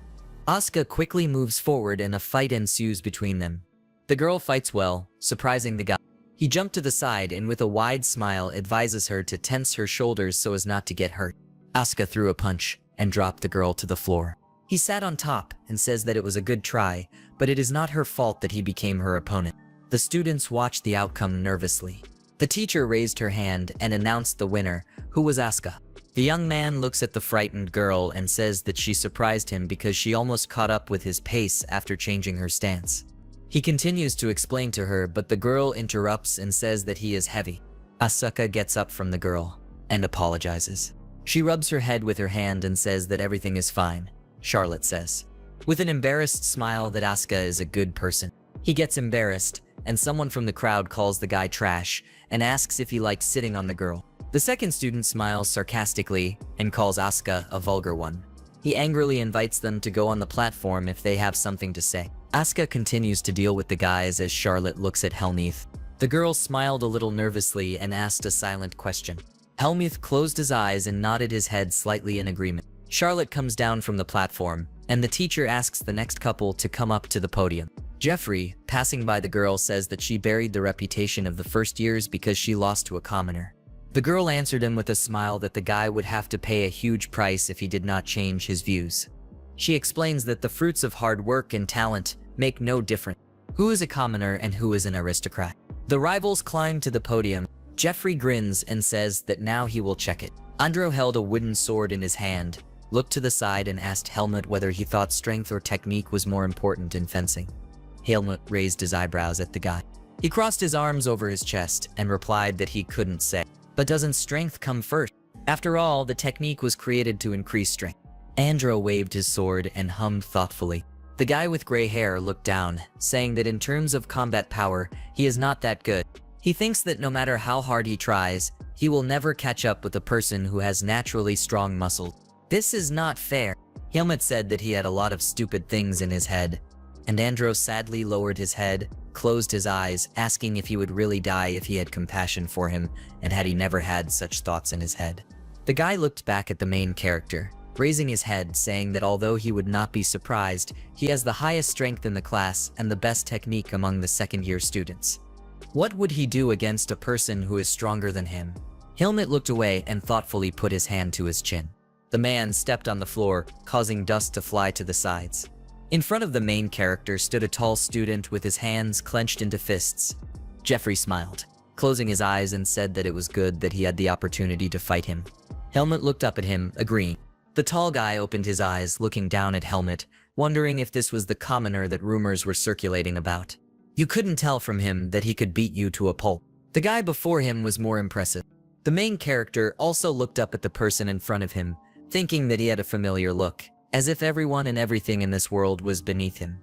Asuka quickly moves forward and a fight ensues between them. The girl fights well, surprising the guy. He jumped to the side and with a wide smile advises her to tense her shoulders so as not to get hurt. Asuka threw a punch and dropped the girl to the floor. He sat on top and says that it was a good try, but it is not her fault that he became her opponent. The students watched the outcome nervously. The teacher raised her hand and announced the winner, who was Asuka. The young man looks at the frightened girl and says that she surprised him because she almost caught up with his pace after changing her stance. He continues to explain to her, but the girl interrupts and says that he is heavy. Asuka gets up from the girl and apologizes. She rubs her head with her hand and says that everything is fine, Charlotte says, with an embarrassed smile that Asuka is a good person. He gets embarrassed, and someone from the crowd calls the guy trash and asks if he likes sitting on the girl. The second student smiles sarcastically and calls Asuka a vulgar one. He angrily invites them to go on the platform if they have something to say. Asuka continues to deal with the guys as Charlotte looks at Helmut. The girl smiled a little nervously and asked a silent question. Helmut closed his eyes and nodded his head slightly in agreement. Charlotte comes down from the platform, and the teacher asks the next couple to come up to the podium. Jeffrey, passing by the girl, says that she buried the reputation of the first years because she lost to a commoner. The girl answered him with a smile that the guy would have to pay a huge price if he did not change his views. She explains that the fruits of hard work and talent make no difference. Who is a commoner and who is an aristocrat? The rivals climb to the podium. Jeffrey grins and says that now he will check it. Andro held a wooden sword in his hand, looked to the side and asked Helmut whether he thought strength or technique was more important in fencing. Helmut raised his eyebrows at the guy. He crossed his arms over his chest and replied that he couldn't say. But doesn't strength come first? After all, the technique was created to increase strength. Andro waved his sword and hummed thoughtfully. The guy with gray hair looked down, saying that in terms of combat power, he is not that good. He thinks that no matter how hard he tries, he will never catch up with a person who has naturally strong muscles. This is not fair. Helmut said that he had a lot of stupid things in his head, and Andro sadly lowered his head, closed his eyes, asking if he would really die if he had compassion for him and had he never had such thoughts in his head. The guy looked back at the main character, raising his head, saying that although he would not be surprised, he has the highest strength in the class and the best technique among the second-year students. What would he do against a person who is stronger than him? Helmut looked away and thoughtfully put his hand to his chin. The man stepped on the floor, causing dust to fly to the sides. In front of the main character stood a tall student with his hands clenched into fists. Jeffrey smiled, closing his eyes, and said that it was good that he had the opportunity to fight him. Helmut looked up at him, agreeing. The tall guy opened his eyes, looking down at Helmut, wondering if this was the commoner that rumors were circulating about. You couldn't tell from him that he could beat you to a pulp. The guy before him was more impressive. The main character also looked up at the person in front of him, thinking that he had a familiar look, as if everyone and everything in this world was beneath him.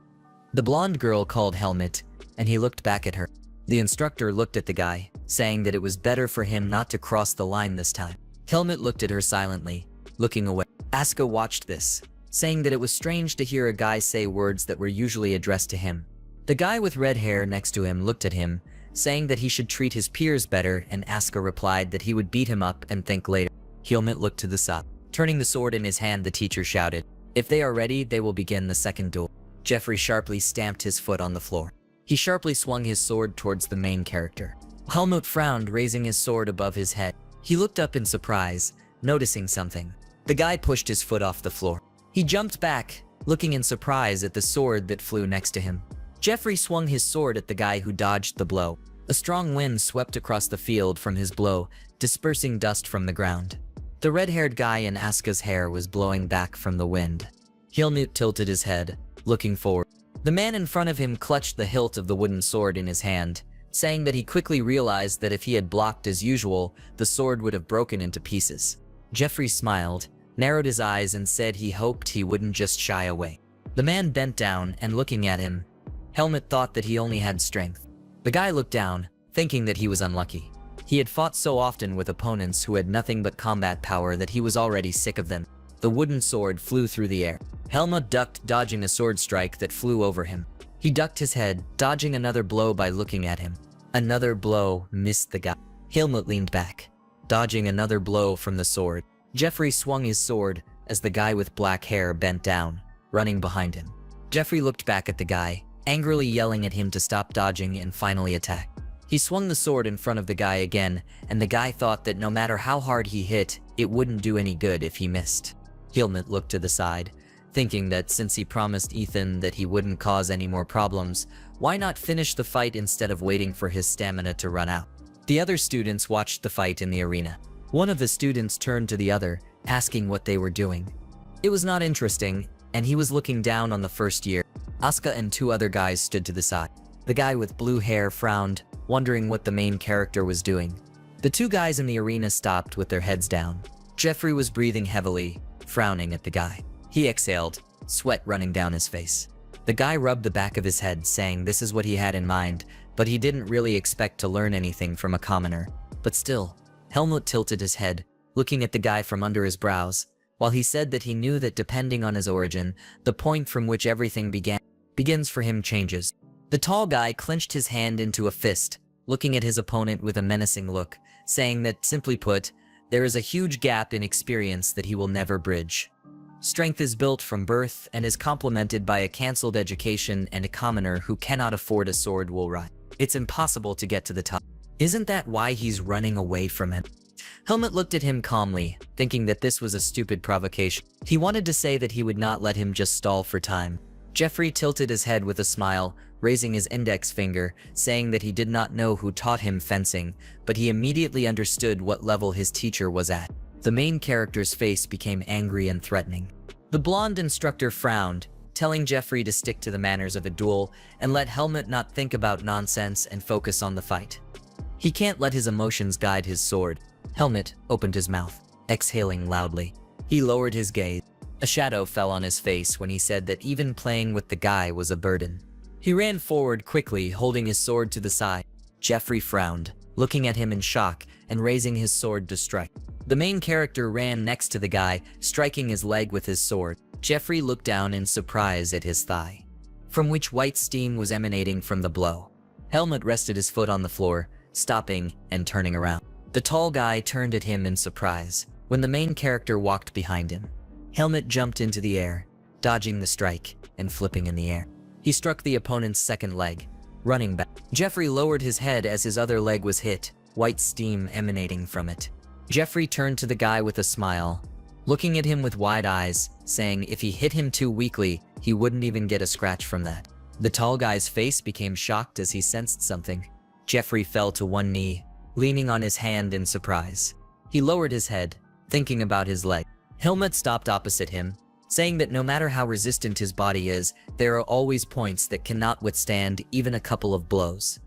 The blonde girl called Helmut, and he looked back at her. The instructor looked at the guy, saying that it was better for him not to cross the line this time. Helmut looked at her silently, looking away. Asuka watched this, saying that it was strange to hear a guy say words that were usually addressed to him. The guy with red hair next to him looked at him, saying that he should treat his peers better, and Asuka replied that he would beat him up and think later. Helmut looked to the side. Turning the sword in his hand, the teacher shouted, "If they are ready, they will begin the second duel." Jeffrey sharply stamped his foot on the floor. He sharply swung his sword towards the main character. Helmut frowned, raising his sword above his head. He looked up in surprise, noticing something. The guy pushed his foot off the floor. He jumped back, looking in surprise at the sword that flew next to him. Jeffrey swung his sword at the guy who dodged the blow. A strong wind swept across the field from his blow, dispersing dust from the ground. The red-haired guy in Asuka's hair was blowing back from the wind. Helmut tilted his head, looking forward. The man in front of him clutched the hilt of the wooden sword in his hand, saying that he quickly realized that if he had blocked as usual, the sword would have broken into pieces. Jeffrey smiled, narrowed his eyes, and said he hoped he wouldn't just shy away. The man bent down, and looking at him, Helmut thought that he only had strength. The guy looked down, thinking that he was unlucky. He had fought so often with opponents who had nothing but combat power that he was already sick of them. The wooden sword flew through the air. Helmut ducked, dodging a sword strike that flew over him. He ducked his head, dodging another blow by looking at him. Another blow missed the guy. Helmut leaned back, dodging another blow from the sword. Jeffrey swung his sword as the guy with black hair bent down, running behind him. Jeffrey looked back at the guy, angrily yelling at him to stop dodging and finally attack. He swung the sword in front of the guy again, and the guy thought that no matter how hard he hit, it wouldn't do any good if he missed. Helmut looked to the side, thinking that since he promised Ethan that he wouldn't cause any more problems, why not finish the fight instead of waiting for his stamina to run out? The other students watched the fight in the arena. One of the students turned to the other, asking what they were doing. It was not interesting, and he was looking down on the first year. Asuka and two other guys stood to the side. The guy with blue hair frowned, wondering what the main character was doing. The two guys in the arena stopped with their heads down. Jeffrey was breathing heavily, frowning at the guy. He exhaled, sweat running down his face. The guy rubbed the back of his head, saying this is what he had in mind, but he didn't really expect to learn anything from a commoner. But still, Helmut tilted his head, looking at the guy from under his brows, while he said that he knew that depending on his origin, the point from which everything begins for him changes. The tall guy clenched his hand into a fist, looking at his opponent with a menacing look, saying that, simply put, There is a huge gap in experience that he will never bridge. Strength is built from birth and is complemented by a cancelled education, and a commoner who cannot afford a sword will rot. It's impossible to get to the top. Isn't that why he's running away from it? Helmut looked at him calmly, thinking that this was a stupid provocation. He wanted to say that he would not let him just stall for time. Jeffrey tilted his head with a smile, raising his index finger, saying that he did not know who taught him fencing, but he immediately understood what level his teacher was at. The main character's face became angry and threatening. The blonde instructor frowned, telling Jeffrey to stick to the manners of a duel and let Helmut not think about nonsense and focus on the fight. He can't let his emotions guide his sword. Helmut opened his mouth, exhaling loudly. He lowered his gaze. A shadow fell on his face when he said that even playing with the guy was a burden. He ran forward quickly, holding his sword to the side. Jeffrey frowned, looking at him in shock and raising his sword to strike. The main character ran next to the guy, striking his leg with his sword. Jeffrey looked down in surprise at his thigh, from which white steam was emanating from the blow. Helmut rested his foot on the floor, stopping and turning around. The tall guy turned at him in surprise when the main character walked behind him. Helmut jumped into the air, dodging the strike and flipping in the air. He struck the opponent's second leg, running back. Jeffrey lowered his head as his other leg was hit, white steam emanating from it. Jeffrey turned to the guy with a smile, looking at him with wide eyes, saying if he hit him too weakly, he wouldn't even get a scratch from that. The tall guy's face became shocked as he sensed something. Jeffrey fell to one knee, leaning on his hand in surprise. He lowered his head, thinking about his leg. Helmut stopped opposite him, saying that no matter how resistant his body is, there are always points that cannot withstand even a couple of blows.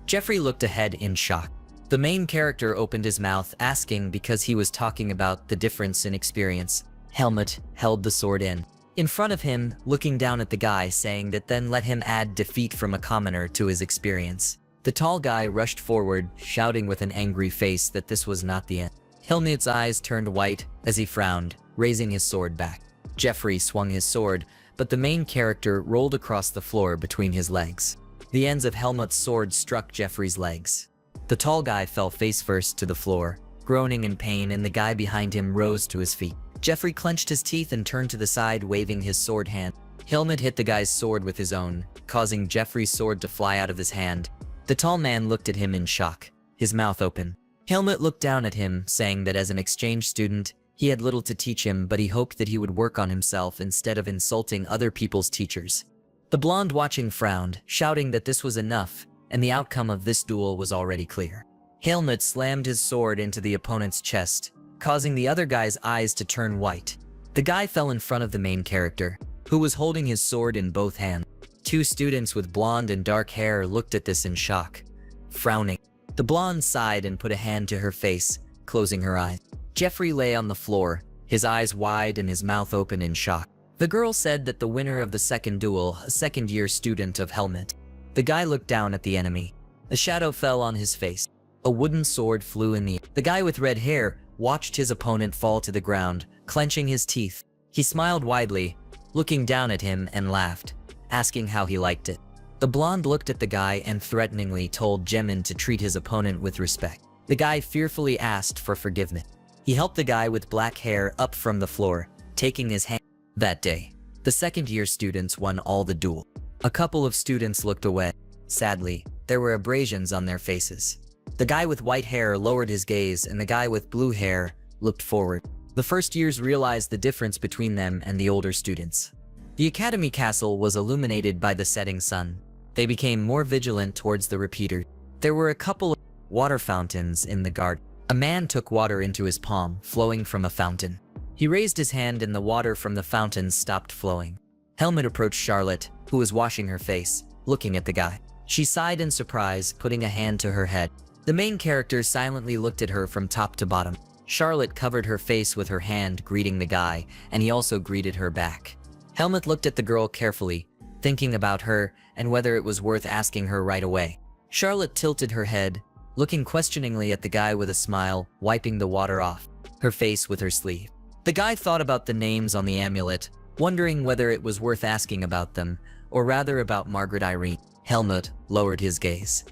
Jeffrey looked ahead in shock. The main character opened his mouth, asking because he was talking about the difference in experience. Helmut held the sword in front of him, looking down at the guy, saying that then let him add defeat from a commoner to his experience. The tall guy rushed forward, shouting with an angry face that this was not the end. Helmut's eyes turned white as he frowned, raising his sword back. Jeffrey swung his sword, but the main character rolled across the floor between his legs. The ends of Helmut's sword struck Jeffrey's legs. The tall guy fell face first to the floor, groaning in pain, and the guy behind him rose to his feet. Jeffrey clenched his teeth and turned to the side, waving his sword hand. Helmut hit the guy's sword with his own, causing Jeffrey's sword to fly out of his hand. The tall man looked at him in shock, his mouth open. Helmut looked down at him, saying that as an exchange student, he had little to teach him, but he hoped that he would work on himself instead of insulting other people's teachers. The blonde watching frowned, shouting that this was enough, and the outcome of this duel was already clear. Helmut slammed his sword into the opponent's chest, causing the other guy's eyes to turn white. The guy fell in front of the main character, who was holding his sword in both hands. Two students with blonde and dark hair looked at this in shock, frowning. The blonde sighed and put a hand to her face, closing her eyes. Jeffrey lay on the floor, his eyes wide and his mouth open in shock. The girl said that the winner of the second duel, a second-year student of Helmut. The guy looked down at the enemy. A shadow fell on his face. A wooden sword flew in the air. The guy with red hair watched his opponent fall to the ground, clenching his teeth. He smiled widely, looking down at him, and laughed, asking how he liked it. The blonde looked at the guy and threateningly told Jemin to treat his opponent with respect. The guy fearfully asked for forgiveness. He helped the guy with black hair up from the floor, taking his hand. That day, the second-year students won all the duel. A couple of students looked away. Sadly, there were abrasions on their faces. The guy with white hair lowered his gaze, and the guy with blue hair looked forward. The first years realized the difference between them and the older students. The academy castle was illuminated by the setting sun. They became more vigilant towards the repeater. There were a couple of water fountains in the garden. A man took water into his palm, flowing from a fountain. He raised his hand and the water from the fountain stopped flowing. Helmut approached Charlotte, who was washing her face, looking at the guy. She sighed in surprise, putting a hand to her head. The main character silently looked at her from top to bottom. Charlotte covered her face with her hand, greeting the guy, and he also greeted her back. Helmut looked at the girl carefully, thinking about her and whether it was worth asking her right away. Charlotte tilted her head, looking questioningly at the guy with a smile, wiping the water off her face with her sleeve. The guy thought about the names on the amulet, wondering whether it was worth asking about them, or rather about Margaret Irene. Helmut lowered his gaze,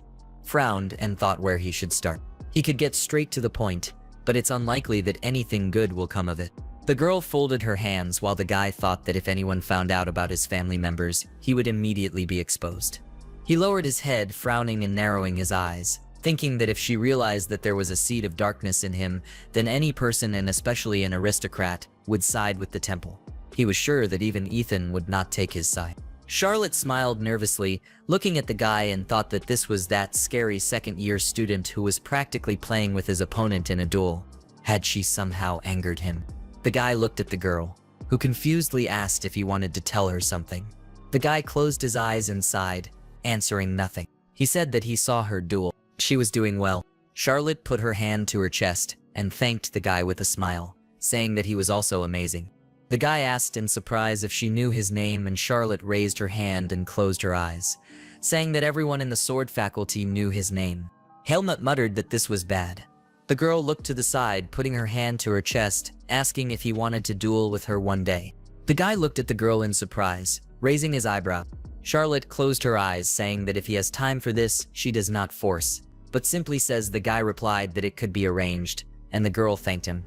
frowned, and thought where he should start. He could get straight to the point, but it's unlikely that anything good will come of it. The girl folded her hands while the guy thought that if anyone found out about his family members, he would immediately be exposed. He lowered his head, frowning and narrowing his eyes, thinking that if she realized that there was a seed of darkness in him, then any person, and especially an aristocrat, would side with the temple. He was sure that even Ethan would not take his side. Charlotte smiled nervously, looking at the guy, and thought that this was that scary second-year student who was practically playing with his opponent in a duel. Had she somehow angered him? The guy looked at the girl, who confusedly asked if he wanted to tell her something. The guy closed his eyes and sighed, answering nothing. He said that he saw her duel. She was doing well. Charlotte put her hand to her chest and thanked the guy with a smile, saying that he was also amazing. The guy asked in surprise if she knew his name, and Charlotte raised her hand and closed her eyes, saying that everyone in the sword faculty knew his name. Helmut muttered that this was bad. The girl looked to the side, putting her hand to her chest, asking if he wanted to duel with her one day. The guy looked at the girl in surprise, raising his eyebrow. Charlotte closed her eyes, saying that if he has time for this, she does not force, but simply says. The guy replied that it could be arranged, and the girl thanked him.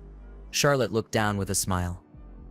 Charlotte looked down with a smile,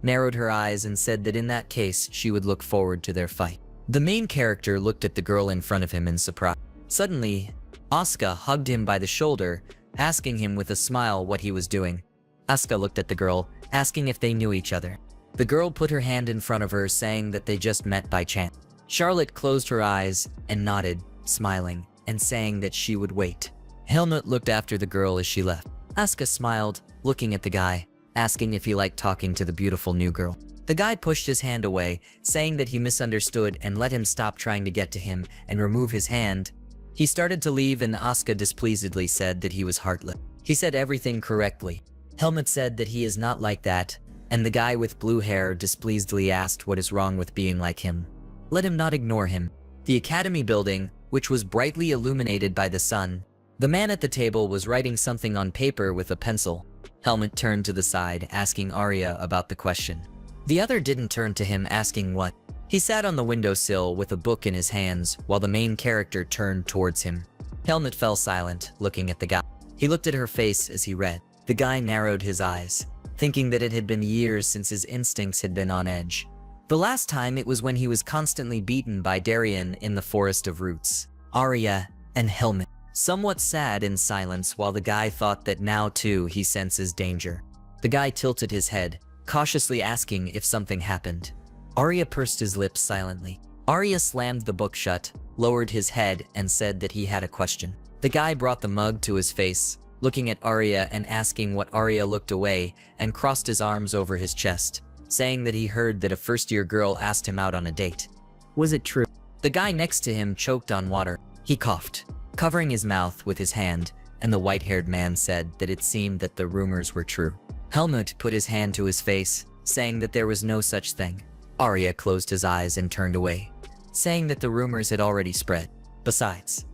narrowed her eyes, and said that in that case she would look forward to their fight. The main character looked at the girl in front of him in surprise. Suddenly, Asuka hugged him by the shoulder, asking him with a smile what he was doing. Asuka looked at the girl, asking if they knew each other. The girl put her hand in front of her, saying that they just met by chance. Charlotte closed her eyes and nodded, smiling, and saying that she would wait. Helmut looked after the girl as she left. Asuka smiled, looking at the guy, asking if he liked talking to the beautiful new girl. The guy pushed his hand away, saying that he misunderstood and let him stop trying to get to him and remove his hand. He started to leave, and Asuka displeasedly said that he was heartless. He said everything correctly. Helmut said that he is not like that, and the guy with blue hair displeasedly asked what is wrong with being like him. Let him not ignore him. The academy building, which was brightly illuminated by the sun. The man at the table was writing something on paper with a pencil. Helmut turned to the side, asking Arya about the question. The other didn't turn to him, asking what. He sat on the windowsill with a book in his hands while the main character turned towards him. Helmut fell silent, looking at the guy. He looked at her face as he read. The guy narrowed his eyes, thinking that it had been years since his instincts had been on edge. The last time it was when he was constantly beaten by Darien in the Forest of Roots. Arya and Helmut, somewhat sad in silence, while the guy thought that now too he senses danger. The guy tilted his head, cautiously asking if something happened. Arya pursed his lips silently. Arya slammed the book shut, lowered his head, and said that he had a question. The guy brought the mug to his face, looking at Arya and asking what. Arya looked away and crossed his arms over his chest, saying that he heard that a first-year girl asked him out on a date. Was it true? The guy next to him choked on water. He coughed, covering his mouth with his hand, and the white-haired man said that it seemed that the rumors were true. Helmut put his hand to his face, saying that there was no such thing. Arya closed his eyes and turned away, saying that the rumors had already spread. Besides,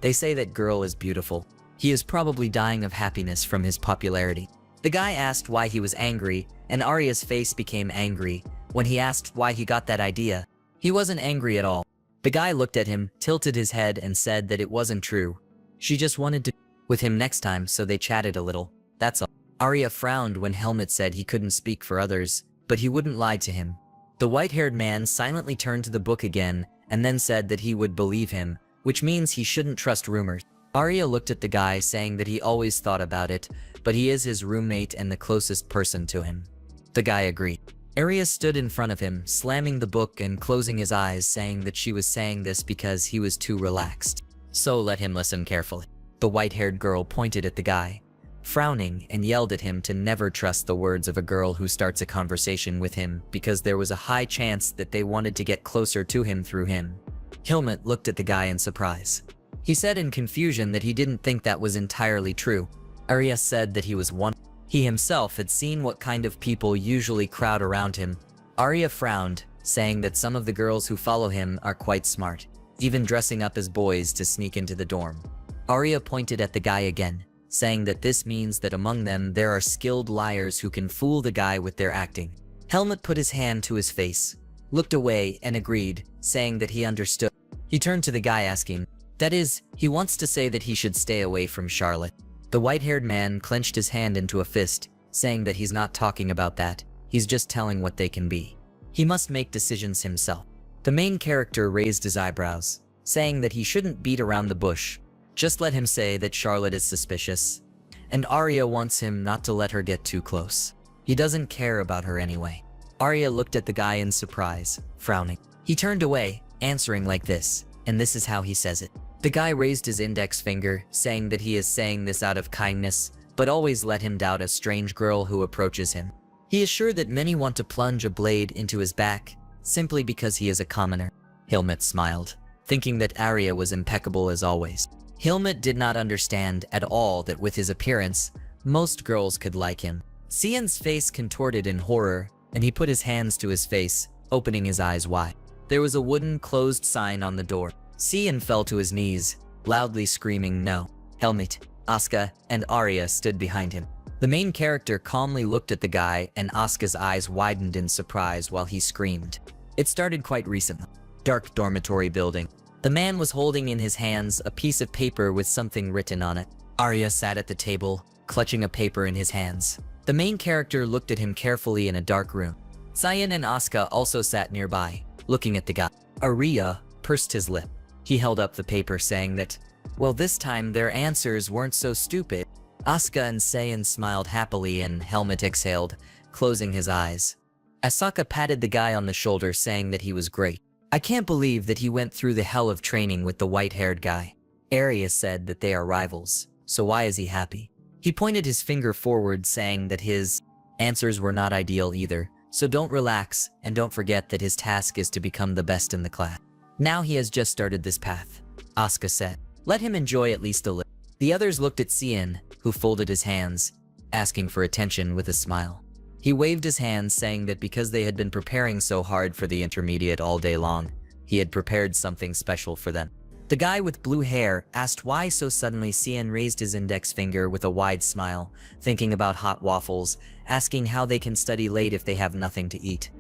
they say that girl is beautiful. He is probably dying of happiness from his popularity. The guy asked why he was angry, and Arya's face became angry when he asked why he got that idea. He wasn't angry at all. The guy looked at him, tilted his head, and said that it wasn't true. She just wanted to be with him next time, so they chatted a little. That's all. Arya frowned when Helmut said he couldn't speak for others, but he wouldn't lie to him. The white-haired man silently turned to the book again, and then said that he would believe him, which means he shouldn't trust rumors. Arya looked at the guy, saying that he always thought about it, but he is his roommate and the closest person to him. The guy agreed. Arya stood in front of him, slamming the book and closing his eyes, saying that she was saying this because he was too relaxed. So let him listen carefully. The white-haired girl pointed at the guy, frowning, and yelled at him to never trust the words of a girl who starts a conversation with him, because there was a high chance that they wanted to get closer to him through him. Helmut looked at the guy in surprise. He said in confusion that he didn't think that was entirely true. Arya said that he was one. He himself had seen what kind of people usually crowd around him. Arya frowned, saying that some of the girls who follow him are quite smart, even dressing up as boys to sneak into the dorm. Arya pointed at the guy again, saying that this means that among them there are skilled liars who can fool the guy with their acting. Helmut put his hand to his face, looked away, and agreed, saying that he understood. He turned to the guy asking, that is, he wants to say that he should stay away from Charlotte. The white-haired man clenched his hand into a fist, saying that he's not talking about that, he's just telling what they can be. He must make decisions himself. The main character raised his eyebrows, saying that he shouldn't beat around the bush. Just let him say that Charlotte is suspicious, and Arya wants him not to let her get too close. He doesn't care about her anyway. Arya looked at the guy in surprise, frowning. He turned away, answering like this, and this is how he says it. The guy raised his index finger, saying that he is saying this out of kindness, but always let him doubt a strange girl who approaches him. He is sure that many want to plunge a blade into his back, simply because he is a commoner. Helmut smiled, thinking that Arya was impeccable as always. Helmut did not understand at all that with his appearance, most girls could like him. Cian's face contorted in horror, and he put his hands to his face, opening his eyes wide. There was a wooden closed sign on the door. Cian fell to his knees, loudly screaming no. Helmut, Asuka, and Arya stood behind him. The main character calmly looked at the guy, and Asuka's eyes widened in surprise while he screamed. It started quite recently. Dark dormitory building. The man was holding in his hands a piece of paper with something written on it. Arya sat at the table, clutching a paper in his hands. The main character looked at him carefully in a dark room. Cian and Asuka also sat nearby, looking at the guy. Arya pursed his lip. He held up the paper saying that, well, this time their answers weren't so stupid. Asuka and Cian smiled happily and Helmut exhaled, closing his eyes. Asaka patted the guy on the shoulder saying that he was great. I can't believe that he went through the hell of training with the white-haired guy. Arya said that they are rivals, so why is he happy? He pointed his finger forward saying that his answers were not ideal either, so don't relax and don't forget that his task is to become the best in the class. Now he has just started this path, Asuka said. Let him enjoy at least a little. The others looked at Cian, who folded his hands, asking for attention with a smile. He waved his hands saying that because they had been preparing so hard for the intermediate all day long, he had prepared something special for them. The guy with blue hair asked why so suddenly. Cian raised his index finger with a wide smile, thinking about hot waffles, asking how they can study late if they have nothing to eat.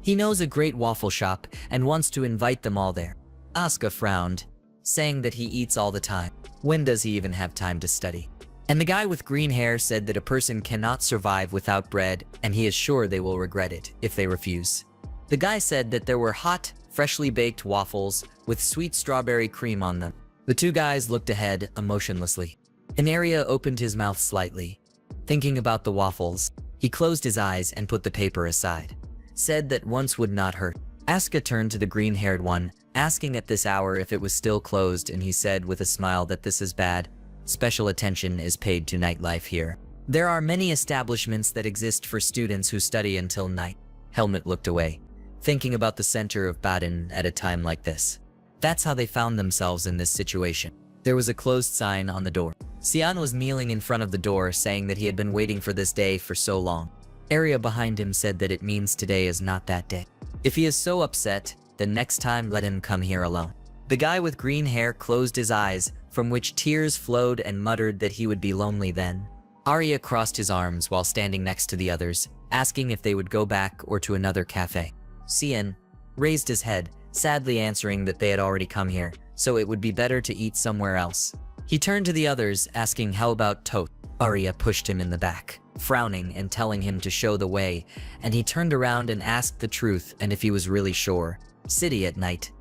He knows a great waffle shop and wants to invite them all there. Asuka frowned, saying that he eats all the time. When does he even have time to study? And the guy with green hair said that a person cannot survive without bread, and he is sure they will regret it if they refuse. The guy said that there were hot, freshly baked waffles with sweet strawberry cream on them. The two guys looked ahead emotionlessly. Arya opened his mouth slightly, thinking about the waffles. He closed his eyes and put the paper aside. Said that once would not hurt. Asuka turned to the green-haired one, asking at this hour if it was still closed, and he said with a smile that this is bad. Special attention is paid to nightlife here. There are many establishments that exist for students who study until night. Helmut looked away, thinking about the center of Baden at a time like this. That's how they found themselves in this situation. There was a closed sign on the door. Cian was kneeling in front of the door, saying that he had been waiting for this day for so long. Arya behind him said that it means today is not that day. If he is so upset, then next time let him come here alone. The guy with green hair closed his eyes, from which tears flowed, and muttered that he would be lonely then. Arya crossed his arms while standing next to the others, asking if they would go back or to another cafe. Cian raised his head, sadly answering that they had already come here, so it would be better to eat somewhere else. He turned to the others, asking how about toast. Arya pushed him in the back, frowning and telling him to show the way, and he turned around and asked the truth and if he was really sure. City at night.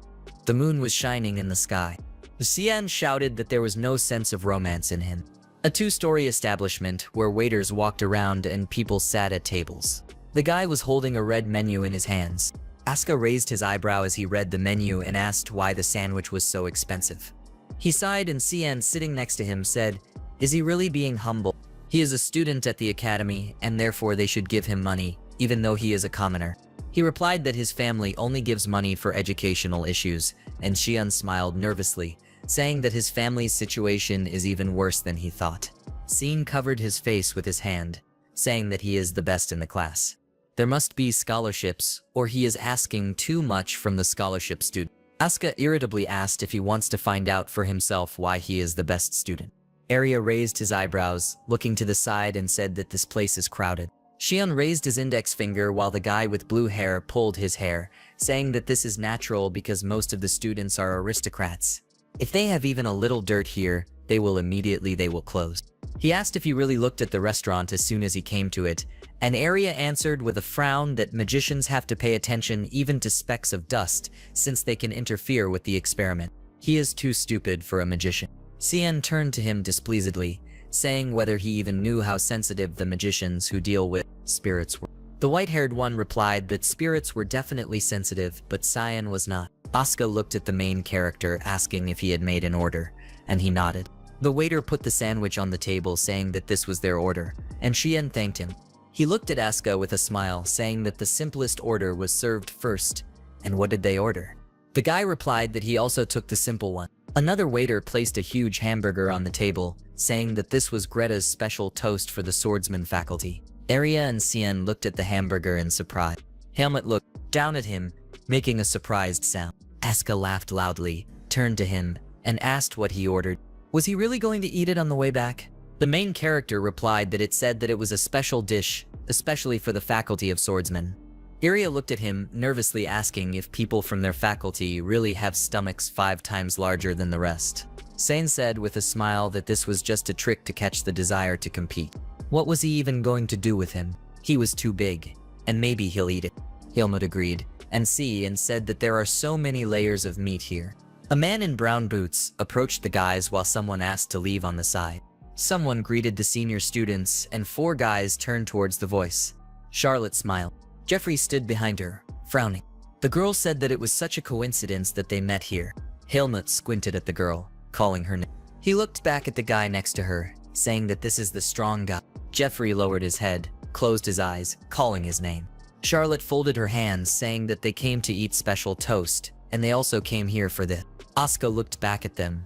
The moon was shining in the sky. Cian shouted that there was no sense of romance in him. A two-story establishment where waiters walked around and people sat at tables. The guy was holding a red menu in his hands. Asuka raised his eyebrow as he read the menu and asked why the sandwich was so expensive. He sighed, and Cian, sitting next to him, said, "Is he really being humble? He is a student at the academy, and therefore they should give him money, even though he is a commoner." He replied that his family only gives money for educational issues, and Cian smiled nervously, saying that his family's situation is even worse than he thought. Cian covered his face with his hand, saying that he is the best in the class. There must be scholarships, or he is asking too much from the scholarship student. Asuka irritably asked if he wants to find out for himself why he is the best student. Arya raised his eyebrows, looking to the side, and said that this place is crowded. Cian raised his index finger while the guy with blue hair pulled his hair, saying that this is natural because most of the students are aristocrats. If they have even a little dirt here, they will close. He asked if he really looked at the restaurant as soon as he came to it, and Arya answered with a frown that magicians have to pay attention even to specks of dust since they can interfere with the experiment. He is too stupid for a magician. Xian turned to him displeasedly, saying whether he even knew how sensitive the magicians who deal with spirits were. The white-haired one replied that spirits were definitely sensitive, but Xian was not. Asuka looked at the main character, asking if he had made an order, and he nodded. The waiter put the sandwich on the table, saying that this was their order, and Xian thanked him. He looked at Asuka with a smile, saying that the simplest order was served first. And what did they order? The guy replied that he also took the simple one. Another waiter placed a huge hamburger on the table, saying that this was Greta's special toast for the swordsman faculty. Arya and Xian looked at the hamburger in surprise. Helmut looked down at him, making a surprised sound. Asuka laughed loudly, turned to him, and asked what he ordered. Was he really going to eat it on the way back? The main character replied that it said that it was a special dish, especially for the faculty of swordsmen. Arya looked at him, nervously asking if people from their faculty really have stomachs 5 times larger than the rest. Sane said with a smile that this was just a trick to catch the desire to compete. What was he even going to do with him? He was too big, and maybe he'll eat it. Helmut agreed, and said that there are so many layers of meat here. A man in brown boots approached the guys while someone asked to leave on the side. Someone greeted the senior students, and 4 guys turned towards the voice. Charlotte smiled. Jeffrey stood behind her, frowning. The girl said that it was such a coincidence that they met here. Helmut squinted at the girl, calling her name. He looked back at the guy next to her, saying that this is the strong guy. Jeffrey lowered his head, closed his eyes, calling his name. Charlotte folded her hands, saying that they came to eat special toast, and they also came here for this. Asuka looked back at them,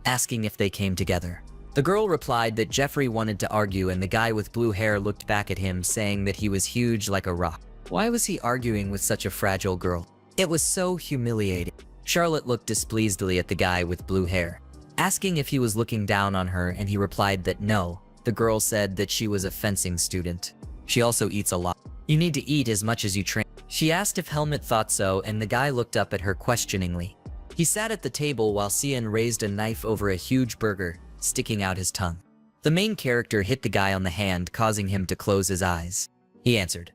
asking if they came together. The girl replied that Jeffrey wanted to argue, and the guy with blue hair looked back at him, saying that he was huge like a rock. Why was he arguing with such a fragile girl? It was so humiliating. Charlotte looked displeasedly at the guy with blue hair, asking if he was looking down on her, and he replied that no. The girl said that she was a fencing student. She also eats a lot. You need to eat as much as you train. She asked if Helmut thought so, and the guy looked up at her questioningly. He sat at the table while Xian raised a knife over a huge burger, sticking out his tongue. The main character hit the guy on the hand, causing him to close his eyes. He answered,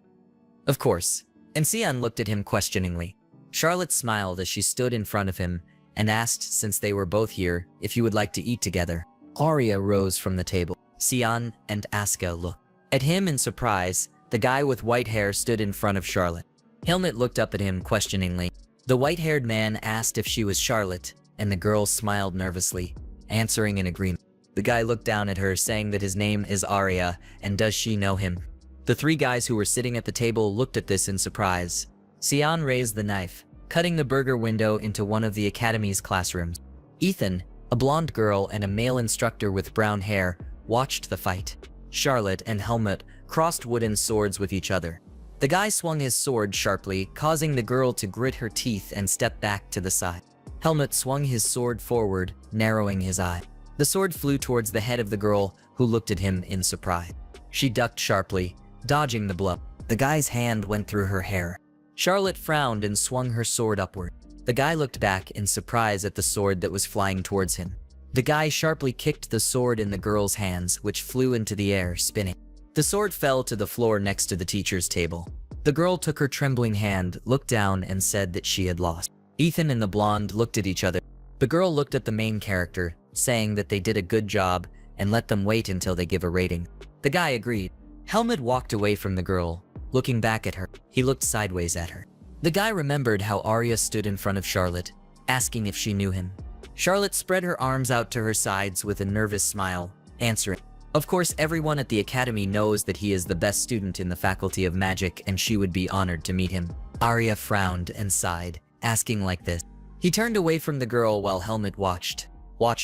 "Of course," and Xian looked at him questioningly. Charlotte smiled as she stood in front of him and asked, since they were both here, if you would like to eat together. Arya rose from the table. Xian and Asuka looked at him in surprise. The guy with white hair stood in front of Charlotte. Helmut looked up at him questioningly. The white-haired man asked if she was Charlotte, and the girl smiled nervously, answering in agreement. The guy looked down at her, saying that his name is Arya, and does she know him? The 3 guys who were sitting at the table looked at this in surprise. Xian raised the knife, cutting the burger window into one of the academy's classrooms. Ethan, a blonde girl and a male instructor with brown hair, watched the fight. Charlotte and Helmut crossed wooden swords with each other. The guy swung his sword sharply, causing the girl to grit her teeth and step back to the side. Helmut swung his sword forward, narrowing his eye. The sword flew towards the head of the girl, who looked at him in surprise. She ducked sharply, dodging the blow. The guy's hand went through her hair. Charlotte frowned and swung her sword upward. The guy looked back in surprise at the sword that was flying towards him. The guy sharply kicked the sword in the girl's hands, which flew into the air, spinning. The sword fell to the floor next to the teacher's table. The girl took her trembling hand, looked down, and said that she had lost. Ethan and the blonde looked at each other. The girl looked at the main character, saying that they did a good job and let them wait until they give a rating. The guy agreed. Helmut walked away from the girl, looking back at her. He looked sideways at her. The guy remembered how Arya stood in front of Charlotte, asking if she knew him. Charlotte spread her arms out to her sides with a nervous smile, answering, "Of course, everyone at the academy knows that he is the best student in the Faculty of Magic, and she would be honored to meet him." Arya frowned and sighed, asking like this. He turned away from the girl while Helmut watched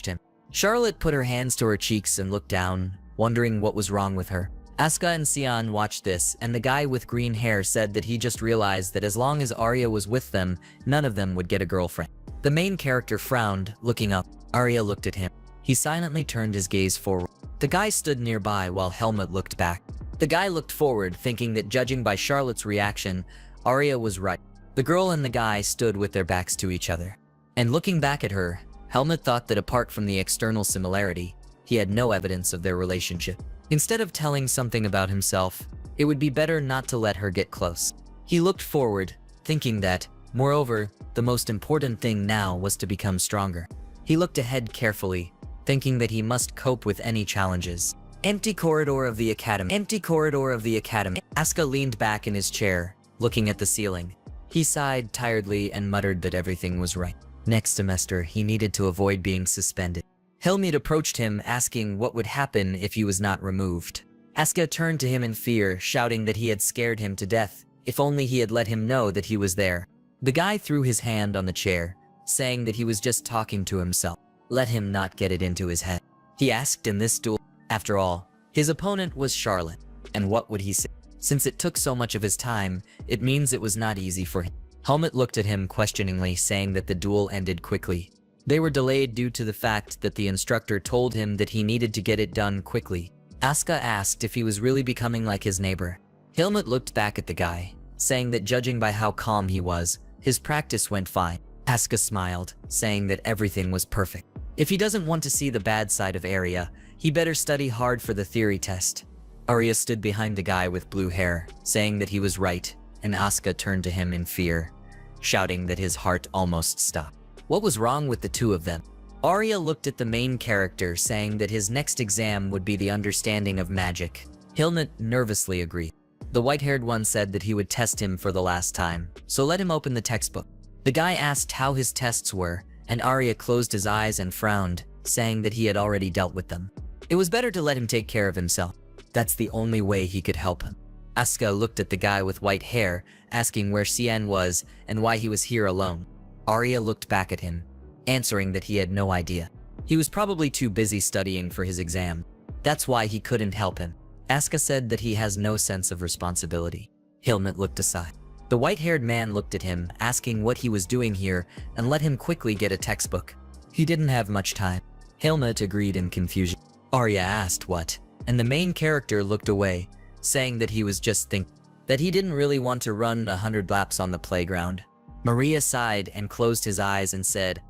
him. Charlotte put her hands to her cheeks and looked down, wondering what was wrong with her. Asuka and Xian watched this, and the guy with green hair said that he just realized that as long as Arya was with them, none of them would get a girlfriend. The main character frowned, looking up. Arya looked at him. He silently turned his gaze forward. The guy stood nearby while Helmut looked back. The guy looked forward, thinking that judging by Charlotte's reaction, Arya was right. The girl and the guy stood with their backs to each other. And looking back at her, Helmut thought that apart from the external similarity, he he had no evidence of their relationship. Instead of telling something about himself, it would be better not to let her get close. He looked forward, thinking that, moreover, the most important thing now was to become stronger. He looked ahead carefully, thinking that he must cope with any challenges. Empty corridor of the academy. Empty corridor of the academy. Asuka leaned back in his chair, looking at the ceiling. He sighed tiredly and muttered that everything was right. Next semester, he needed to avoid being suspended. Helmut approached him, asking what would happen if he was not removed. Asuka turned to him in fear, shouting that he had scared him to death, if only he had let him know that he was there. The guy threw his hand on the chair, saying that he was just talking to himself. Let him not get it into his head. He asked in this duel. After all, his opponent was Charlotte, and what would he say? Since it took so much of his time, it means it was not easy for him. Helmut looked at him questioningly, saying that the duel ended quickly. They were delayed due to the fact that the instructor told him that he needed to get it done quickly. Asuka asked if he was really becoming like his neighbor. Helmut looked back at the guy, saying that judging by how calm he was, his practice went fine. Asuka smiled, saying that everything was perfect. If he doesn't want to see the bad side of Arya, he better study hard for the theory test. Arya stood behind the guy with blue hair, saying that he was right, and Asuka turned to him in fear, shouting that his heart almost stopped. What was wrong with the two of them? Arya looked at the main character, saying that his next exam would be the understanding of magic. Helmut nervously agreed. The white-haired one said that he would test him for the last time, so let him open the textbook. The guy asked how his tests were, and Arya closed his eyes and frowned, saying that he had already dealt with them. It was better to let him take care of himself. That's the only way he could help him. Asuka looked at the guy with white hair, asking where Cien was and why he was here alone. Arya looked back at him, answering that he had no idea. He was probably too busy studying for his exam. That's why he couldn't help him. Asuka said that he has no sense of responsibility. Helmut looked aside. The white-haired man looked at him, asking what he was doing here, and let him quickly get a textbook. He didn't have much time. Helmut agreed in confusion. Arya asked what, and the main character looked away, saying that he was just thinking that he didn't really want to run 100 laps on the playground. Maria sighed and closed his eyes and said,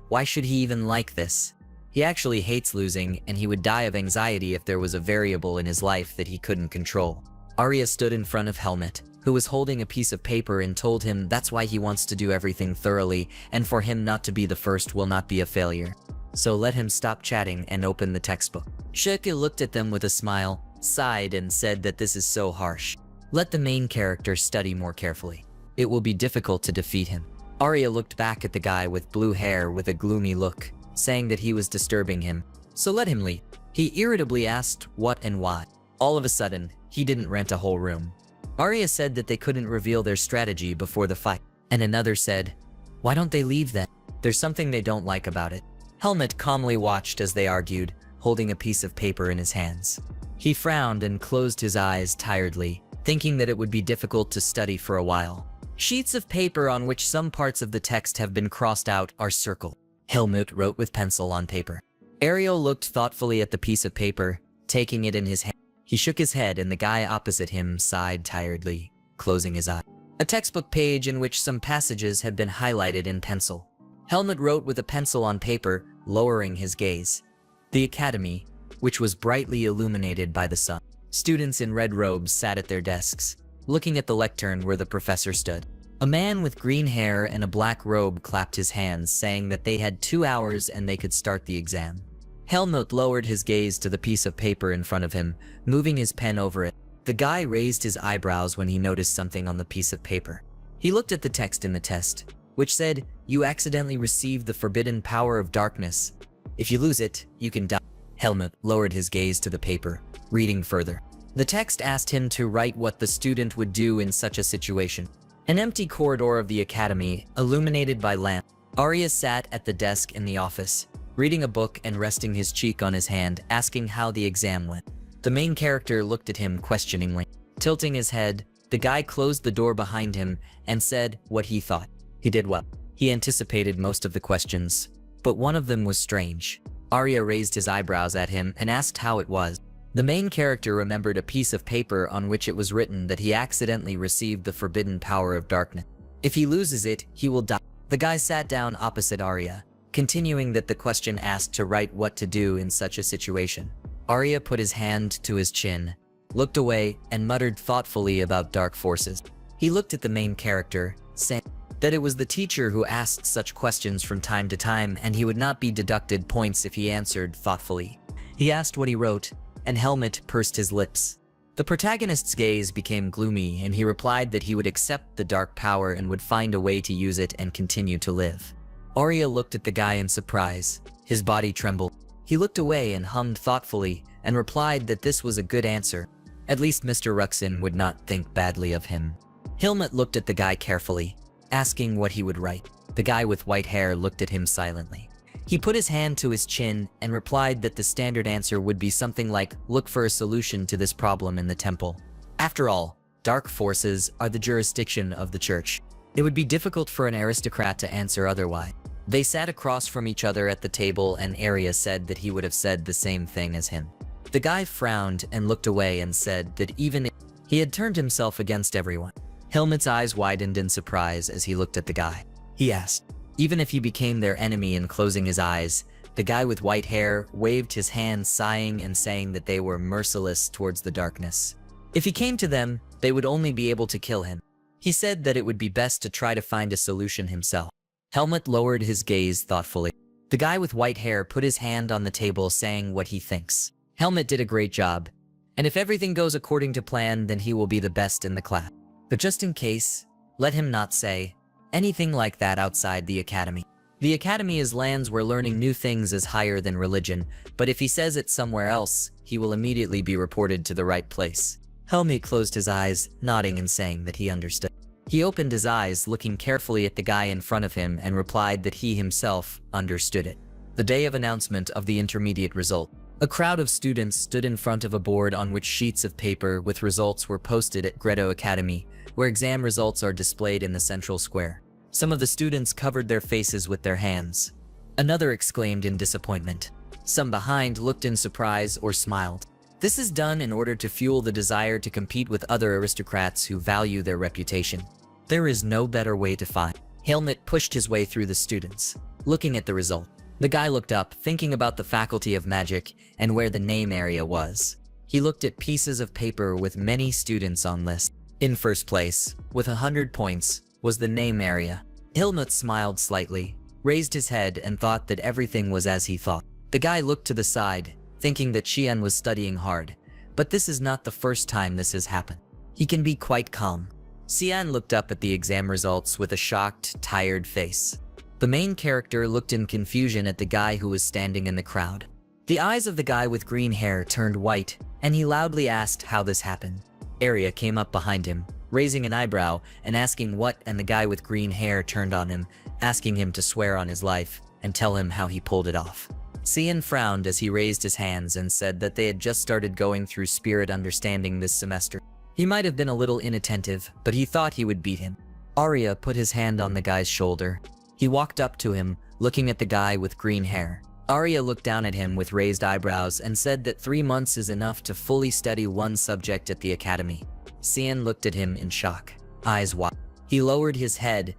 "Why should he even like this? He actually hates losing, and he would die of anxiety if there was a variable in his life that he couldn't control." Arya stood in front of Helmut, who was holding a piece of paper, and told him that's why he wants to do everything thoroughly, and for him not to be the first will not be a failure. So let him stop chatting and open the textbook. Shirka looked at them with a smile, sighed, and said that this is so harsh. Let the main character study more carefully. It will be difficult to defeat him. Arya looked back at the guy with blue hair with a gloomy look, saying that he was disturbing him. So let him leave. He irritably asked what and why. All of a sudden, he didn't rent a whole room. Arya said that they couldn't reveal their strategy before the fight. And another said, "Why don't they leave then? There's something they don't like about it." Helmut calmly watched as they argued, holding a piece of paper in his hands. He frowned and closed his eyes tiredly, thinking that it would be difficult to study for a while. Sheets of paper on which some parts of the text have been crossed out are circled. Helmut wrote with pencil on paper. Ariel looked thoughtfully at the piece of paper, taking it in his hand. He shook his head and the guy opposite him sighed tiredly, closing his eye. A textbook page in which some passages had been highlighted in pencil. Helmut wrote with a pencil on paper, lowering his gaze. The academy, which was brightly illuminated by the sun. Students in red robes sat at their desks, looking at the lectern where the professor stood. A man with green hair and a black robe clapped his hands, saying that they had 2 hours and they could start the exam. Helmut lowered his gaze to the piece of paper in front of him, moving his pen over it. The guy raised his eyebrows when he noticed something on the piece of paper. He looked at the text in the test, which said, "You accidentally received the forbidden power of darkness. If you lose it, you can die." Helmut lowered his gaze to the paper, reading further. The text asked him to write what the student would do in such a situation. An empty corridor of the academy, illuminated by lamps. Arya sat at the desk in the office, reading a book and resting his cheek on his hand, asking how the exam went. The main character looked at him questioningly. Tilting his head, the guy closed the door behind him and said what he thought. He did well. He anticipated most of the questions, but one of them was strange. Arya raised his eyebrows at him and asked how it was. The main character remembered a piece of paper on which it was written that he accidentally received the forbidden power of darkness. If he loses it, he will die. The guy sat down opposite Arya, continuing that the question asked to write what to do in such a situation. Arya put his hand to his chin, looked away, and muttered thoughtfully about dark forces. He looked at the main character, saying that it was the teacher who asked such questions from time to time, and he would not be deducted points if he answered thoughtfully. He asked what he wrote, and Helmut pursed his lips. The protagonist's gaze became gloomy, and he replied that he would accept the dark power and would find a way to use it and continue to live. Arya looked at the guy in surprise. His body trembled. He looked away and hummed thoughtfully, and replied that this was a good answer. At least Mr. Ruxin would not think badly of him. Helmut looked at the guy carefully, asking what he would write. The guy with white hair looked at him silently. He put his hand to his chin and replied that the standard answer would be something like, look for a solution to this problem in the temple. After all, dark forces are the jurisdiction of the church. It would be difficult for an aristocrat to answer otherwise. They sat across from each other at the table, and Arya said that he would have said the same thing as him. The guy frowned and looked away and said that even if he had turned himself against everyone. Helmut's eyes widened in surprise as he looked at the guy. He asked, even if he became their enemy, and closing his eyes, the guy with white hair waved his hand, sighing and saying that they were merciless towards the darkness. If he came to them, they would only be able to kill him. He said that it would be best to try to find a solution himself. Helmut lowered his gaze thoughtfully. The guy with white hair put his hand on the table, saying what he thinks. Helmut did a great job, and if everything goes according to plan, then he will be the best in the class. But just in case, let him not say anything like that outside the academy. The academy is lands where learning new things is higher than religion, but if he says it somewhere else, he will immediately be reported to the right place. Helmut closed his eyes, nodding and saying that he understood. He opened his eyes, looking carefully at the guy in front of him, and replied that he himself understood it. The day of announcement of the intermediate result. A crowd of students stood in front of a board on which sheets of paper with results were posted at Greto Academy, where exam results are displayed in the central square. Some of the students covered their faces with their hands. Another exclaimed in disappointment. Some behind looked in surprise or smiled. This is done in order to fuel the desire to compete with other aristocrats who value their reputation. There is no better way to find. Helmut pushed his way through the students, looking at the result. The guy looked up, thinking about the Faculty of Magic and where the name area was. He looked at pieces of paper with many students on list. In first place, with 100 points, was the name area. Helmut smiled slightly, raised his head, and thought that everything was as he thought. The guy looked to the side, thinking that Xian was studying hard, but this is not the first time this has happened. He can be quite calm. Xian looked up at the exam results with a shocked, tired face. The main character looked in confusion at the guy who was standing in the crowd. The eyes of the guy with green hair turned white, and he loudly asked how this happened. Arya came up behind him, raising an eyebrow and asking what, and the guy with green hair turned on him, asking him to swear on his life and tell him how he pulled it off. Xian frowned as he raised his hands and said that they had just started going through spirit understanding this semester. He might have been a little inattentive, but he thought he would beat him. Arya put his hand on the guy's shoulder. He walked up to him, looking at the guy with green hair. Arya looked down at him with raised eyebrows and said that 3 months is enough to fully study one subject at the academy. Xian looked at him in shock, eyes wide. He lowered his head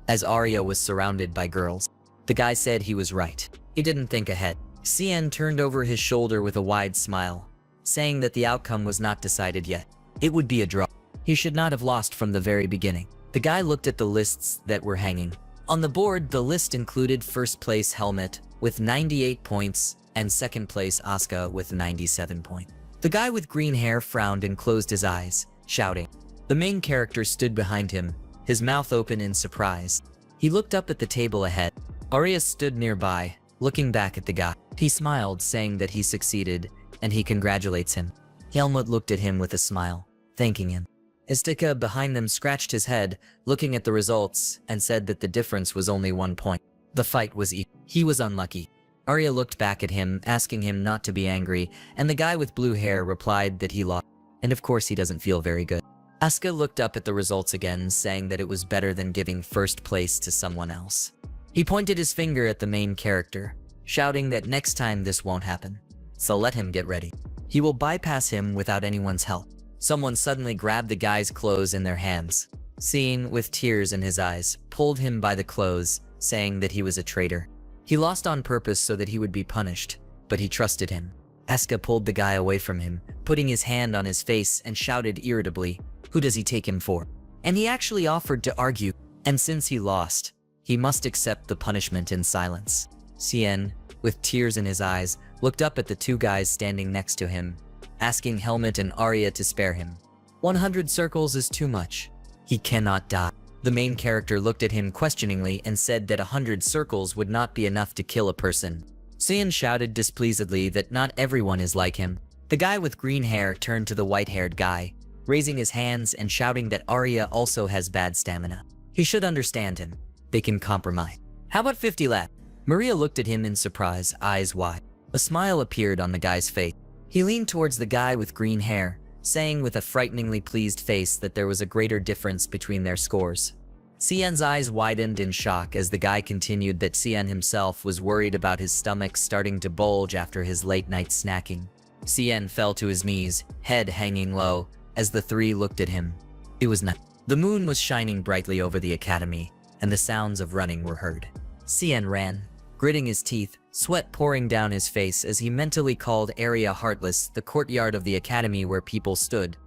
as Arya was surrounded by girls. The guy said he was right. He didn't think ahead. Xian turned over his shoulder with a wide smile, saying that the outcome was not decided yet. It would be a draw. He should not have lost from the very beginning. The guy looked at the lists that were hanging. On the board, the list included first place Helmut with 98 points and second place Asuka with 97 points. The guy with green hair frowned and closed his eyes, shouting. The main character stood behind him, his mouth open in surprise. He looked up at the table ahead. Arya stood nearby, looking back at the guy. He smiled, saying that he succeeded, and he congratulates him. Helmut looked at him with a smile, thanking him. Istika behind them scratched his head, looking at the results, and said that the difference was only 1 point. The fight was equal. He was unlucky. Arya looked back at him, asking him not to be angry, and the guy with blue hair replied that he lost. And of course he doesn't feel very good. Asuka looked up at the results again, saying that it was better than giving first place to someone else. He pointed his finger at the main character, shouting that next time this won't happen. So let him get ready. He will bypass him without anyone's help. Someone suddenly grabbed the guy's clothes in their hands. Seeing with tears in his eyes, pulled him by the clothes, saying that he was a traitor. He lost on purpose so that he would be punished, but he trusted him. Asuka pulled the guy away from him, putting his hand on his face and shouted irritably, "Who does he take him for?" And he actually offered to argue, and since he lost, he must accept the punishment in silence. Cien, with tears in his eyes, looked up at the two guys standing next to him, asking Helmut and Arya to spare him. 100 circles is too much. He cannot die. The main character looked at him questioningly and said that 100 circles would not be enough to kill a person. Cien shouted displeasedly that not everyone is like him. The guy with green hair turned to the white-haired guy, raising his hands and shouting that Arya also has bad stamina. He should understand him. They can compromise. How about 50 left? Maria looked at him in surprise, eyes wide. A smile appeared on the guy's face. He leaned towards the guy with green hair, saying with a frighteningly pleased face that there was a greater difference between their scores. Cien's eyes widened in shock as the guy continued that Cien himself was worried about his stomach starting to bulge after his late-night snacking. Cien fell to his knees, head hanging low, as the three looked at him. It was night. The moon was shining brightly over the academy, and the sounds of running were heard. Cien ran, gritting his teeth, sweat pouring down his face as he mentally called Area Heartless, the courtyard of the academy where people stood.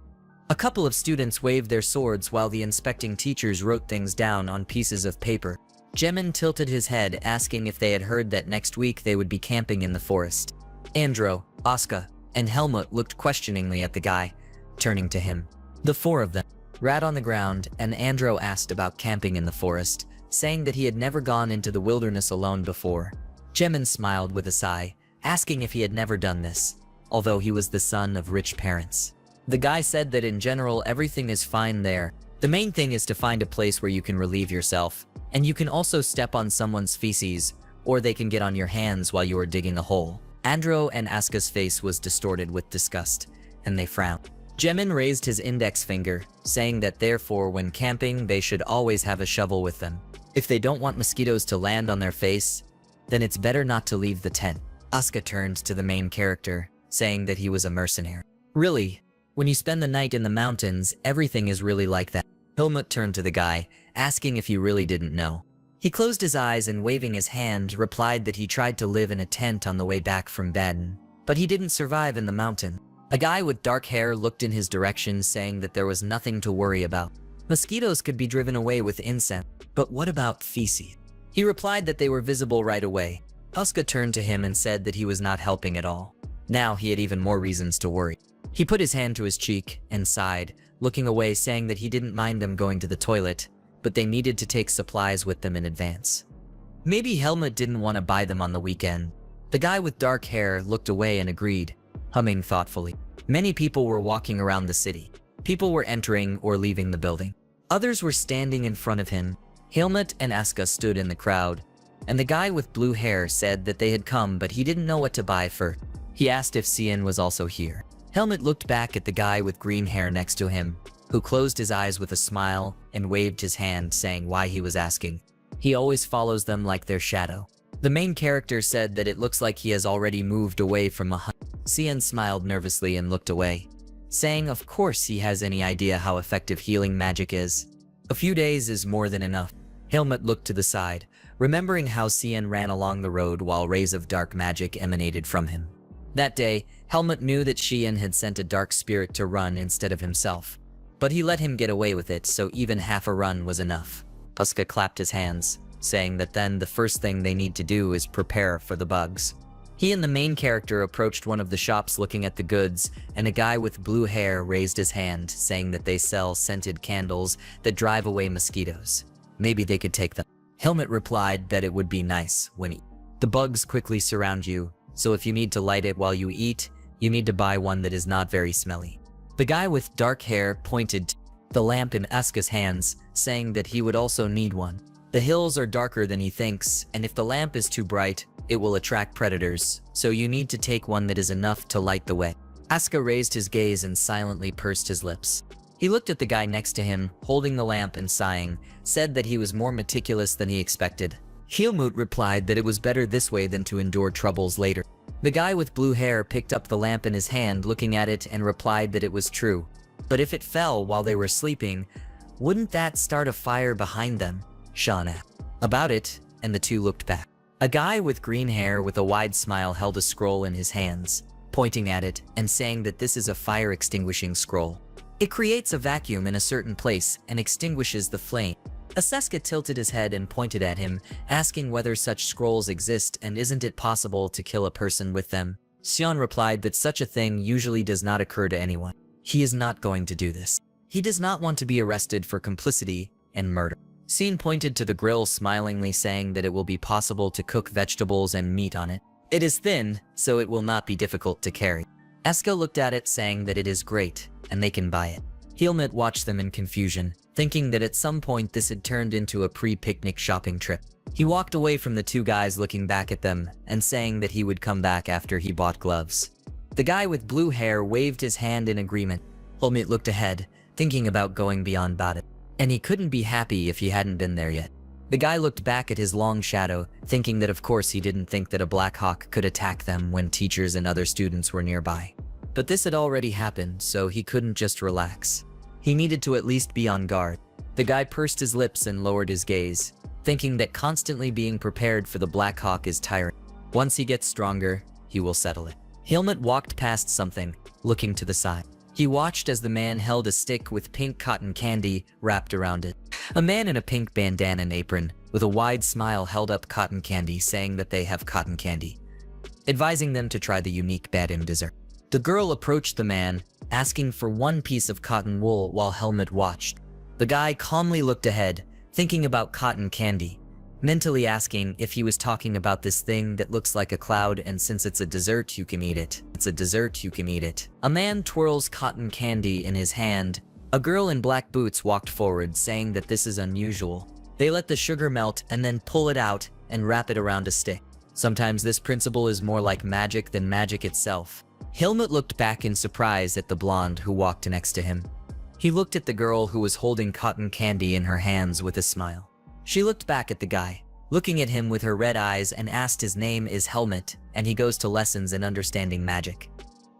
A couple of students waved their swords while the inspecting teachers wrote things down on pieces of paper. Jemin tilted his head, asking if they had heard that next week they would be camping in the forest. Andro, Asuka, and Helmut looked questioningly at the guy, turning to him. The four of them rat on the ground, and Andro asked about camping in the forest, saying that he had never gone into the wilderness alone before. Jemin smiled with a sigh, asking if he had never done this, although he was the son of rich parents. The guy said that in general everything is fine there. The main thing is to find a place where you can relieve yourself, and you can also step on someone's feces, or they can get on your hands while you are digging a hole. Andro and Asuka's face was distorted with disgust, and they frowned. Jemin raised his index finger, saying that therefore when camping they should always have a shovel with them. If they don't want mosquitoes to land on their face, then it's better not to leave the tent. Asuka turned to the main character, saying that he was a mercenary. Really? When you spend the night in the mountains, everything is really like that. Helmut turned to the guy, asking if he really didn't know. He closed his eyes and waving his hand, replied that he tried to live in a tent on the way back from Baden, but he didn't survive in the mountain. A guy with dark hair looked in his direction, saying that there was nothing to worry about. Mosquitoes could be driven away with incense, but what about feces? He replied that they were visible right away. Asuka turned to him and said that he was not helping at all. Now he had even more reasons to worry. He put his hand to his cheek and sighed, looking away, saying that he didn't mind them going to the toilet, but they needed to take supplies with them in advance. Maybe Helmut didn't want to buy them on the weekend. The guy with dark hair looked away and agreed, humming thoughtfully. Many people were walking around the city. People were entering or leaving the building. Others were standing in front of him. Helmut and Asuka stood in the crowd, and the guy with blue hair said that they had come but he didn't know what to buy for. He asked if Cien was also here. Helmut looked back at the guy with green hair next to him, who closed his eyes with a smile and waved his hand, saying why he was asking. He always follows them like their shadow. The main character said that it looks like he has already moved away from a hunt. Cien smiled nervously and looked away, saying of course he has any idea how effective healing magic is. A few days is more than enough. Helmut looked to the side, remembering how Cien ran along the road while rays of dark magic emanated from him. That day, Helmut knew that Cien had sent a dark spirit to run instead of himself, but he let him get away with it, so even half a run was enough. Asuka clapped his hands, saying that then the first thing they need to do is prepare for the bugs. He and the main character approached one of the shops looking at the goods, and a guy with blue hair raised his hand, saying that they sell scented candles that drive away mosquitoes. Maybe they could take them. Helmut replied that it would be nice when the bugs quickly surround you, so if you need to light it while you eat, you need to buy one that is not very smelly. The guy with dark hair pointed to the lamp in Asuka's hands, saying that he would also need one. The hills are darker than he thinks, and if the lamp is too bright, it will attract predators, so you need to take one that is enough to light the way. Asuka raised his gaze and silently pursed his lips. He looked at the guy next to him, holding the lamp and sighing, said that he was more meticulous than he expected. Helmut replied that it was better this way than to endure troubles later. The guy with blue hair picked up the lamp in his hand, looking at it, and replied that it was true. But if it fell while they were sleeping, wouldn't that start a fire behind them? Sean asked about it, and the two looked back. A guy with green hair with a wide smile held a scroll in his hands, pointing at it and saying that this is a fire extinguishing scroll. It creates a vacuum in a certain place and extinguishes the flame. Aseska tilted his head and pointed at him, asking whether such scrolls exist and isn't it possible to kill a person with them. Sion replied that such a thing usually does not occur to anyone. He is not going to do this. He does not want to be arrested for complicity and murder. Sion pointed to the grill smilingly, saying that it will be possible to cook vegetables and meat on it. It is thin, so it will not be difficult to carry. Eska looked at it, saying that it is great, and they can buy it. Helmut watched them in confusion, thinking that at some point this had turned into a pre-picnic shopping trip. He walked away from the two guys, looking back at them and saying that he would come back after he bought gloves. The guy with blue hair waved his hand in agreement. Helmut looked ahead, thinking about going beyond about it, and he couldn't be happy if he hadn't been there yet. The guy looked back at his long shadow, thinking that of course he didn't think that a Black Hawk could attack them when teachers and other students were nearby. But this had already happened, so he couldn't just relax. He needed to at least be on guard. The guy pursed his lips and lowered his gaze, thinking that constantly being prepared for the Black Hawk is tiring. Once he gets stronger, he will settle it. Helmut walked past something, looking to the side. He watched as the man held a stick with pink cotton candy wrapped around it. A man in a pink bandana and apron, with a wide smile, held up cotton candy, saying that they have cotton candy, advising them to try the unique Badim dessert. The girl approached the man, asking for one piece of cotton wool while Helmut watched. The guy calmly looked ahead, thinking about cotton candy, mentally asking if he was talking about this thing that looks like a cloud, and since it's a dessert you can eat it. It's a dessert, you can eat it. A man twirls cotton candy in his hand. A girl in black boots walked forward, saying that this is unusual. They let the sugar melt and then pull it out and wrap it around a stick. Sometimes this principle is more like magic than magic itself. Helmut looked back in surprise at the blonde who walked next to him. He looked at the girl who was holding cotton candy in her hands with a smile. She looked back at the guy, looking at him with her red eyes, and asked his name is Helmut, and he goes to lessons in understanding magic.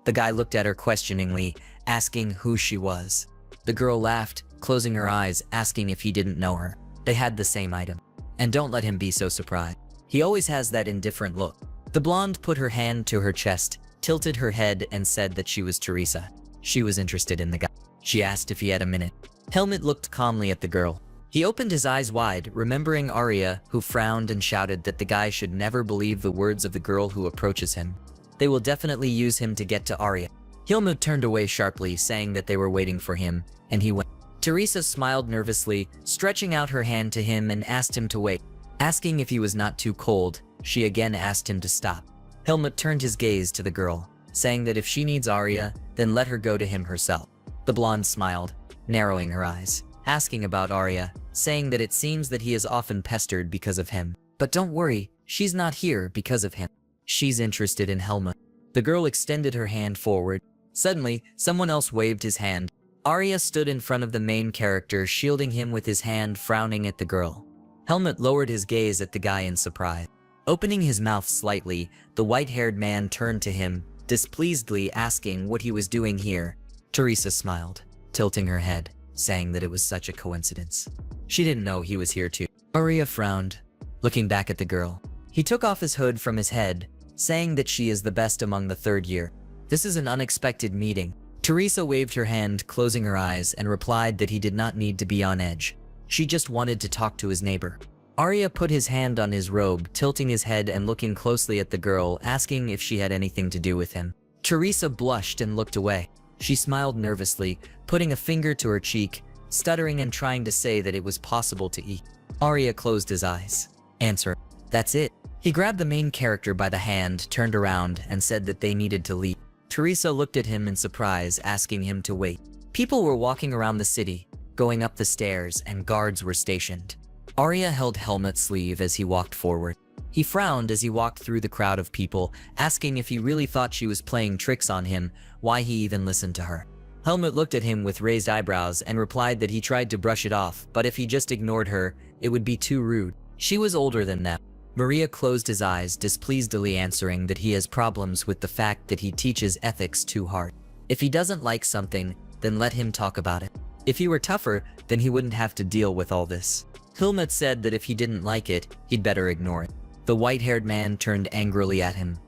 The guy looked at her questioningly, asking who she was. The girl laughed, closing her eyes, asking if he didn't know her. They had the same item. And don't let him be so surprised. He always has that indifferent look. The blonde put her hand to her chest, tilted her head, and said that she was Teresa. She was interested in the guy. She asked if he had a minute. Helmut looked calmly at the girl. He opened his eyes wide, remembering Arya, who frowned and shouted that the guy should never believe the words of the girl who approaches him. They will definitely use him to get to Arya. Helmut turned away sharply, saying that they were waiting for him, and he went. Teresa smiled nervously, stretching out her hand to him, and asked him to wait. Asking if he was not too cold, she again asked him to stop. Helmut turned his gaze to the girl, saying that if she needs Arya, then let her go to him herself. The blonde smiled, narrowing her eyes, asking about Arya, saying that it seems that he is often pestered because of him. But don't worry, she's not here because of him. She's interested in Helmut. The girl extended her hand forward. Suddenly, someone else waved his hand. Arya stood in front of the main character, shielding him with his hand, frowning at the girl. Helmut lowered his gaze at the guy in surprise. Opening his mouth slightly, the white-haired man turned to him, displeasedly asking what he was doing here. Teresa smiled, tilting her head, saying that it was such a coincidence. She didn't know he was here too. Arya frowned, looking back at the girl. He took off his hood from his head, saying that she is the best among the third year. This is an unexpected meeting. Teresa waved her hand, closing her eyes, and replied that he did not need to be on edge. She just wanted to talk to his neighbor. Arya put his hand on his robe, tilting his head and looking closely at the girl, asking if she had anything to do with him. Teresa blushed and looked away. She smiled nervously, putting a finger to her cheek, stuttering and trying to say that it was possible to eat. Arya closed his eyes. Answer. That's it. He grabbed the main character by the hand, turned around, and said that they needed to leave. Teresa looked at him in surprise, asking him to wait. People were walking around the city, going up the stairs, and guards were stationed. Arya held Helmut's sleeve as he walked forward. He frowned as he walked through the crowd of people, asking if he really thought she was playing tricks on him, why he even listened to her. Helmut looked at him with raised eyebrows and replied that he tried to brush it off, but if he just ignored her, it would be too rude. She was older than them. Maria closed his eyes, displeasedly answering that he has problems with the fact that he teaches ethics too hard. If he doesn't like something, then let him talk about it. If he were tougher, then he wouldn't have to deal with all this. Helmut said that if he didn't like it, he'd better ignore it. The white-haired man turned angrily at him,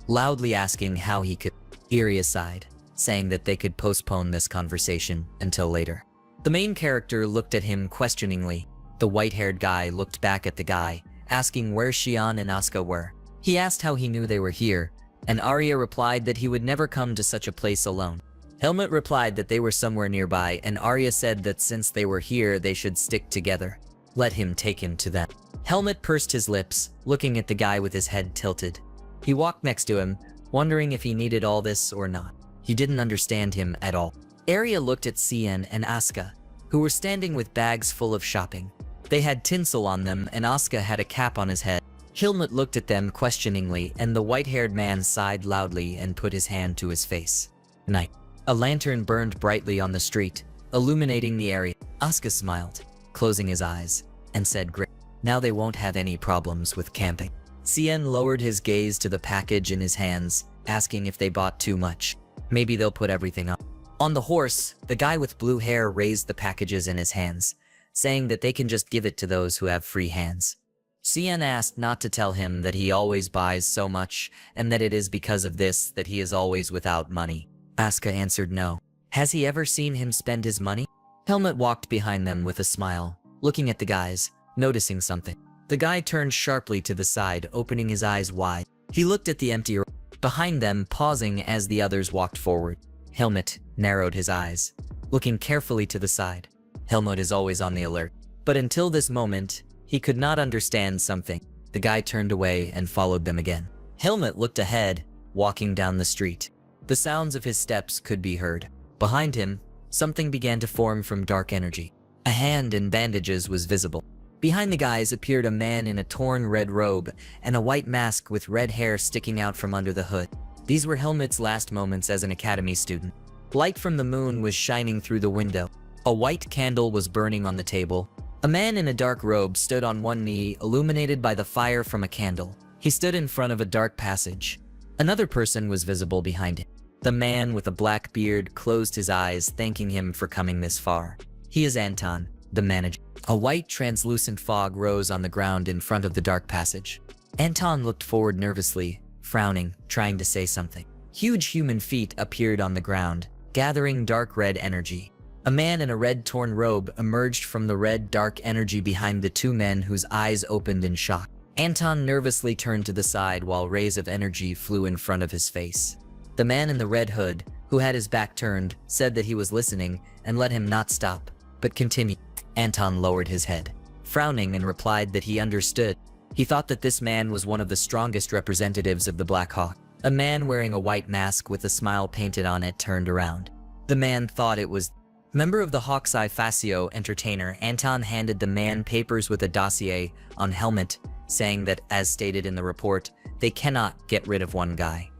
loudly asking how he could. Eerie aside, saying that they could postpone this conversation until later. The main character looked at him questioningly. The white-haired guy looked back at the guy, asking where Xian and Asuka were. He asked how he knew they were here, and Arya replied that he would never come to such a place alone. Helmut replied that they were somewhere nearby, and Arya said that since they were here, they should stick together. Let him take him to them. Helmut pursed his lips, looking at the guy with his head tilted. He walked next to him, wondering if he needed all this or not. He didn't understand him at all. Arya looked at Xian and Asuka, who were standing with bags full of shopping. They had tinsel on them, and Asuka had a cap on his head. Helmut looked at them questioningly, and the white-haired man sighed loudly and put his hand to his face. Night. A lantern burned brightly on the street, illuminating the area. Asuka smiled, closing his eyes, and said, "Great. Now they won't have any problems with camping." Xian lowered his gaze to the package in his hands, asking if they bought too much. Maybe they'll put everything up. On the horse, the guy with blue hair raised the packages in his hands, saying that they can just give it to those who have free hands. Xian asked not to tell him that he always buys so much, and that it is because of this that he is always without money. Asuka answered no. Has he ever seen him spend his money? Helmut walked behind them with a smile, looking at the guys, noticing something. The guy turned sharply to the side, opening his eyes wide. He looked at the empty room behind them, pausing as the others walked forward. Helmut narrowed his eyes, looking carefully to the side. Helmut is always on the alert. But until this moment, he could not understand something. The guy turned away and followed them again. Helmut looked ahead, walking down the street. The sounds of his steps could be heard. Behind him, something began to form from dark energy. A hand in bandages was visible. Behind the guys appeared a man in a torn red robe and a white mask with red hair sticking out from under the hood. These were Helmut's last moments as an academy student. Light from the moon was shining through the window. A white candle was burning on the table. A man in a dark robe stood on one knee, illuminated by the fire from a candle. He stood in front of a dark passage. Another person was visible behind him. The man with a black beard closed his eyes, thanking him for coming this far. He is Anton, the manager. A white translucent fog rose on the ground in front of the dark passage. Anton looked forward nervously, frowning, trying to say something. Huge human feet appeared on the ground, gathering dark red energy. A man in a red torn robe emerged from the red dark energy behind the two men, whose eyes opened in shock. Anton nervously turned to the side while rays of energy flew in front of his face. The man in the red hood, who had his back turned, said that he was listening and let him not stop, but continue. Anton lowered his head, frowning, and replied that he understood. He thought that this man was one of the strongest representatives of the Black Hawk. A man wearing a white mask with a smile painted on it turned around. The man thought it was member of the Hawk's Eye Facio entertainer. Anton handed the man papers with a dossier on Helmut, saying that, as stated in the report, they cannot get rid of one guy.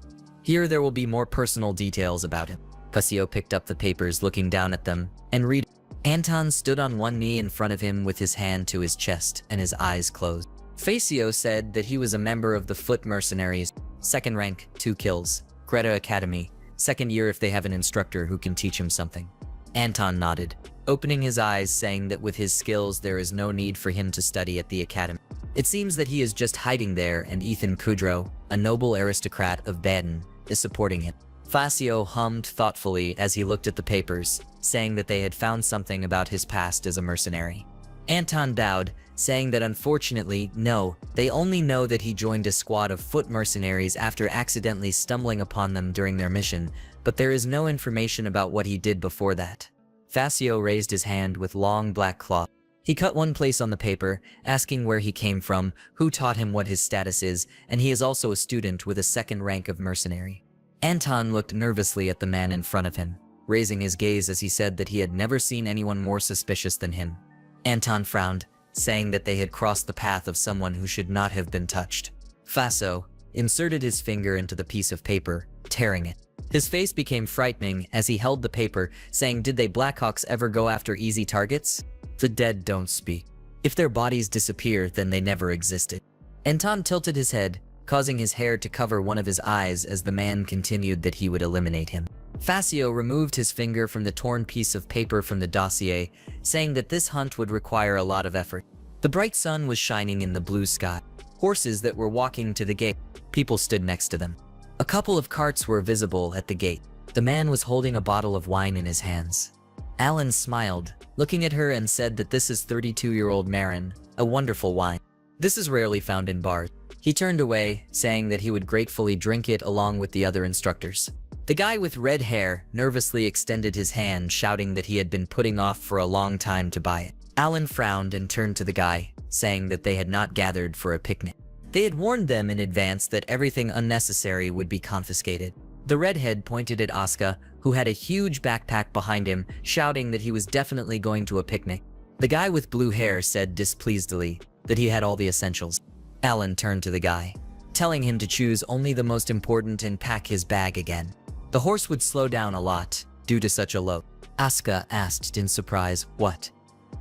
Here there will be more personal details about him. Facio picked up the papers, looking down at them, and read. Anton stood on one knee in front of him with his hand to his chest and his eyes closed. Facio said that he was a member of the Foot Mercenaries, 2nd rank, 2 kills, Greta Academy, 2nd year if they have an instructor who can teach him something. Anton nodded, opening his eyes, saying that with his skills there is no need for him to study at the academy. It seems that he is just hiding there, and Ethan Kudrow, a noble aristocrat of Baden, is supporting him. Facio hummed thoughtfully as he looked at the papers, saying that they had found something about his past as a mercenary. Anton bowed, saying that unfortunately, no, they only know that he joined a squad of foot mercenaries after accidentally stumbling upon them during their mission, but there is no information about what he did before that. Facio raised his hand with long black claw. He cut one place on the paper, asking where he came from, who taught him, what his status is, and he is also a student with a 2nd rank of mercenary. Anton looked nervously at the man in front of him, raising his gaze as he said that he had never seen anyone more suspicious than him. Anton frowned, saying that they had crossed the path of someone who should not have been touched. Facio inserted his finger into the piece of paper, tearing it. His face became frightening as he held the paper, saying, "Did they Blackhawks ever go after easy targets? The dead don't speak. If their bodies disappear, then they never existed." Anton tilted his head, causing his hair to cover one of his eyes as the man continued that he would eliminate him. Facio removed his finger from the torn piece of paper from the dossier, saying that this hunt would require a lot of effort. The bright sun was shining in the blue sky. horses that were walking to the gate. People stood next to them. A couple of carts were visible at the gate. The man was holding a bottle of wine in his hands. Alan smiled, looking at her, and said that this is 32-year-old Marin, a wonderful wine. This is rarely found in bars. He turned away, saying that he would gratefully drink it along with the other instructors. The guy with red hair nervously extended his hand, shouting that he had been putting off for a long time to buy it. Alan frowned and turned to the guy, saying that they had not gathered for a picnic. They had warned them in advance that everything unnecessary would be confiscated. The redhead pointed at Asuka, who had a huge backpack behind him, shouting that he was definitely going to a picnic. The guy with blue hair said displeasedly that he had all the essentials. Alan turned to the guy, telling him to choose only the most important and pack his bag again. The horse would slow down a lot due to such a load. Asuka asked in surprise, what?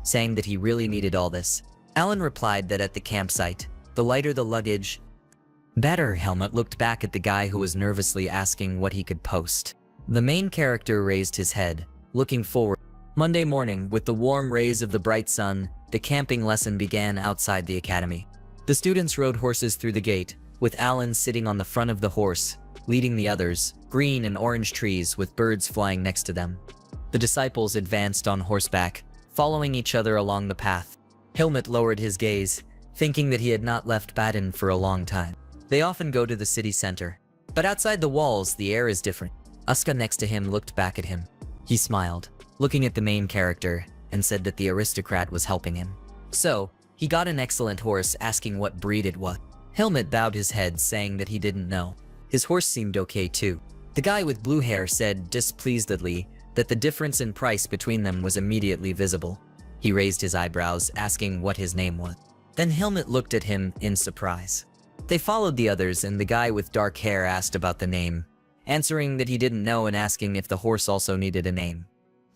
Saying that he really needed all this. Alan replied that at the campsite, the lighter the luggage, better. Helmut looked back at the guy who was nervously asking what he could post. The main character raised his head, looking forward. Monday morning, with the warm rays of the bright sun, the camping lesson began outside the academy. The students rode horses through the gate, with Alan sitting on the front of the horse, leading the others, green and orange trees with birds flying next to them. The disciples advanced on horseback, following each other along the path. Helmut lowered his gaze, thinking that he had not left Baden for a long time. They often go to the city center, but outside the walls, the air is different. Asuka next to him looked back at him. He smiled, looking at the main character, and said that the aristocrat was helping him. So, he got an excellent horse, asking what breed it was. Helmut bowed his head, saying that he didn't know. His horse seemed okay too. The guy with blue hair said displeasedly that the difference in price between them was immediately visible. He raised his eyebrows, asking what his name was. Then Helmut looked at him in surprise. They followed the others, and the guy with dark hair asked about the name, answering that he didn't know and asking if the horse also needed a name.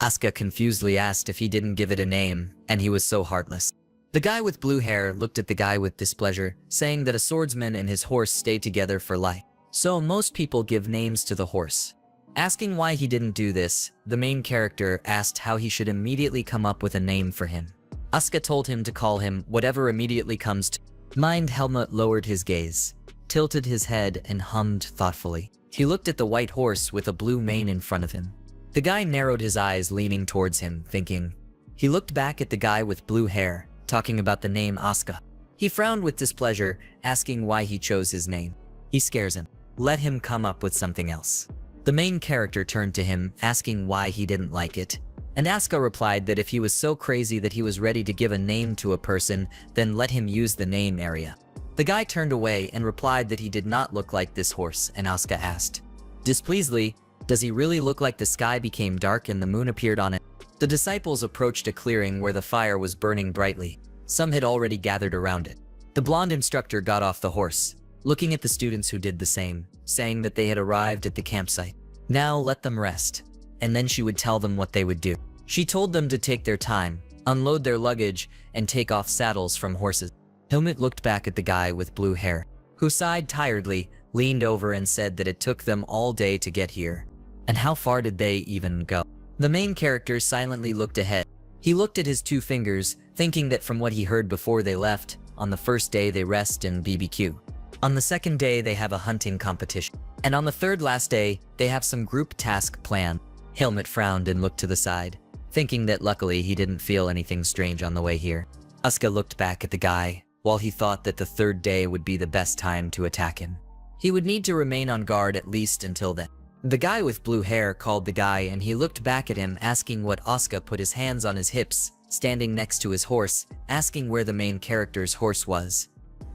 Asuka confusedly asked if he didn't give it a name, and he was so heartless. The guy with blue hair looked at the guy with displeasure, saying that a swordsman and his horse stay together for life. So most people give names to the horse. Asking why he didn't do this, the main character asked how he should immediately come up with a name for him. Asuka told him to call him whatever immediately comes to mind. Helmut lowered his gaze, tilted his head, and hummed thoughtfully. He looked at the white horse with a blue mane in front of him. The guy narrowed his eyes, leaning towards him, thinking. He looked back at the guy with blue hair, talking about the name Asuka. He frowned with displeasure, asking why he chose his name. He scares him. Let him come up with something else. The main character turned to him, asking why he didn't like it. And Asuka replied that if he was so crazy that he was ready to give a name to a person, then let him use the name area. The guy turned away and replied that he did not look like this horse, and Asuka asked displeasedly, does he really look like? The sky became dark and the moon appeared on it. The disciples approached a clearing where the fire was burning brightly. Some had already gathered around it. The blonde instructor got off the horse, looking at the students who did the same, saying that they had arrived at the campsite. Now let them rest, and then she would tell them what they would do. She told them to take their time, unload their luggage, and take off saddles from horses. Helmut looked back at the guy with blue hair, who sighed tiredly, leaned over and said that it took them all day to get here. And how far did they even go? The main character silently looked ahead. He looked at his 2 fingers, thinking that from what he heard before they left, on the first day they rest and BBQ. On the second day they have a hunting competition. And on the third last day, they have some group task planned. Helmut frowned and looked to the side, thinking that luckily he didn't feel anything strange on the way here. Asuka looked back at the guy, while he thought that the third day would be the best time to attack him. He would need to remain on guard at least until then. The guy with blue hair called the guy, and he looked back at him, asking what. Asuka put his hands on his hips, standing next to his horse, asking where the main character's horse was.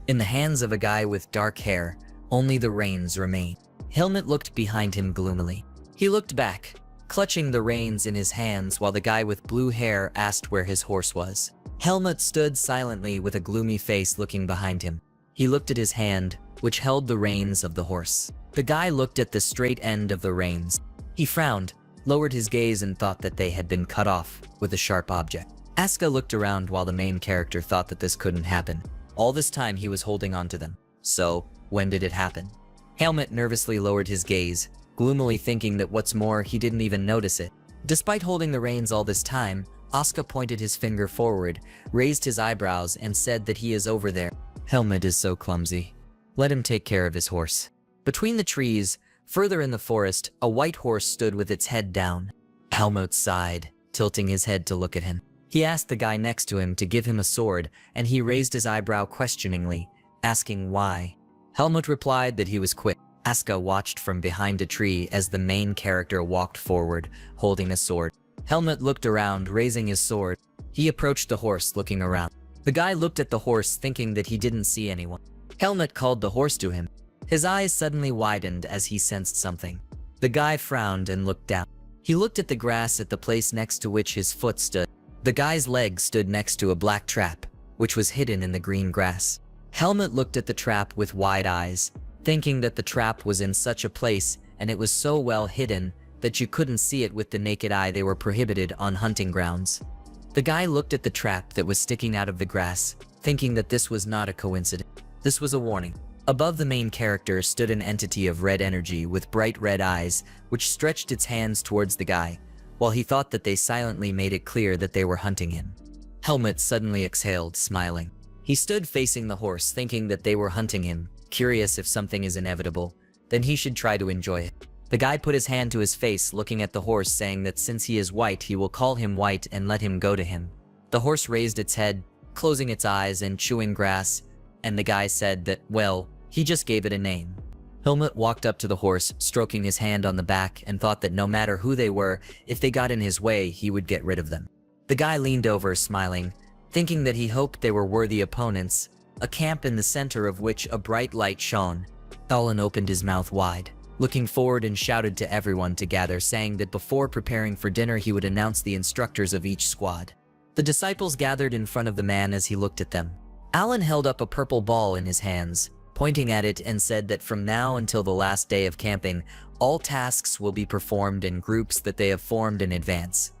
In the hands of a guy with dark hair, only the reins remained. Helmut looked behind him gloomily. He looked back, clutching the reins in his hands, while the guy with blue hair asked where his horse was. Helmut stood silently with a gloomy face, looking behind him. He looked at his hand, which held the reins of the horse. The guy looked at the straight end of the reins. He frowned, lowered his gaze, and thought that they had been cut off with a sharp object. Asuka looked around while the main character thought that this couldn't happen. All this time he was holding on to them. So, when did it happen? Helmut nervously lowered his gaze, gloomily thinking that what's more, he didn't even notice it. Despite holding the reins all this time, Asuka pointed his finger forward, raised his eyebrows, and said that he is over there. Helmut is so clumsy. Let him take care of his horse. Between the trees, further in the forest, a white horse stood with its head down. Helmut sighed, tilting his head to look at him. He asked the guy next to him to give him a sword, and he raised his eyebrow questioningly, asking why. Helmut replied that he was quick. Aska watched from behind a tree as the main character walked forward, holding a sword. Helmut looked around, raising his sword. He approached the horse, looking around. The guy looked at the horse, thinking that he didn't see anyone. Helmut called the horse to him. His eyes suddenly widened as he sensed something. The guy frowned and looked down. He looked at the grass at the place next to which his foot stood. The guy's leg stood next to a black trap, which was hidden in the green grass. Helmut looked at the trap with wide eyes, thinking that the trap was in such a place and it was so well hidden that you couldn't see it with the naked eye. They were prohibited on hunting grounds. The guy looked at the trap that was sticking out of the grass, thinking that this was not a coincidence. This was a warning. Above the main character stood an entity of red energy with bright red eyes, which stretched its hands towards the guy, while he thought that they silently made it clear that they were hunting him. Helmut suddenly exhaled, smiling. He stood facing the horse, thinking that they were hunting him, curious if something is inevitable, then he should try to enjoy it. The guy put his hand to his face, looking at the horse, saying that since he is white, he will call him white and let him go to him. The horse raised its head, closing its eyes and chewing grass, and the guy said that, well, he just gave it a name. Helmut walked up to the horse, stroking his hand on the back, and thought that no matter who they were, if they got in his way, he would get rid of them. The guy leaned over, smiling, thinking that he hoped they were worthy opponents, a camp in the center of which a bright light shone. Thalin opened his mouth wide, looking forward, and shouted to everyone to gather, saying that before preparing for dinner he would announce the instructors of each squad. The disciples gathered in front of the man as he looked at them. Alan held up a purple ball in his hands, pointing at it, and said that from now until the last day of camping, all tasks will be performed in groups that they have formed in advance.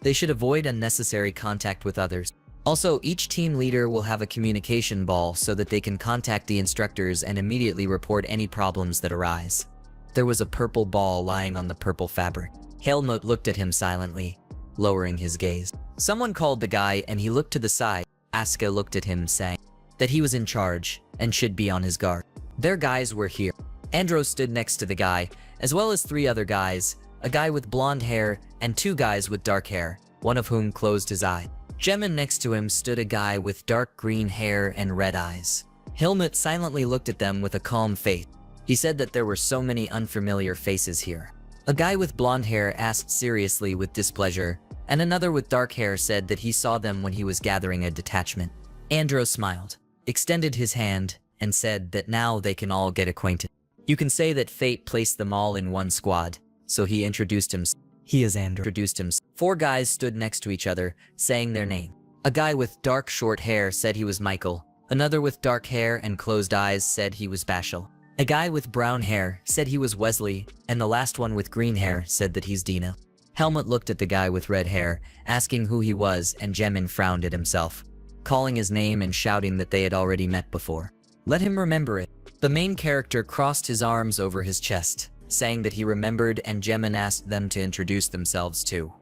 They should avoid unnecessary contact with others. Also, each team leader will have a communication ball so that they can contact the instructors and immediately report any problems that arise. There was a purple ball lying on the purple fabric. Helmut looked at him silently, lowering his gaze. Someone called the guy and he looked to the side. Aska looked at him, saying that he was in charge and should be on his guard. Their guys were here. Andro stood next to the guy, as well as 3 other guys, a guy with blonde hair and 2 guys with dark hair, one of whom closed his eye. Gemin next to him stood a guy with dark green hair and red eyes. Helmut silently looked at them with a calm face. He said that there were so many unfamiliar faces here. A guy with blonde hair asked seriously with displeasure, and another with dark hair said that he saw them when he was gathering a detachment. Andro smiled, extended his hand, and said that now they can all get acquainted. You can say that fate placed them all in one squad, so he introduced himself. He is Andro. Introduced himself. 4 guys stood next to each other, saying their name. A guy with dark short hair said he was Michael. Another with dark hair and closed eyes said he was Bashal. A guy with brown hair said he was Wesley, and the last one with green hair said that he's Dina. Helmut looked at the guy with red hair, asking who he was, and Gemin frowned at himself, calling his name and shouting that they had already met before. Let him remember it. The main character crossed his arms over his chest, saying that he remembered, and Gemin asked them to introduce themselves too.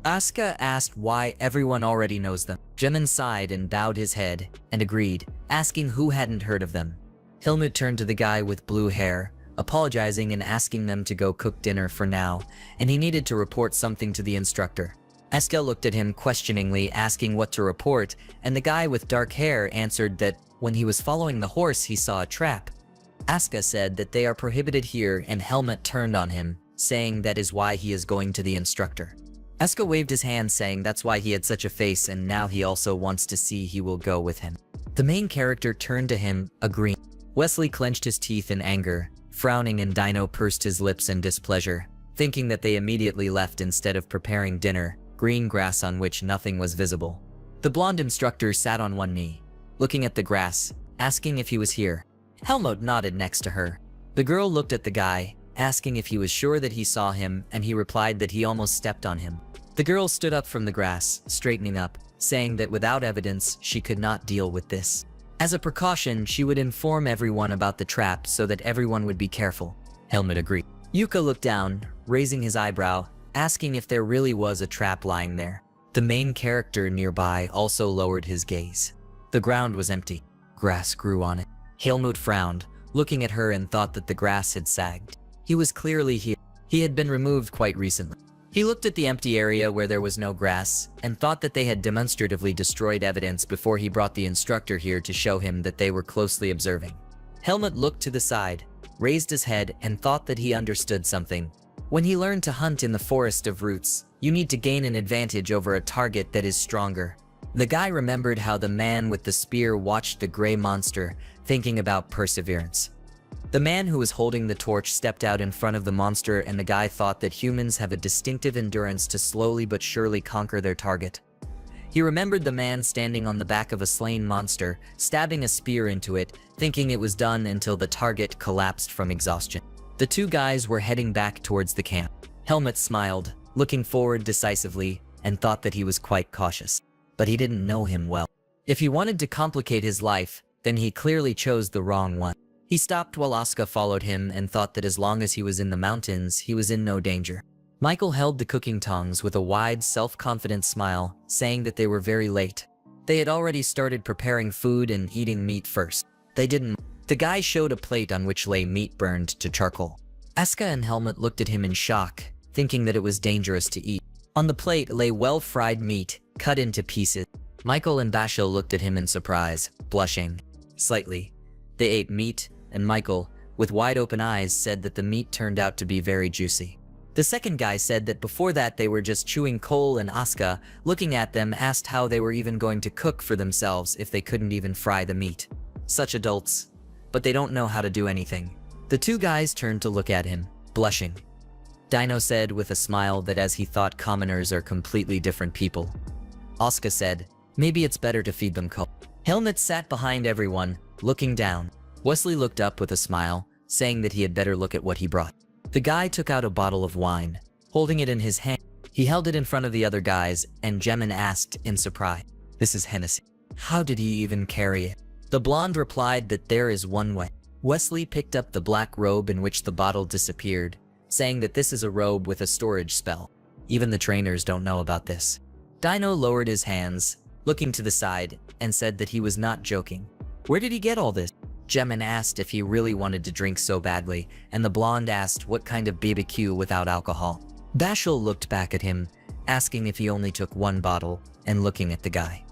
Aska asked why everyone already knows them. Gemin sighed and bowed his head, and agreed, asking who hadn't heard of them. Helmut turned to the guy with blue hair, apologizing and asking them to go cook dinner for now, and he needed to report something to the instructor. Aska looked at him questioningly, asking what to report, and the guy with dark hair answered that when he was following the horse he saw a trap. Aska said that they are prohibited here, and Helmut turned on him, saying that is why he is going to the instructor. Aska waved his hand, saying that's why he had such a face, and now he also wants to see he will go with him. The main character turned to him, agreeing. Wesley clenched his teeth in anger, frowning, and Dino pursed his lips in displeasure, thinking that they immediately left instead of preparing dinner, green grass on which nothing was visible. The blonde instructor sat on one knee, looking at the grass, asking if he was here. Helmut nodded next to her. The girl looked at the guy, asking if he was sure that he saw him, and he replied that he almost stepped on him. The girl stood up from the grass, straightening up, saying that without evidence she could not deal with this. As a precaution, she would inform everyone about the trap so that everyone would be careful. Helmut agreed. Yuka looked down, raising his eyebrow, asking if there really was a trap lying there. The main character nearby also lowered his gaze. The ground was empty. Grass grew on it. Helmut frowned, looking at her, and thought that the grass had sagged. He was clearly here. He had been removed quite recently. He looked at the empty area where there was no grass, and thought that they had demonstratively destroyed evidence before he brought the instructor here to show him that they were closely observing. Helmut looked to the side, raised his head, and thought that he understood something. When he learned to hunt in the forest of roots, you need to gain an advantage over a target that is stronger. The guy remembered how the man with the spear watched the gray monster, thinking about perseverance. The man who was holding the torch stepped out in front of the monster, and the guy thought that humans have a distinctive endurance to slowly but surely conquer their target. He remembered the man standing on the back of a slain monster, stabbing a spear into it, thinking it was done until the target collapsed from exhaustion. The two guys were heading back towards the camp. Helmut smiled, looking forward decisively, and thought that he was quite cautious. But he didn't know him well. If he wanted to complicate his life, then he clearly chose the wrong one. He stopped while Asuka followed him and thought that as long as he was in the mountains, he was in no danger. Michael held the cooking tongs with a wide, self-confident smile, saying that they were very late. They had already started preparing food and eating meat first. They didn't. The guy showed a plate on which lay meat burned to charcoal. Asuka and Helmut looked at him in shock, thinking that it was dangerous to eat. On the plate lay well-fried meat, cut into pieces. Michael and Basho looked at him in surprise, blushing slightly. They ate meat, and Michael, with wide-open eyes, said that the meat turned out to be very juicy. The second guy said that before that they were just chewing coal, and Asuka, looking at them, asked how they were even going to cook for themselves if they couldn't even fry the meat. Such adults. But they don't know how to do anything. The two guys turned to look at him, blushing. Dino said with a smile that as he thought commoners are completely different people. Asuka said, maybe it's better to feed them coal. Helmut sat behind everyone, looking down. Wesley looked up with a smile, saying that he had better look at what he brought. The guy took out a bottle of wine, holding it in his hand. He held it in front of the other guys, and Jemin asked in surprise, "This is Hennessy. How did he even carry it?" The blonde replied that there is one way. Wesley picked up the black robe in which the bottle disappeared, saying that this is a robe with a storage spell. Even the trainers don't know about this. Dino lowered his hands, looking to the side, and said that he was not joking. Where did he get all this? Jemin asked if he really wanted to drink so badly, and the blonde asked what kind of BBQ without alcohol. Bashel looked back at him, asking if he only took one bottle, and looking at the guy.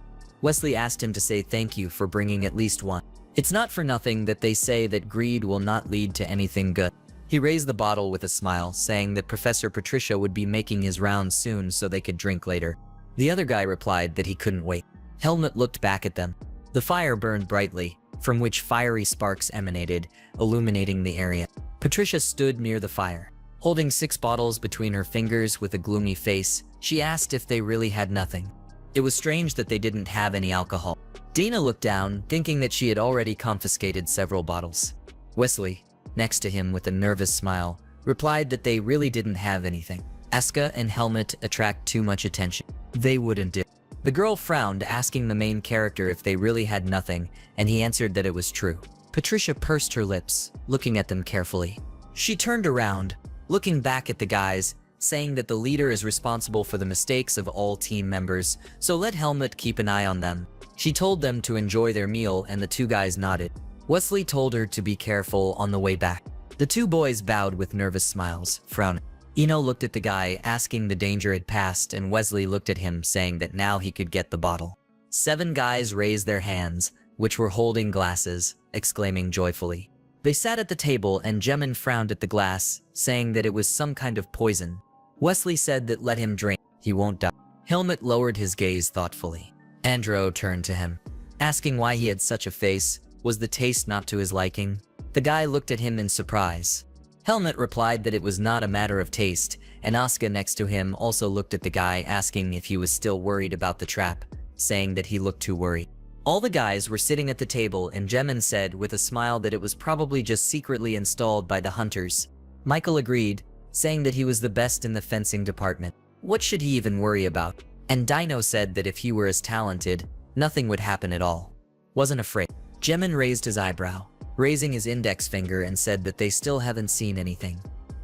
Wesley asked him to say thank you for bringing at least one. It's not for nothing that they say that greed will not lead to anything good. He raised the bottle with a smile, saying that Professor Patricia would be making his rounds soon so they could drink later. The other guy replied that he couldn't wait. Helmut looked back at them. The fire burned brightly, from which fiery sparks emanated, illuminating the area. Patricia stood near the fire. Holding 6 bottles between her fingers with a gloomy face, she asked if they really had nothing. It was strange that they didn't have any alcohol. Dina looked down, thinking that she had already confiscated several bottles. Wesley, next to him with a nervous smile, replied that they really didn't have anything. Asuka and Helmut attract too much attention. They wouldn't do. The girl frowned, asking the main character if they really had nothing, and he answered that it was true. Patricia pursed her lips, looking at them carefully. She turned around, looking back at the guys, saying that the leader is responsible for the mistakes of all team members, so let Helmut keep an eye on them. She told them to enjoy their meal, and the two guys nodded. Wesley told her to be careful on the way back. The two boys bowed with nervous smiles, frowning. Eno looked at the guy, asking the danger had passed, and Wesley looked at him, saying that now he could get the bottle. 7 guys raised their hands, which were holding glasses, exclaiming joyfully. They sat at the table, and Jemin frowned at the glass, saying that it was some kind of poison. Wesley said that let him drink, he won't die. Helmut lowered his gaze thoughtfully. Andro turned to him, asking why he had such a face. Was the taste not to his liking? The guy looked at him in surprise. Helmut replied that it was not a matter of taste, and Asuka next to him also looked at the guy, asking if he was still worried about the trap, saying that he looked too worried. All the guys were sitting at the table, and Jemin said with a smile that it was probably just secretly installed by the hunters. Michael agreed, saying that he was the best in the fencing department. What should he even worry about? And Dino said that if he were as talented, nothing would happen at all. Wasn't afraid. Jemin raised his eyebrow, raising his index finger, and said that they still haven't seen anything.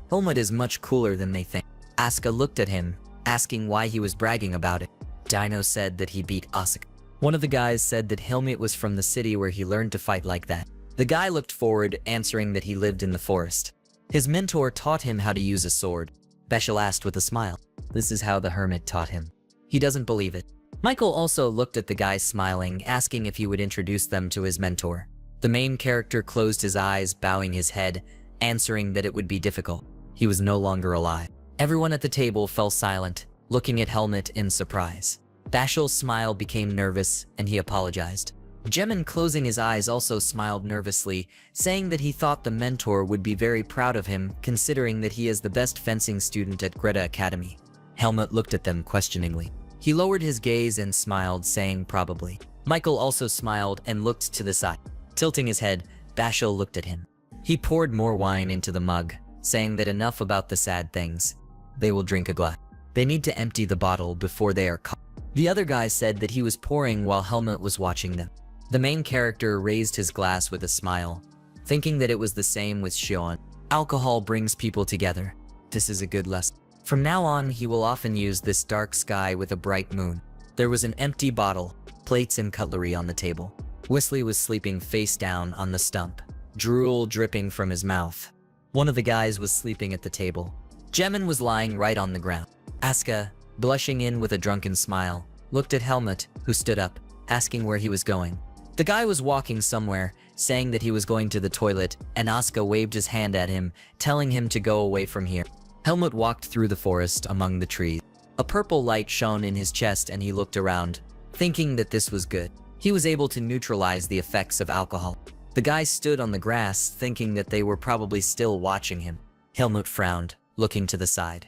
Helmut is much cooler than they think. Asuka looked at him, asking why he was bragging about it. Dino said that he beat Asuka. One of the guys said that Helmut was from the city where he learned to fight like that. The guy looked forward, answering that he lived in the forest. His mentor taught him how to use a sword. Bashal asked with a smile. This is how the hermit taught him. He doesn't believe it. Michael also looked at the guy smiling, asking if he would introduce them to his mentor. The main character closed his eyes, bowing his head, answering that it would be difficult. He was no longer alive. Everyone at the table fell silent, looking at Helmut in surprise. Bashal's smile became nervous, and he apologized. Jemin, closing his eyes, also smiled nervously, saying that he thought the mentor would be very proud of him, considering that he is the best fencing student at Greta Academy. Helmut looked at them questioningly. He lowered his gaze and smiled, saying probably. Michael also smiled and looked to the side. Tilting his head, Bashal looked at him. He poured more wine into the mug, saying that enough about the sad things. They will drink a glass. They need to empty the bottle before they are caught. The other guy said that he was pouring while Helmut was watching them. The main character raised his glass with a smile, thinking that it was the same with Shion. Alcohol brings people together. This is a good lesson. From now on, he will often use this dark sky with a bright moon. There was an empty bottle, plates and cutlery on the table. Wesley was sleeping face down on the stump, drool dripping from his mouth. One of the guys was sleeping at the table. Jemin was lying right on the ground. Asuka, blushing in with a drunken smile, looked at Helmut, who stood up, asking where he was going. The guy was walking somewhere, saying that he was going to the toilet, and Asuka waved his hand at him, telling him to go away from here. Helmut walked through the forest among the trees. A purple light shone in his chest and he looked around, thinking that this was good. He was able to neutralize the effects of alcohol. The guy stood on the grass, thinking that they were probably still watching him. Helmut frowned, looking to the side,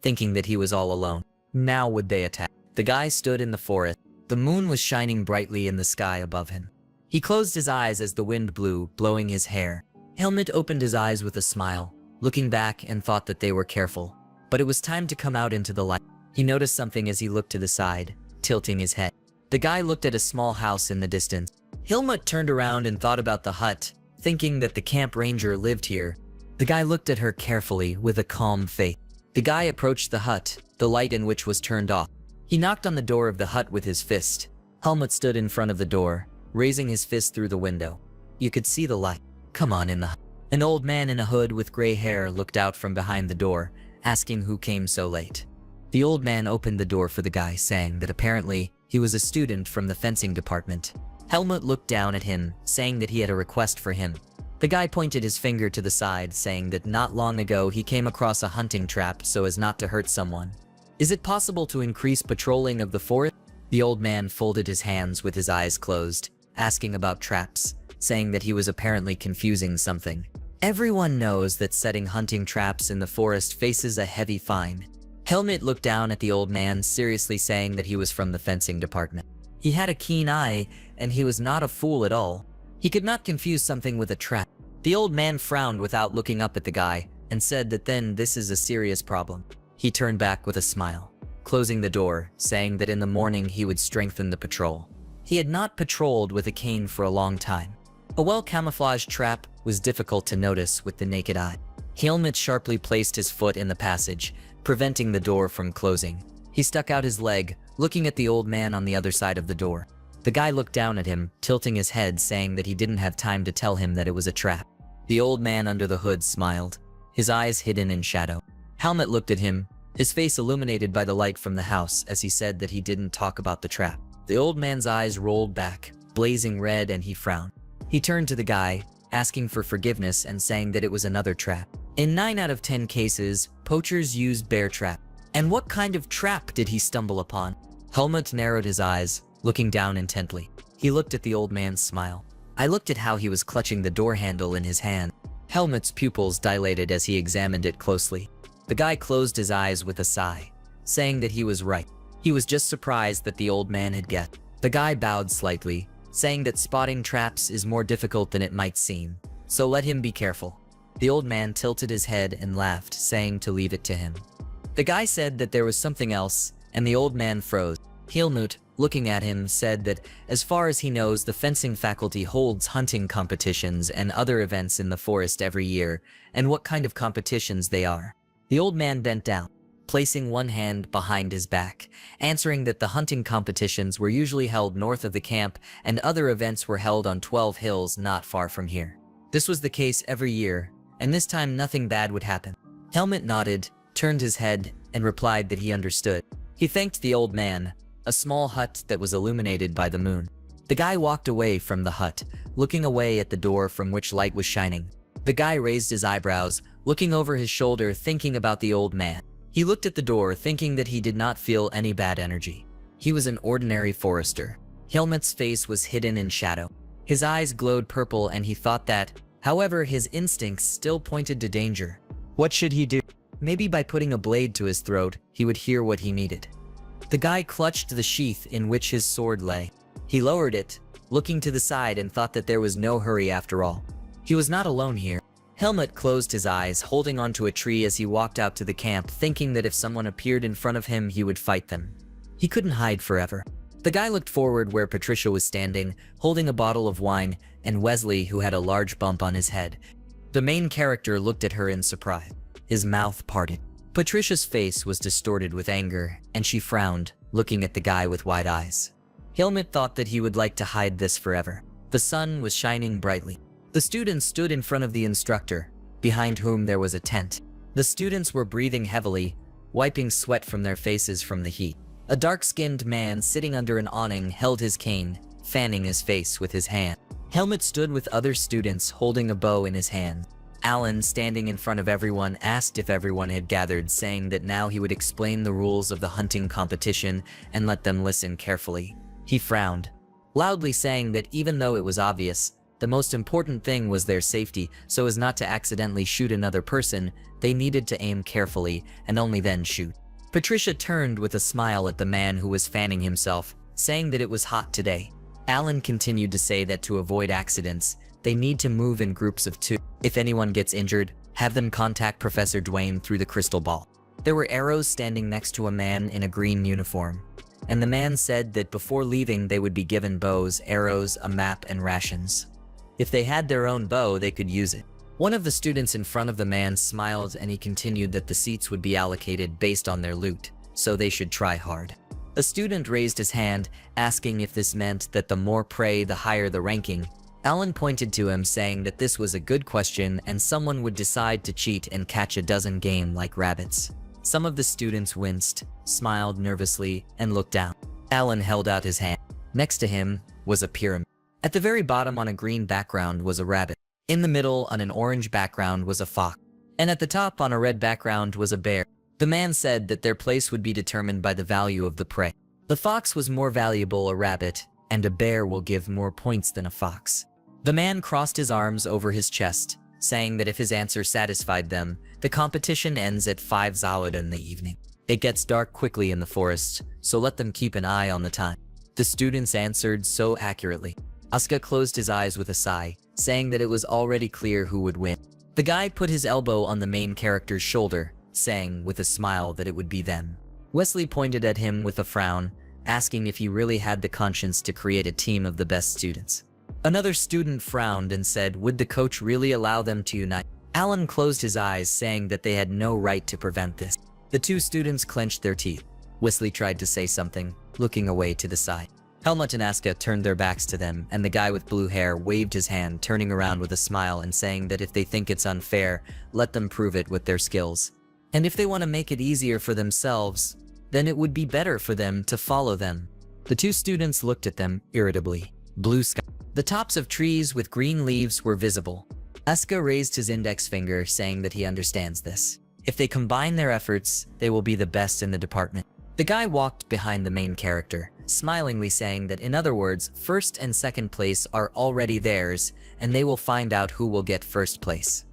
thinking that he was all alone. Now would they attack? The guy stood in the forest. The moon was shining brightly in the sky above him. He closed his eyes as the wind blew, blowing his hair. Helmut opened his eyes with a smile, looking back, and thought that they were careful. But it was time to come out into the light. He noticed something as he looked to the side, tilting his head. The guy looked at a small house in the distance. Helmut turned around and thought about the hut, thinking that the camp ranger lived here. The guy looked at her carefully with a calm face. The guy approached the hut, the light in which was turned off. He knocked on the door of the hut with his fist. Helmut stood in front of the door, raising his fist through the window. You could see the light. Come on in the hut. An old man in a hood with gray hair looked out from behind the door, asking who came so late. The old man opened the door for the guy, saying that apparently he was a student from the fencing department. Helmut looked down at him, saying that he had a request for him. The guy pointed his finger to the side, saying that not long ago he came across a hunting trap so as not to hurt someone. Is it possible to increase patrolling of the forest? The old man folded his hands with his eyes closed, asking about traps, saying that he was apparently confusing something. Everyone knows that setting hunting traps in the forest faces a heavy fine. Helmut looked down at the old man, seriously saying that he was from the fencing department. He had a keen eye, and he was not a fool at all. He could not confuse something with a trap. The old man frowned without looking up at the guy, and said that then this is a serious problem. He turned back with a smile, closing the door, saying that in the morning he would strengthen the patrol. He had not patrolled with a cane for a long time. A well-camouflaged trap was difficult to notice with the naked eye. Helmut sharply placed his foot in the passage, preventing the door from closing. He stuck out his leg, looking at the old man on the other side of the door. The guy looked down at him, tilting his head, saying that he didn't have time to tell him that it was a trap. The old man under the hood smiled, his eyes hidden in shadow. Helmut looked at him, his face illuminated by the light from the house, as he said that he didn't talk about the trap. The old man's eyes rolled back, blazing red, and he frowned. He turned to the guy, asking for forgiveness and saying that it was another trap. In 9 out of 10 cases, poachers used bear trap. And what kind of trap did he stumble upon? Helmut narrowed his eyes, looking down intently. He looked at the old man's smile. I looked at how he was clutching the door handle in his hand. Helmut's pupils dilated as he examined it closely. The guy closed his eyes with a sigh, saying that he was right. He was just surprised that the old man had guessed. The guy bowed slightly, saying that spotting traps is more difficult than it might seem, so let him be careful. The old man tilted his head and laughed, saying to leave it to him. The guy said that there was something else, and the old man froze. Helmut, looking at him, said that as far as he knows, the fencing faculty holds hunting competitions and other events in the forest every year, and what kind of competitions they are. The old man bent down, placing one hand behind his back, answering that the hunting competitions were usually held north of the camp and other events were held on 12 hills not far from here. This was the case every year, and this time nothing bad would happen. Helmut nodded, turned his head, and replied that he understood. He thanked the old man, a small hut that was illuminated by the moon. The guy walked away from the hut, looking away at the door from which light was shining. The guy raised his eyebrows, looking over his shoulder, thinking about the old man. He looked at the door, thinking that he did not feel any bad energy. He was an ordinary forester. Helmut's face was hidden in shadow. His eyes glowed purple and he thought that, however, his instincts still pointed to danger. What should he do? Maybe by putting a blade to his throat, he would hear what he needed. The guy clutched the sheath in which his sword lay. He lowered it, looking to the side, and thought that there was no hurry after all. He was not alone here. Helmut closed his eyes, holding onto a tree as he walked out to the camp, thinking that if someone appeared in front of him, he would fight them. He couldn't hide forever. The guy looked forward where Patricia was standing, holding a bottle of wine, and Wesley, who had a large bump on his head. The main character looked at her in surprise. His mouth parted. Patricia's face was distorted with anger, and she frowned, looking at the guy with wide eyes. Helmut thought that he would like to hide this forever. The sun was shining brightly. The students stood in front of the instructor, behind whom there was a tent. The students were breathing heavily, wiping sweat from their faces from the heat. A dark-skinned man sitting under an awning held his cane, fanning his face with his hand. Helmut stood with other students holding a bow in his hand. Alan, standing in front of everyone, asked if everyone had gathered, saying that now he would explain the rules of the hunting competition and let them listen carefully. He frowned, loudly saying that even though it was obvious, the most important thing was their safety, so as not to accidentally shoot another person, they needed to aim carefully and only then shoot. Patricia turned with a smile at the man who was fanning himself, saying that it was hot today. Alan continued to say that to avoid accidents, they need to move in groups of 2. If anyone gets injured, have them contact Professor Dwayne through the crystal ball. There were arrows standing next to a man in a green uniform, and the man said that before leaving they would be given bows, arrows, a map, and rations. If they had their own bow, they could use it. One of the students in front of the man smiled, and he continued that the seats would be allocated based on their loot, so they should try hard. A student raised his hand, asking if this meant that the more prey, the higher the ranking. Alan pointed to him, saying that this was a good question and someone would decide to cheat and catch a dozen game like rabbits. Some of the students winced, smiled nervously, and looked down. Alan held out his hand. Next to him was a pyramid. At the very bottom on a green background was a rabbit. In the middle on an orange background was a fox. And at the top on a red background was a bear. The man said that their place would be determined by the value of the prey. The fox was more valuable a rabbit, and a bear will give more points than a fox. The man crossed his arms over his chest, saying that if his answer satisfied them, the competition ends at 5 Zawad in the evening. It gets dark quickly in the forest, so let them keep an eye on the time. The students answered so accurately. Asuka closed his eyes with a sigh, saying that it was already clear who would win. The guy put his elbow on the main character's shoulder, saying with a smile that it would be them. Wesley pointed at him with a frown, asking if he really had the conscience to create a team of the best students. Another student frowned and said, would the coach really allow them to unite? Alan closed his eyes, saying that they had no right to prevent this. The two students clenched their teeth. Wesley tried to say something, looking away to the side. Helmut and Asuka turned their backs to them, and the guy with blue hair waved his hand, turning around with a smile and saying that if they think it's unfair, let them prove it with their skills. And if they want to make it easier for themselves, then it would be better for them to follow them. The two students looked at them irritably. Blue sky. The tops of trees with green leaves were visible. Asuka raised his index finger, saying that he understands this. If they combine their efforts, they will be the best in the department. The guy walked behind the main character, smilingly saying that in other words, first and second place are already theirs, and they will find out who will get first place.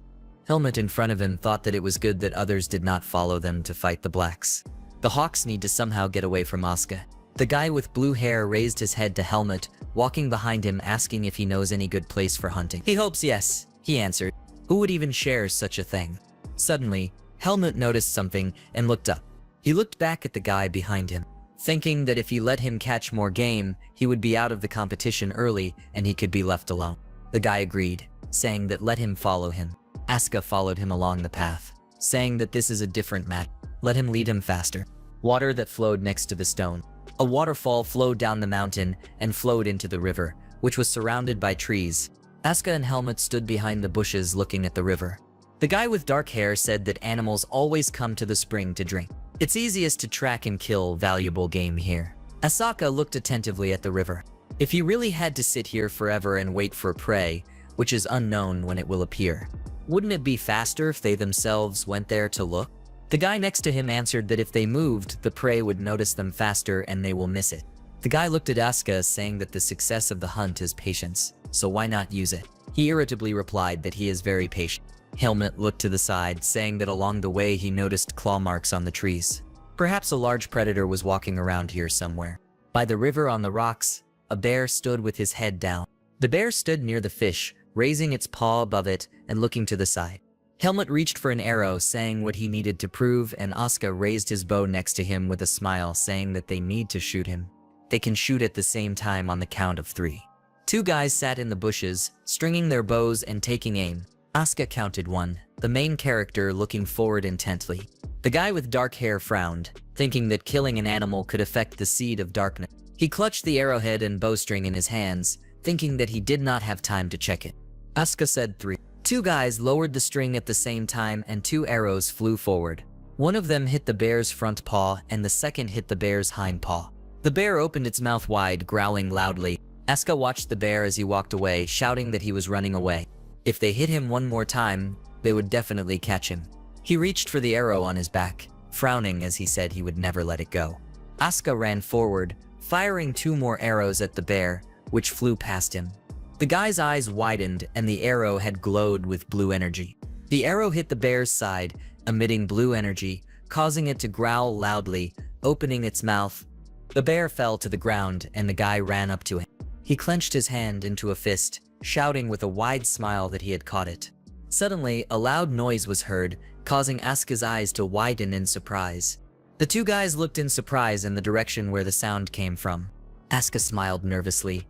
Helmut in front of him thought that it was good that others did not follow them to fight the blacks. The hawks need to somehow get away from Asuka. The guy with blue hair raised his head to Helmut, walking behind him, asking if he knows any good place for hunting. He hopes yes, he answered. Who would even share such a thing? Suddenly, Helmut noticed something and looked up. He looked back at the guy behind him, thinking that if he let him catch more game, he would be out of the competition early and he could be left alone. The guy agreed, saying that let him follow him. Asuka followed him along the path, saying that this is a different match. Let him lead him faster. Water that flowed next to the stone. A waterfall flowed down the mountain and flowed into the river, which was surrounded by trees. Asuka and Helmut stood behind the bushes looking at the river. The guy with dark hair said that animals always come to the spring to drink. It's easiest to track and kill valuable game here. Asaka looked attentively at the river. If you really had to sit here forever and wait for prey, which is unknown when it will appear, wouldn't it be faster if they themselves went there to look? The guy next to him answered that if they moved, the prey would notice them faster and they will miss it. The guy looked at Asuka, saying that the success of the hunt is patience, so why not use it? He irritably replied that he is very patient. Helmut looked to the side, saying that along the way he noticed claw marks on the trees. Perhaps a large predator was walking around here somewhere. By the river on the rocks, a bear stood with his head down. The bear stood near the fish, raising its paw above it and looking to the side. Helmut reached for an arrow, saying what he needed to prove, and Asuka raised his bow next to him with a smile, saying that they need to shoot him. They can shoot at the same time on the count of 3. 2 guys sat in the bushes, stringing their bows and taking aim. Asuka counted 1, the main character looking forward intently. The guy with dark hair frowned, thinking that killing an animal could affect the seed of darkness. He clutched the arrowhead and bowstring in his hands, thinking that he did not have time to check it. Asuka said 3. 2 guys lowered the string at the same time and 2 arrows flew forward. One of them hit the bear's front paw and the second hit the bear's hind paw. The bear opened its mouth wide, growling loudly. Asuka watched the bear as he walked away, shouting that he was running away. If they hit him one more time, they would definitely catch him. He reached for the arrow on his back, frowning as he said he would never let it go. Asuka ran forward, firing 2 more arrows at the bear, which flew past him. The guy's eyes widened and the arrow had glowed with blue energy. The arrow hit the bear's side, emitting blue energy, causing it to growl loudly, opening its mouth. The bear fell to the ground and the guy ran up to him. He clenched his hand into a fist, shouting with a wide smile that he had caught it. Suddenly, a loud noise was heard, causing Asuka's eyes to widen in surprise. The 2 guys looked in surprise in the direction where the sound came from. Asuka smiled nervously,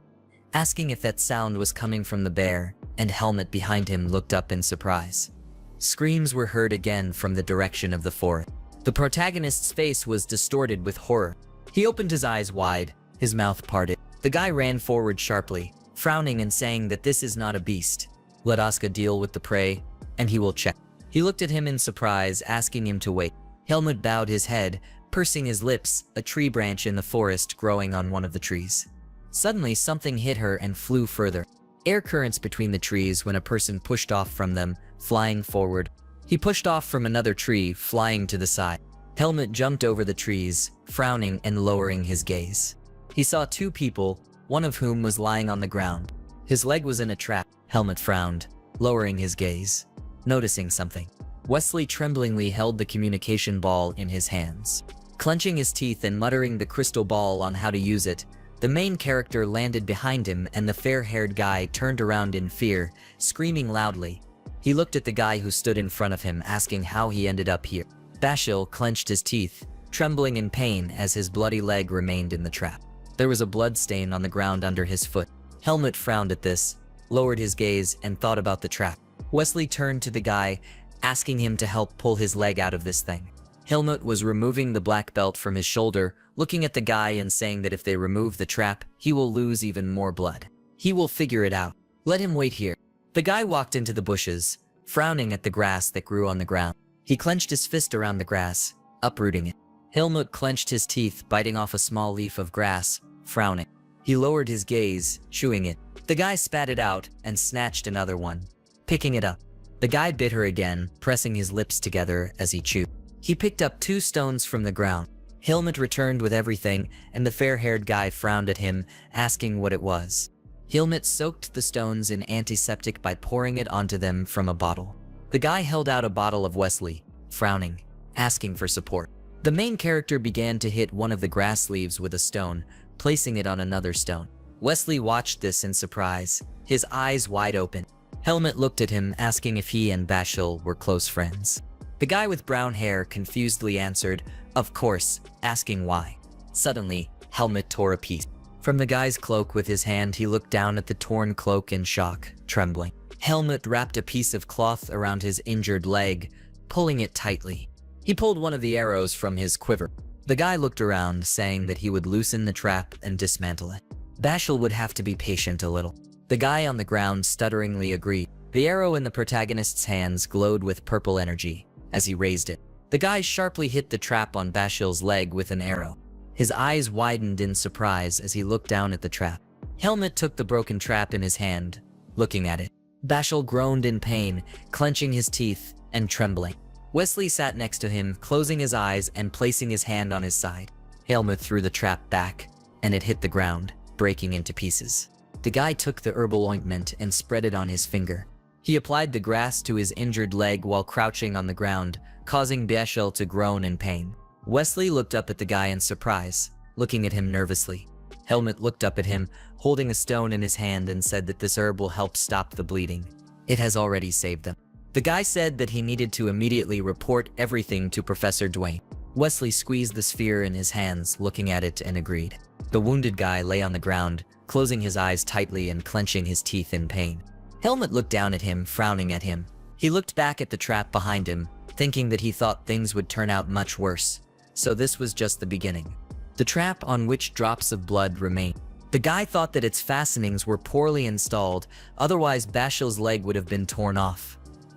asking if that sound was coming from the bear, and Helmut behind him looked up in surprise. Screams were heard again from the direction of the forest. The protagonist's face was distorted with horror. He opened his eyes wide, his mouth parted. The guy ran forward sharply, frowning and saying that this is not a beast. Let Asuka deal with the prey, and he will check. He looked at him in surprise, asking him to wait. Helmut bowed his head, pursing his lips, a tree branch in the forest growing on one of the trees. Suddenly, something hit her and flew further. Air currents between the trees when a person pushed off from them, flying forward. He pushed off from another tree, flying to the side. Helmut jumped over the trees, frowning and lowering his gaze. He saw 2 people, one of whom was lying on the ground. His leg was in a trap. Helmut frowned, lowering his gaze, noticing something. Wesley tremblingly held the communication ball in his hands. Clenching his teeth and muttering the crystal ball on how to use it, the main character landed behind him and the fair-haired guy turned around in fear, screaming loudly. He looked at the guy who stood in front of him, asking how he ended up here. Bashil clenched his teeth, trembling in pain as his bloody leg remained in the trap. There was a blood stain on the ground under his foot. Helmut frowned at this, lowered his gaze, and thought about the trap. Wesley turned to the guy, asking him to help pull his leg out of this thing. Helmut was removing the black belt from his shoulder, looking at the guy and saying that if they remove the trap, he will lose even more blood. He will figure it out. Let him wait here. The guy walked into the bushes, frowning at the grass that grew on the ground. He clenched his fist around the grass, uprooting it. Helmut clenched his teeth, biting off a small leaf of grass, frowning. He lowered his gaze, chewing it. The guy spat it out and snatched another one, picking it up. The guy bit her again, pressing his lips together as he chewed. He picked up 2 stones from the ground. Helmut returned with everything, and the fair-haired guy frowned at him, asking what it was. Helmut soaked the stones in antiseptic by pouring it onto them from a bottle. The guy held out a bottle of Wesley, frowning, asking for support. The main character began to hit one of the grass leaves with a stone, placing it on another stone. Wesley watched this in surprise, his eyes wide open. Helmut looked at him, asking if he and Bashil were close friends. The guy with brown hair confusedly answered, "Of course," asking why. Suddenly, Helmut tore a piece from the guy's cloak with his hand. He looked down at the torn cloak in shock, trembling. Helmut wrapped a piece of cloth around his injured leg, pulling it tightly. He pulled one of the arrows from his quiver. The guy looked around, saying that he would loosen the trap and dismantle it. Bashil would have to be patient a little. The guy on the ground stutteringly agreed. The arrow in the protagonist's hands glowed with purple energy as he raised it. The guy sharply hit the trap on Bashil's leg with an arrow. His eyes widened in surprise as he looked down at the trap. Helmut took the broken trap in his hand, looking at it. Bashil groaned in pain, clenching his teeth and trembling. Wesley sat next to him, closing his eyes and placing his hand on his side. Helmut threw the trap back, and it hit the ground, breaking into pieces. The guy took the herbal ointment and spread it on his finger. He applied the grass to his injured leg while crouching on the ground, causing Bashil to groan in pain. Wesley looked up at the guy in surprise, looking at him nervously. Helmut looked up at him, holding a stone in his hand, and said that this herb will help stop the bleeding. It has already saved them. The guy said that he needed to immediately report everything to Professor Dwayne. Wesley squeezed the sphere in his hands, looking at it, and agreed. The wounded guy lay on the ground, closing his eyes tightly and clenching his teeth in pain. Helmut looked down at him, frowning at him. He looked back at the trap behind him, thinking that he thought things would turn out much worse. So this was just the beginning. The trap on which drops of blood remained. The guy thought that its fastenings were poorly installed, otherwise Bashil's leg would have been torn off.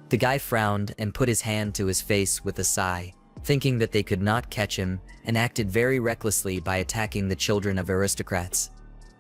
The guy frowned and put his hand to his face with a sigh, thinking that they could not catch him, and acted very recklessly by attacking the children of aristocrats.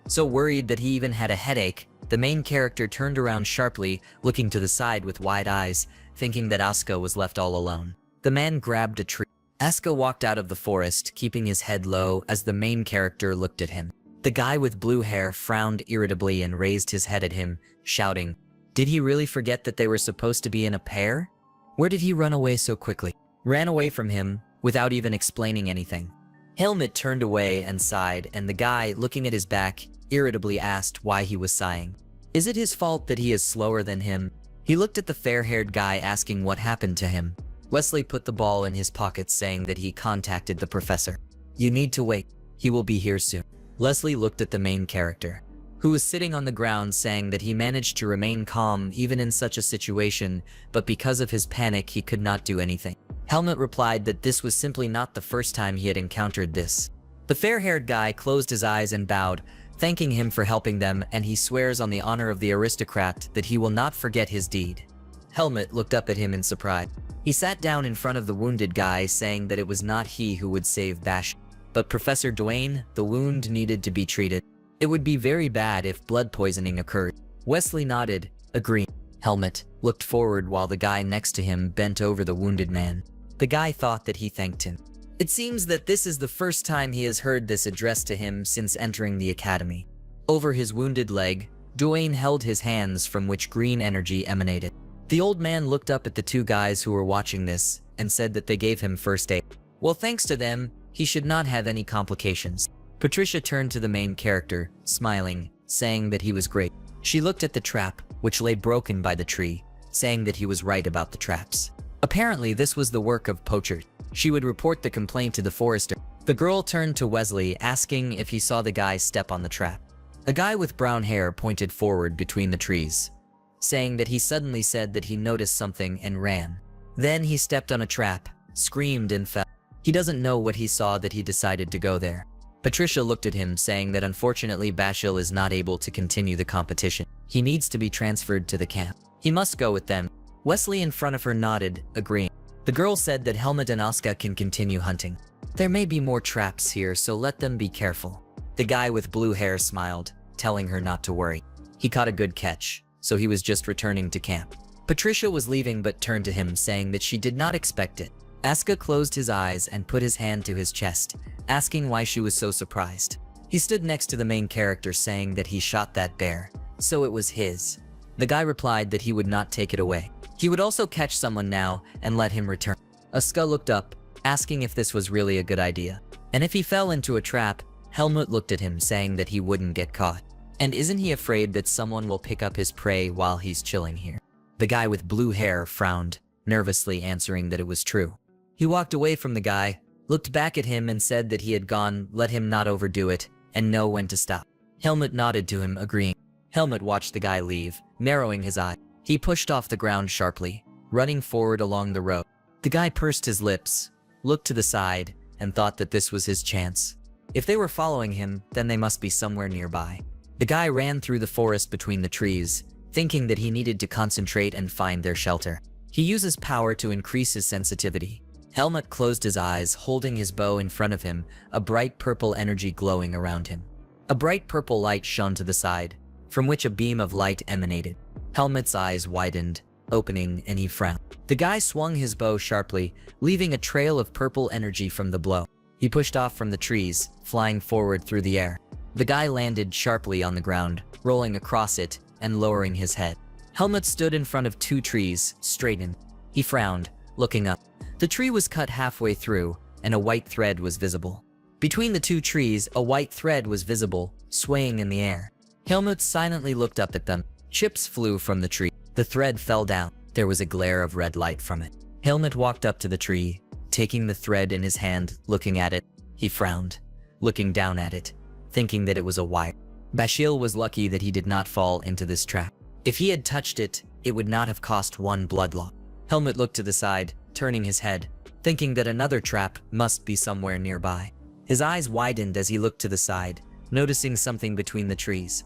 So worried that he even had a headache, the main character turned around sharply, looking to the side with wide eyes, thinking that Asuka was left all alone. The man grabbed a tree. Asuka walked out of the forest, keeping his head low as the main character looked at him. The guy with blue hair frowned irritably and raised his head at him, shouting, "Did he really forget that they were supposed to be in a pair? Where did he run away so quickly?" Ran away from him, without even explaining anything. Helmut turned away and sighed, and the guy, looking at his back, irritably asked why he was sighing. Is it his fault that he is slower than him? He looked at the fair-haired guy, asking what happened to him. Wesley put the ball in his pocket, saying that he contacted the professor. You need to wait. He will be here soon. Leslie looked at the main character, who was sitting on the ground, saying that he managed to remain calm even in such a situation, but because of his panic he could not do anything. Helmut replied that this was simply not the first time he had encountered this. The fair-haired guy closed his eyes and bowed, thanking him for helping them, and he swears on the honor of the aristocrat that he will not forget his deed. Helmut looked up at him in surprise. He sat down in front of the wounded guy, saying that it was not he who would save Bash, but Professor Dwayne. The wound needed to be treated. It would be very bad if blood poisoning occurred. Wesley nodded, agreeing. Helmut looked forward while the guy next to him bent over the wounded man. The guy thought that he thanked him. It seems that this is the first time he has heard this addressed to him since entering the academy. Over his wounded leg, Dwayne held his hands from which green energy emanated. The old man looked up at the two guys who were watching this and said that they gave him first aid. Well, thanks to them, he should not have any complications. Patricia turned to the main character, smiling, saying that he was great. She looked at the trap, which lay broken by the tree, saying that he was right about the traps. Apparently, this was the work of poachers. She would report the complaint to the forester. The girl turned to Wesley, asking if he saw the guy step on the trap. A guy with brown hair pointed forward between the trees, saying that he suddenly said that he noticed something and ran. Then he stepped on a trap, screamed and fell. He doesn't know what he saw that he decided to go there. Patricia looked at him, saying that unfortunately Bashil is not able to continue the competition. He needs to be transferred to the camp. He must go with them. Wesley in front of her nodded, agreeing. The girl said that Helmut and Asuka can continue hunting. There may be more traps here, so let them be careful. The guy with blue hair smiled, telling her not to worry. He caught a good catch, so he was just returning to camp. Patricia was leaving but turned to him, saying that she did not expect it. Asuka closed his eyes and put his hand to his chest, asking why she was so surprised. He stood next to the main character, saying that he shot that bear, so it was his. The guy replied that he would not take it away. He would also catch someone now and let him return. Asuka looked up, asking if this was really a good idea. And if he fell into a trap, Helmut looked at him, saying that he wouldn't get caught. And isn't he afraid that someone will pick up his prey while he's chilling here? The guy with blue hair frowned, nervously answering that it was true. He walked away from the guy, looked back at him and said that he had gone, let him not overdo it, and know when to stop. Helmut nodded to him, agreeing. Helmut watched the guy leave, narrowing his eye. He pushed off the ground sharply, running forward along the road. The guy pursed his lips, looked to the side, and thought that this was his chance. If they were following him, then they must be somewhere nearby. The guy ran through the forest between the trees, thinking that he needed to concentrate and find their shelter. He uses power to increase his sensitivity. Helmut closed his eyes, holding his bow in front of him, a bright purple energy glowing around him. A bright purple light shone to the side, from which a beam of light emanated. Helmut's eyes widened, opening, and he frowned. The guy swung his bow sharply, leaving a trail of purple energy from the blow. He pushed off from the trees, flying forward through the air. The guy landed sharply on the ground, rolling across it and lowering his head. Helmut stood in front of two trees, straightened. He frowned, looking up. The tree was cut halfway through, and a white thread was visible. Between the two trees, a white thread was visible, swaying in the air. Helmut silently looked up at them. Chips flew from the tree. The thread fell down. There was a glare of red light from it. Helmut walked up to the tree, taking the thread in his hand, looking at it. He frowned, looking down at it, thinking that it was a wire. Bashil was lucky that he did not fall into this trap. If he had touched it, it would not have cost one blood loss. Helmut looked to the side, turning his head, thinking that another trap must be somewhere nearby. His eyes widened as he looked to the side, noticing something between the trees.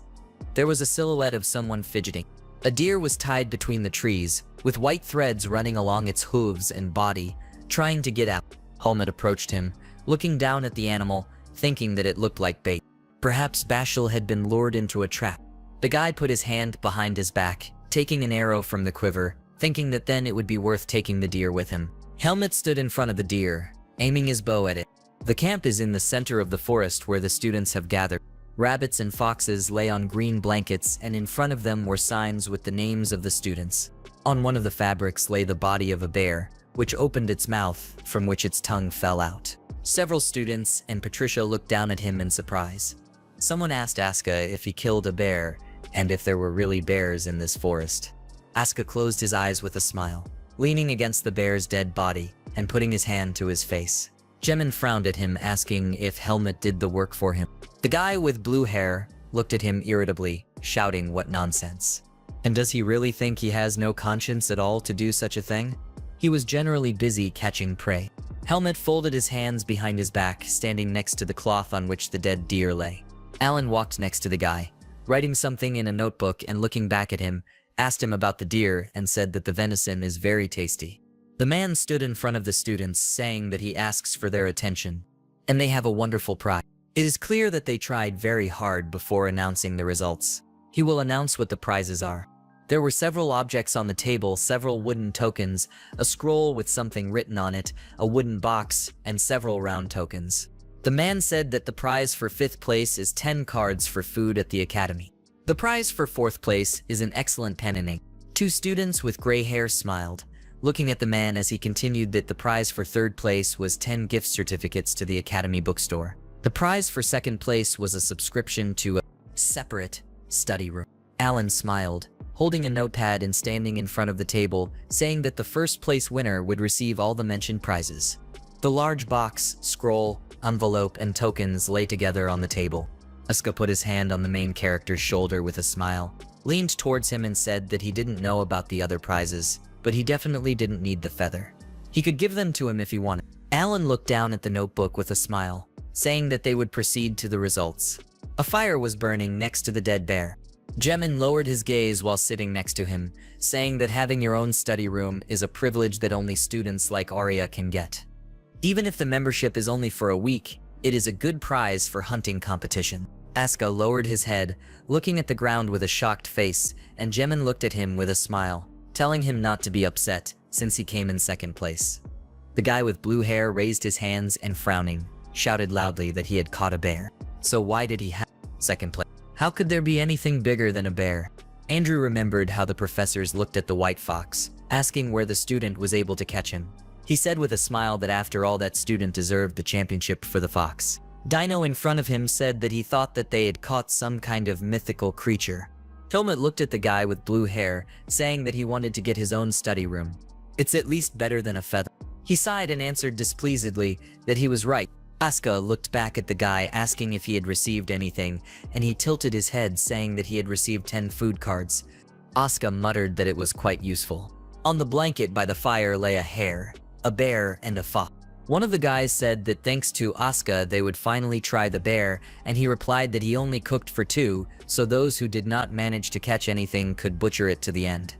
There was a silhouette of someone fidgeting. A deer was tied between the trees, with white threads running along its hooves and body, trying to get out. Helmut approached him, looking down at the animal, thinking that it looked like bait. Perhaps Bashil had been lured into a trap. The guy put his hand behind his back, taking an arrow from the quiver, thinking that then it would be worth taking the deer with him. Helmut stood in front of the deer, aiming his bow at it. The camp is in the center of the forest where the students have gathered. Rabbits and foxes lay on green blankets, and in front of them were signs with the names of the students. On one of the fabrics lay the body of a bear, which opened its mouth, from which its tongue fell out. Several students and Patricia looked down at him in surprise. Someone asked Aska if he killed a bear, and if there were really bears in this forest. Aska closed his eyes with a smile, leaning against the bear's dead body, and putting his hand to his face. Jemin frowned at him, asking if Helmut did the work for him. The guy with blue hair looked at him irritably, shouting, "What nonsense. And does he really think he has no conscience at all to do such a thing?" He was generally busy catching prey. Helmut folded his hands behind his back, standing next to the cloth on which the dead deer lay. Alan walked next to the guy, writing something in a notebook, and looking back at him, asked him about the deer and said that the venison is very tasty. The man stood in front of the students, saying that he asks for their attention, and they have a wonderful prize. It is clear that they tried very hard before announcing the results. He will announce what the prizes are. There were several objects on the table, several wooden tokens, a scroll with something written on it, a wooden box, and several round tokens. The man said that the prize for 5th place is 10 cards for food at the academy. The prize for 4th place is an excellent pen and ink. Two students with gray hair smiled, looking at the man as he continued that the prize for 3rd place was 10 gift certificates to the academy bookstore. The prize for 2nd place was a subscription to a separate study room. Alan smiled, holding a notepad and standing in front of the table, saying that the 1st place winner would receive all the mentioned prizes. The large box, scroll, envelope, and tokens lay together on the table. Aska put his hand on the main character's shoulder with a smile, leaned towards him and said that he didn't know about the other prizes, but he definitely didn't need the feather. He could give them to him if he wanted. Alan looked down at the notebook with a smile, saying that they would proceed to the results. A fire was burning next to the dead bear. Jemin lowered his gaze while sitting next to him, saying that having your own study room is a privilege that only students like Arya can get. Even if the membership is only for a week, it is a good prize for hunting competition. Aska lowered his head, looking at the ground with a shocked face, and Jemin looked at him with a smile, telling him not to be upset, since he came in 2nd place. The guy with blue hair raised his hands and, frowning, shouted loudly that he had caught a bear. So why did he have 2nd place? How could there be anything bigger than a bear? Andrew remembered how the professors looked at the white fox, asking where the student was able to catch him. He said with a smile that after all, that student deserved the championship for the fox. Dino in front of him said that he thought that they had caught some kind of mythical creature. Helmut looked at the guy with blue hair, saying that he wanted to get his own study room. It's at least better than a feather. He sighed and answered displeasedly that he was right. Aska looked back at the guy, asking if he had received anything, and he tilted his head, saying that he had received 10 food cards. Aska muttered that it was quite useful. On the blanket by the fire lay a hare, a bear, and a fox. One of the guys said that thanks to Asuka they would finally try the bear, and he replied that he only cooked for 2, so those who did not manage to catch anything could butcher it to the end.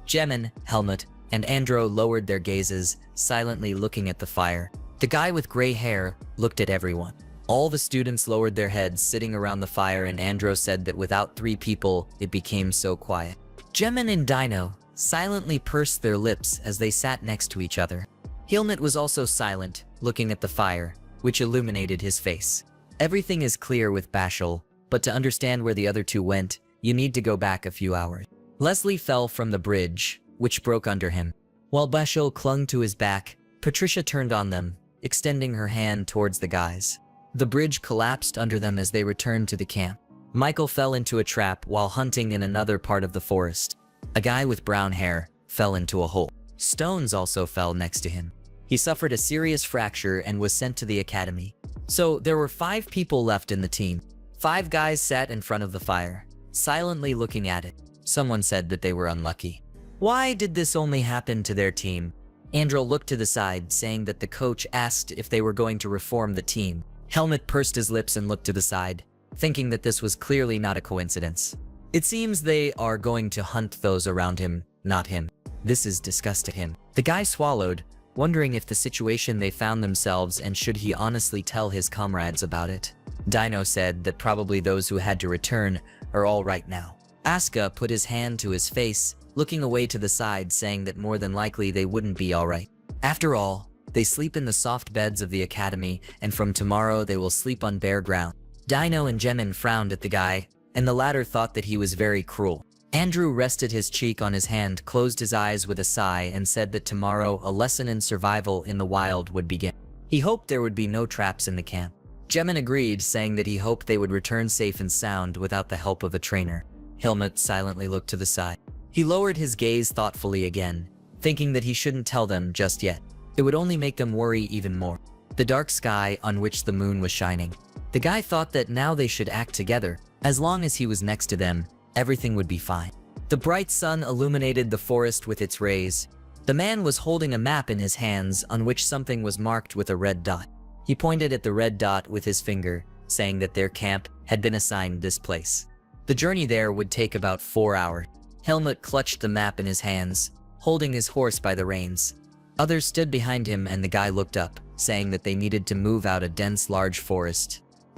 Jemin, Helmut, and Andro lowered their gazes, silently looking at the fire. The guy with gray hair looked at everyone. All the students lowered their heads, sitting around the fire, and Andro said that without 3 people, it became so quiet. Jemin and Dino silently pursed their lips as they sat next to each other. Helmut was also silent, looking at the fire, which illuminated his face. Everything is clear with Bashal, but to understand where the other 2 went, you need to go back a few hours. Leslie fell from the bridge, which broke under him. While Bashal clung to his back, Patricia turned on them, extending her hand towards the guys. The bridge collapsed under them as they returned to the camp. Michael fell into a trap while hunting in another part of the forest. A guy with brown hair fell into a hole. Stones also fell next to him. He suffered a serious fracture and was sent to the academy. So there were 5 people left in the team. 5 guys sat in front of the fire, silently looking at it. Someone said that they were unlucky. Why did this only happen to their team? Andro looked to the side, saying that the coach asked if they were going to reform the team. Helmut pursed his lips and looked to the side, thinking that this was clearly not a coincidence. It seems they are going to hunt those around him, not him. This is disgusting to him. The guy swallowed, wondering if the situation they found themselves and should he honestly tell his comrades about it. Dino said that probably those who had to return are all right now. Asuka put his hand to his face, looking away to the side, saying that more than likely they wouldn't be all right. After all, they sleep in the soft beds of the academy, and from tomorrow they will sleep on bare ground. Dino and Jemin frowned at the guy, and the latter thought that he was very cruel. Andrew rested his cheek on his hand, closed his eyes with a sigh, and said that tomorrow a lesson in survival in the wild would begin. He hoped there would be no traps in the camp. Jemin agreed, saying that he hoped they would return safe and sound without the help of a trainer. Helmut silently looked to the side. He lowered his gaze thoughtfully again, thinking that he shouldn't tell them just yet. It would only make them worry even more. The dark sky on which the moon was shining. The guy thought that now they should act together. As long as he was next to them, everything would be fine. The bright sun illuminated the forest with its rays. The man was holding a map in his hands on which something was marked with a red dot. He pointed at the red dot with his finger, saying that their camp had been assigned this place. The journey there would take about 4 hours. Helmut clutched the map in his hands, holding his horse by the reins. Others stood behind him, and the guy looked up, saying that they needed to move out a dense, large forest.